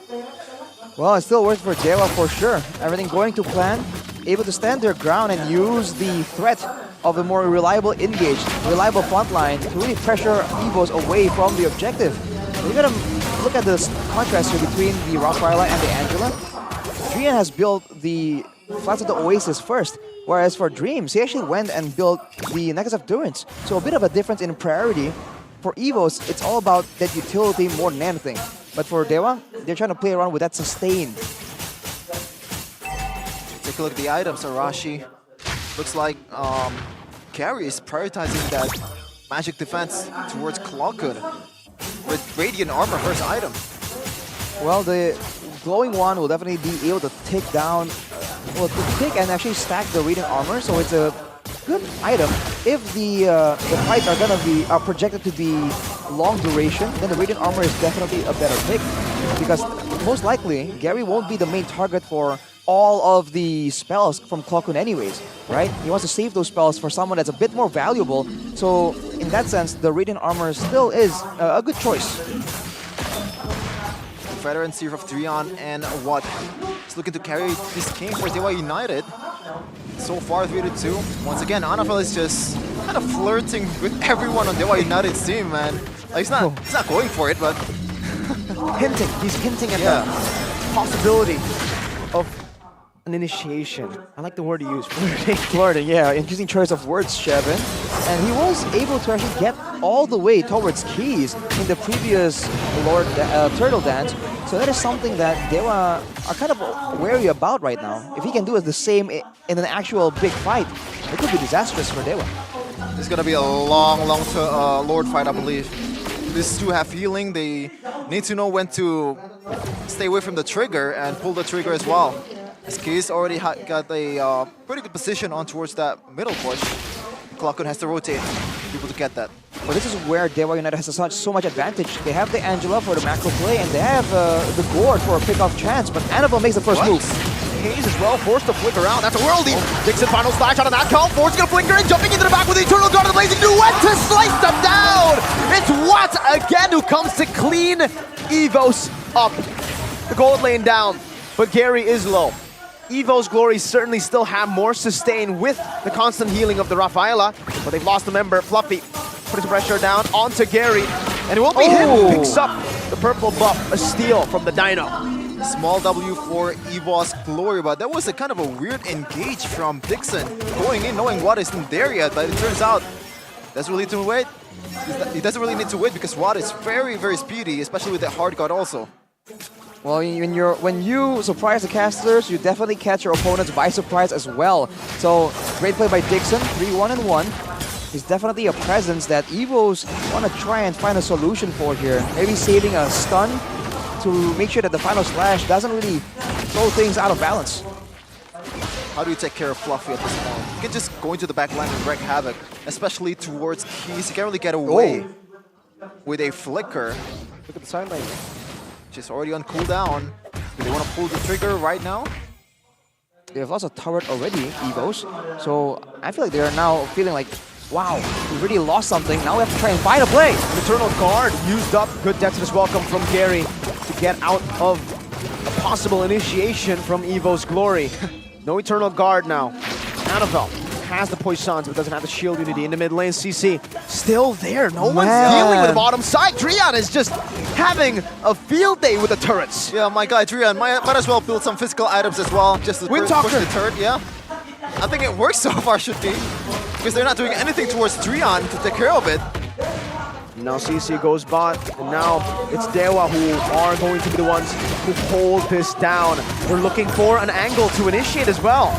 Well, it still works for Dewa for sure. Everything going to plan, able to stand their ground and use the threat of a more reliable reliable front line to really pressure Evos away from the objective. You gotta look at the contrast here between the Rockfire and the Angela. Drian has built the flats of the Oasis first, whereas for Dreams, he actually went and built the Necklace of Durance. So a bit of a difference in priority. For Evos, it's all about that utility more than anything. But for Dewa, they're trying to play around with that sustain. Take a look at the items, Arashi. Looks like Gary is prioritizing that magic defense towards Clockhood with Radiant Armor first item. Well, the glowing one will definitely be able to take down, well, to take and actually stack the Radiant Armor, so it's a good item. If the fights are projected to be long duration, then the Radiant Armor is definitely a better pick, because most likely Gary won't be the main target for all of the spells from Clockhood anyways, right? He wants to save those spells for someone that's a bit more valuable, so in that sense, the Radiant Armor still is a good choice. Confederacy of Drian and what is looking to carry this game for Dewa United. So far 3-2. Once again, Anafel is just kind of flirting with everyone on Dewa United's team, man. Like, he's not going for it, but hinting. He's hinting at the possibility of an initiation. I like the word you use, flirting. Flirting, yeah. Interesting choice of words, Shevin. And he was able to actually get all the way towards keys in the previous Turtle Dance. So that is something that Dewa are kind of wary about right now. If he can do the same in an actual big fight, it could be disastrous for Dewa. It's gonna be a long Lord fight, I believe. These two have healing. They need to know when to stay away from the trigger and pull the trigger as well. As Keys already got a pretty good position on towards that middle push. Clockhood has to rotate to be able to get that. Well, this is where Dewa United has so much advantage. They have the Angela for the macro play, and they have the Gourd for a pick-off chance, but Annabelle makes the first move. Haze as well, forced to flicker out. That's a worldie. Dixon final slash out of that call. Force gonna flicker and jumping into the back with the Eternal Guard of the Blazing Duet to slice them down. It's Watt again who comes to clean Evos up. The gold lane down, but Gary is low. Evos Glory certainly still have more sustain with the constant healing of the Rafaela, but they've lost a member. Fluffy putting some pressure down onto Gary, and it will be him who picks up the purple buff, a steal from the Dino. Small W for Evos Glory, but that was a kind of a weird engage from Dixon. Going in, knowing Watt isn't there yet, but it turns out doesn't really need to wait. He doesn't really need to wait because Watt is very, very speedy, especially with that hard guard also. Well, when you surprise the casters, you definitely catch your opponents by surprise as well. So, great play by Dixon, 3-1-1. He's definitely a presence that Evos want to try and find a solution for here. Maybe saving a stun to make sure that the final slash doesn't really throw things out of balance. How do you take care of Fluffy at this point? You can just go into the back line and wreak havoc, especially towards Keys. You can't really get away with a flicker. Look at the sideline. Just already on cooldown. Do they want to pull the trigger right now? They've lost a turret already, Evos. So I feel like they're now feeling like, wow, we really lost something. Now we have to try and find a play. An Eternal Guard used up. Good Dexterous welcome from Gary to get out of a possible initiation from Evos Glory. No Eternal Guard now. Annabelle has the Poissons, but doesn't have the shield unity in the mid lane. CC still there. No one's dealing with the bottom side. Drian is just having a field day with the turrets. Yeah, my guy Drian might as well build some physical items as well, just to push the turret, yeah. I think it works so far, should be, because they're not doing anything towards Drian to take care of it. Now CC goes bot, and now it's Dewa who are going to be the ones who hold this down. They're looking for an angle to initiate as well.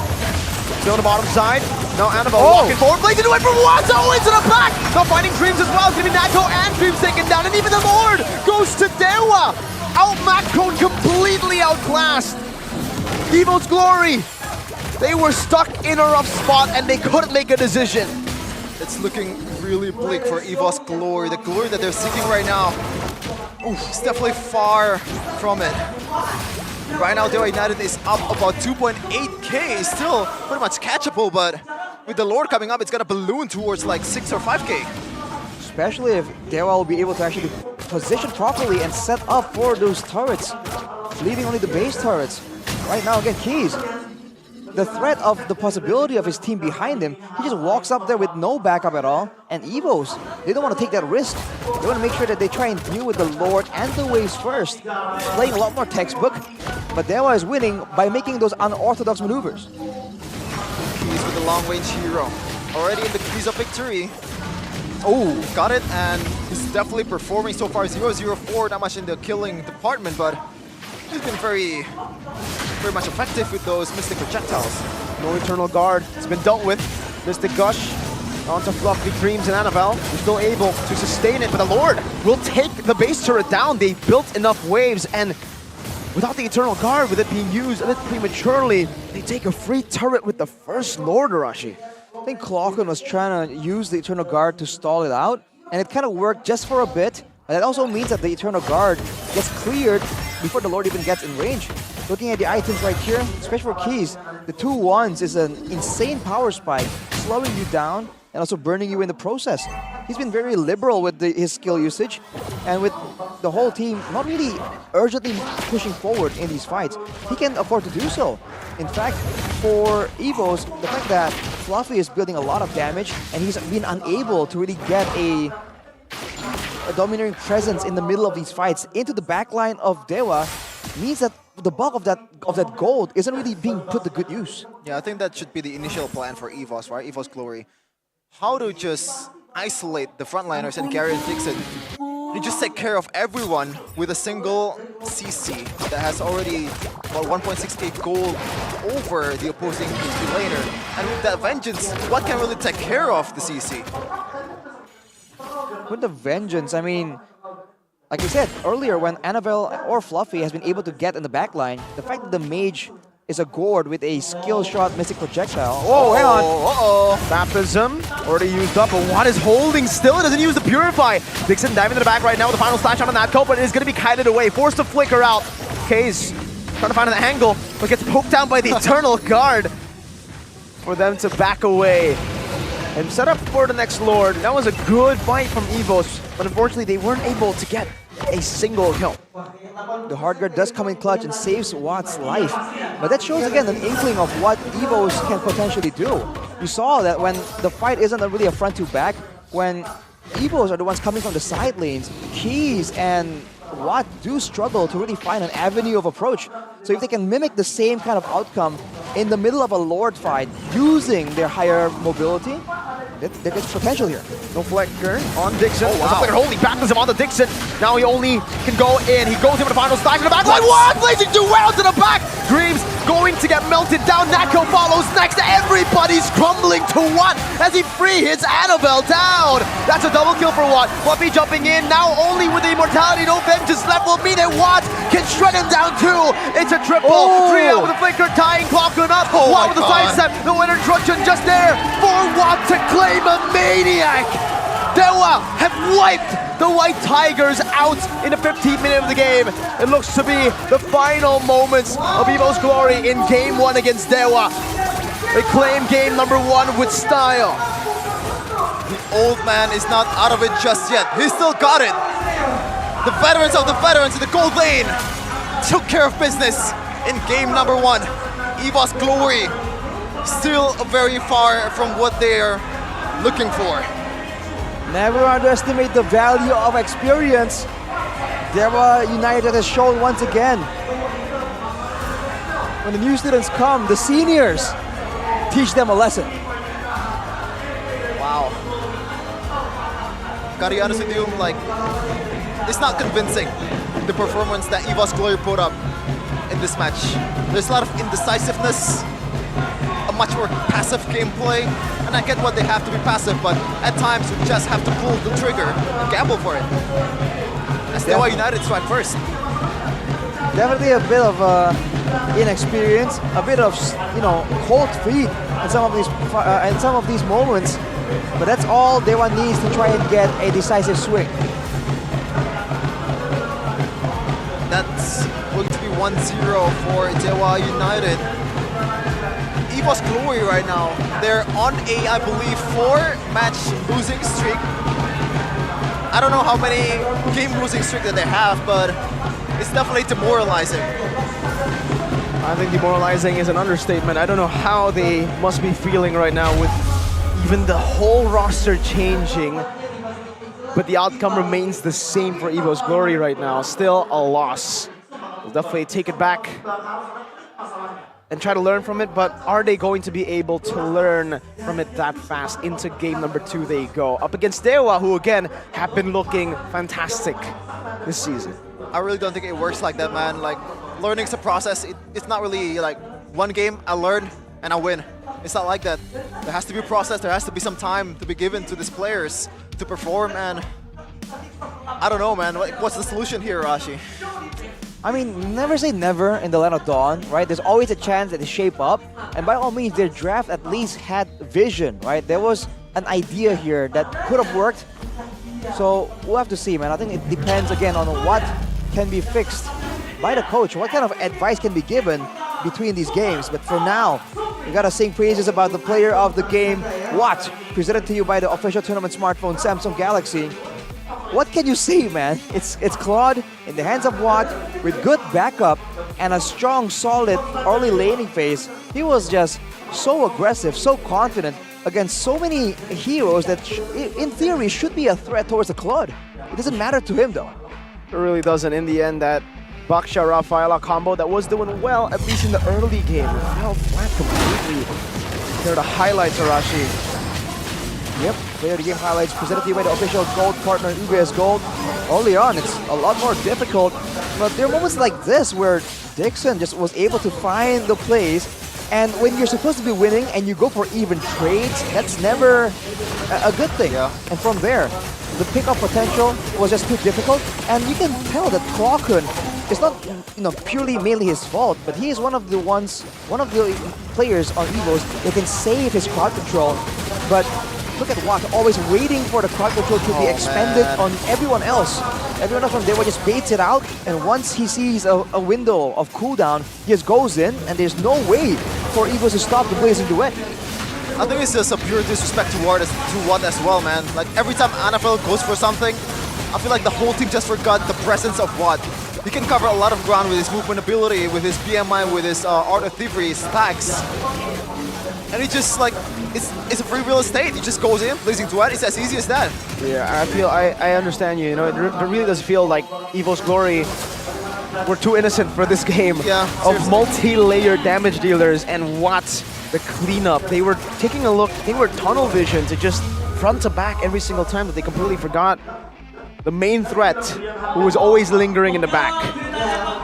Still on the bottom side. Now Annabelle walking forward, blazing away from Watto into the back. Now finding Dreams as well. It's going to be Nato and Dreams taken down, and even the Lord goes to Dewa. Out-macroed, completely outclassed. Evos Glory. They were stuck in a rough spot and they couldn't make a decision. it's looking really bleak for Evos Glory. The glory that they're seeking right now, it's definitely far from it. Right now, Dewa United is up about 2.8k, still pretty much catchable, but with the Lord coming up, it's gonna balloon towards like 6 or 5k. Especially if Dewa will be able to actually position properly and set up for those turrets, leaving only the base turrets. Right now, again, Keys, the threat of the possibility of his team behind him, he just walks up there with no backup at all. And Evos, they don't want to take that risk. They want to make sure that they try and deal with the Lord and the waves first, playing a lot more textbook. But Dewa is winning by making those unorthodox maneuvers. Keys with the long-range hero, already in the keys of victory. Oh, got it, and he's definitely performing so far. 0-0-4, not much in the killing department, but he's been very much effective with those Mystic projectiles. No Eternal Guard, it's been dealt with. Mystic Gush onto Fluffy Dreams and Annabelle. They're still able to sustain it, but the Lord will take the base turret down. They built enough waves, and without the Eternal Guard, with it being used a bit prematurely, they take a free turret with the first Lord, Arashi. I think Clocken was trying to use the Eternal Guard to stall it out, and it kind of worked just for a bit. But that also means that the Eternal Guard gets cleared before the Lord even gets in range. Looking at the items right here, especially for Keys, the 2-1s is an insane power spike, slowing you down and also burning you in the process. He's been very liberal with his skill usage, and with the whole team not really urgently pushing forward in these fights, he can afford to do so. In fact, for Evos, the fact that Fluffy is building a lot of damage and he's been unable to really get a domineering presence in the middle of these fights into the backline of Dewa means that the bulk of that gold isn't really being put to good use. Yeah, I think that should be the initial plan for Evos, right? Evos Glory. How to just isolate the frontliners and Gary and Dixon. You just take care of everyone with a single CC that has already, well, 1.6k gold over the opposing PvP laner. And with that Vengeance, what can really take care of the CC? With the Vengeance, I mean, like I said earlier, when Annabelle or Fluffy has been able to get in the backline, the fact that the Mage is a gourd with a skill shot Mystic projectile. Oh, hang on. Baptism already used up, but what is holding still? It doesn't use the Purify. Dixon diving to the back right now with the final slash on that coat, but it is going to be kited away, forced to flicker out. K's trying to find an angle, but gets poked down by the Eternal Guard for them to back away and set up for the next Lord. That was a good fight from Evos, but unfortunately they weren't able to get a single kill. The hard guard does come in clutch and saves Watt's life, but that shows again an inkling of what Evos can potentially do. You saw that when the fight isn't really a front to back, when Evos are the ones coming from the side lanes, Keys and Watt do struggle to really find an avenue of approach. So if they can mimic the same kind of outcome in the middle of a Lord fight using their higher mobility, there's potential here. No flicker on Dixon. Oh, wow. There's a holding baptism on the Dixon. Now he only can go in. He goes in with the final stack in the back line. What? Blazing too well to the back. Dreams going to get melted down. Nako follows next. Everybody's crumbling to Watt as he free hits Annabelle down. That's a double kill for Watt. Fluffy jumping in now only with the immortality. No vengeance left will mean that Watt can shred him down too. It's a triple. Oh. 3 out with the flicker, tying Clocken up. Watt with the sidestep. The winner truncheon just there for Watt to claim a maniac. Dewa have wiped the White Tigers out in the 15th minute of the game. It looks to be the final moments of Evos Glory in game 1 against Dewa. They claim game number 1 with style. The old man is not out of it just yet. He still got it. The veterans of the veterans in the gold lane took care of business in game number 1. Evos Glory still very far from what they're looking for. Never underestimate the value of experience. Dewa United has shown once again. When the new students come, the seniors teach them a lesson. Wow. Gotta be honest with you, like, it's not convincing, the performance that Evos Glory put up in this match. There's a lot of indecisiveness, a much more passive gameplay, and I get what they have to be passive, but at times you just have to pull the trigger and gamble for it. As Dewa United strike first. Definitely a bit of inexperience, a bit of cold feet in some of these moments. But that's all Dewa needs to try and get a decisive swing. That's going to be 1-0 for Dewa United. Evos Glory right now, they're on a, I believe, 4-match losing streak. I don't know how many game losing streak that they have, but it's definitely demoralizing. I think demoralizing is an understatement. I don't know how they must be feeling right now with even the whole roster changing. But the outcome remains the same for Evos Glory right now. Still a loss. We'll definitely take it back and try to learn from it, but are they going to be able to learn from it that fast? Into game number 2 they go. Up against Dewa, who again have been looking fantastic this season. I really don't think it works like that, man. Like, learning's a process. It's not really like one game, I learn and I win. It's not like that. There has to be a process, there has to be some time to be given to these players to perform, and I don't know, man. What's the solution here, Rashi? I mean, never say never in the Land of Dawn, right? There's always a chance that they shape up, and by all means, their draft at least had vision, right? There was an idea here that could have worked, so we'll have to see, man. I think it depends, again, on what can be fixed by the coach, what kind of advice can be given between these games. But for now, we gotta sing praises about the player of the game, Watt, presented to you by the official tournament smartphone, Samsung Galaxy. What can you say, man? It's Claude in the hands of Watt with good backup and a strong, solid early laning phase. He was just so aggressive, so confident against so many heroes that in theory should be a threat towards the Claude. It doesn't matter to him though. It really doesn't. In the end, that Baksha Rafaela combo that was doing well, at least in the early game, fell flat completely. Here are the highlights, Arashi. Yep, player of the game highlights presented to you by the official gold partner, UBS Gold. Early on, it's a lot more difficult, but there are moments like this where Dixon just was able to find the plays, and when you're supposed to be winning and you go for even trades, that's never a good thing. Yeah. And from there, the pickup potential was just too difficult, and you can tell that Klokun, it's not purely mainly his fault, but he is one of the players on Evos that can save his crowd control. But look at Watt, always waiting for the crowd control to be expended on everyone else. Everyone else from Dewa just baits it out, and once he sees a window of cooldown, he just goes in, and there's no way for Evos to stop the Blazing Duet. I think it's just a pure disrespect to Watt as well, man. Like, every time NFL goes for something, I feel like the whole team just forgot the presence of Watt. He can cover a lot of ground with his movement ability, with his BMI, with his Art of Thievery, his stacks. And he just, like, it's a free real estate. He just goes in, Blazing Duet. It's as easy as that. Yeah, I understand you. You know, it really does feel like Evos Glory were too innocent for this game of multi-layer damage dealers, and Watt, the cleanup. They were taking a look, they were tunnel vision to just front to back every single time, that they completely forgot the main threat, who was always lingering in the back.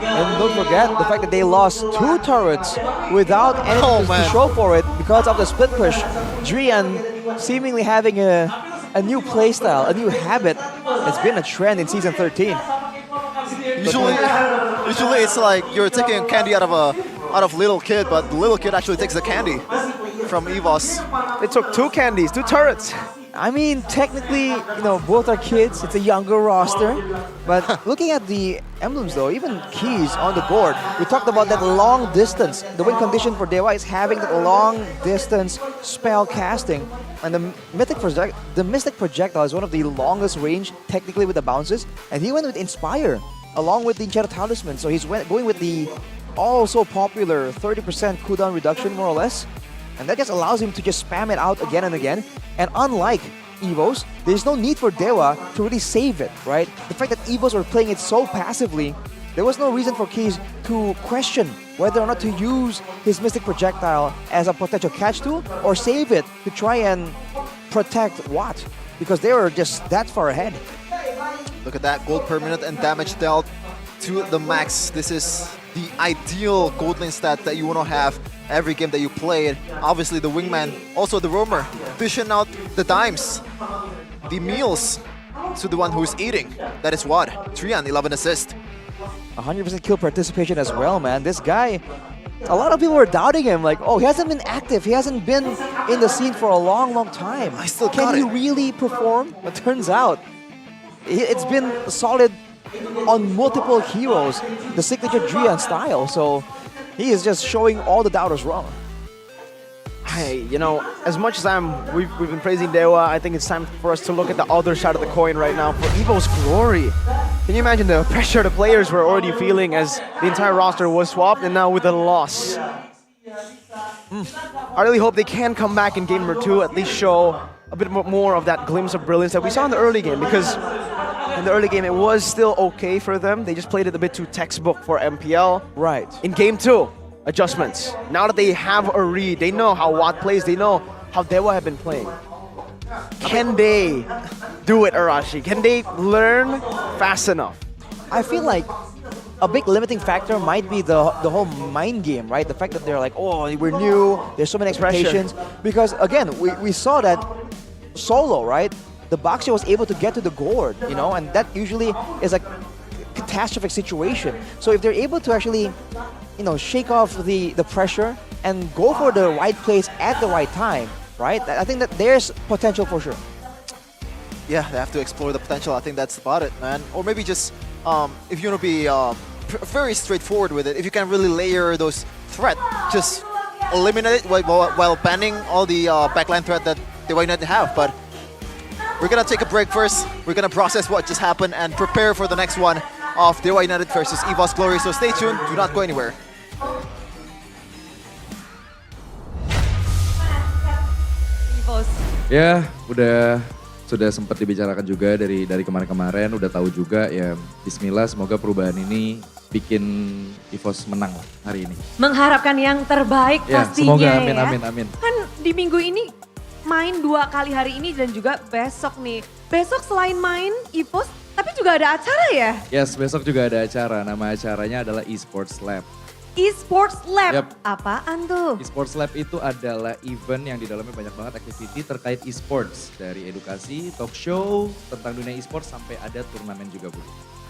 And don't forget the fact that they lost 2 turrets without anything to show for it because of the split push. Drian seemingly having a new playstyle, a new habit. It's been a trend in Season 13. Usually it's like you're taking candy out of little kid, but the little kid actually takes the candy from Evos. They took 2 candies, 2 turrets. I mean, technically, you know, both are kids. It's a younger roster. But looking at the emblems, though, even keys on the board, we talked about that long distance. The win condition for Dewa is having that long distance spell casting. And the Mystic Projectile is one of the longest range, technically, with the bounces. And he went with Inspire, along with the Enchanted Talisman. So he's going with the also popular 30% cooldown reduction, more or less. And that just allows him to just spam it out again and again. And unlike Evos, there's no need for Dewa to really save it, right? The fact that Evos were playing it so passively, there was no reason for Keys to question whether or not to use his Mystic Projectile as a potential catch tool or save it to try and protect Watt, because they were just that far ahead. Look at that, gold per minute and damage dealt to the max. This is the ideal gold lane stat that you want to have every game that you play. Obviously the wingman, also the roamer, dishing out the dimes, the meals to the one who's eating. That is what? Trian, 11 assists. 100% kill participation as well, man. This guy, a lot of people were doubting him, like, oh, he hasn't been active, he hasn't been in the scene for a long, long time. Can he really perform? But turns out, it's been solid on multiple heroes, the signature Drian style, so he is just showing all the doubters wrong. Hey, you know, as much as we've been praising Dewa, I think it's time for us to look at the other side of the coin right now for Evos Glory. Can you imagine the pressure the players were already feeling as the entire roster was swapped, and now with a loss? I really hope they can come back in game number 2, at least show a bit more of that glimpse of brilliance that we saw in the early game, because in the early game it was still okay for them. They just played it a bit too textbook for MPL. Right. In game 2, adjustments. Now that they have a read, they know how Watt plays, they know how Dewa have been playing. Can they do it, Arashi? Can they learn fast enough? I feel like a big limiting factor might be the whole mind game, right? The fact that they're like, oh, we're new, there's so many expectations. Because again, we saw that solo, right? The Baxia was able to get to the gourd, you know, and that usually is a catastrophic situation. So if they're able to actually, you know, shake off the pressure and go for the right place at the right time, right? I think that there's potential for sure. Yeah, they have to explore the potential. I think that's about it, man. Or maybe just, if you want to be very straightforward with it, if you can really layer those threat, just eliminate it while banning all the backline threat that they might not have. But we're going to take a break first. We're going to process what just happened and prepare for the next one of Dewa United versus Evos Glory. So stay tuned. Do not go anywhere. Ya, sudah sempat dibicarakan juga dari kemarin-kemarin, udah tahu juga ya. Bismillah, semoga perubahan ini bikin Evos menang lah hari ini. Mengharapkan yang terbaik Ya, pastinya semoga, ya. amin. Kan di minggu ini main 2 kali hari ini dan juga besok nih. Besok selain main Evos, tapi juga ada acara ya? Yes, besok juga ada acara. Nama acaranya adalah Esports Lab. Esports Lab, Yep. apaan tuh? Esports Lab itu adalah event yang di dalamnya banyak banget activity terkait esports. Dari edukasi, talk show, tentang dunia esports sampai ada turnamen juga, Bu.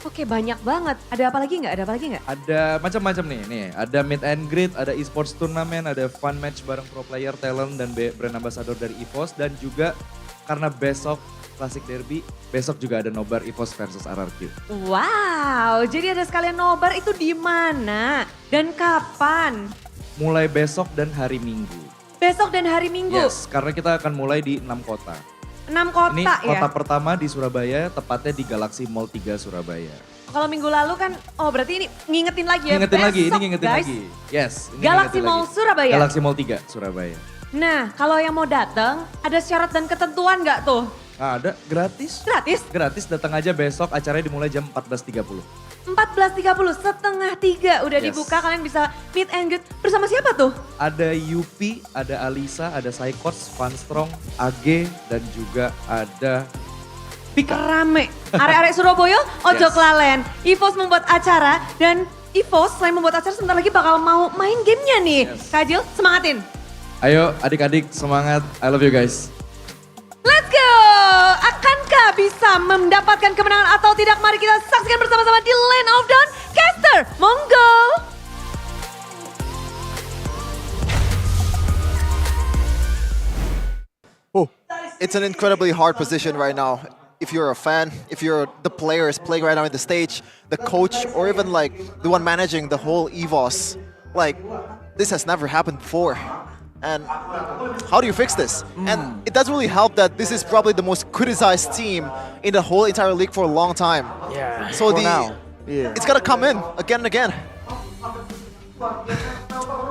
Oke, banyak banget. Ada apa lagi nggak? Ada macam-macam nih, ada meet and greet, ada esports turnamen, ada fun match bareng pro player, talent, dan brand ambassador dari Evos. Dan juga karena besok Classic Derby, besok juga ada nobar Evos versus RRQ. Wow, jadi ada sekalian nobar, itu di mana dan kapan? Mulai besok dan hari Minggu. Besok dan hari Minggu? Yes, karena kita akan mulai di 6 kota. 6 kota Ini ya? kota pertama di Surabaya, tepatnya di Galaxy Mall 3 Surabaya. Kalau minggu lalu kan, oh berarti ini ngingetin lagi ya? Ngingetin lagi, ini Besok, ngingetin guys. lagi. Yes. Ini Galaxy ngingetin Mall lagi. Surabaya? Galaxy Mall 3 Surabaya. Nah, kalau yang mau datang, ada syarat dan ketentuan nggak tuh? Ada, gratis. Gratis? Gratis, datang aja besok, acaranya dimulai jam 14.30. 14.30, setengah 3 udah Yes. dibuka, kalian bisa meet and greet. Bersama siapa tuh? Ada Yupi, ada Alisa, ada Psychots, Funstrong, AG, dan juga ada Pika. Rame. Arek-arek Surabaya, ojo Yes. kelalen. Evos membuat acara dan Evos selain membuat acara sebentar lagi bakal mau main gamenya nih. Kak Jil, semangatin. Ayo adik-adik semangat, I love you guys. Let's go! Akankah bisa mendapatkan kemenangan atau tidak? Mari kita saksikan bersama-sama di Land of Dawn. Caster, monggo! It's an incredibly hard position right now. If you're a fan, if you're the players playing right now in the stage, the coach, or even like the one managing the whole Evos, like this has never happened before. And how do you fix this? And it doesn't really help that this is probably the most criticized team in the whole entire league for a long time. Yeah, So for now. Yeah. it's gotta come in again and again.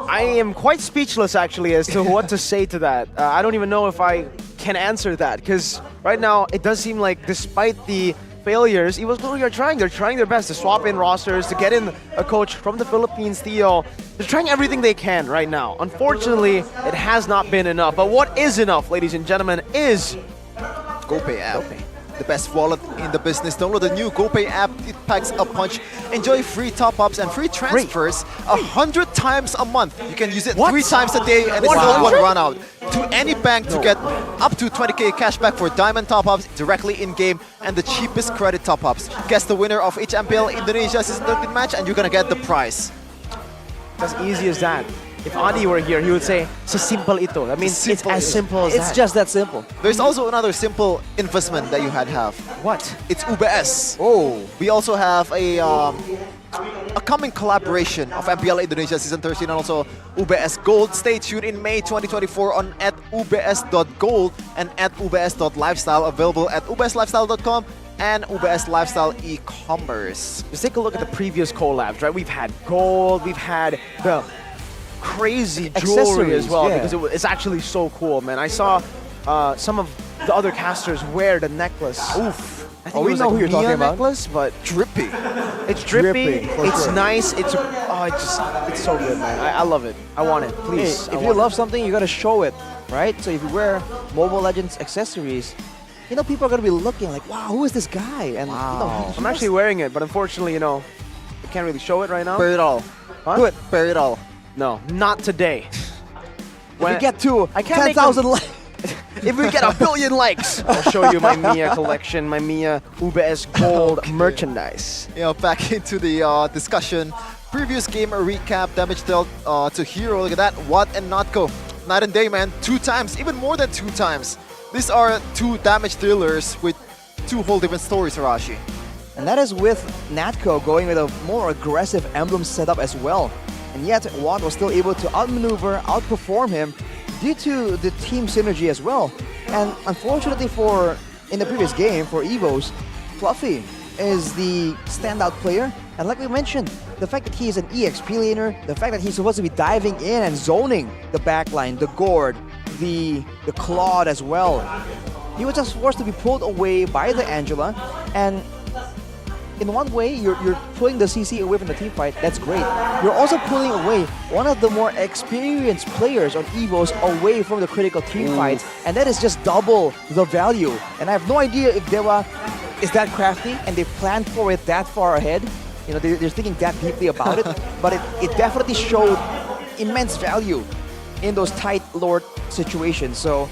I am quite speechless actually as to what to say to that. I don't even know if I can answer that because right now it does seem like despite the failures, Evos Glory are trying. They're trying their best to swap in rosters, to get in a coach from the Philippines, Theo. They're trying everything they can right now. Unfortunately, it has not been enough. But what is enough, ladies and gentlemen, is GoPay app. The best wallet in the business. Download the new GoPay app. It packs a punch. Enjoy free top-ups and free transfers 100 times a month. You can use it 3 times a day and it's not one run out. To any bank to get up to 20k cashback for diamond top-ups directly in-game and the cheapest credit top-ups. Guess the winner of each MPL Indonesia Season 13 match and you're gonna get the prize. It's as easy as that. If Adi were here, he would say, "Sesimpel itu." That means it's as simple as It's that. just that simple. There's also another simple investment that you have. What? It's UBS. Oh. We also have a coming collaboration of MPL Indonesia Season 13 and also UBS Gold. Stay tuned in May 2024 on @ubs.gold and @ubs.lifestyle, available at ubslifestyle.com and UBS Lifestyle e-commerce. Just take a look at the previous collabs, right? We've had gold, we've had the crazy jewelry as Accessories, well, yeah. because it's actually so cool, man. I saw some of the other casters wear the necklace. Oof. I think we it was know like who you're talking Mia about. necklace, but drippy. It's drippy. Dripping, for It's sure. nice. It's so good, man. I love it. I want it. Please. Hey, if you love something, you gotta show it, right? So if you wear Mobile Legends accessories, you know, people are gonna be looking like, wow, who is this guy? And you know, I'm actually wearing it, but unfortunately, you know, I can't really show it right now. Bury it all. Huh? Do it. Bury it all. No, not today. if you get to I can't make 10,000 them- likes, If we get 1 billion likes, I'll show you my Mia collection, my Mia UBS Gold merchandise. Back into the discussion. Previous game recap, damage dealt to Hero. Look at that. Watt and Notco. Night and day, man. 2 times, even more than 2 times. These are 2 damage dealers with 2 whole different stories, Arashi. and that is with Natco going with a more aggressive emblem setup as well. And yet, Watt was still able to outmaneuver, outperform him due to the team synergy as well. And unfortunately in the previous game, for Evos, Fluffy is the standout player. And like we mentioned, the fact that he is an EXP laner, the fact that he's supposed to be diving in and zoning the backline, the Gord, the Claude as well. He was just forced to be pulled away by the Angela, and in one way, you're pulling the CC away from the team fight. That's great. You're also pulling away one of the more experienced players on Evos away from the critical team fights, and that is just double the value. And I have no idea if Dewa is that crafty and they planned for it that far ahead. You know, they're thinking that deeply about it, but it definitely showed immense value in those tight lord situations. So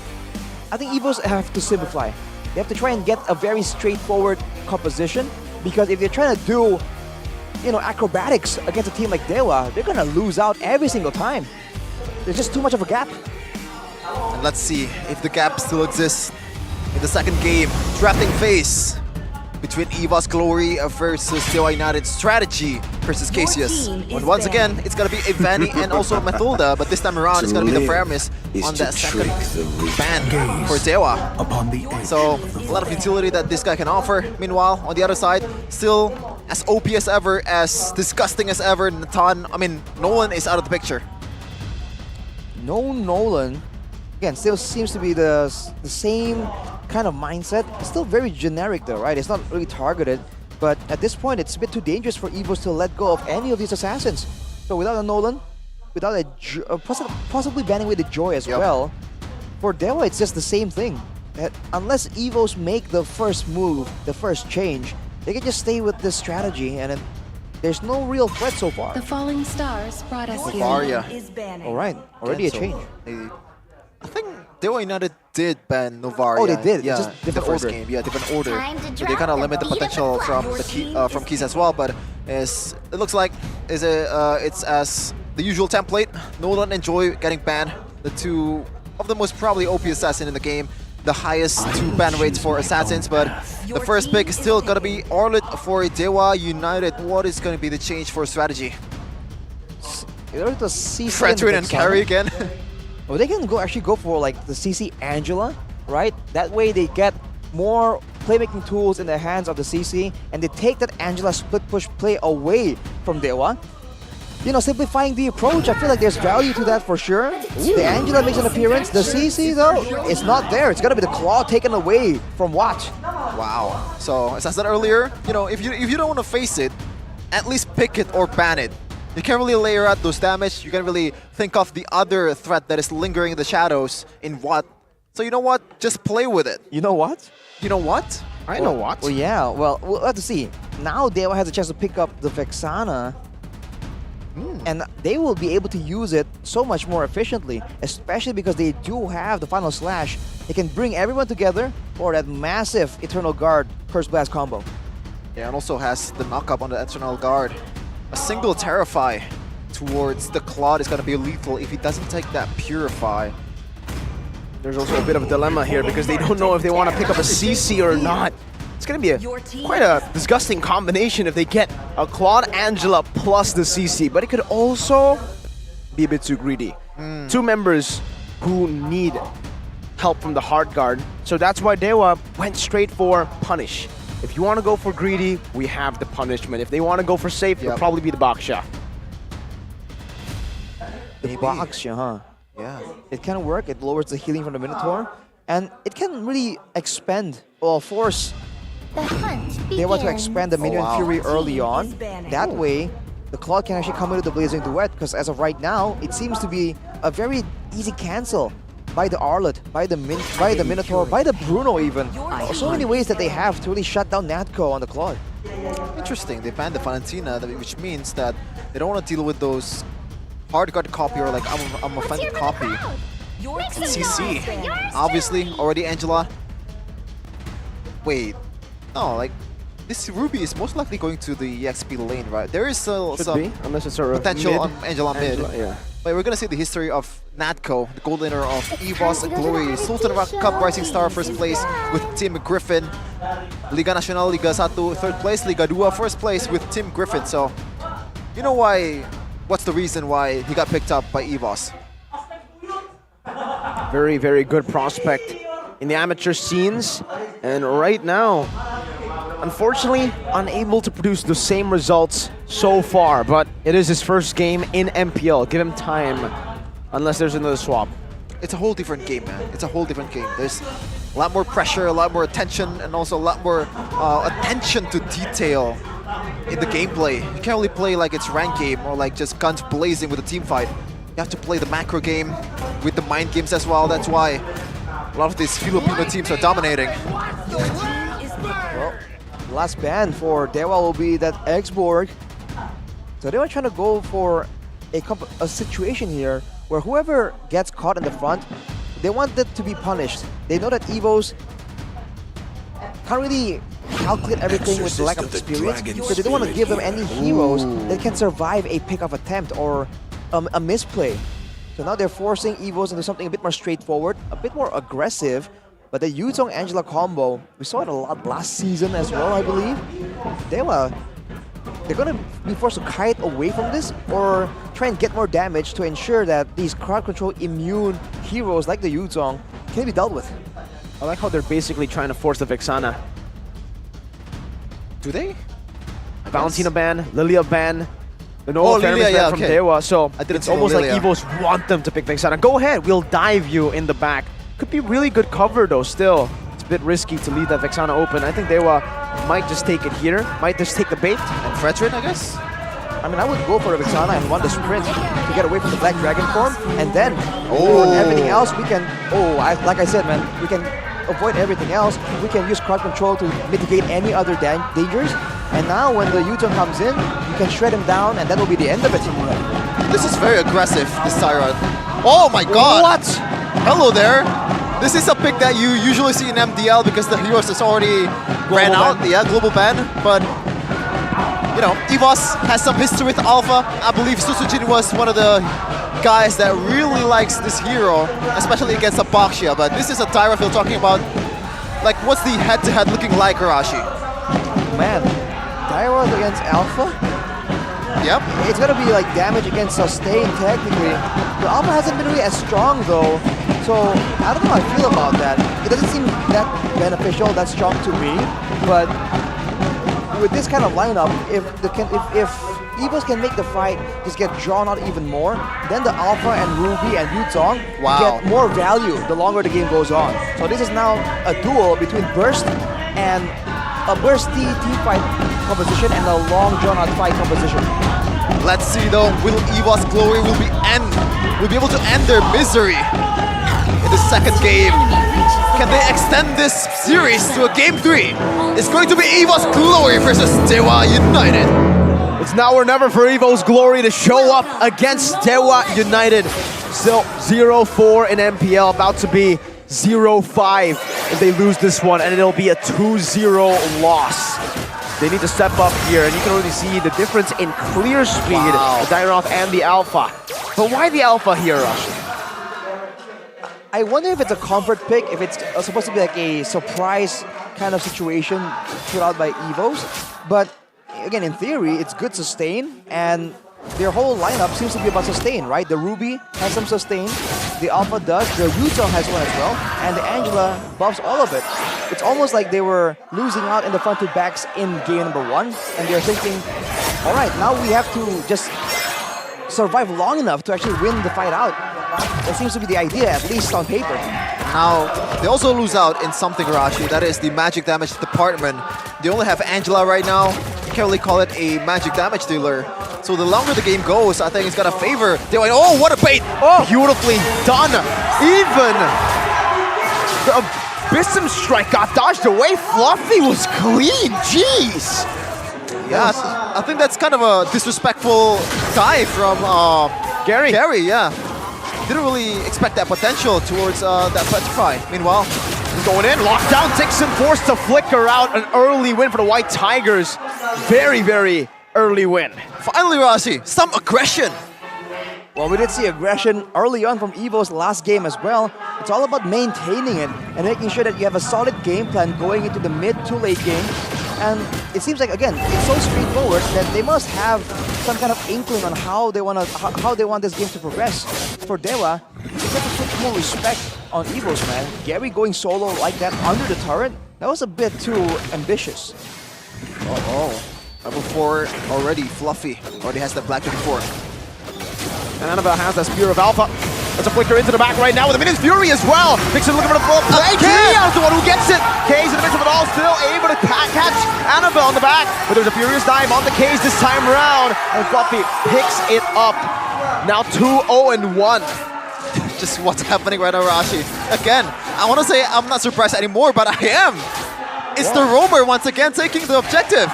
I think Evos have to simplify. They have to try and get a very straightforward composition, because if they're trying to do, you know, acrobatics against a team like Dewa, they're gonna lose out every single time. There's just too much of a gap. And let's see if the gap still exists in the second game. Drafting phase between Evos Glory versus Dewa United. Strategy versus Cassius. And once again, it's gonna be a Vanny and also Mathilda, but this time around it's gonna be the Framis on that second ban for Dewa. So a lot of utility that this guy can offer. Meanwhile, on the other side, still as OP as ever, as disgusting as ever, Nolan is out of the picture. No Nolan, again, still seems to be the same kind of mindset. It's still very generic though, right? It's not really targeted, but at this point it's a bit too dangerous for Evos to let go of any of these assassins. So without a Nolan, without a possibly banning away the Joy as well, for Dewa it's just the same thing. That unless Evos make the first move, the first change, they can just stay with this strategy, and there's no real threat so far. The falling stars brought us here. Varia. Alright, already a So, change. I think Dewa United did ban Novaria. Oh, they did? Yeah, Just in the different first order. game. Yeah, different order. Time to So they kind of limit the potential from the from Keys as well. But it looks like it's as the usual template. Nolan and Joy getting banned. The 2 of the most probably OP assassin in the game. The highest 2 ban rates for assassins. But the first pick is still gonna be Arlet for Dewa United. What is gonna be the change for strategy? Fredrin and carry again. Well, they can actually go for like the CC Angela, right? That way they get more playmaking tools in the hands of the CC, and they take that Angela split push play away from Dewa. You know, simplifying the approach, I feel like there's value to that for sure. The Angela makes an appearance, the CC though, it's not there. It's gonna be the claw taken away from Watch. Wow. So as I said earlier, you know, if you don't want to face it, at least pick it or ban it. You can't really layer out those damage. You can't really think of the other threat that is lingering in the shadows in what. So you know what? Just play with it. You know what? You know what? I know what. Well, yeah. Well, we'll have to see. Now Dewa has a chance to pick up the Vexana, and they will be able to use it so much more efficiently, especially because they do have the final slash. They can bring everyone together for that massive Eternal Guard Curse Blast combo. Yeah, and also has the knockup on the Eternal Guard. A single Terrify towards the Claude is going to be lethal if he doesn't take that Purify. There's also a bit of a dilemma here because they don't know if they want to pick up a CC or not. It's going to be quite a disgusting combination if they get a Claude Angela plus the CC, but it could also be a bit too greedy. Two members who need help from the hard guard, so that's why Dewa went straight for punish. If you want to go for greedy, we have the punishment. If they want to go for safe, it'll probably be the Baksha. The Baksha, huh? Yeah. It can work. It lowers the healing from the Minotaur, and it can really expand or force Dewa to expand the Minion Fury early on. That way, the Claude can actually come into the Blazing Duet, because as of right now, it seems to be a very easy cancel by the Arlet, by the Minotaur, by the Bruno even. So many ways that they have to really shut down Natco on the Claude. Interesting, they banned the Valentina, which means that they don't want to deal with those hard guard copy or like I'm offended copy. CC, obviously, already Angela. Wait, no, like this Ruby is most likely going to the EXP lane, right? There is still some unless it's a potential mid. on Angela mid. Yeah. But we're gonna see the history of Natco, the gold laner of Evos Glory, Sultan Cup Rising Star first place with Team Griffin, Liga Nacional Liga 1 third place, Liga 2 first place with Team Griffin. So you know what's the reason why he got picked up by Evos? Very, very good prospect in the amateur scenes, and right now, unfortunately, unable to produce the same results so far, but it is his first game in MPL. Give him time, unless there's another swap. It's a whole different game, man. It's a whole different game. There's a lot more pressure, a lot more attention, and also a lot more attention to detail in the gameplay. You can't only play like it's ranked game or like just guns blazing with a team fight. You have to play the macro game with the mind games as well. That's why a lot of these Filipino teams are dominating. Well, last ban for Dewa will be that X-Borg. So they were trying to go for a situation here where whoever gets caught in the front, they want it to be punished. They know that Evos can't really calculate everything with the lack of experience, so they don't want to give them any heroes that can survive a pick-off attempt or a misplay. So now they're forcing Evos into something a bit more straightforward, a bit more aggressive. But the Yuzong-Angela combo, we saw it a lot last season as well, I believe. Dewa, they're going to be forced to kite away from this or try and get more damage to ensure that these crowd control immune heroes like the Yuzong can be dealt with. I like how they're basically trying to force the Vexana. Do they? Valentina ban, Lilia ban. No Lilia, ban from Dewa, so it's almost like Lilia. Evos want them to pick Vexana. Go ahead, we'll dive you in the back. Could be really good cover though, still. It's a bit risky to leave that Vexana open. I think Dewa might just take it here, might just take the bait. And Fredrin, I guess? I mean, I would go for the Vexana and run the sprint to get away from the Black Dragon form, and then on everything else we can, like I said, man, we can avoid everything else. We can use crowd control to mitigate any other dangers. And now when the Yuzong comes in, you can shred him down, and that will be the end of it. This is very aggressive, this Tyrant. Oh my god! What? Hello there! This is a pick that you usually see in MDL because the heroes is already ran out. Yeah, global ban. But, you know, Evos has some history with Alpha. I believe Susujin was one of the guys that really likes this hero, especially against a Baksha. But this is a Tyrant we're talking about. Like, what's the head-to-head looking like, Arashi? Man, Dewa against Alpha? Yep. It's gonna be like damage against sustain technically. The Alpha hasn't been really as strong though, so I don't know how I feel about that. It doesn't seem that beneficial, that strong to me, but with this kind of lineup, if Evos can make the fight just get drawn out even more, then the Alpha and Ruby and Yuzong get more value the longer the game goes on. So this is now a duel between Burst and a bursty team fight composition and a long drawn-out fight composition. Let's see though, will Evos Glory will be able to end their misery in the second game? Can they extend this series to a game 3? It's going to be Evos Glory versus Dewa United. It's now or never for Evos Glory to show up against Dewa United. Still 0-4 in MPL, about to be 0-5 if they lose this one, and it'll be a 2-0 loss. They need to step up here, and you can already see the difference in clear speed, the Dynaroth and the Alpha. But why the Alpha here, Rush? I wonder if it's a comfort pick, if it's supposed to be like a surprise kind of situation put out by Evos. But again, in theory, it's good sustain, and their whole lineup seems to be about sustain, right? The Ruby has some sustain, the Alpha does, the Yuzong has one as well, and the Angela buffs all of it. It's almost like they were losing out in the front two backs in game number 1, and they're thinking, all right, now we have to just survive long enough to actually win the fight out. That seems to be the idea, at least on paper. Now, they also lose out in something, Rashi. That is the magic damage department. They only have Angela right now. You can't really call it a magic damage dealer. So the longer the game goes, I think it's gonna favor Dewa. Oh, what a bait! Oh, beautifully done. Even the Abyssum strike got dodged away. Fluffy was clean. Jeez. Yeah, I think that's kind of a disrespectful dive from Gary. Gary, yeah. Didn't really expect that potential towards that Petrify. Meanwhile, he's going in, lockdown. Dixon forced to flicker out. An early win for the White Tigers. Very, very early win. Finally, Rashi, some aggression. Well, we did see aggression early on from Evo's last game as well. It's all about maintaining it and making sure that you have a solid game plan going into the mid to late game. And it seems like, again, it's so straightforward that they must have some kind of inkling on how they want this game to progress. For Dewa, you have to put more respect on Evos, man. Gary going solo like that under the turret, that was a bit too ambitious. Level 4 already, Fluffy already has that Black 24. And Annabelle has that Spear of Alpha. That's a flicker into the back right now with a Minions Fury as well. Dixon looking for the full play. Kay's the one who gets it. Kay's in the midst of it all, still able to catch Annabelle on the back. But there's a furious dive on the Kay's this time around. And Fluffy picks it up. Now 2-0-1. Just what's happening right now, Rashi. Again, I want to say I'm not surprised anymore, but I am. It's the Roamer once again taking the objective.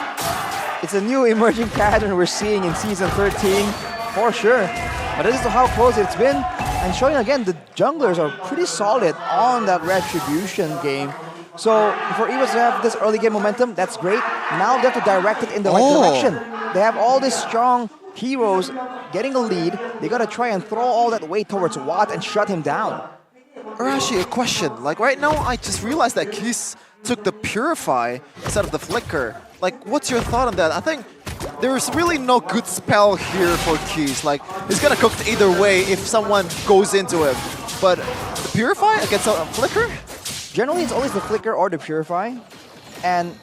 It's a new emerging pattern we're seeing in Season 13, for sure. But this is how close it's been. And showing again, the junglers are pretty solid on that Retribution game. So for Evos to have this early game momentum, that's great. Now they have to direct it in the right direction. They have all these strong heroes getting a lead. They gotta try and throw all that weight towards Watt and shut him down. Arashi, a question. Like right now, I just realized that Keys took the Purify instead of the Flicker. Like, what's your thought on that? I think there's really no good spell here for Keys. Like, it's gonna cook either way if someone goes into him. But the Purify against a Flicker? Generally, it's always the Flicker or the Purify. And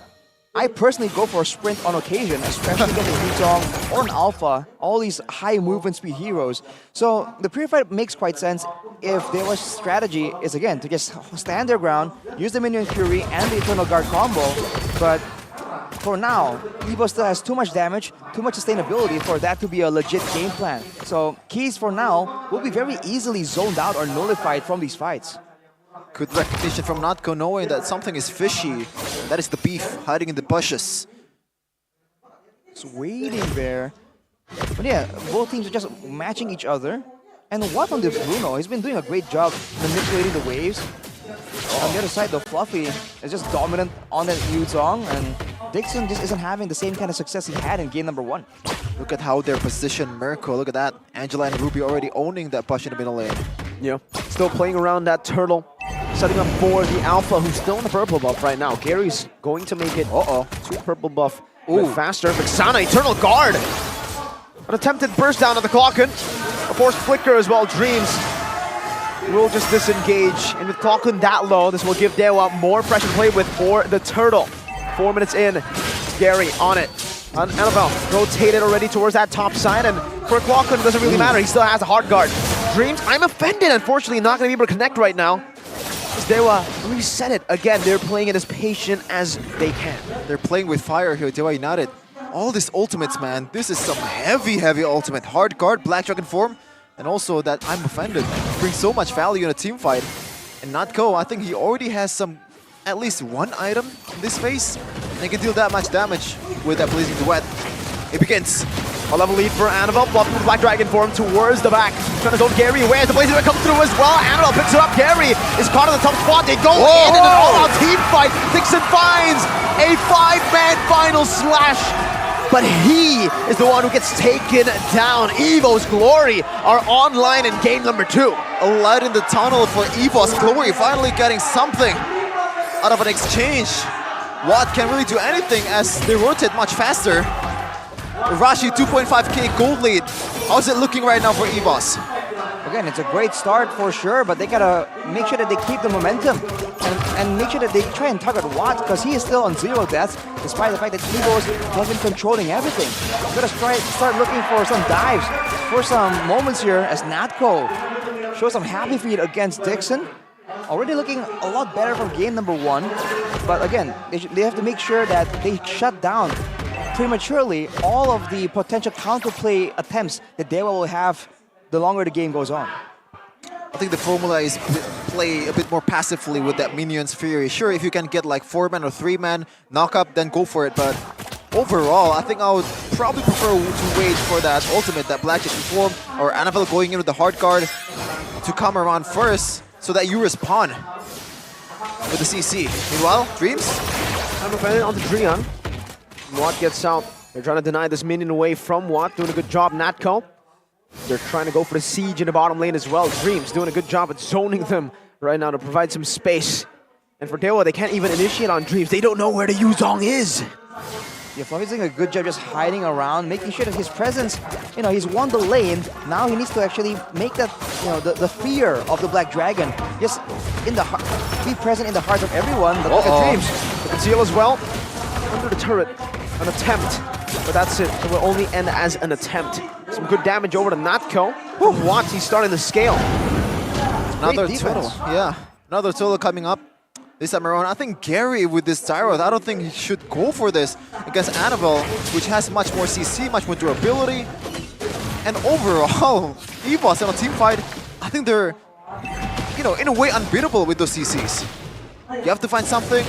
I personally go for a Sprint on occasion, especially against a Yuzong or an Alpha, all these high movement speed heroes. So the Purify makes quite sense if their strategy is, again, to just stand their ground, use the Minion Fury and the Eternal Guard combo. But for now, Evo still has too much damage, too much sustainability for that to be a legit game plan. So Keys for now will be very easily zoned out or nullified from these fights. Good recognition from Natko, knowing that something is fishy. That is the beef hiding in the bushes. It's waiting there. But yeah, both teams are just matching each other. And what on the Bruno? He's been doing a great job manipulating the waves. On the other side, the Fluffy is just dominant on that Yuzong, and Dixon just isn't having the same kind of success he had in game number 1. Look at how they're positioned, Mirko. Look at that. Angela and Ruby already owning that push in the middle lane. Yeah, still playing around that turtle. Setting up for the Alpha, who's still in the purple buff right now. Gary's going to make it, two purple buff. Faster. Vexana, Eternal Guard. An attempted burst down on the Clocken. A forced flicker as well. Dreams will just disengage. And with Clocken that low, this will give Dewa more pressure to play with for the turtle. 4 minutes in, Gary on it. Annabelle rotated already towards that top side, and for Clocken it doesn't really matter. He still has a hard guard. Dreams, I'm offended. Unfortunately, not going to be able to connect right now. Dewa reset it. Again, they're playing it as patient as they can. They're playing with fire here, Dewa United. All these ultimates, man. This is some heavy, heavy ultimate. Hard guard, Black Dragon form, and also that I'm offended. Brings so much value in a team fight. And Natko, I think he already has at least one item in this phase. And he can deal that much damage with that Blazing Duet. It begins. A level lead for Annabelle, flopping the Black Dragon form towards the back. Trying to zone Gary away as the Blazing Red comes through as well. Annabelle picks it up. Gary is caught in the top spot. They go in an all-out team fight. Dixon finds a 5-man final slash. But he is the one who gets taken down. Evos Glory are online in game number 2. A light in the tunnel for Evos Glory, finally getting something out of an exchange. Watt can't really do anything as they rotate much faster. Rashi 2.5k gold lead. How's it looking right now for Evos? Again, it's a great start for sure, but they gotta make sure that they keep the momentum and make sure that they try and target Watt because he is still on 0 deaths, despite the fact that Evos has been controlling everything. Gotta start looking for some dives, for some moments here as Natco shows some happy feet against Dixon. Already looking a lot better from game number 1, but again, they have to make sure that they shut down prematurely all of the potential counterplay attempts that Dewa will have the longer the game goes on. I think the formula is play a bit more passively with that Minions Fury. Sure, if you can get like 4-man or 3-man knock-up, then go for it, but overall, I think I would probably prefer to wait for that ultimate, that Blackjack form, or Annabelle going in with the hard guard to come around first, so that you respawn with the CC. Meanwhile, Dreams? I'm offended onto Drian. Watt gets out. They're trying to deny this minion away from Watt. Doing a good job, Natco. They're trying to go for the siege in the bottom lane as well. Dreams doing a good job at zoning them right now to provide some space. And for Dewa, they can't even initiate on Dreams. They don't know where the Yuzong is. Yeah, Fluffy's doing a good job just hiding around, making sure that his presence, he's won the lane. Now he needs to actually make that, the fear of the Black Dragon just be present in the hearts of everyone. But look at Dreams. The conceal as well. Under the turret. An attempt. But that's it. It will only end as an attempt. Some good damage over to Natco. From Watt, he's starting to scale. Another turtle. Yeah, another turtle coming up. This time around, I think Gary with this Tyroth, I don't think he should go for this against Annabelle, which has much more CC, much more durability. And overall, Evos in a team fight, I think they're, in a way unbeatable with those CCs. You have to find something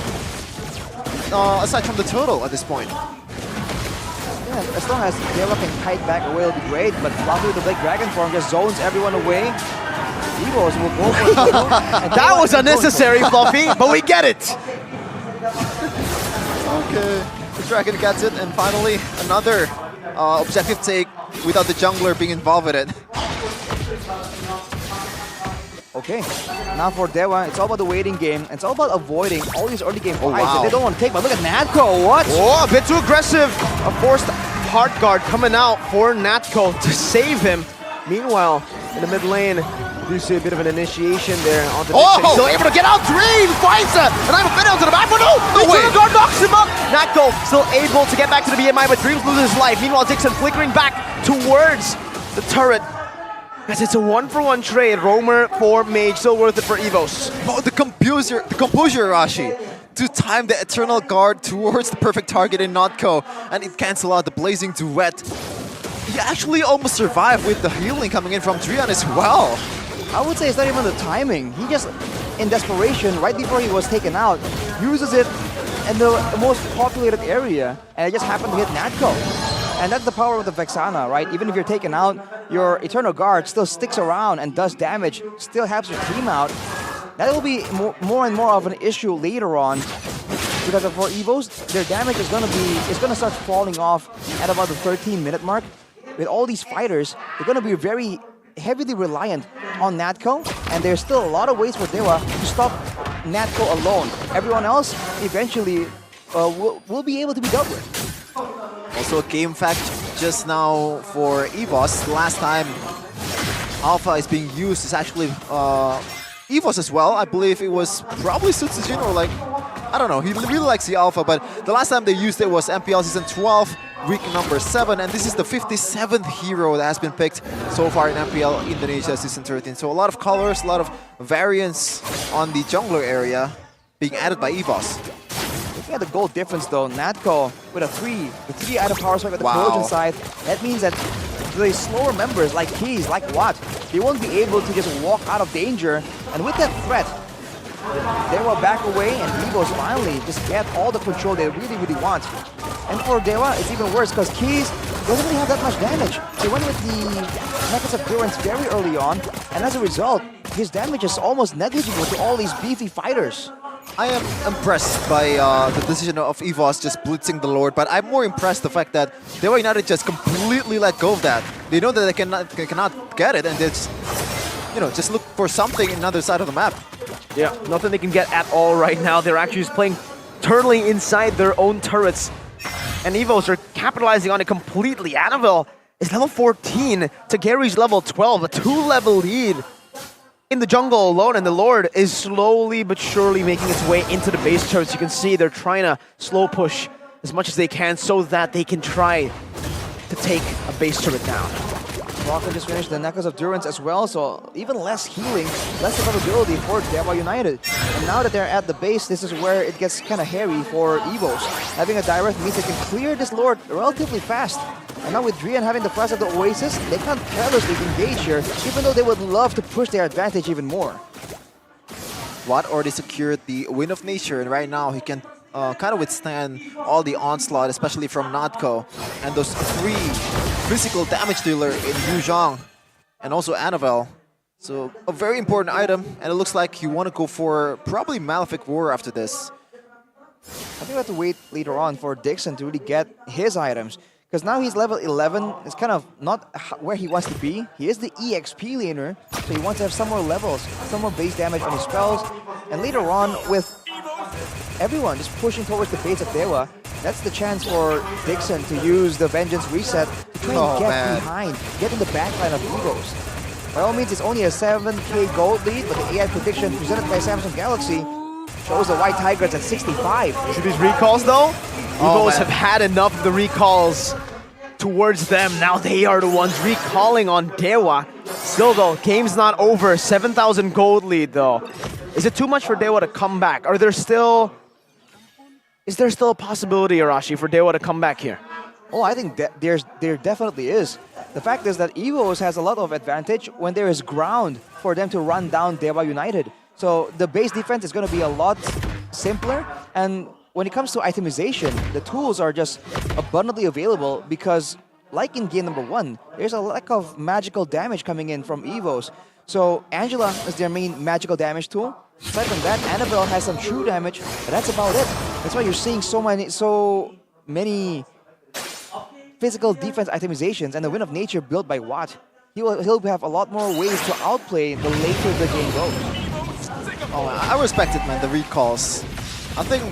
aside from the turtle at this point. Yeah, as long as Dewa can kite back away, it'll be great, but Fluffy with the Black Dragon form just zones everyone away. Evos will go for it. That was unnecessary, Fluffy, but we get it. Okay, the Dragon gets it, and finally another objective take without the jungler being involved with it. Okay, now for Dewa, it's all about the waiting game. It's all about avoiding all these early game fights that they don't want to take. But look at Natco, what? Oh, a bit too aggressive. A forced hard guard coming out for Natco to save him. Meanwhile, in the mid lane, you see a bit of an initiation there onto Dixon. Still able to get out. Dream finds it, and I'm a bit out to the back, but no! The guard knocks him up. Natco still able to get back to the BMI, but Dreams loses his life. Meanwhile, Dixon flickering back towards the turret. As it's a 1-for-1 trade, Roamer for Mage, still worth it for Evos. Oh, the composure, Rashi, to time the Eternal Guard towards the perfect target in Natco, and it cancel out the Blazing Duet. He actually almost survived with the healing coming in from Drian as well. I would say it's not even the timing. He just, in desperation, right before he was taken out, uses it in the most populated area, and it just happened to hit Natco. And that's the power of the Vexana, right? Even if you're taken out, your Eternal Guard still sticks around and does damage, still helps your team out. That will be more and more of an issue later on, because for Evos, their damage is gonna start falling off at about the 13-minute mark. With all these fighters, they're gonna be very heavily reliant on Natco, and there's still a lot of ways for Dewa to stop Natco alone. Everyone else eventually will be able to be dealt with. Also a game fact just now for Evos. The last time Alpha is being used is actually Evos as well. I believe it was probably Sutsujin or I don't know. He really likes the Alpha, but the last time they used it was MPL Season 12, week number 7, and this is the 57th hero that has been picked so far in MPL Indonesia Season 13. So a lot of colors, a lot of variance on the jungler area being added by Evos. Looking at the gold difference though, Natco with the 3 item power spike with the Trojan side, that means that the slower members like Keys, like Watt, they won't be able to just walk out of danger, and with that threat, they will back away and Evos finally just get all the control they really, really want. And for Dewa, it's even worse because Keys doesn't really have that much damage. He went with the Necklace of Durance very early on, and as a result, his damage is almost negligible to all these beefy fighters. I am impressed by the decision of Evos just blitzing the Lord, but I'm more impressed the fact that Dewa United just completely let go of that. They know that they cannot get it, and they just look for something in another side of the map. Yeah, nothing they can get at all right now. They're actually just playing turtling inside their own turrets. And Evos are capitalizing on it completely. Annabelle is level 14 to Gary's level 12, a 2-level lead in the jungle alone, and the Lord is slowly but surely making its way into the base turrets. You can see they're trying to slow push as much as they can so that they can try to take a base turret down. Rocket just finished the Necklace of Durance as well, so even less healing, less survivability for Dewa United. And now that they're at the base, this is where it gets kind of hairy for Evos. Having a direct means they can clear this Lord relatively fast. And now with Drian having the flash of the Oasis, they can't carelessly engage here, even though they would love to push their advantage even more. Watt already secured the Wind of Nature, and right now he can kind of withstand all the onslaught, especially from Natko. And those 3 physical damage dealer in Yu Zhang and also Annabelle. So a very important item, and it looks like you want to go for probably Malefic War after this. I think we have to wait later on for Dixon to really get his items. Because now he's level 11, it's kind of not where he wants to be. He is the EXP laner, so he wants to have some more levels, some more base damage on his spells. And later on, with everyone just pushing towards the base of Dewa, that's the chance for Dixon to use the Vengeance Reset to try and get behind, get in the backline of Evos. By all means, it's only a 7k gold lead, but the AI prediction presented by Samsung Galaxy shows the White Tigers at 65. See these recalls though? Evos have had enough of the recalls towards them. Now they are the ones recalling on Dewa. Still though, game's not over. 7,000 gold lead though. Is it too much for Dewa to come back? Is there still a possibility, Arashi, for Dewa to come back here? Oh, I think there definitely is. The fact is that Evos has a lot of advantage when there is ground for them to run down Dewa United. So the base defense is going to be a lot simpler, and when it comes to itemization, the tools are just abundantly available because, like in game number 1, there's a lack of magical damage coming in from Evos. So Angela is their main magical damage tool. Aside from that, Annabelle has some true damage, but that's about it. That's why you're seeing so many physical defense itemizations, and the Wind of Nature built by Watt. He'll have a lot more ways to outplay the later the game goes. Oh, I respect it, man, the recalls. I think,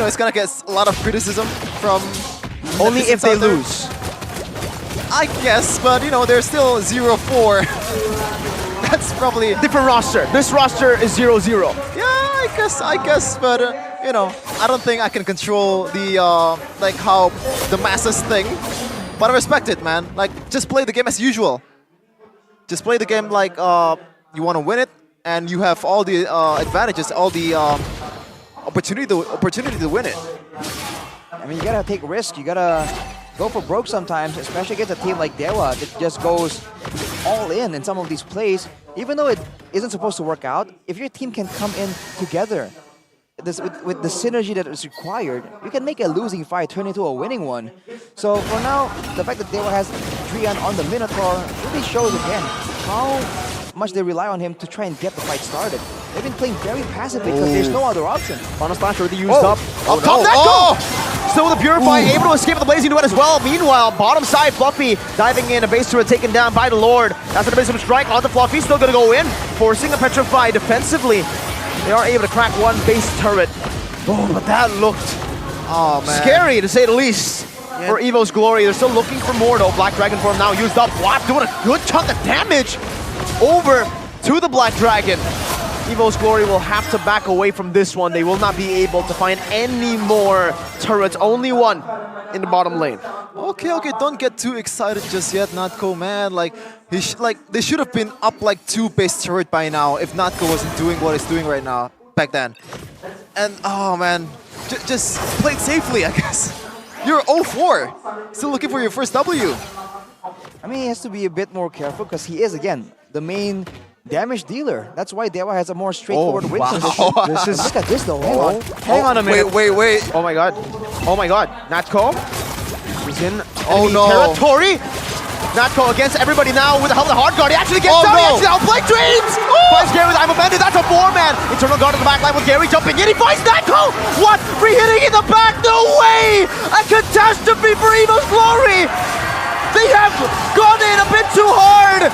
it's gonna get a lot of criticism from... Only if they lose. I guess, but, they're still 0-4. That's probably... Different roster. This roster is 0-0. Yeah, I guess, but, I don't think I can control the, how the masses think. But I respect it, man. Just play the game as usual. Just play the game like you want to win it, and you have all the advantages, all the opportunity to win it. I mean, you gotta take risks. You gotta go for broke sometimes, especially against a team like Dewa that just goes all in some of these plays. Even though it isn't supposed to work out, if your team can come in together with the synergy that is required, you can make a losing fight turn into a winning one. So for now, the fact that Dewa has Drian on the Minotaur really shows again how much they rely on him to try and get the fight started. They've been playing very passively because there's no other option. Final Splash already used up. Up top, Natko! Still with the Purify, able to escape with the Blazing Duet as well. Meanwhile, bottom side, Fluffy diving in, a base turret taken down by the Lord. That's an Abyssal Strike onto Fluffy, still gonna go in, forcing a Petrify defensively. They are able to crack one base turret. Oh, but that looked scary to say the least for Evos Glory. They're still looking for more though. Black Dragon form now used up. Watt doing a good chunk of damage over to the Black Dragon. Evos Glory will have to back away from this one. They will not be able to find any more turrets. Only one in the bottom lane. Okay, don't get too excited just yet, Natko, man. They should have been up 2 base turret by now if Natko wasn't doing what he's doing right now, back then. And, oh man, just play it safely, I guess. You're 0-4, still looking for your first W. I mean, he has to be a bit more careful because he is, again, the main damage dealer. That's why Dewa has a more straightforward win condition. Look at this though, hang on. Hang on a minute. Wait. Oh my god. Natko He's in Oh, enemy no. territory. Natko against everybody now with the help of the hard guard. He actually gets Oh, down. He no. actually outplayed Dreams. Finds Gary with I'm a Bandit. That's a 4-man. Internal guard at the back line with Gary jumping in. He finds Natko. What? Free hitting in the back. No way. A catastrophe for Evos Glory. They have gone in a bit too hard.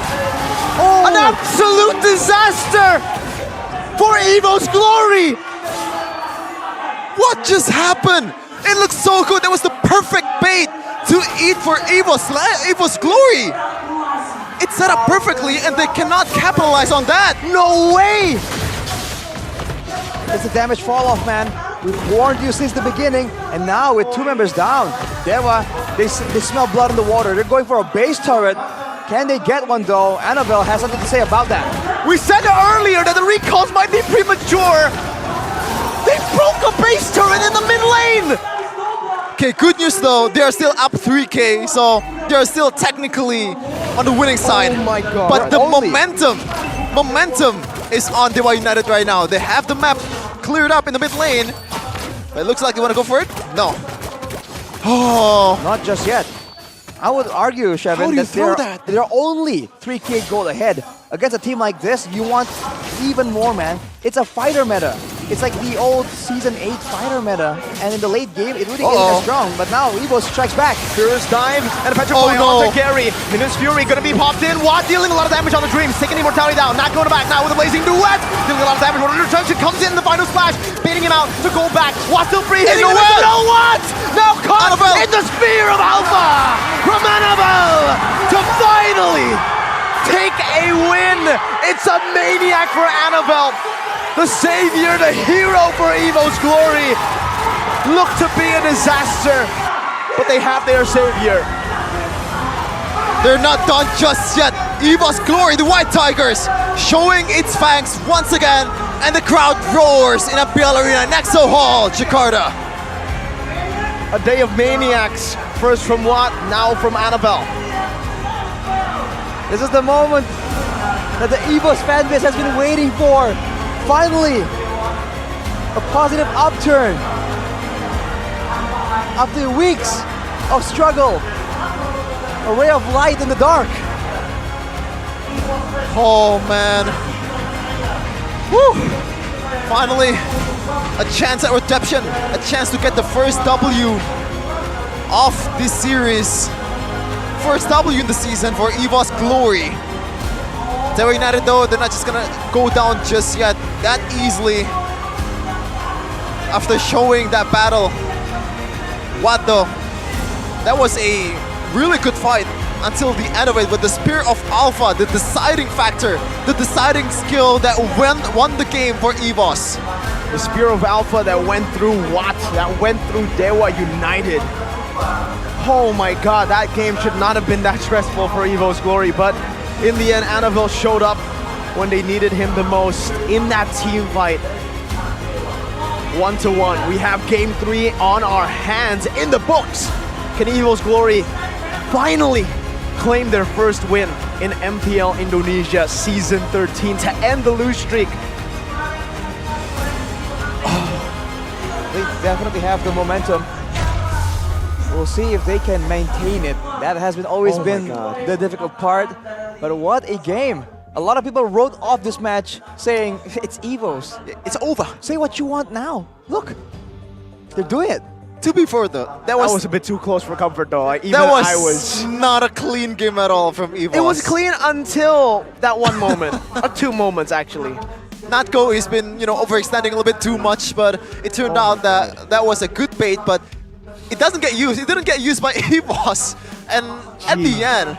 An absolute disaster for Evos Glory. What just happened? It looks so good. That was the perfect bait to eat for Evos Glory. It's set up perfectly and they cannot capitalize on that. No way! It's a damage fall off, man. We've warned you since the beginning, and now with 2 members down, Dewa, they smell blood in the water. They're going for a base turret. Can they get one though? Annabelle has something to say about that. We said earlier that the recalls might be premature. They broke a base turret in the mid lane. Okay, good news though, they're still up 3K, so they're still technically on the winning side. Oh my god. But the Only. momentum is on Dewa United right now. They have the map cleared up in the mid lane. But it looks like they want to go for it? No. Oh. Not just yet. I would argue, Shevin, How do you throw that? they're only 3K gold ahead. Against a team like this, you want even more, man. It's a fighter meta. It's like the old Season 8 fighter meta. And in the late game, it really isn't as strong. But now Evos strikes back. First dive and a petrify onto Gary. Minus Fury gonna be popped in. Watt dealing a lot of damage on the Dreams. Taking Immortality down. Not going back now with a blazing duet. Dealing a lot of damage. Water Retention comes in the final splash. Baiting him out to go back. Watt still free. Hitting him. No what? Now caught in the spear of Alpha from Annabelle to finally take a win. It's a maniac for Annabelle. The savior, the hero for Evos Glory. Looked to be a disaster, but they have their savior. They're not done just yet. Evos Glory, the White Tigers, showing its fangs once again, and the crowd roars in MPL Arena, Nexo Hall, Jakarta. A day of maniacs. First from Watt, now from Annabelle. This is the moment that the Evos fanbase has been waiting for. Finally, a positive upturn. After weeks of struggle, a ray of light in the dark. Oh man. Woo! Finally, a chance at redemption, a chance to get the first W of this series. First W in the season for Evos Glory. Dewa United though, they're not just gonna go down just yet that easily. After showing that battle. What though? That was a really good fight until the end of it with the Spear of Alpha, the deciding factor, the deciding skill that won the game for Evos. The Spear of Alpha that went through Watt, that went through Dewa United. Oh my god, that game should not have been that stressful for Evos Glory, but in the end, Annabelle showed up when they needed him the most in that team fight. 1-1, we have game 3 on our hands, in the books. Can Evos Glory finally claim their first win in MPL Indonesia Season 13 to end the lose streak? They definitely have the momentum. We'll see if they can maintain it. That has always been the difficult part. But what a game. A lot of people wrote off this match saying, it's Evos. It's over. Say what you want now. Look, they're doing it. To be fair though, that was a bit too close for comfort though. I was not a clean game at all from Evos. It was clean until that one moment, or 2 moments actually. Natko has been, overextending a little bit too much, but it turned out that that was a good bait, but it doesn't get used. It didn't get used by Evos. And at the end,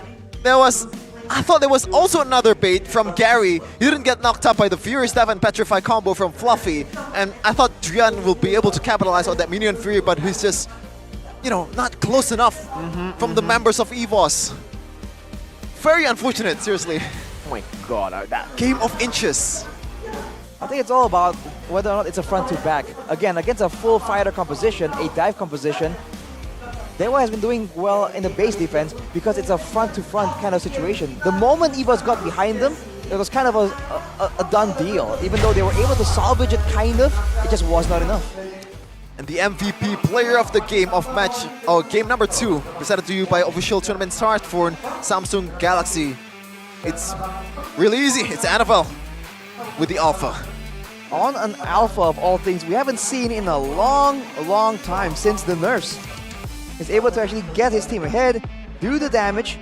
I thought there was also another bait from Gary. He didn't get knocked up by the Fury Staff and Petrify combo from Fluffy. And I thought Drian will be able to capitalize on that Minion Fury, but he's just, not close enough from the members of Evos. Very unfortunate, seriously. Oh my god, that game of inches. I think it's all about whether or not it's a front to back. Again, against a full fighter composition, a dive composition, Dewa has been doing well in the base defense because it's a front-to-front kind of situation. The moment Evos got behind them, it was kind of a done deal. Even though they were able to salvage it kind of, it just was not enough. And the MVP player of the game of game number 2, presented to you by official tournament smartphone Samsung Galaxy. It's really easy. It's NFL with the Alpha. On an Alpha of all things we haven't seen in a long time since the nerfs. He's able to actually get his team ahead, do the damage,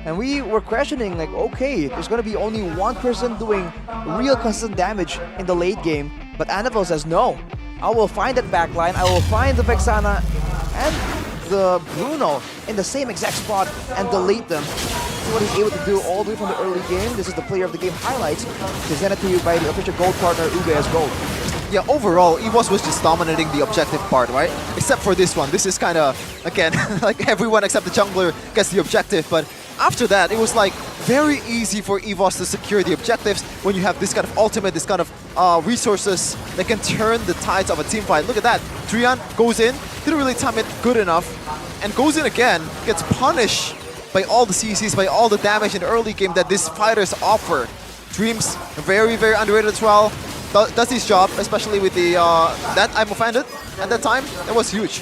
and we were questioning like, okay, there's gonna be only one person doing real consistent damage in the late game, but NFL says no. I will find that backline, I will find the Vexana and the Bruno in the same exact spot and delete them. See what he's able to do all the way from the early game. This is the player of the game highlights, presented to you by the official gold partner UBS Gold. Yeah, overall, Evos was just dominating the objective part, right? Except for this one. This is kind of, again, like everyone except the jungler gets the objective, but after that, it was like very easy for Evos to secure the objectives when you have this kind of ultimate, this kind of resources that can turn the tides of a team fight. Look at that. Trian goes in, didn't really time it good enough, and goes in again, gets punished by all the CCs, by all the damage in the early game that these fighters offer. Dreams, very underrated as well. Does his job, especially with the that I'm offended at that time. That was huge.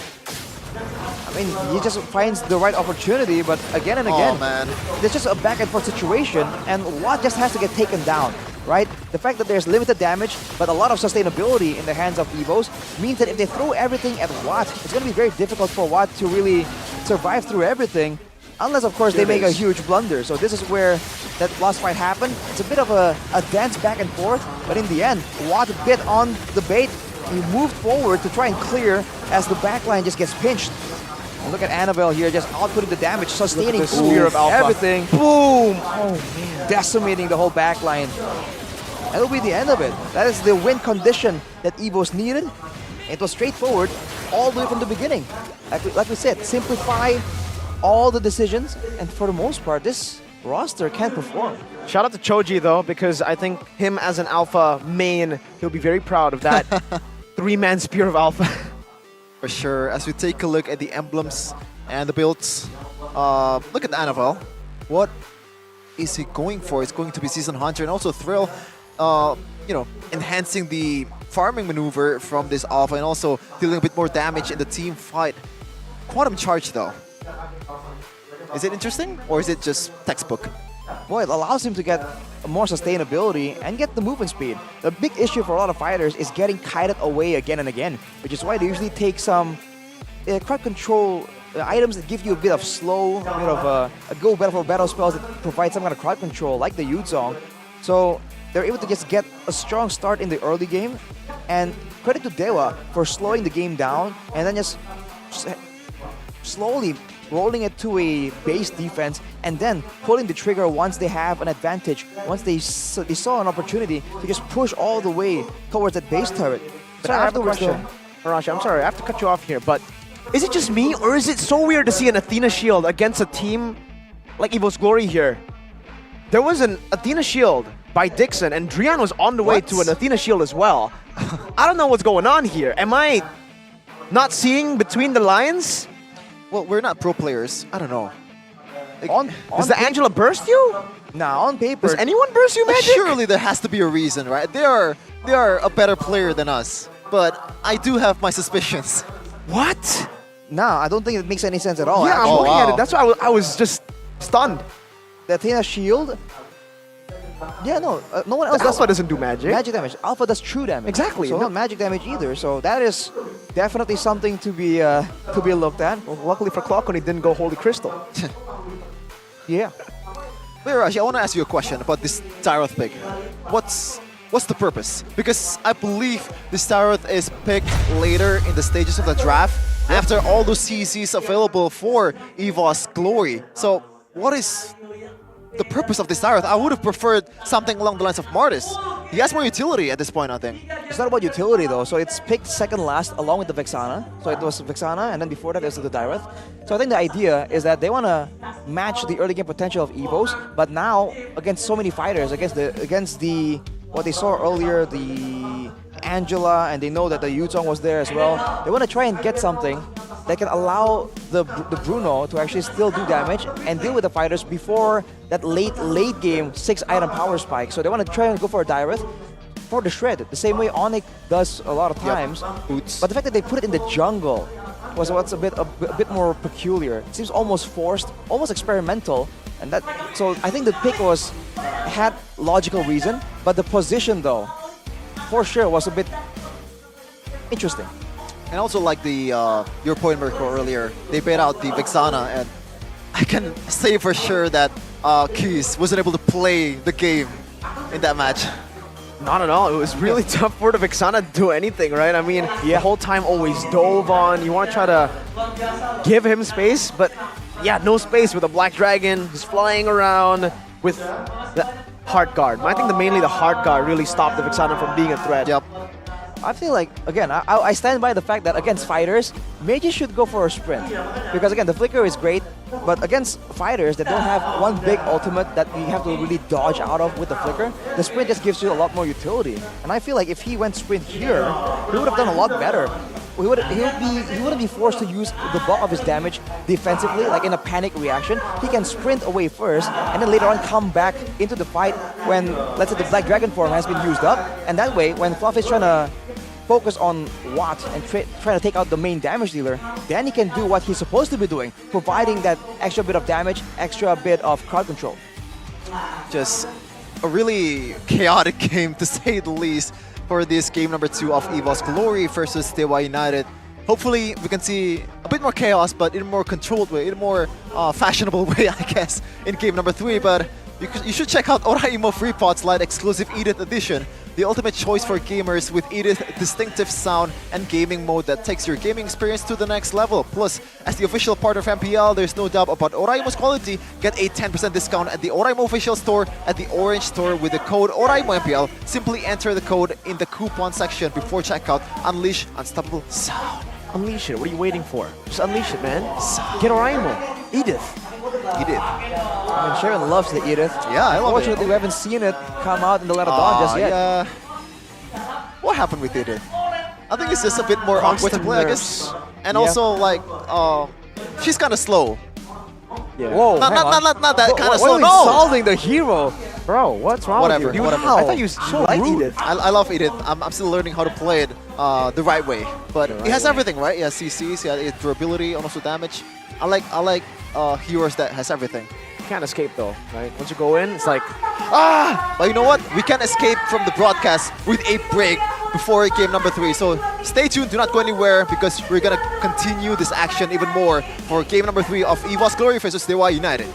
I mean, he just finds the right opportunity, but again and again, oh, man. There's just a back and forth situation, and Watt just has to get taken down, right? The fact that there's limited damage, but a lot of sustainability in the hands of Evos means that if they throw everything at Watt, it's going to be very difficult for Watt to really survive through everything, unless, of course, they make a huge blunder. So this is where that last fight happened. It's a bit of a dance back and forth, but in the end, Watt bit on the bait. He moved forward to try and clear as the backline just gets pinched. And look at Annabelle here, just outputting the damage, sustaining the spear of Alpha. everything. Boom! Oh man, decimating the whole backline. That'll be the end of it. That is the win condition that Evos needed. It was straightforward all the way from the beginning. Like we said, simplify all the decisions, and for the most part, this roster can perform. Shout out to Choji though, because I think him as an Alpha main, he'll be very proud of that 3-man spear of Alpha. For sure. As we take a look at the emblems and the builds, look at Annabelle. What is he going for? It's going to be Season Hunter and also Thrill, you know, enhancing the farming maneuver from this Alpha and also dealing a bit more damage in the team fight. Quantum Charge though. Is it interesting or is it just textbook? Well, it allows him to get more sustainability and get the movement speed. The big issue for a lot of fighters is getting kited away again and again, which is why they usually take some crowd control items that give you a bit of slow, a bit of a go battle for battle spells that provide some kind of crowd control, like the Yuzong. So they're able to just get a strong start in the early game, and credit to Dewa for slowing the game down and then just slowly rolling it to a base defense and then pulling the trigger once they have an advantage, once they saw an opportunity to just push all the way towards that base turret. But I have a question. Arashi, I'm sorry, I have to cut you off here, but is it just me or is it so weird to see an Athena shield against a team like Evos Glory here? There was an Athena shield by Dixon and Drian was on the way to an Athena shield as well. I don't know what's going on here. Am I not seeing between the lines? Well, we're not pro players. I don't know. Like, does the Angela burst you? Nah, on paper. Does anyone burst you, Magic? Surely there has to be a reason, right? They are a better player than us, but I do have my suspicions. What? Nah, I don't think it makes any sense at all. Yeah, actually. I'm looking at it. That's why I was just stunned. The Athena shield. Yeah, no, no one else. Alpha doesn't do magic. Magic damage. Alpha does true damage. Exactly. So not magic damage either. So that is definitely something to be looked at. Well, luckily for Clock, he didn't go Holy Crystal. Yeah. Wait, Rashi, I want to ask you a question about this Tyroth pick. What's the purpose? Because I believe this Tyroth is picked later in the stages of the draft after all those CCs available for Evos Glory. So what is the purpose of this Tyroth? I would have preferred something along the lines of Martis. He has more utility at this point, I think. It's not about utility though, so it's picked second last along with the Vexana. So it was Vexana, and then before that it was the Tyroth. So I think the idea is that they want to match the early game potential of Evos, but now against so many fighters, against the what they saw earlier, the Angela, and they know that the Yuzong was there as well. They want to try and get something that can allow the Bruno to actually still do damage and deal with the fighters before that late game 6-item power spike. So they want to try and go for a Tyroth. for the shred, the same way Onic does a lot of times. But the fact that they put it in the jungle was what's a bit more peculiar. It seems almost forced, almost experimental, and so I think the pick had logical reason, but the position though, for sure, was a bit interesting. And also like your point, Mirko, earlier, they bait out the Vexana, and I can say for sure that Keys wasn't able to play the game in that match. Not at all. It was really tough for the Vexana to do anything, right? I mean, the whole time always dove on. You want to try to give him space, but yeah, no space with a Black Dragon just flying around with the Heart Guard. I think mainly the Heart Guard really stopped the Vexana from being a threat. Yep. I feel like, again, I stand by the fact that against fighters, mages should go for a sprint. Because again, the flicker is great, but against fighters that don't have one big ultimate that you have to really dodge out of with the flicker, the sprint just gives you a lot more utility. And I feel like if he went sprint here, he would have done a lot better. He wouldn't be forced to use the bulk of his damage defensively, like in a panic reaction. He can sprint away first, and then later on come back into the fight when, let's say, the Black Dragon form has been used up. And that way, when Fluff is trying to focus on Watt and trying to take out the main damage dealer, then he can do what he's supposed to be doing, providing that extra bit of damage, extra bit of crowd control. Just a really chaotic game, to say the least, for this game number 2 of Evos Glory versus Dewa United. Hopefully we can see a bit more chaos, but in a more controlled way, in a more fashionable way, I guess, in game number 3. But you should check out Oraimo Free Pots Lite exclusive Edith Edition, the ultimate choice for gamers with Edith distinctive sound and gaming mode that takes your gaming experience to the next level. Plus, as the official partner of MPL, there's no doubt about Oraimo's quality. Get a 10% discount at the Oraimo official store at the Orange store with the code OraimoMPL. Simply enter the code in the coupon section before checkout. Unleash unstoppable sound. Unleash it. What are you waiting for? Just unleash it, man. Get Oraimo. Edith. I mean, Sharon loves the Edith. Yeah, I love it. Unfortunately, we haven't seen it come out in the Ladder Dawn just yet. Yeah. What happened with Edith? I think it's just a bit more awkward to play, I guess. And also, like, she's kind of slow. Yeah. Whoa, not that kind of slow. No, insulting the hero. Bro, what's wrong with you? Whatever. I thought you so liked Edith. I love Edith. I'm still learning how to play it the right way. But it has everything, right? It has CCs, it has durability, and also damage. I like heroes that has everything. You can't escape though, right? Once you go in, it's like, But you know what? We can escape from the broadcast with a break before game number 3. So stay tuned, do not go anywhere, because we're gonna continue this action even more for game number 3 of Evos Glory versus Dewa United.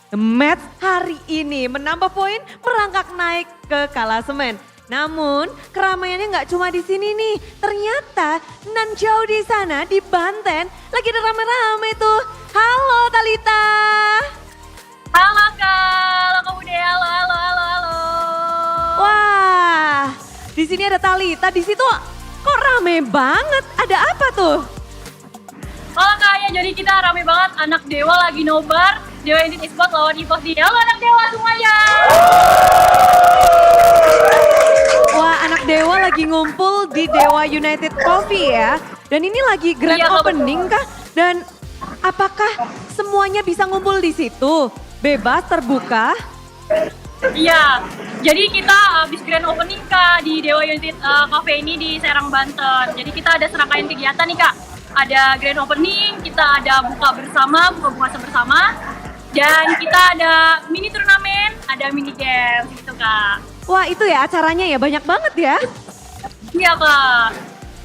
The match hari ini menambah poin, merangkak naik ke klasemen. Namun keramaiannya nggak cuma di sini nih, ternyata nan jauh di sana di Banten lagi ada rame-rame tuh. Halo Talita. Halo Kak, halo Kak Bude, halo. Wah, di sini ada Talita, di situ kok rame banget. Ada apa tuh? Halo Kak, ya jadi kita rame banget, anak Dewa lagi nobar, Dewa United Esports lawan Evos di. Halo anak Dewa semuanya. Wah, anak Dewa lagi ngumpul di Dewa United Coffee ya. Dan ini lagi grand opening kah? Dan apakah semuanya bisa ngumpul di situ? Bebas, terbuka? Iya, jadi kita habis grand opening Kak di Dewa United Coffee ini di Serang, Banten. Jadi kita ada serangkaian kegiatan nih Kak. Ada grand opening, kita ada buka puasa bersama. Dan kita ada mini turnamen, ada mini games gitu Kak. Wah itu ya acaranya ya, banyak banget ya? Iya Kak.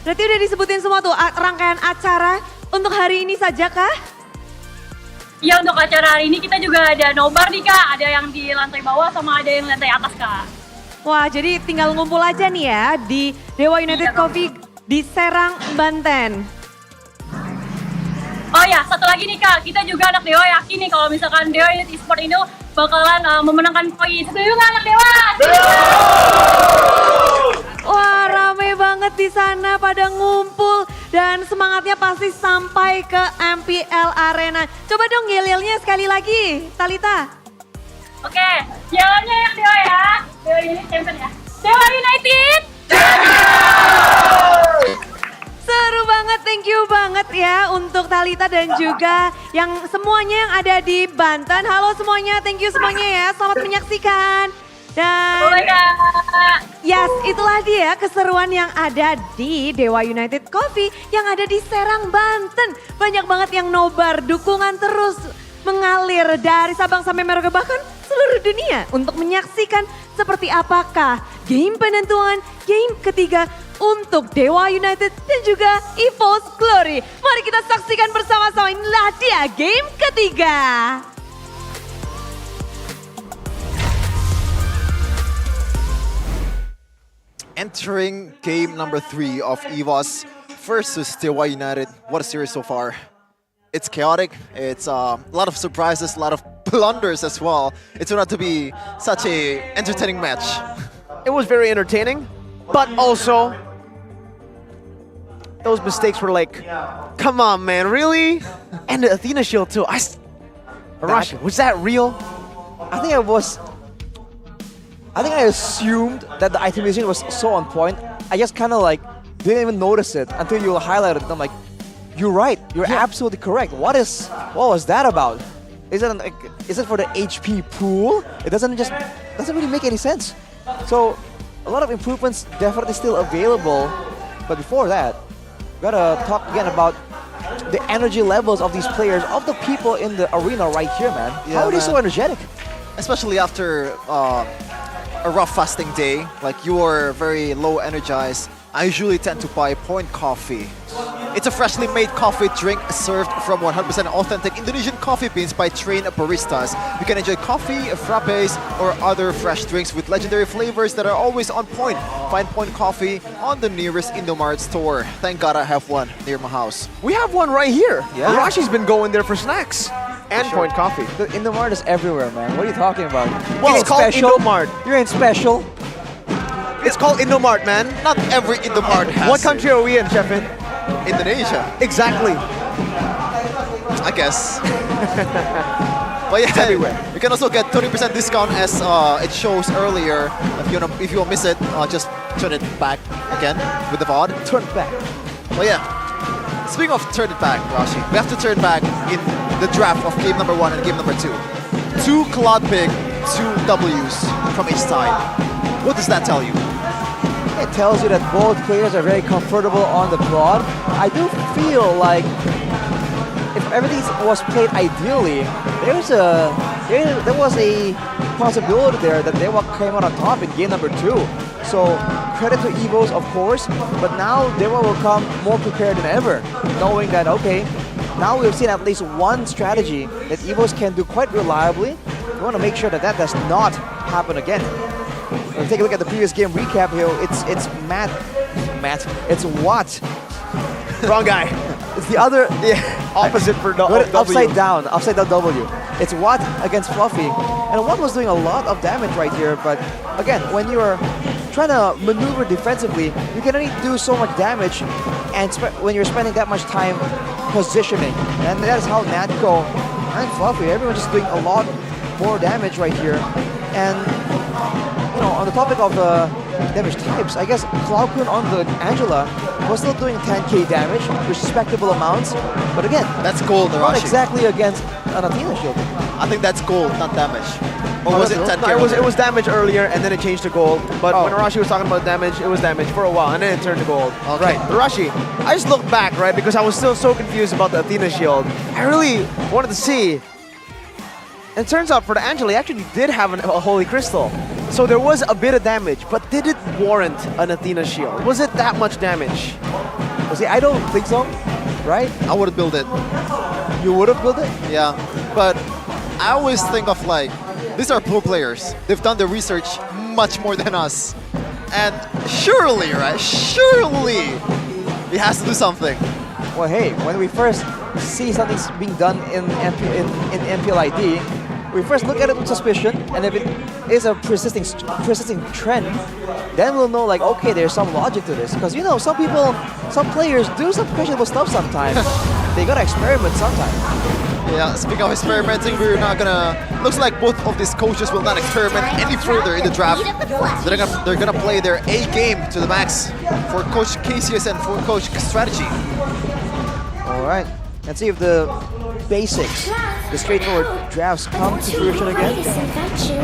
Berarti udah disebutin semua tuh rangkaian acara untuk hari ini saja kah? Iya untuk acara hari ini kita juga ada nobar nih Kak, ada yang di lantai bawah sama ada yang lantai atas Kak. Wah jadi tinggal ngumpul aja nih ya di Dewa United Coffee di Serang, Banten. Oh ya, satu lagi nih Kak, kita juga anak Dewa yakin nih kalau misalkan Dewa United Esports ini bakalan memenangkan poin. Setuju nggak anak Dewa? Wah rame banget di sana pada ngumpul dan semangatnya pasti sampai ke MPL Arena. Coba dong yel-yelnya sekali lagi, Talita. Oke, yel-yelnya yang Dewa ya. Dewa United Champion ya. Dewa United! Seru banget, thank you banget ya untuk Thalita dan juga yang semuanya yang ada di Banten. Halo semuanya, thank you semuanya ya. Selamat menyaksikan. Dan yes, itulah dia keseruan yang ada di Dewa United Coffee yang ada di Serang, Banten. Banyak banget yang nobar, dukungan terus mengalir dari Sabang sampai Merauke bahkan seluruh dunia untuk menyaksikan seperti apakah game penentuan game ketiga untuk Dewa United dan juga Evos Glory. Mari kita saksikan bersama-sama, inilah dia game ketiga. Entering game number 3 of Evos versus Dewa United. What a series so far. It's chaotic, it's a lot of surprises, a lot of blunders as well. It turned out to be such a entertaining match. It was very entertaining, but also those mistakes were like, come on man, really? And the Athena shield too. Arashi, was that real? I think I assumed that the itemization was so on point. I just kind of like didn't even notice it until you highlighted it. I'm like, you're right. You're absolutely correct. What was that about? Is it for the HP pool? It doesn't really make any sense. So a lot of improvements definitely still available. But before that, gotta talk again about the energy levels of these players, of the people in the arena right here, man. How are they so energetic? Especially after a rough fasting day, like you are very low energized. I usually tend to buy Point Coffee. It's a freshly made coffee drink served from 100% authentic Indonesian coffee beans by trained baristas. You can enjoy coffee, frappes, or other fresh drinks with legendary flavors that are always on point. Find Point Coffee on the nearest Indomart store. Thank God I have one near my house. We have one right here. Yeah. Arashi's been going there for snacks. And Point Coffee. The Indomart is everywhere, man. What are you talking about? Well, it's called Indomart. You're in special. It's called Indomart, man. Not every Indomart has What country are we in, Chefin? Indonesia. Exactly. I guess. But yeah, everywhere. You can also get 30% discount as it shows earlier. If you miss it, just turn it back again with the VOD. Turn it back. But yeah, speaking of turn it back, Rashi, we have to turn back in the draft of game number 1 and game number 2. 2 Cloud Pig, 2 W's from each side. What does that tell you? It tells you that both players are very comfortable on the quad. I do feel like if everything was played ideally, there was a possibility there that Dewa came out on top in game number 2. So credit to Evos, of course, but now Dewa will come more prepared than ever, knowing that, okay, now we've seen at least one strategy that Evos can do quite reliably. We want to make sure that that does not happen again. When we take a look at the previous game recap here, it's Matt, it's Watt. Wrong guy. It's the other opposite for W. upside down W. It's Watt against Fluffy, and Watt was doing a lot of damage right here. But again, when you're trying to maneuver defensively, you can only do so much damage, and when you're spending that much time positioning, and that is how Natko and Fluffy, everyone's just doing a lot more damage right here. And you know, on the topic of damage types, I guess Cloudkun on the Angela was still doing 10k damage, respectable amounts. But again, that's gold, not exactly against an Athena shield. I think that's gold, not damage. Or was it 10k? No, it was damage earlier, and then it changed to gold. But when Arashi was talking about damage, it was damage for a while, and then it turned to gold. Okay. Right, Arashi, I just looked back, right, because I was still so confused about the Athena shield. I really wanted to see. And it turns out for the Angela, he actually did have a Holy Crystal. So there was a bit of damage, but did it warrant an Athena shield? Was it that much damage? Well, see, I don't think so, right? I would have built it. You would have built it? Yeah, but I always think of like, these are pro players. They've done their research much more than us. And surely, right, surely, he has to do something. Well, hey, when we first see something being done in MPL ID, we first look at it with suspicion, and if it is a persisting trend, then we'll know like, okay, there's some logic to this. Because you know, some players do some questionable stuff sometimes. They gotta experiment sometimes. Yeah, speaking of experimenting, we're not gonna. Looks like both of these coaches will not experiment any further in the draft. They're gonna play their A game to the max for Coach Casius and for Coach Strategy. All right, let's see if the basics, the straightforward drafts come to fruition again.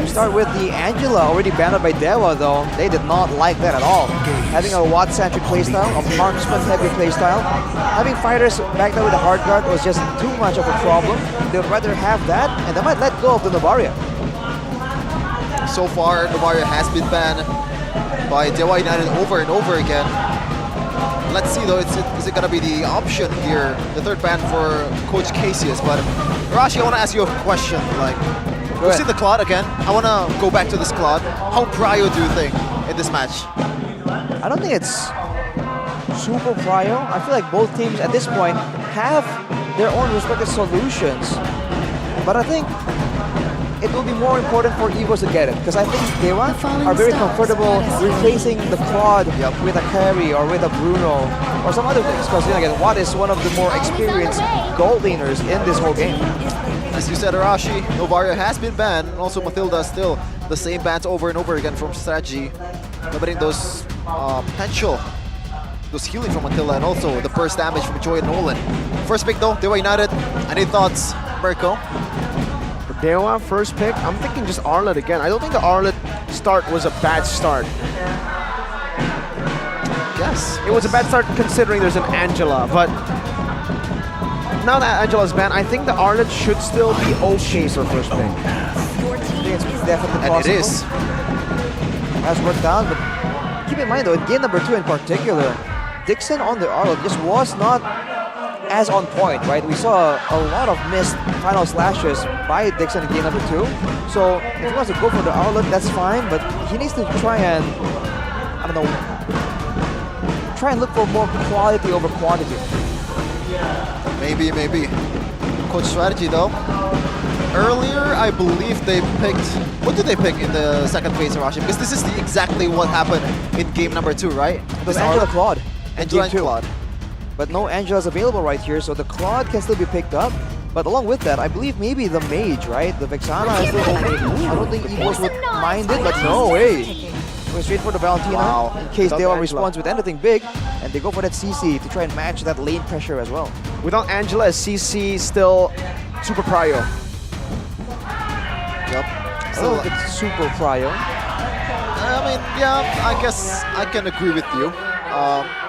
We start with the Angela, already banned by Dewa though. They did not like that at all. Having a Watt-centric playstyle, a marksman-heavy playstyle, having fighters back there with a hard guard was just too much of a problem. They'd rather have that, and they might let go of the Novaria. So far, Novaria has been banned by Dewa United over and over again. Let's see though, is it gonna be the option here, the third ban for Coach Casius? But Rashi, I wanna ask you a question. Like, we've seen the Claude again. I wanna go back to this Claude. How prio do you think in this match? I don't think it's super prio. I feel like both teams at this point have their own respective solutions. But I think it will be more important for Evos to get it, because I think Dewa are very comfortable replacing the Claude with a carry or with a Bruno or some other things, because again, Watt is one of the more experienced gold laners in this whole game. As you said, Arashi, Novaria has been banned, and also Matilda still the same bans over and over again from strategy, limiting those potential, those healing from Matilda, and also the burst damage from Joy and Nolan. First pick though, Dewa United. Any thoughts, Mirko? Dewa, first pick, I'm thinking just Arlet again. I don't think the Arlet start was a bad start. Yes. It was a bad start considering there's an Angela, but now that Angela's banned, I think the Arlet should still be okay for first pick. It's definitely possible. And it is. Has worked out, but keep in mind though, in game number 2 in particular, Dixon on the Arlet just was not as on point, right? We saw a lot of missed final slashes by Dixon in game number 2. So if he wants to go for the Arlet, that's fine, but he needs to try and, I don't know, try and look for more quality over quantity. Maybe. Coach strategy though. Earlier, I believe they picked, what did they pick in the second phase of Rashi? Because this is exactly what happened in game number 2, right? It was Angela Claude. Angela and Claude. But no Angela's available right here, so the Claude can still be picked up. But along with that, I believe maybe the Mage, right? The Vexana is still only. I don't think Evos would mind it, but no way. Going straight for the Valentina in case Dewa responds with anything big, and they go for that CC to try and match that lane pressure as well. Without Angela, CC still super prio. Yep. Still it's super prio. I mean, yeah, I guess I can agree with you.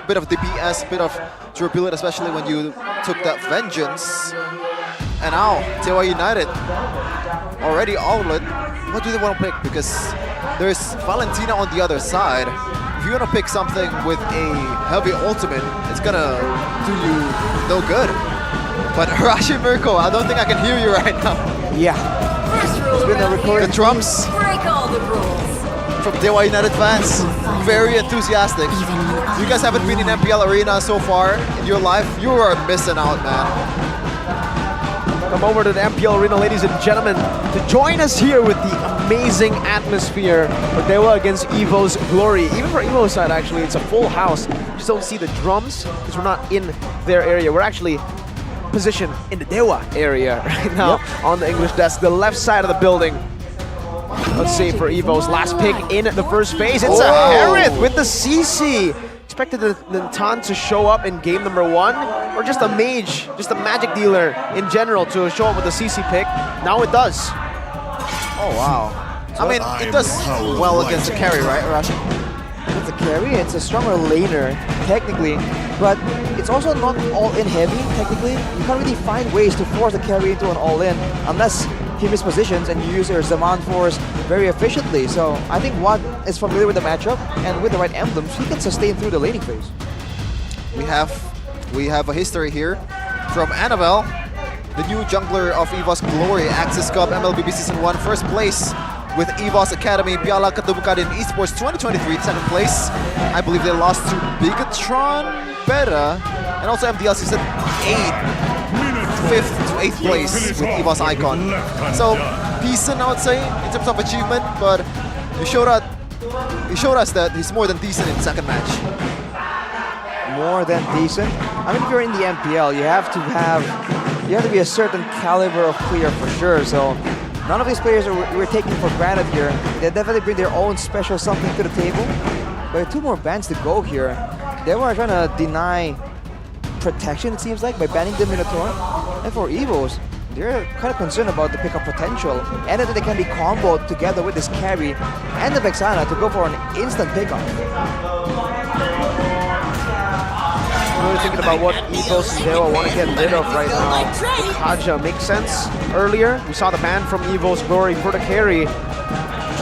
Bit of DPS, bit of durability, especially when you took that Vengeance. And now, Dewa United already outlet. What do they want to pick? Because there's Valentina on the other side. If you want to pick something with a heavy ultimate, it's gonna do you no good. But Rashi Mirko, I don't think I can hear you right now. Yeah. It's been a recording. The drums Break all the rules. from Dewa United fans, very enthusiastic. You guys haven't been in MPL Arena so far in your life, you are missing out, man. Come over to the MPL Arena, ladies and gentlemen, to join us here with the amazing atmosphere for Dewa against Evos Glory. Even for Evo's side, actually, it's a full house. You just don't see the drums because we're not in their area. We're actually positioned in the Dewa area right now on the English desk, the left side of the building. Let's see for Evo's last pick in the first phase. It's a Harith with the CC. Expected the Nantan to show up in game number 1, or just a mage, just a magic dealer in general to show up with the CC pick. Now it does. Oh wow. I mean, it does well against the carry, right, Rashi? It's a carry, it's a stronger laner, technically, but it's also not all-in heavy, technically. You can't really find ways to force the carry into an all-in unless he mispositions and you use your Zaman Force very efficiently. So I think Watt is familiar with the matchup, and with the right emblems, he can sustain through the laning phase. We have a history here from Annabelle, the new jungler of Evos Glory, Axis Cup, MLBB Season 1, first place with Evos Academy, Piala Ketumbukaran Esports 2023, second place. I believe they lost to Bigatron, Beta, and also MDL Season 8. 5th to 8th place with Evos Icon. So decent, I would say, in terms of achievement, but he showed us that he's more than decent in second match. More than decent? I mean, if you're in the MPL, you have to be a certain caliber of player for sure. So none of these players we're taking for granted here. They definitely bring their own special something to the table. But 2 more bans to go here. They were trying to deny protection, it seems like, by banning the Minotaur. And for Evos, they're kind of concerned about the pickup potential, and that they can be comboed together with this carry and the Vexana to go for an instant pickup. Really thinking about what Evos and Dewa want to get rid of right now. Kaja makes sense. Earlier, we saw the ban from Evos Glory for the carry.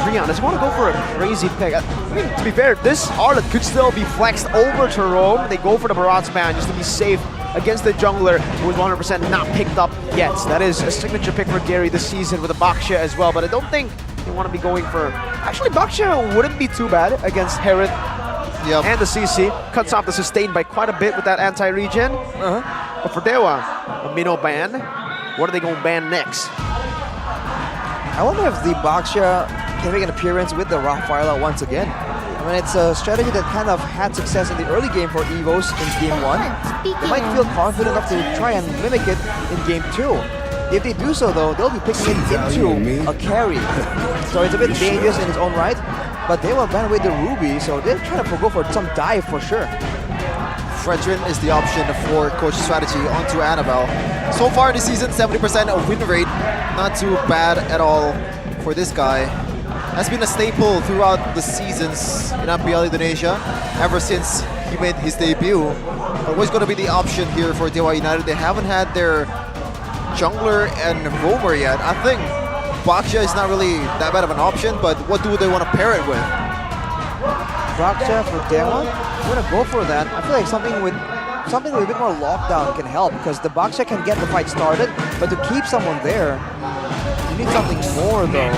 Rion doesn't want to go for a crazy pick. I mean, to be fair, this Arlet could still be flexed over to Rome. They go for the Barat's ban just to be safe against the jungler who is 100% not picked up yet. That is a signature pick for Gary this season with a Baksha as well, but I don't think they want to be going for... Actually, Baksha wouldn't be too bad against Herod and the CC. Cuts off the sustain by quite a bit with that anti-regen. But for Dewa, a Minnow ban. What are they going to ban next? I wonder if the Baksha can make an appearance with the Rafaela once again. I mean, it's a strategy that kind of had success in the early game for Evos in Game 1. They might feel confident enough to try and mimic it in Game 2. If they do so, though, they'll be picking it into a carry. So it's a bit dangerous in its own right, but they will ban away the Ruby, so they're trying to go for some dive for sure. Fredrin is the option for coach strategy onto Annabelle. So far this season, 70% of win rate. Not too bad at all for this guy. Has been a staple throughout the seasons in MPL Indonesia ever since he made his debut. But what's going to be the option here for Dewa United? They haven't had their jungler and roamer yet. I think Baksha is not really that bad of an option, but what do they want to pair it with? Baksha for Dewa? I'm going to go for that. I feel like something with a bit more lockdown can help, because the Baksha can get the fight started, but to keep someone there, you need something more though.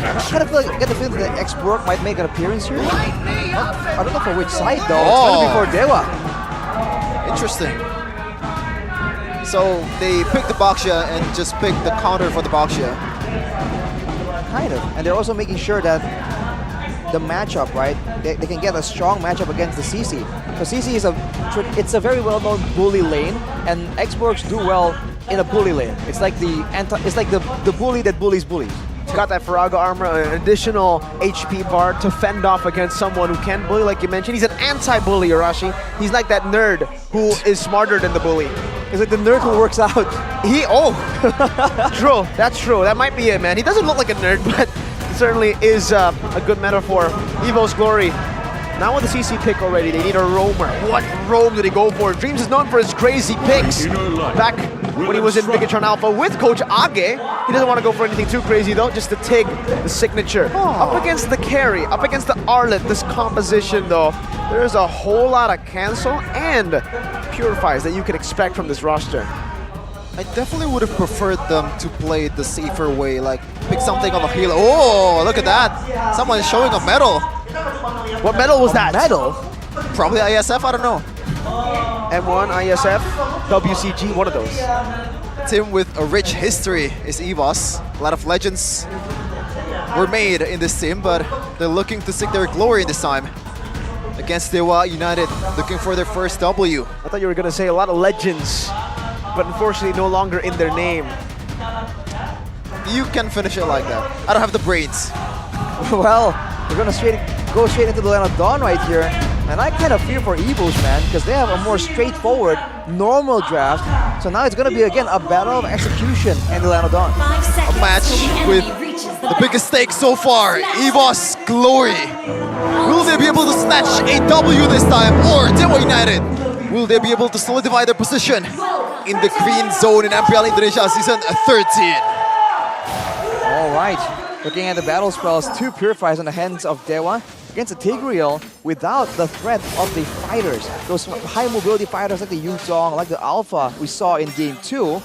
I kind of feel like, get the feeling that X-Borg might make an appearance here. I don't know for which side though. It's going to be for Dewa. Interesting. So they picked the Baksha and just picked the counter for the Baksha. Kind of. And they're also making sure that the matchup, right? They can get a strong matchup against the CC. So CC is it's a very well-known bully lane, and X-Borgs do well in a bully lane. It's like the bully that bullies bullies. He's got that Faraga armor, an additional HP bar to fend off against someone who can bully, like you mentioned. He's an anti-bully, Arashi. He's like that nerd who is smarter than the bully. He's like the nerd who works out. True, that's true. That might be it, man. He doesn't look like a nerd, but it certainly is a good metaphor. Evos Glory. Now with the CC pick already, they need a roamer. What roam did he go for? Dreams is known for his crazy picks. Back when he was in Bigatron Alpha with Coach Age, he doesn't want to go for anything too crazy though, just to take the signature. Up against the carry, up against the Arlet, this composition though, there's a whole lot of cancel and purifies that you can expect from this roster. I definitely would have preferred them to play the safer way, like pick something on the healer. Oh, look at that. Someone is showing a medal. What medal was that? Medal? Probably ISF, I don't know. M1, ISF, WCG, one of those. Team with a rich history is Evos. A lot of legends were made in this team, but they're looking to seek their glory this time against Dewa United, looking for their first W. I thought you were going to say a lot of legends, but unfortunately no longer in their name. You can finish it like that. I don't have the brains. Well, we're going to go straight into the Lane of Dawn right here. And I kind of fear for Evos, man, because they have a more straightforward, normal draft. So now it's going to be, again, a battle of execution in the Lane of Dawn. A match with the biggest stakes so far, Evos Glory. Will they be able to snatch a W this time, or Dewa United? Will they be able to solidify their position in the green zone in MPL Indonesia Season 13? All right, looking at the battle spells, 2 Purifies on the hands of Dewa against a Tigreal without the threat of the fighters. Those high mobility fighters like the Yuzong, like the Alpha we saw in Game 2,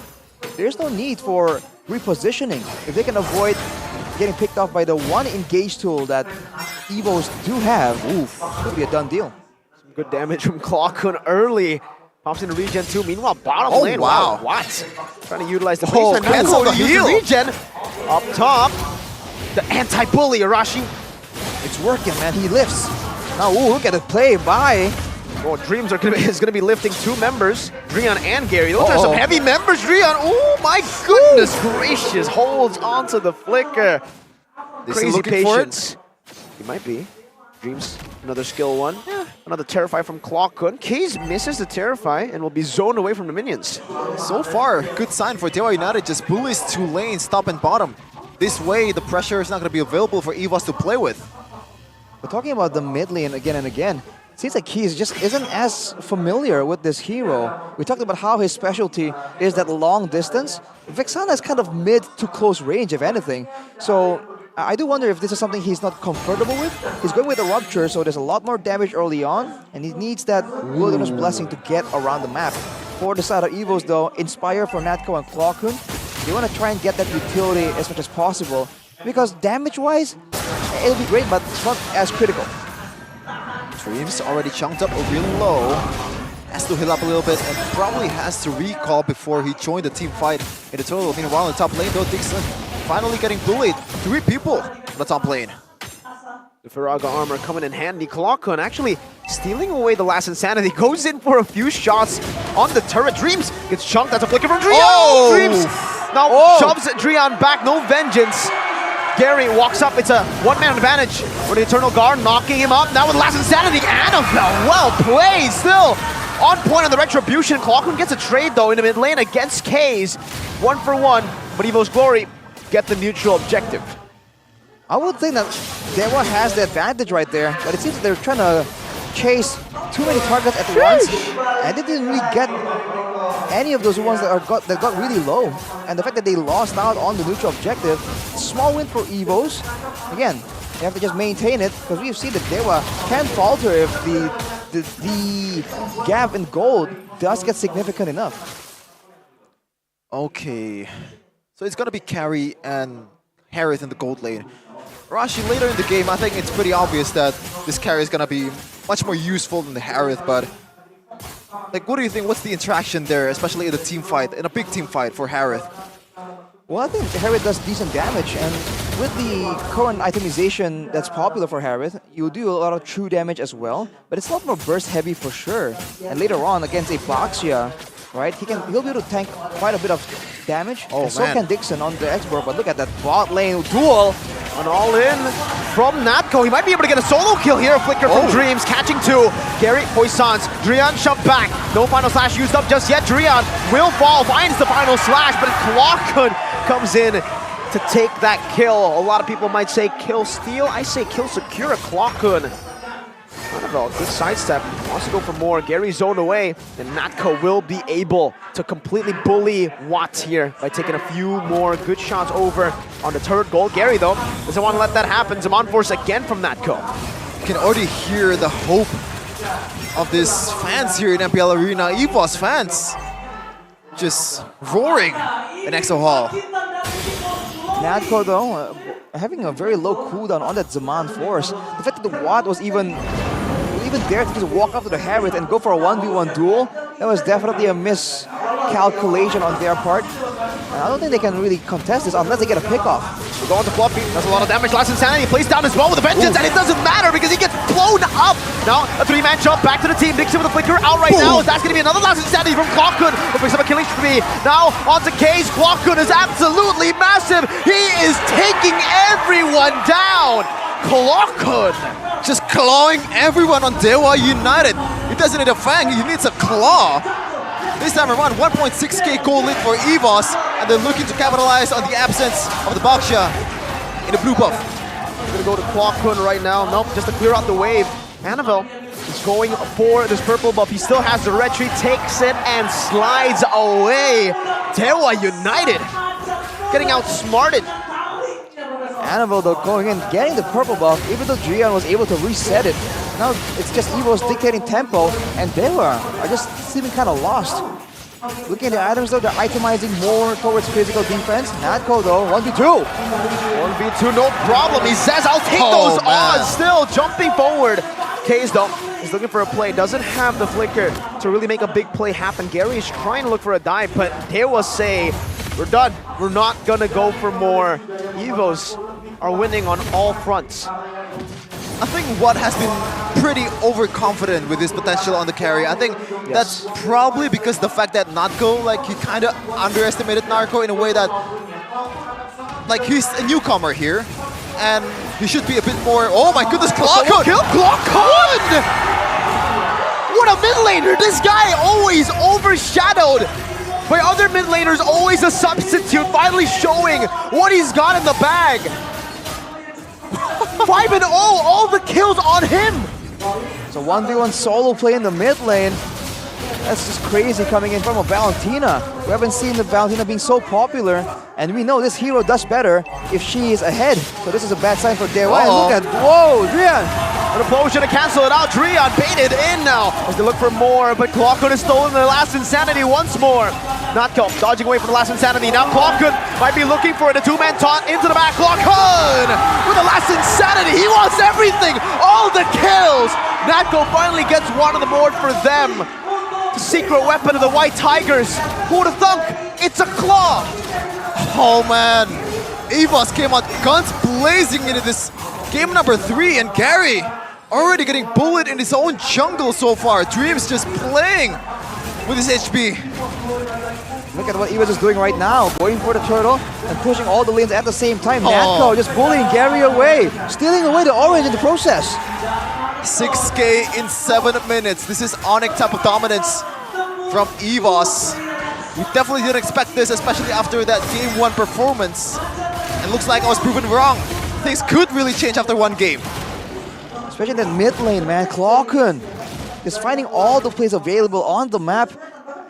there's no need for repositioning. If they can avoid getting picked off by the one engage tool that Evos do have, oof, could be a done deal. Some good damage from Clockun early. Pops into regen 2. Meanwhile, bottom lane. Wow. What? Trying to utilize the baseline. Cancel the heal. Regen. Up top. The anti-bully, Arashi. It's working, man. He lifts. Now, ooh, look at the play by... Oh, Dreams is going to be lifting 2 members. Dreon and Gary. Those are some heavy members, Dreon. Oh, my goodness gracious. Holds onto the flicker. Crazy patience. He might be. Dreams, another skill 1. Yeah, Another Terrify from Clockun. Kaze misses the Terrify and will be zoned away from the minions. So far, good sign for Dewa United. Just bullies 2 lanes, top and bottom. This way, the pressure is not going to be available for Evos to play with. But talking about the mid lane again and again, it seems like Keys just isn't as familiar with this hero. We talked about how his specialty is that long distance. Vexana is kind of mid to close range, if anything. So I do wonder if this is something he's not comfortable with. He's going with a Rupture, so there's a lot more damage early on, and he needs that Wilderness Blessing to get around the map. For the side of Evos though, Inspire for Natco and Clockun, they want to try and get that utility as much as possible, because damage-wise, it'll be great, but it's not as critical. Dreams already chunked up real low. Has to heal up a little bit and probably has to recall before he joined the team fight in the total. Meanwhile, in the top lane though, Dixon finally getting bullied. 3 people on the top lane. The Firaga armor coming in handy. Clockun actually stealing away the last Insanity. Goes in for a few shots on the turret. Dreams gets chunked. That's a flicker from Drian. Oh! Dreams now shoves Drian back. No vengeance. Gary walks up. It's a one-man advantage for the Eternal Guard, knocking him up. Now with last Insanity. Annabelle, well played. Still on point on the Retribution. Clockun gets a trade though in the mid lane against Kaze. 1 for 1. But Evos Glory get the neutral objective. I would think that Dewa has the advantage right there, but it seems they're trying to chase too many targets at once, and they didn't really get any of those ones that got really low. And the fact that they lost out on the neutral objective, small win for Evos. Again, they have to just maintain it, because we've seen that Dewa can falter if the gap in gold does get significant enough. Okay, so it's gonna be Carry and Harith in the gold lane. Rashi, later in the game, I think it's pretty obvious that this Carry is gonna be much more useful than the Harith, but like, what do you think? What's the interaction there, especially in a team fight, in a big team fight for Harith? Well, I think Harith does decent damage, and with the current itemization that's popular for Harith, you do a lot of true damage as well, but it's a lot more burst heavy for sure. And later on, against a Baxia, right, he'll be able to tank quite a bit of damage, and so can Dixon on the X-Borg. But look at that bot lane duel. An all-in from Natco. He might be able to get a solo kill here. A flicker from Dreams, catching 2. Gary Poissons. Drian shoved back. No final slash used up just yet. Drian will fall, finds the final slash, but Clockun comes in to take that kill. A lot of people might say kill steal. I say kill secure. Clockun. Annabelle, good sidestep. Wants to go for more. Gary zoned away. And Natco will be able to completely bully Watts here by taking a few more good shots over on the turret goal. Gary, though, doesn't want to let that happen. Zaman Force again from Natco. You can already hear the hope of these fans here in MPL Arena. Evos fans just roaring in Exo Hall. Natco, though, having a very low cooldown on that Zaman Force. The fact that the Watt was even there to just walk up to the Harith and go for a 1v1 duel, that was definitely a miscalculation on their part. And I don't think they can really contest this unless they get a pick-off. We're going to Fluffy. Does a lot of damage. Last Insanity plays down as well with a vengeance, and it doesn't matter because he gets blown up. Now, a 3-man jump back to the team. Dixon with a flicker out right now. That's going to be another Last Insanity from Clockun. Who picks up a killing spree. Now, onto Kaze. Clockun is absolutely massive. He is taking everyone down. Clockun just clawing everyone on Dewa United. He doesn't need a fang, he needs a claw. This time around, 1.6k gold lead for Evos, and they're looking to capitalize on the absence of the Baxia in the blue buff. We're gonna go to Clockun right now. Nope, just to clear out the wave. Annabelle is going for this purple buff. He still has the retreat, takes it, and slides away. Dewa United getting outsmarted. Annabelle, though, going in, getting the purple buff, even though Drian was able to reset it. Now it's just Evos dictating tempo, and Dewa are just seeming kind of lost. Looking at the items, though, they're itemizing more towards physical defense. Natco, though, 1v2. 1v2, no problem. He says, I'll take those odds. Still jumping forward. Kaze, though, is looking for a play. Doesn't have the flicker to really make a big play happen. Gary is trying to look for a dive, but Dewa say, we're done. We're not going to go for more. Evos are winning on all fronts. I think Watt has been pretty overconfident with his potential on the carry. I think that's probably because the fact that Natco, like, he kind of underestimated Narco in a way that, like, he's a newcomer here, and he should be a bit more. Oh my goodness, Clockun! Kill Clockun! laner. This guy always overshadowed by other mid laners, always a substitute, finally showing what he's got in the bag. 5-0, all the kills on him. So 1v1 solo play in the mid lane. That's just crazy coming in from a Valentina. We haven't seen the Valentina being so popular, and we know this hero does better if she is ahead. So this is a bad sign for Dewa. And look at, whoa, Drian. An potion to cancel it out. Drian baited in now as they look for more, but Clockhood has stolen the last insanity once more. Notco dodging away from the last insanity. Now Clockhood might be looking for it. A two-man taunt into the back. Clockhood with the last insanity. He wants everything, all the kills. Notco finally gets one on the board for them. The secret weapon of the White Tigers. Who would have thunk? It's a claw. Oh man, Evos came out guns blazing into this game number 3, and Gary already getting bullied in his own jungle so far. Dreams just playing with his HP. Look at what Evos is doing right now, going for the turtle and pushing all the lanes at the same time. Natco just bullying Gary away, stealing away the orange in the process. 6K in 7 minutes. This is Onic type of dominance from Evos. We definitely didn't expect this, especially after that game 1 performance. It looks like I was proven wrong. Things could really change after 1 game. Especially in that mid lane, man. Clockhood is finding all the plays available on the map.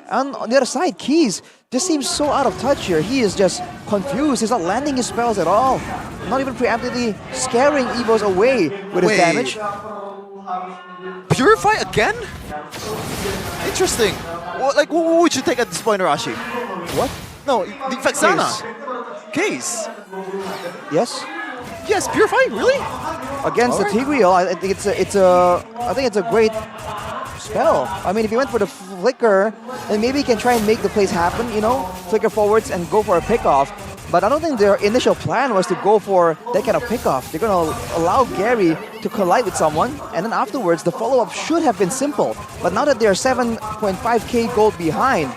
And on the other side, Keys just seems so out of touch here. He is just confused. He's not landing his spells at all. Not even preemptively scaring Evos away with his damage. Purify again? Interesting. Well, like, what would you take at this point, Rashi? What? No, the Vexana. Case. Yes. Yes, Purify, really? Against the Tigreal, I think it's a great spell. I mean, if you went for the flicker, then maybe you can try and make the plays happen, you know, flicker forwards and go for a pickoff. But I don't think their initial plan was to go for that kind of pickoff. They're going to allow Gary to collide with someone, and then afterwards the follow-up should have been simple. But now that they're 7.5k gold behind,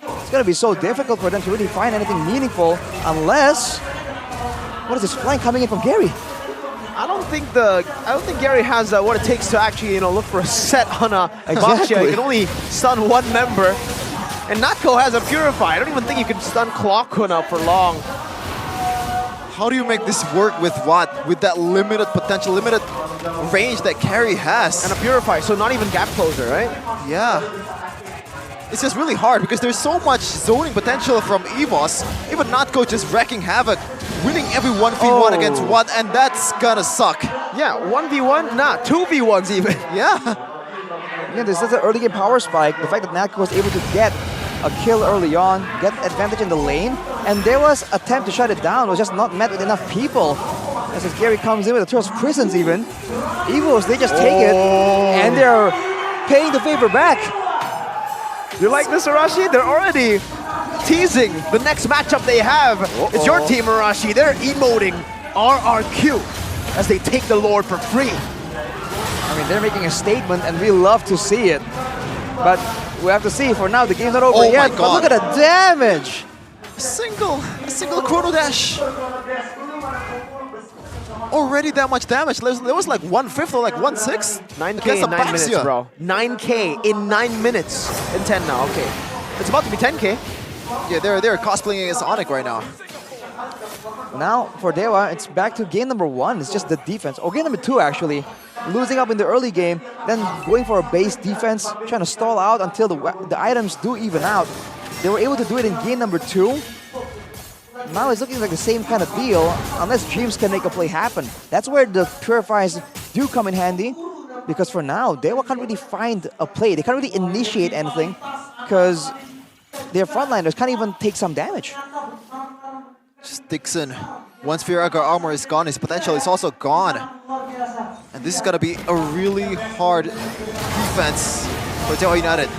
it's going to be so difficult for them to really find anything meaningful unless... What is this flank coming in from Gary? I don't think Gary has what it takes to actually, you know, look for a set on a Baksha. He can only stun one member. And Notco has a Purify. I don't even think you can stun Clockhood up for long. How do you make this work with what? With that limited potential, limited range that Gary has. And a Purify, so not even gap closer, right? Yeah. It's just really hard because there's so much zoning potential from Evos. Even Notco just wrecking havoc, winning every 1v1 against 1, and that's gonna suck. Yeah, 1v1? Nah, 2v1s even. Yeah. Yeah, this is an early game power spike. The fact that Notco was able to get a kill early on, get advantage in the lane, and there was an attempt to shut it down. It was just not met with enough people. As Gary comes in with a Turtle's Prisons even. Evos, they just take it, and they're paying the favor back. You like this, Arashi? They're already teasing the next matchup they have. It's your team, Arashi. They're emoting RRQ as they take the Lord for free. I mean, they're making a statement, and we love to see it. But we have to see. For now, the game's not over yet. But look at the damage! A single chrono dash. Already that much damage. There was like 1/5 or like 1/6. 9k in 9 minutes, bro. 9k in 9 minutes. In 10 now, okay. It's about to be 10k. Yeah, they're cosplaying as Onic right now. Now, for Dewa, it's back to game number 1. It's just the defense. Or game number 2, actually. Losing up in the early game, then going for a base defense, trying to stall out until the items do even out. They were able to do it in game number 2. Now it's looking like the same kind of deal, unless Dreams can make a play happen. That's where the Purifiers do come in handy, because for now, Dewa can't really find a play. They can't really initiate anything, because their frontliners can't even take some damage. Just Dixon, once Fear Agar armor is gone, his potential is also gone. And this is gonna be a really hard defense for Dewa United.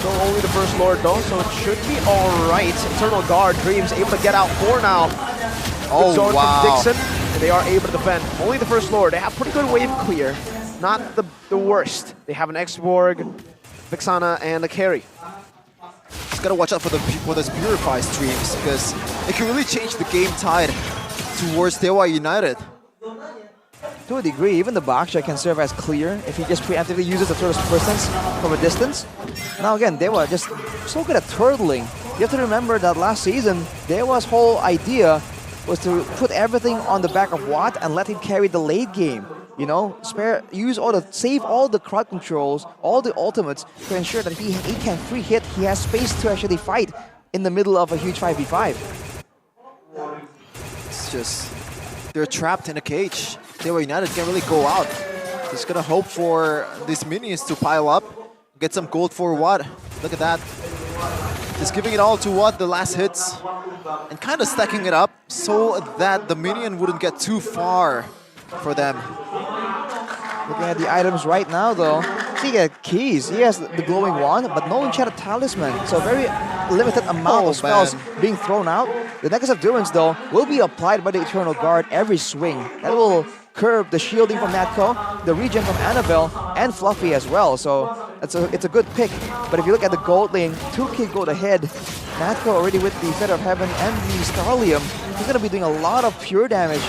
So only the first Lord though, so it should be alright. Eternal Guard, Dreams able to get out 4 now. Oh, good zone wow. from Dixon, and they are able to defend. Only the first Lord. They have pretty good wave clear. Not the worst. They have an X-Borg, Vexana, and a carry. Just gotta watch out for those Purify streams, because it can really change the game tide towards Dewa United. to a degree, even the Baksha can serve as clear if he just preemptively uses the first persons from a distance. Now again, Dewa just so good at turtling. You have to remember that last season, Dewa's whole idea was to put everything on the back of Watt and let him carry the late game. You know, save all the crowd controls, all the ultimates to ensure that he can free hit, he has space to actually fight in the middle of a huge 5v5. It's just, they're trapped in a cage. Dewa United can't really go out. Just gonna hope for these minions to pile up, get some gold for Watt. Look at that. Just giving it all to Watt, the last hits, and kind of stacking it up so that the minion wouldn't get too far for them. Looking at the items right now though, see he has keys, he has the glowing wand, but no enchanted talisman, so very limited amount of spells being thrown out. The Necklace of Doings though will be applied by the Eternal Guard every swing. That will curb the shielding from Natco, the regen from Annabelle, and Fluffy as well, so it's a good pick. But if you look at the gold lane, 2k gold ahead, Natco already with the Feather of Heaven and the Starlium, he's going to be doing a lot of pure damage.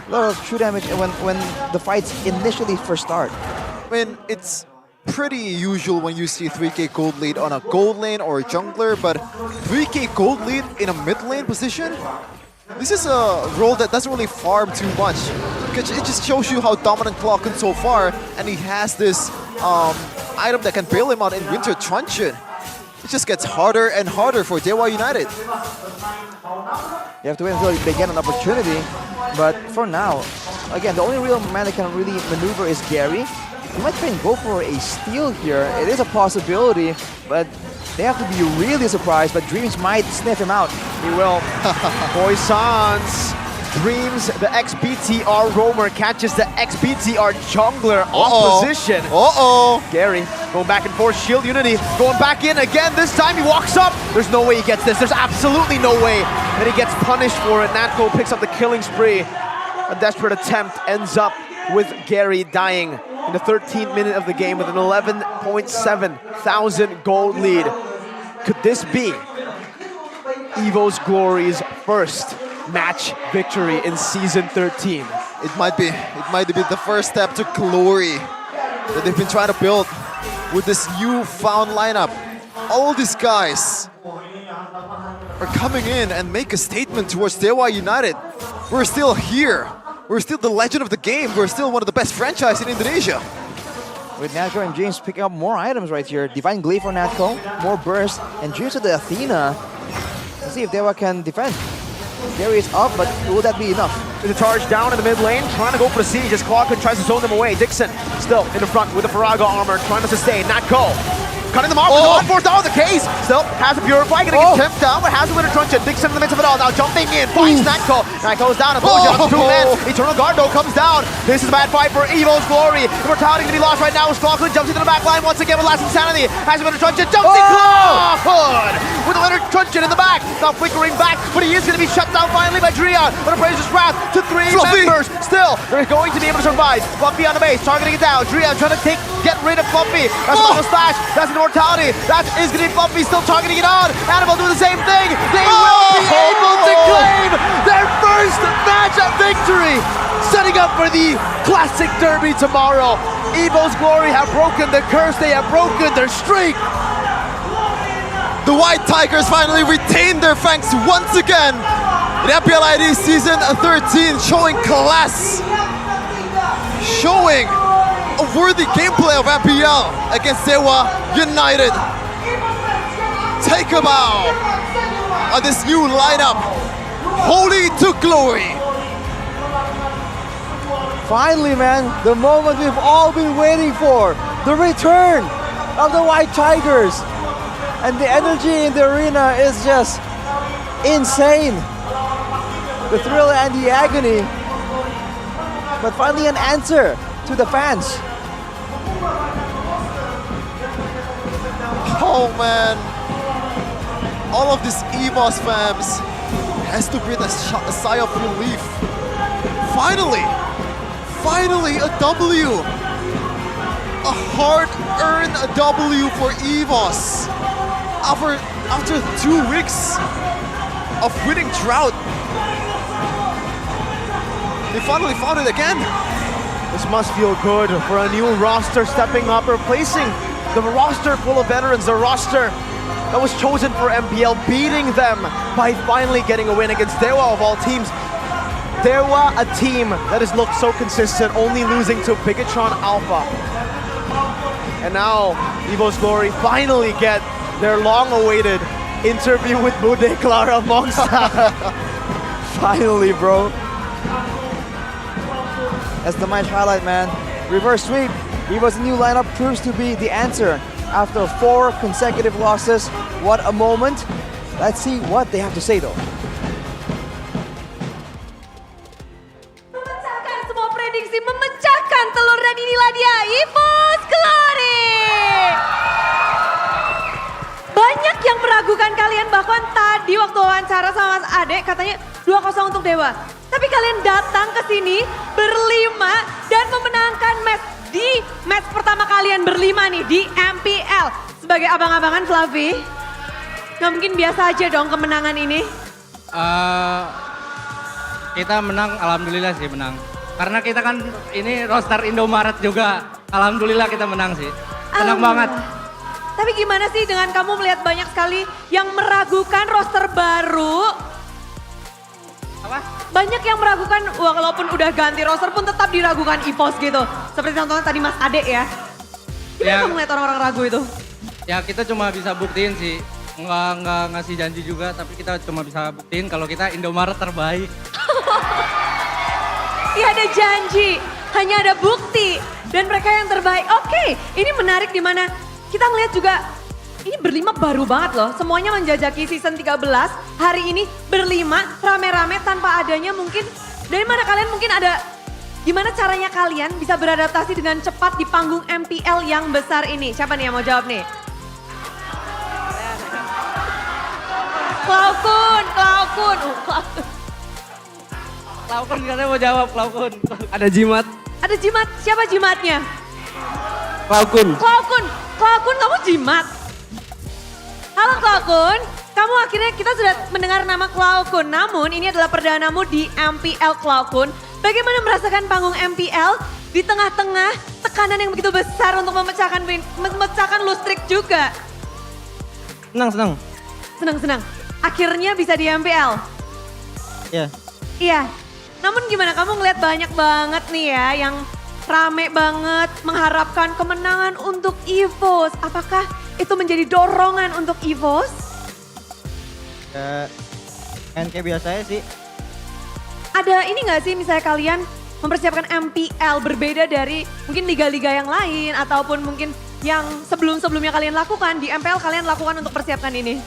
A lot of true damage when the fights initially first start. I mean, it's pretty usual when you see 3k gold lead on a gold lane or a jungler, but 3k gold lead in a mid lane position? This is a role that doesn't really farm too much. It just shows you how dominant Clocken so far, and he has this item that can bail him out in Winter Truncheon. It just gets harder and harder for Dewa United. You have to wait until they get an opportunity, but for now, again, the only real man that can really maneuver is Gary. He might try and go for a steal here. It is a possibility, but they have to be really surprised, but Dreams might sniff him out. He will. Poissons. Dreams, the XBTR roamer, catches the XBTR jungler off position. Gary going back and forth, shield unity, going back in again. This time he walks up. There's no way he gets this. There's absolutely no way that he gets punished for it. Natco picks up the killing spree. A desperate attempt ends up with Gary dying in the 13th minute of the game with an 11.7 thousand gold lead. Could this be Evos Glory's first match victory in Season 13? It might be the first step to glory that they've been trying to build with this newfound lineup. All these guys are coming in and make a statement towards Dewa United. We're still here. We're still the legend of the game. We're still one of the best franchises in Indonesia. With Natco and James picking up more items right here. Divine Glaive for Natco, more burst, and Dreams with the Athena. Let's see if Dewa can defend. Gary is up, but will that be enough? There's a charge down in the mid lane, trying to go for the siege as Clocken tries to zone them away. Dixon still in the front with the Faraga armor, trying to sustain. Natco cutting them off, forced out the case. Still has a Purify, gonna get tipped down, but has a Winter Truncheon. Dixon in the midst of it all, now jumping in, finds Natco. Natco's down, and on 2 men. Eternal Guard though comes down. This is a bad fight for Evos Glory. Immortality to be lost right now as Clocken jumps into the back line once again with Last Insanity. Has a Winter Truncheon, jumps in Clocken with a Winter Truncheon in the back. Now flickering back, but he is gonna be shut down finally by Drea. But Appraiser's Wrath to 3 members. Still, they're going to be able to survive. Fluffy on the base, targeting it down. Drea trying to get rid of Fluffy. That's a final slash, that's an Immortality. That is going to be Fluffy still targeting it on. Annabelle doing the same thing. They will be able to claim their first match of victory. Setting up for the Classic Derby tomorrow. Evos Glory have broken the curse. They have broken their streak. The White Tigers finally retained their fangs once again in MPL ID Season 13, showing class. Showing a worthy gameplay of MPL against Dewa United. Take a bow on this new lineup, Holy to Glory. Finally, man, the moment we've all been waiting for. The return of the White Tigers. And the energy in the arena is just insane. The thrill and the agony. But finally an answer to the fans. Oh man, all of these Evos fans has to breathe a sigh of relief. Finally a W. A hard-earned W for Evos. After 2 weeks of winning drought, they finally found it again. This must feel good for a new roster stepping up, replacing the roster full of veterans, the roster that was chosen for MPL, beating them by finally getting a win against Dewa of all teams. Dewa, a team that has looked so consistent, only losing to Bigatron Alpha. And now, Evos Glory finally get their long-awaited interview with Bude Clara Mongsa. Finally, bro. That's the match highlight, man. Reverse sweep. Evo's new lineup proves to be the answer. After 4 consecutive losses, what a moment. Let's see what they have to say though. Memecahkan semua prediksi, memecahkan telur dan inilah dia Evos Glory. Banyak yang meragukan kalian, bahkan tadi waktu wawancara sama Mas Ade katanya 2-0 untuk Dewa. Tapi kalian datang ke sini berlima dan memenangkan match pertama kalian berlima nih di MPL. Sebagai abang-abangan Fluffy, nggak mungkin biasa aja dong kemenangan ini. Kita menang, alhamdulillah sih menang. Karena kita kan ini roster Indomaret juga, alhamdulillah kita menang sih. Senang banget. Tapi gimana sih dengan kamu melihat banyak sekali yang meragukan roster baru? Apa? Banyak yang meragukan, walaupun udah ganti roster pun tetap diragukan Evos gitu. Seperti contohnya tadi Mas Ade ya. Gimana kamu ngeliat orang-orang ragu itu? Ya kita cuma bisa buktiin sih. Nggak ngasih janji juga, tapi kita cuma bisa buktiin kalau kita Indomaret terbaik. Iya ada janji, hanya ada bukti. Dan mereka yang terbaik. Oke, ini menarik di mana kita ngeliat juga ini berlima baru banget loh. Semuanya menjajaki season 13. Hari ini berlima, rame-rame tanpa adanya mungkin. Dari mana kalian mungkin ada, gimana caranya kalian bisa beradaptasi dengan cepat di panggung MPL yang besar ini? Siapa nih yang mau jawab nih? Klaukun. Klaukun katanya mau jawab, Klaukun. Ada jimat. Ada jimat, siapa jimatnya? Klaukun. Klaukun kamu jimat? Halo Klaukun, kamu akhirnya kita sudah mendengar nama Klaukun. Namun ini adalah perdanamu di MPL Klaukun. Bagaimana merasakan panggung MPL di tengah-tengah tekanan yang begitu besar untuk memecahkan lustrik juga? Senang. Akhirnya bisa di MPL? Iya. Iya. Namun gimana kamu ngeliat banyak banget nih ya yang rame banget mengharapkan kemenangan untuk Evos. Apakah itu menjadi dorongan untuk Evos? Ya, kan kayak biasanya sih. Ada ini gak sih misalnya kalian mempersiapkan MPL berbeda dari mungkin liga-liga yang lain ataupun mungkin yang sebelum-sebelumnya kalian lakukan, di MPL kalian lakukan untuk persiapkan ini?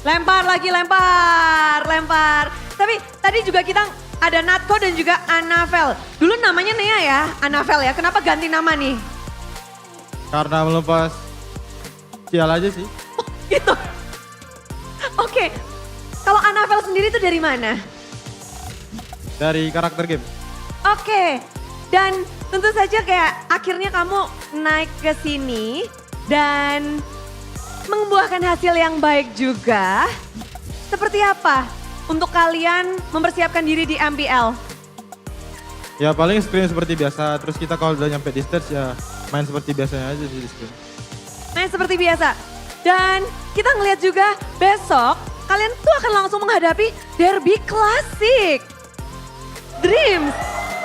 Lempar. Tapi tadi juga kita ada Natko dan juga Anavel. Dulu namanya Nea ya, Anavel ya. Kenapa ganti nama nih? Karena melepas sial aja sih. Oh gitu. Oke. Kalau Anavel sendiri itu dari mana? Dari karakter game. Oke. Dan tentu saja kayak akhirnya kamu naik ke sini dan membuahkan hasil yang baik juga. Seperti apa untuk kalian mempersiapkan diri di MPL? Ya paling screen seperti biasa, terus kita kalau udah nyampe di stage ya main seperti biasanya aja sih di screen. Main seperti biasa. Dan kita ngelihat juga besok kalian tuh akan langsung menghadapi Derby Classic. Dreams,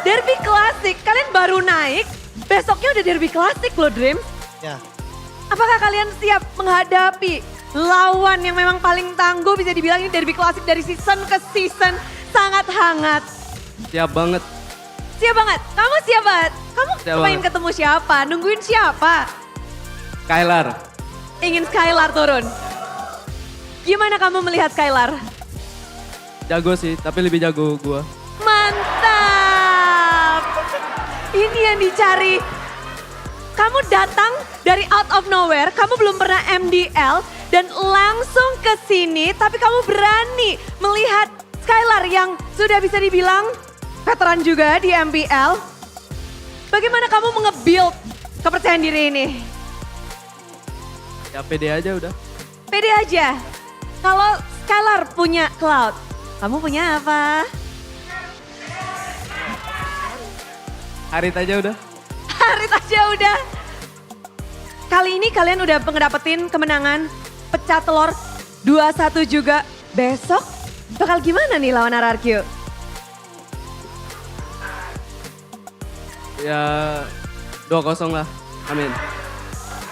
Derby Classic. Kalian baru naik, besoknya udah Derby Classic loh Dreams. Ya. Apakah kalian siap menghadapi lawan yang memang paling tangguh, bisa dibilang ini Derby Classic dari season ke season sangat hangat? Siap banget. Siap banget, kamu siap banget? Kamu Siap pengen banget. ketemu siapa? Nungguin siapa? Skylar. Ingin Skylar turun. Gimana kamu melihat Skylar? Jago sih, tapi lebih jago gua. Mantap! Ini yang dicari. Kamu datang dari out of nowhere, kamu belum pernah MDL dan langsung ke sini, tapi kamu berani melihat Skylar yang sudah bisa dibilang veteran juga di MPL. Bagaimana kamu nge-build kepercayaan diri ini? Ya pede aja udah. Pede aja. Kalau Skylar punya Cloud, kamu punya apa? Harit aja udah. Harit aja udah. Kali ini kalian udah ngedapetin kemenangan pecah telur 2-1 juga. Besok bakal gimana nih lawan RRQ? Ya 2-0 lah. Amin.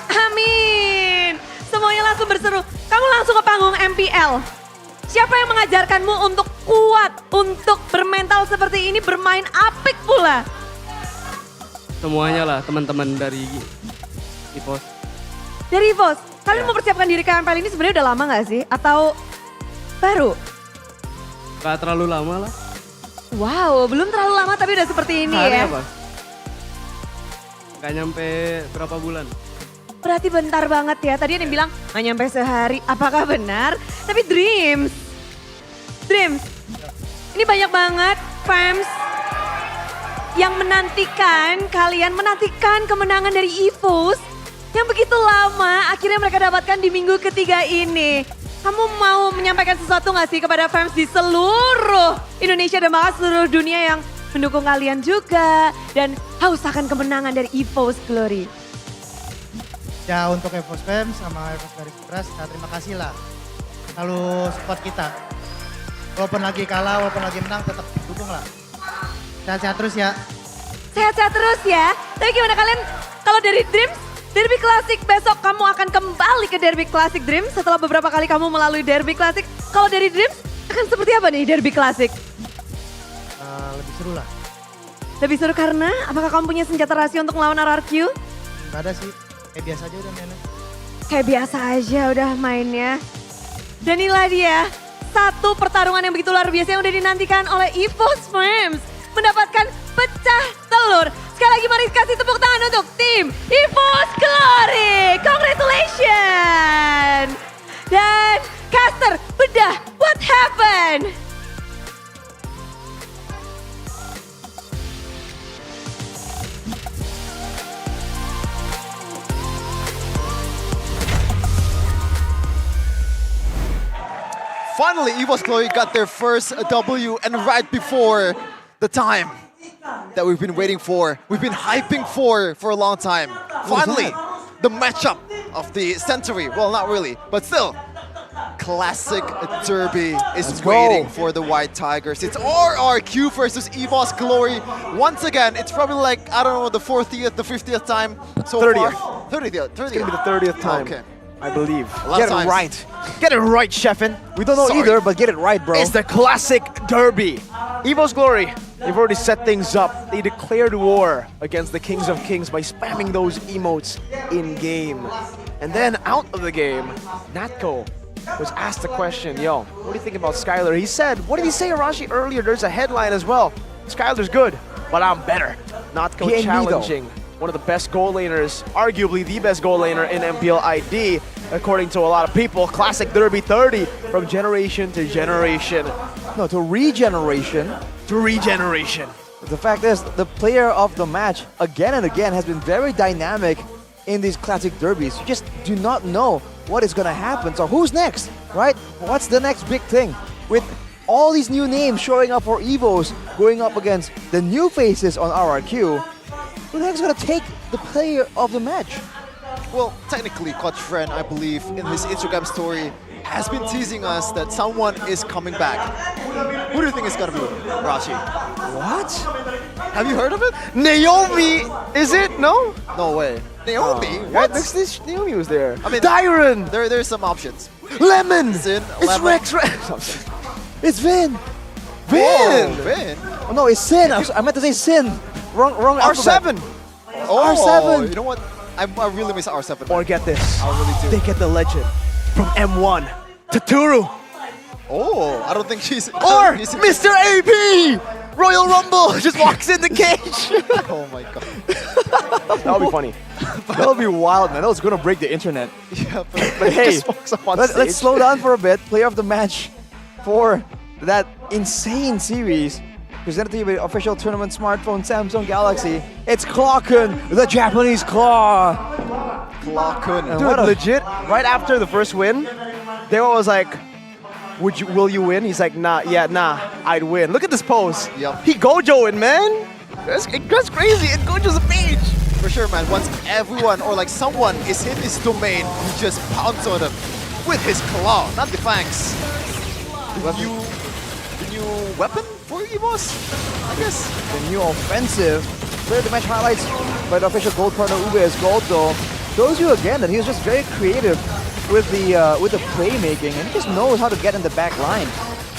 Amin. Semuanya langsung berseru. Kamu langsung ke panggung MPL. Siapa yang mengajarkanmu untuk kuat, untuk bermental seperti ini, bermain apik pula? Semuanya lah teman-teman dari Evos. Dari Evos, kalian mempersiapkan diri ke MPL ini sebenarnya udah lama gak sih? Atau baru? Gak terlalu lama lah. Wow, belum terlalu lama tapi udah seperti ini Sehari ya. apa? Gak nyampe berapa bulan. Berarti bentar banget ya. Tadi ada yang bilang gak nyampe sehari. Apakah benar? Tapi Dreams, ini banyak banget fans yang menantikan, kalian menantikan kemenangan dari Evos yang begitu lama akhirnya mereka dapatkan di minggu ketiga ini. Kamu mau menyampaikan sesuatu gak sih kepada fans di seluruh Indonesia dan bahkan seluruh dunia yang mendukung kalian juga dan haus akan kemenangan dari Evos Glory? Ya untuk Evos Fans sama Evos Garis Keras, terima kasih lah. Selalu support kita. Walaupun lagi kalah, walaupun lagi menang, tetap dukung lah. Sehat-sehat terus ya. Sehat-sehat terus ya. Tapi gimana kalian kalau dari Dreams, Derby Classic besok kamu akan kembali ke Derby Classic Dreams setelah beberapa kali kamu melalui Derby Classic. Kalau dari Dreams akan seperti apa nih Derby Classic? Lebih seru lah. Lebih seru karena apakah kamu punya senjata rahasia untuk melawan RRQ? Gak ada sih, kayak biasa aja udah mainnya. Kayak biasa aja udah mainnya. Dan inilah dia, satu pertarungan yang begitu luar biasa yang udah dinantikan oleh Evos Fans. Mendapatkan pecah telur. Sekali lagi mari kasih tepuk tangan untuk tim Evos Glory. Congratulations. Dan caster, bedah, what happened? Finally, Evos Glory got their first W, and right before the time that we've been waiting for, we've been hyping for a long time. Finally, the matchup of the century. Well, not really, but still. Classic Derby is waiting for the White Tigers. It's RRQ versus Evos Glory. Once again, it's probably like, I don't know, the 40th, the 50th time so 30th. far. 30th. It's gonna be the 30th time. Okay. I believe. Get Get it right. Get it right, Sheffin. We don't know Sorry. either, but get it right, bro. It's the classic derby. Evos Glory, they've already set things up. They declared war against the Kings of Kings by spamming those emotes in-game. And then out of the game, Natko was asked the question, yo, what do you think about Skylar? He said, what did he say, Arashi, earlier? There's a headline as well. Skylar's good, but I'm better. Natko He ain't me, though. challenging one of the best goal laners, arguably the best goal laner in MPL ID, according to a lot of people. Classic Derby 30 from generation to generation. No, to regeneration. To regeneration. The fact is, the player of the match, again and again, has been very dynamic in these classic derbies. You just do not know what is going to happen. So who's next, right? What's the next big thing? With all these new names showing up for Evos, going up against the new faces on RRQ, who the heck's going to take the player of the match? Well, technically, Coach Fren, I believe, in his Instagram story, has been teasing us that someone is coming back. Who do you think is gonna be, Rashi? What? Have you heard of it? Naomi, is it? No? No way. Naomi? Right, What? this Naomi was there. I mean, Dyron! There's some options. Lemon! Sin, It's Lemon. Rex. It's Vin! Vin! Vin. Oh, no, it's Sin. I meant to say Sin. Wrong alphabet. R7! Oh, R7. You know what? I really miss R7. Or get this. I really do. They get the legend from M1, Taturu. Oh, I don't think she's... Or Mr. AP! Royal Rumble just walks in the cage. Oh my god. That would be funny. That would be wild, man. That was going to break the internet. Yeah, But hey, just walks up on let's stage. slow down for a bit. Player of the match for that insane series presented to you by official tournament smartphone Samsung Galaxy. It's Clocken, the Japanese Claw. Clocken. And Dude, what a- legit, right after the first win, Dewa was like, will you win? He's like, nah, I'd win. Look at this pose. Yep. He Gojoing, man. That's crazy. It goes to the page. For sure, man. Once everyone or like someone is in his domain, he just pounds on them with his claw, not the fangs. The new weapon for Evos, I guess. The new offensive. Player of the match highlights by the official gold partner UBS Gold though shows you again that he was just very creative with the playmaking, and he just knows how to get in the back line.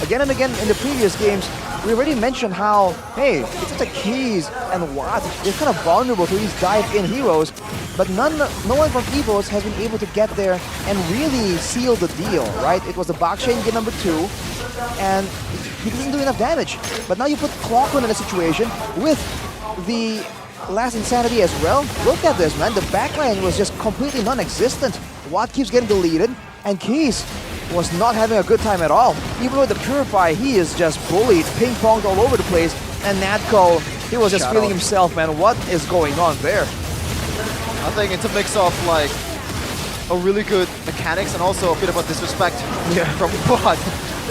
Again and again in the previous games, we already mentioned how, hey, it's just like Keys and Watt, they're kind of vulnerable to these dive-in heroes, but no one from Evos has been able to get there and really seal the deal, right? It was the box chain game number 2, and he didn't do enough damage. But now you put Clockman in a situation with the last Insanity as well. Look at this, man. The backline was just completely non-existent. Watt keeps getting deleted, and Keys was not having a good time at all. Even with the Purify, he is just bullied, ping-ponged all over the place, and Natco, he was just feeling himself, man. What is going on there? I think it's a mix of like a really good mechanics and also a bit of a disrespect from Watt.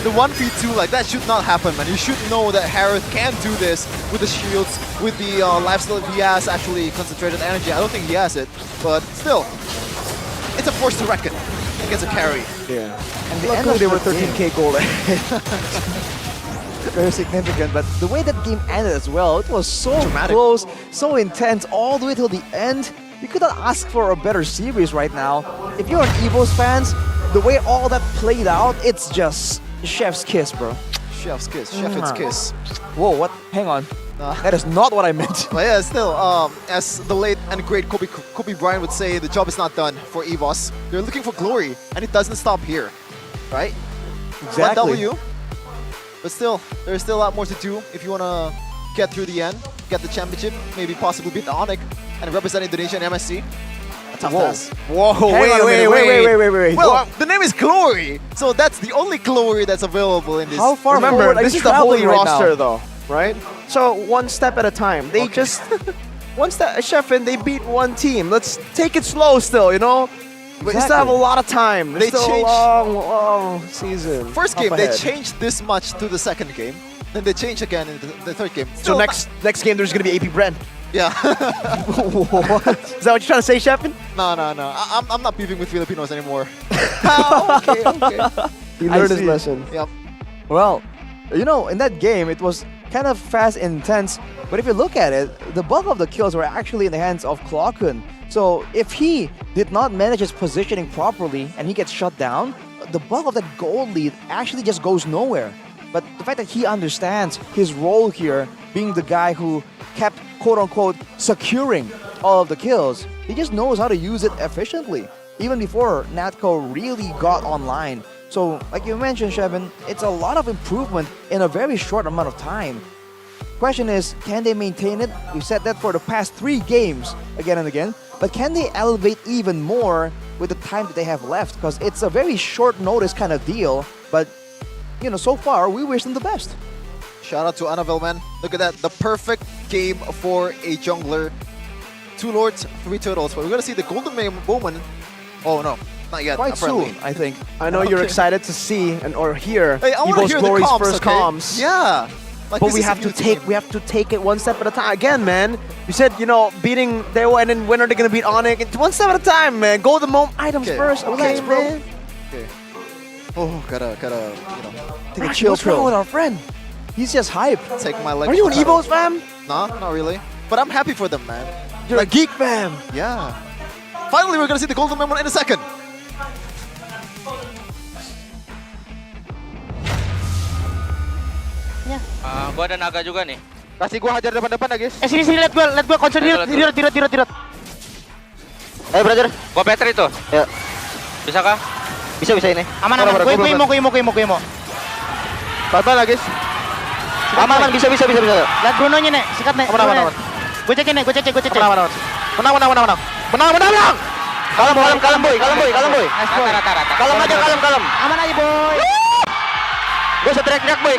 The 1v2, like that should not happen, man. You should know that Harith can do this with the shields, with the lifesteal if he has actually concentrated energy. I don't think he has it, but still, it's a force to reckon against a carry. Yeah. And the end of they were 13k gold. Very significant, but the way that game ended as well, it was so close, so intense, all the way till the end. You could not ask for a better series right now. If you're an Evos fans, the way all that played out, it's just chef's kiss, bro. Chef's kiss, chef's kiss. Whoa, what? Hang on. That is not what I meant. But yeah, still, as the late and great Kobe Bryant would say, the job is not done for Evos. They're looking for glory, and it doesn't stop here, right? Exactly. 1W, but still, there's still a lot more to do if you want to get through the end, get the championship, maybe possibly beat the Onic, and represent Indonesia in MSC. A tough task. Whoa, wait. Well, the name is Glory, so that's the only glory that's available in this. How far Remember, forward are this you is the holy traveling right roster, now? though, right? So one step at a time. They just one step. Sheffin, they beat one team. Let's take it slow, still. You know, we still have a lot of time. There's still a long season. First game, up they ahead. changed this much to the second game. Then they changed again in the third game. So next game, there's gonna be AP Bren. Yeah. What? Is that what you're trying to say, Sheffin? No. I'm not beefing with Filipinos anymore. Okay. He learned his lesson. Yep. Well, you know, in that game, it was kind of fast and intense, but if you look at it, the bulk of the kills were actually in the hands of Clockun. So if he did not manage his positioning properly and he gets shut down, the bulk of that gold lead actually just goes nowhere. But the fact that he understands his role here, being the guy who kept quote-unquote securing all of the kills, he just knows how to use it efficiently, even before Natco really got online. So, like you mentioned, Shevin, it's a lot of improvement in a very short amount of time. Question is, can they maintain it? We've said that for the past 3 games, again and again, but can they elevate even more with the time that they have left? Because it's a very short notice kind of deal, but, you know, so far, we wish them the best. Shout out to Annabelle, man. Look at that. The perfect game for a jungler. 2 lords, 3 turtles. But we're going to see the golden moment. Oh, no. Not yet. Quite apparently. soon, I think. I know you're excited to see or hear Hey, I wanna Evos hear the Glory's comms, first okay? comms. Yeah. Like, But this we is a have to new take it one step at a time. Again, man. You said, you know, beating Dewa, and then when are they gonna beat Onic? It's one step at a time, man. Go the items first. Okay, man. Okay. Oh, gotta, you know, Take a chill pill with our friend. He's just hype. take my leg. Are you an Evos fam? No, not really. But I'm happy for them, man. You're a geek fam. Yeah. Finally, we're gonna see the golden moment in a second. Gua ada naga juga nih. Kasih gua hajar depan-depan ya, guys. Sini lihat gua konsen dirot. Ayo, brother. Gua Petri tuh. Ya. Bisa kah? Bisa ini. Aman. Gue imo. Pelan-pelan lah, guys. Aman, bisa. Lihat Brunonya, Nek. Sikat, Nek. Aman. Gue cek. Menang. Kalem, boy. Rata. Kalem aja. Aman aja, boy. Gua usah teriak-teriak, boy.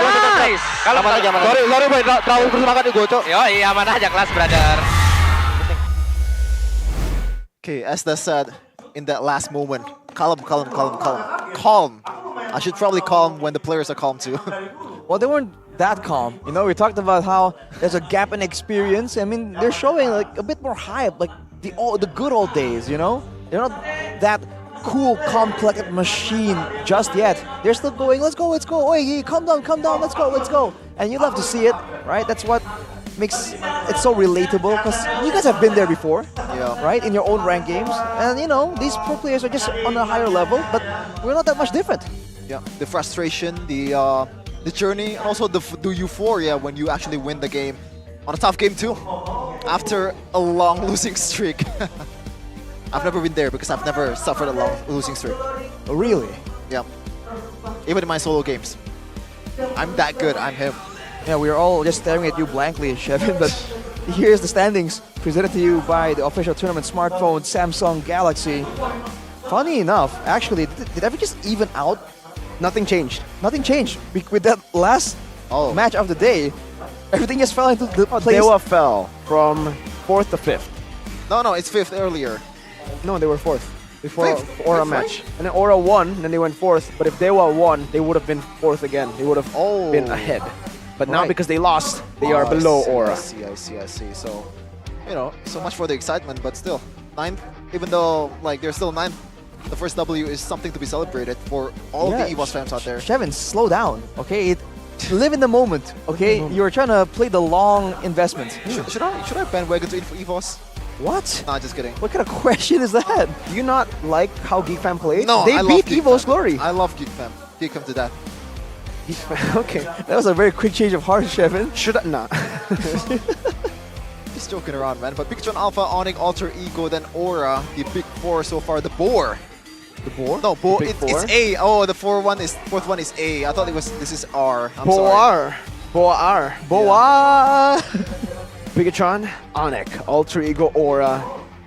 Kalem aja. Sorry, boy. Terlalu bersemangat nih, Goco. Yoi, aman aja kelas, brother. Okay, as that said, in that last moment, calm. I should probably calm when the players are calm too. Well, they weren't that calm. You know, we talked about how there's a gap in experience. I mean, they're showing like a bit more hype, like the good old days. You know, they're not that cool, calm, collected machine just yet. They're still going. Let's go. Oh, hey, calm down. Let's go. And you love to see it, right? That's what makes it so relatable, because you guys have been there before, right? In your own ranked games, and you know these pro players are just on a higher level, but we're not that much different. Yeah, the frustration, the journey, and also the euphoria when you actually win the game on a tough game too, after a long losing streak. I've never been there because I've never suffered a long losing streak. Oh, really? Yeah. Even in my solo games, I'm that good. I'm him. Yeah, we're all just staring at you blankly, Shevin, but here's the standings presented to you by the official tournament smartphone, Samsung Galaxy. Funny enough, actually, did everything just even out? Nothing changed. Nothing changed. With that last match of the day, everything just fell into the place. Dewa fell from 4th to 5th. No, it's 5th earlier. No, they were 4th before Fifth? Aura Fifth, match. right? And then Aura won, then they went 4th. But if Dewa won, they would have been 4th again. They would have been ahead. But now because they lost, they are below Aura. I see. So, you know, so much for the excitement, but still, 9th, even though like they're still 9th, the first W is something to be celebrated for all of the EVOS fans out there. Shevin, slow down, okay? Live in the moment, okay? You're trying to play the long investment. Should I bandwagon to EVOS? What? Nah, just kidding. What kind of question is that? Do you not like how GeekFam plays? No, they I beat love Evos Glory. I love GeekFam. GeekFam to death. Okay. That was a very quick change of heart, Shevin. Should I? Nah. Just joking around, man. But Pikachu Alpha, Onic, Alter Ego, then Aura, the big four so far. The Boar. The Boar? No, Boar. Big It's A. Oh, the fourth one is A. I thought this is R. I'm Boar. sorry. Boar. Pikachu, Onic, Alter Ego, Aura.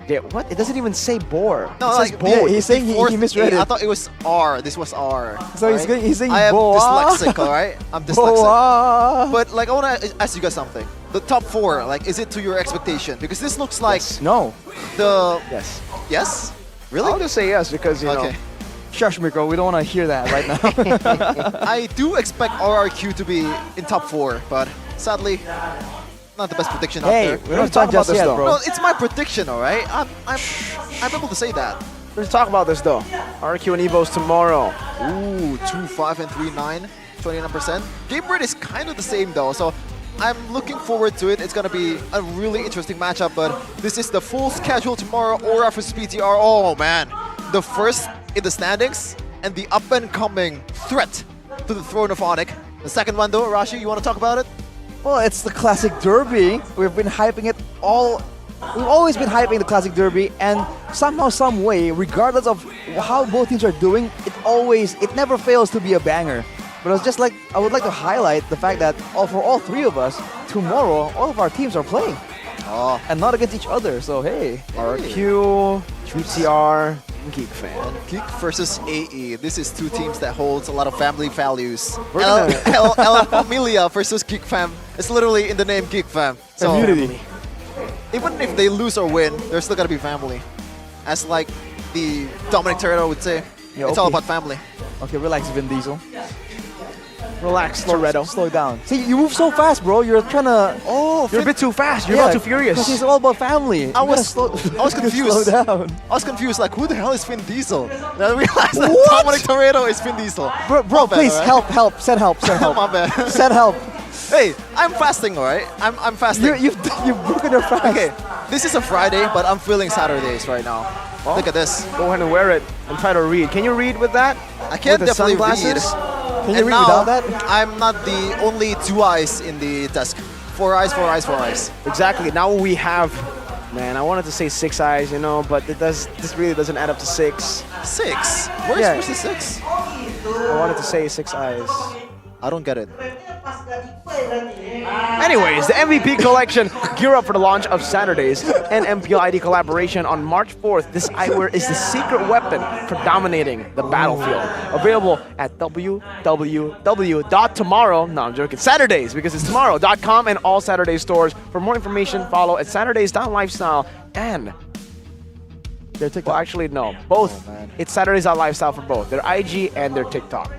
Yeah, what? It doesn't even say Boar. No, it like says Boar. Yeah, he's saying he misread A. it. I thought it was R. This was R. So he's saying I am Boar. dyslexic, alright? I'm dyslexic. Boar. But like, I want to ask you guys something. The top 4, like, is it to your expectation? Because this looks like no. The yes. Yes? Really? I'll just say yes because you know. Shush, Miko. We don't want to hear that right now. I do expect RRQ to be in top 4, but sadly, not the best prediction out there. Hey, we don't talk about this yet, bro. No, it's my prediction, alright? I'm able to say that. Let's talk about this though. RQ and Evos tomorrow. Ooh, 2-5 and 3-9, 29%. Game rate is kind of the same though, so I'm looking forward to it. It's gonna be a really interesting matchup, but this is the full schedule tomorrow. Aura versus PTR. Oh man, the first in the standings and the up-and-coming threat to the throne of Onic. The second one though, Rashi, you want to talk about it? Well, it's the Classic Derby. We've been hyping it all. We've always been hyping the Classic Derby, and somehow, some way, regardless of how both teams are doing, it never fails to be a banger. But I would like to highlight the fact that for all three of us, tomorrow, all of our teams are playing. Oh. And not against each other, so hey. RQ, GTR, GeekFam. Geek versus AE. This is two teams that holds a lot of family values. We're El Familia versus Geek Fam. It's literally in the name Geek Fam. So community. Even if they lose or win, they're still gonna be family. As like the Dominic Toretto would say, it's all about family. Okay, relax, Vin Diesel. Relax, Toretto. Slow down. See, you move so fast, bro. You're trying to... Oh, you're a bit too fast. You're about too furious. Because it's all about family. I was confused. Slow down. I was confused, like, who the hell is Vin Diesel? Then I realized that Dominic Toretto is Vin Diesel. Bro, please, right? help. Send help. My bad. Send help. Hey, I'm fasting, alright? I'm fasting. You've broken your fast. Okay, this is a Friday, but I'm feeling Saturdays right now. Well, look at this. Go ahead and wear it and try to read. Can you read with that? I can't with the definitely sunglasses? read. Can you And read now, without that? I'm not the only 2 eyes in the desk. 4 eyes, 4 eyes, 4 eyes. Exactly. Now we have, man, I wanted to say 6 eyes, you know, but this really doesn't add up to 6. 6? Where's the 6? I wanted to say 6 eyes. I don't get it. Anyways, the MVP collection gear up for the launch of Saturdays and MPL ID collaboration on March 4th. This eyewear is the secret weapon for dominating the battlefield. Available at www.tomorrow, no I'm joking, Saturdays, because it's tomorrow.com and all Saturday stores. For more information, follow at Saturdays.lifestyle and their TikTok. Well, actually, no, both. It's Saturdays.lifestyle for both, their IG and their TikTok.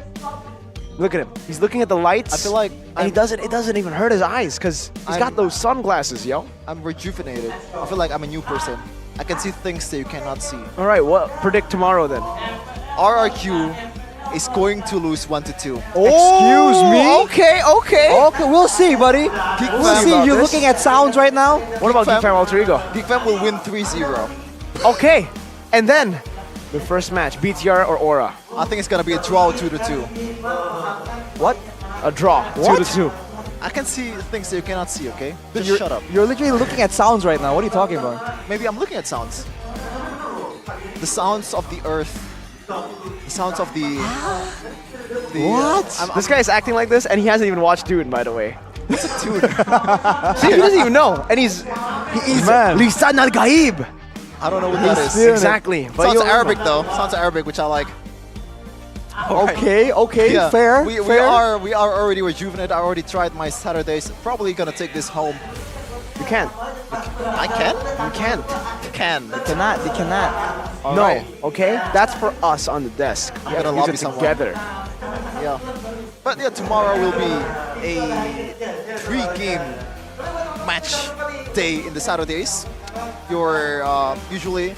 Look at him. He's looking at the lights. I feel like and it doesn't even hurt his eyes because he's got those sunglasses, yo. I'm rejuvenated. I feel like I'm a new person. I can see things that you cannot see. All right, well, predict tomorrow then. RRQ is going to lose 1-2. Excuse me? Okay. Okay, we'll see, buddy. We'll see. You're looking at sounds right now. What about Geek Fam Alter Ego? Geek Fam will win 3-0. Okay, and then the first match, BTR or Aura? I think it's gonna be a draw 2-2. What? A draw, What? 2-2. I can see things that you cannot see, okay? So Just shut up. You're literally looking at sounds right now. What are you talking about? Maybe I'm looking at sounds. The sounds of the earth. The sounds of the... What? This guy is acting like this and he hasn't even watched Dune, by the way. What's a tune? See, he doesn't even know. And he's Lisan al-Gaib. I don't know what that is. Exactly. But Sounds you'll Arabic remember. though. Sounds Arabic, which I like. Okay, Yeah, fair. We are already rejuvenated. I already tried my Saturdays. Probably gonna take this home. You can't. I can? You can't. You can. You cannot. All No, right. okay? That's for us on the desk. I'm We have gonna to use lobby it someone. together. Yeah. But yeah, tomorrow will be a 3-game match day in the Saturdays. You're usually,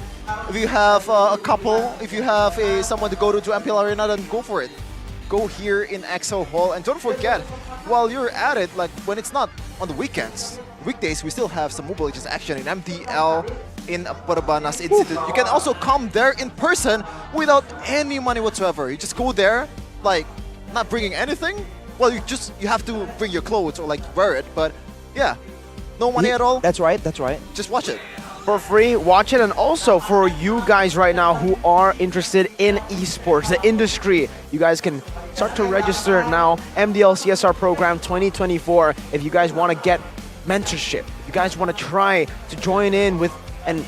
if you have a couple, if you have someone to go to MPL Arena, then go for it. Go here in EXO Hall, and don't forget, while you're at it, like when it's not on the weekdays, we still have some Mobile Legends action in MDL, in Parabanas Institute. You can also come there in person without any money whatsoever. You just go there, like not bringing anything. Well, you have to bring your clothes or like wear it, but yeah, no money at all. That's right. Just watch it. For free, watch it, and also for you guys right now who are interested in esports, the industry, you guys can start to register now. MDL CSR Program 2024. If you guys want to get mentorship, if you guys want to try to join in with and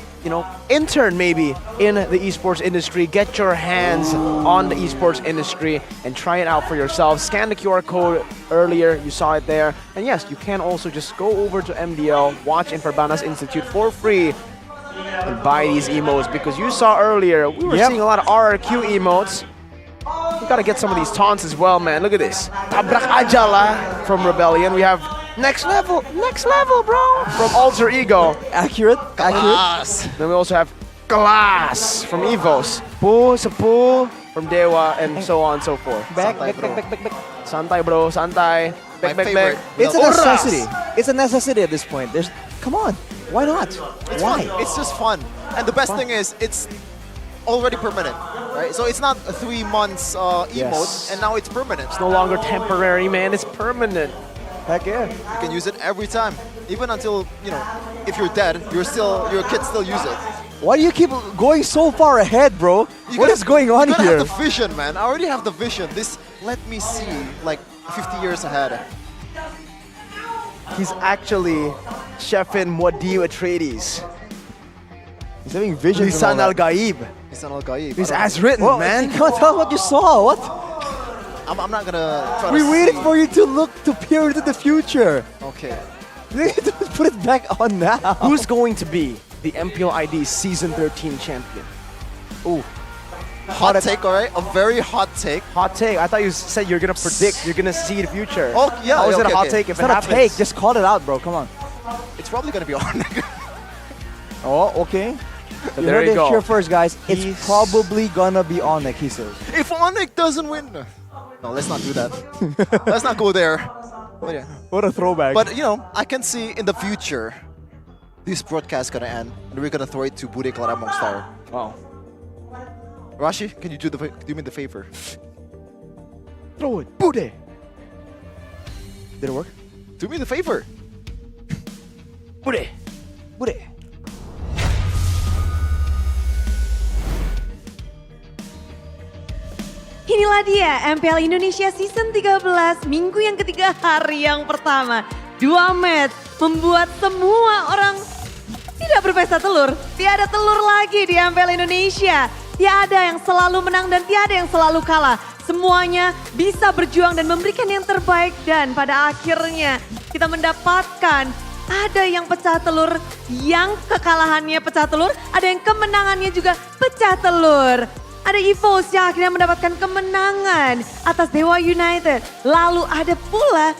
intern maybe in the esports industry, get your hands on the esports industry and try it out for yourself. Scan the QR code earlier, you saw it there. And yes, you can also just go over to MDL, watch in Parabanas Institute for free and buy these emotes, because you saw earlier we were seeing a lot of RRQ emotes. We gotta get some of these taunts as well, man. Look at this. Tabrak aja lah from Rebellion. We have next level, bro, from Alter Ego. Accurate. Then we also have Glass from Evos. Sepu from Dewa, and so on and so forth. Back. Santai, bro. Santai. Back. It's a necessity. It's a necessity at this point. Come on. Why not? Why? Fun. It's just fun. And the best thing is, it's already permanent, right? So it's not a 3 months emote, and now it's permanent. It's no longer temporary, man. It's permanent. Heck yeah. You can use it every time, even until if you're dead, your kids still use it. Why do you keep going so far ahead, bro? What is going on you here? Have the vision, man. I already have the vision. Let me see, like 50 years ahead. He's actually Chefin Muad'Dib Atreides. He's having visions. Lisan al-Gaib. Lisan al-Gaib. He's as written, well, man. You can't tell what you saw. What? I'm not gonna try We to waited see. for you to peer into the future. Okay. Put it back on now. Who's going to be the MPL ID Season 13 champion? Ooh. Hot take, alright? A very hot take. Hot take. I thought you said you're gonna predict, you're gonna see the future. Oh, yeah. How is it a okay, hot okay. take if It's it not a happens? take. Just call it out, bro. Come on. It's probably gonna be Onic. Oh, okay. So You there heard you it go. here first, guys. It's probably gonna be Onic, he says. If Onic doesn't win, no, let's not do that. Let's not go there. But yeah. What a throwback. But I can see in the future, this broadcast gonna end, and we're gonna throw it to Bude Klaramong Star. Wow. Rashi, can you do me the favor? Throw it. Bude. Did it work? Do me the favor. Bude. Inilah dia MPL Indonesia Season 13, minggu yang ketiga, hari yang pertama. 2 match membuat semua orang tidak berpesta telur. Tiada telur lagi di MPL Indonesia. Tiada yang selalu menang dan tiada yang selalu kalah. Semuanya bisa berjuang dan memberikan yang terbaik, dan pada akhirnya kita mendapatkan ada yang pecah telur, yang kekalahannya pecah telur, ada yang kemenangannya juga pecah telur. ada Evos yang akhirnya mendapatkan kemenangan atas Dewa United. Lalu ada pula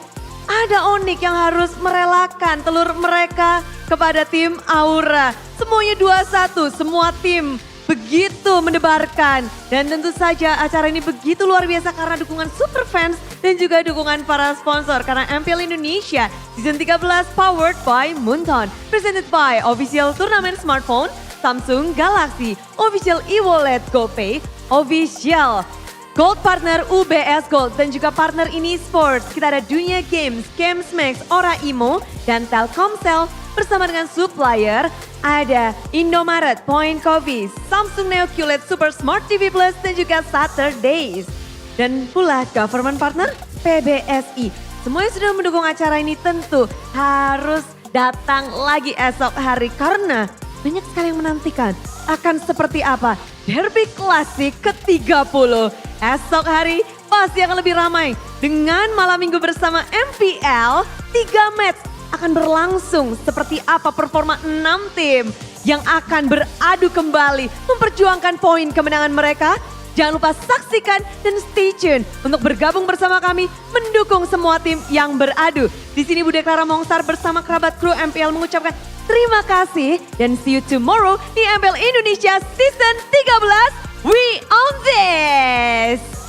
Onic yang harus merelakan telur mereka kepada tim Aura. Semuanya 2-1, semua tim begitu mendebarkan. Dan tentu saja acara ini begitu luar biasa karena dukungan super fans dan juga dukungan para sponsor. Karena MPL Indonesia Season 13 powered by Moonton. Presented by Official Turnamen Smartphone, Samsung Galaxy, Official e-wallet GoPay, Official Gold Partner UBS Gold dan juga partner ini Sports. Kita ada Dunia Games, Gamesmax, Ora Imo, dan Telkomsel bersama dengan supplier ada Indomaret, Point Coffee, Samsung Neo QLED Super Smart TV Plus dan juga Saturdays. Dan pula government partner PBSI. Semua yang sudah mendukung acara ini tentu harus datang lagi esok hari karena banyak sekali yang menantikan akan seperti apa Derby Klasik ke-30. Esok hari pasti akan lebih ramai dengan malam minggu bersama MPL. 3 match akan berlangsung seperti apa performa 6 tim yang akan beradu kembali memperjuangkan poin kemenangan mereka. Jangan lupa saksikan dan stay tune untuk bergabung bersama kami mendukung semua tim yang beradu. Di sini Bude Clara Mongsar bersama kerabat kru MPL mengucapkan terima kasih dan see you tomorrow di MPL Indonesia Season 13. We own this!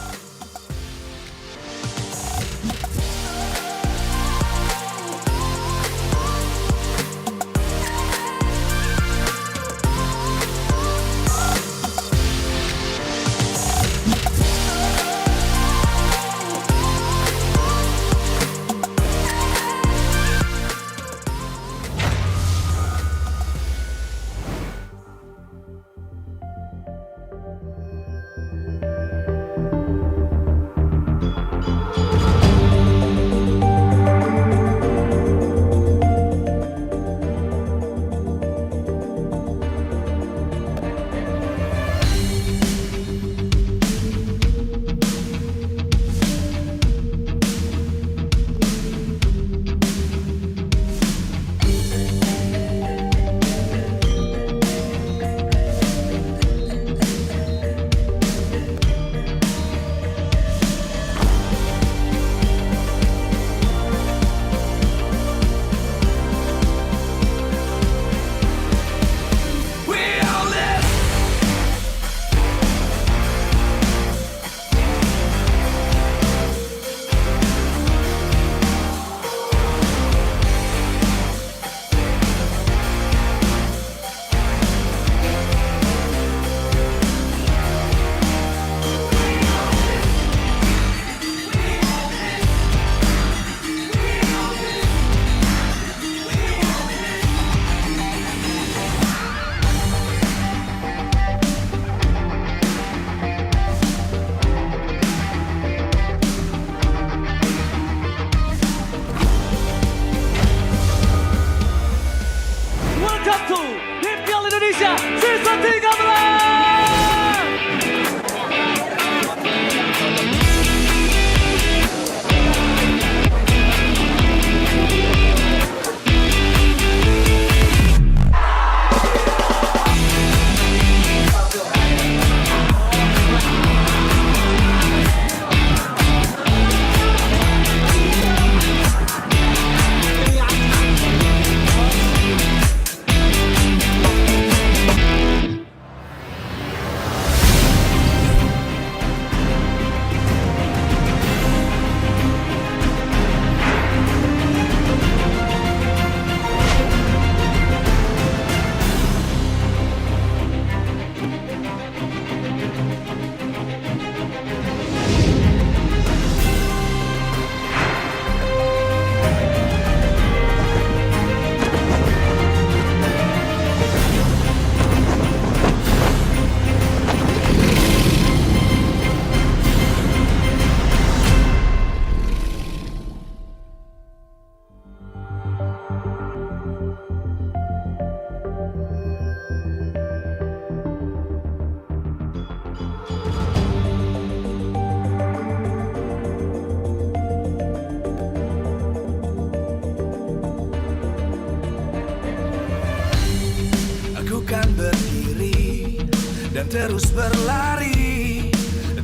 dan terus berlari,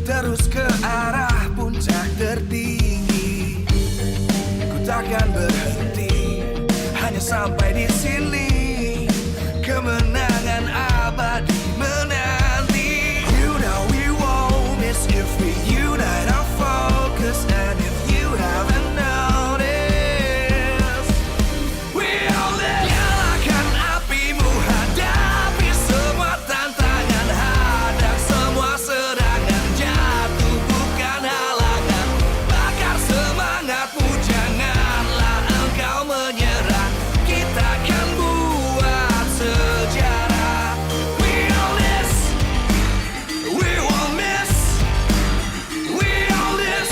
terus ke arah puncak tertinggi. Ku takkan berhenti, hanya sampai di sini. Kemenangan abadi menanti. You know we won't miss if we unite our focus. And if you haven't noticed, we all live. Nyalakan apimu, hadapi semua tantangan, hadang semua serangan, jatuh bukan halangan. Bakar semangatmu, janganlah engkau menyerah. Kita akan buat sejarah. We all this, we won't miss. We all this,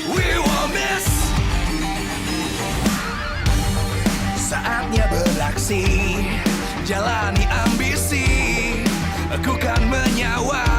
we won't miss. Saatnya beraksi, jalani ambisi. Aku kan menyawa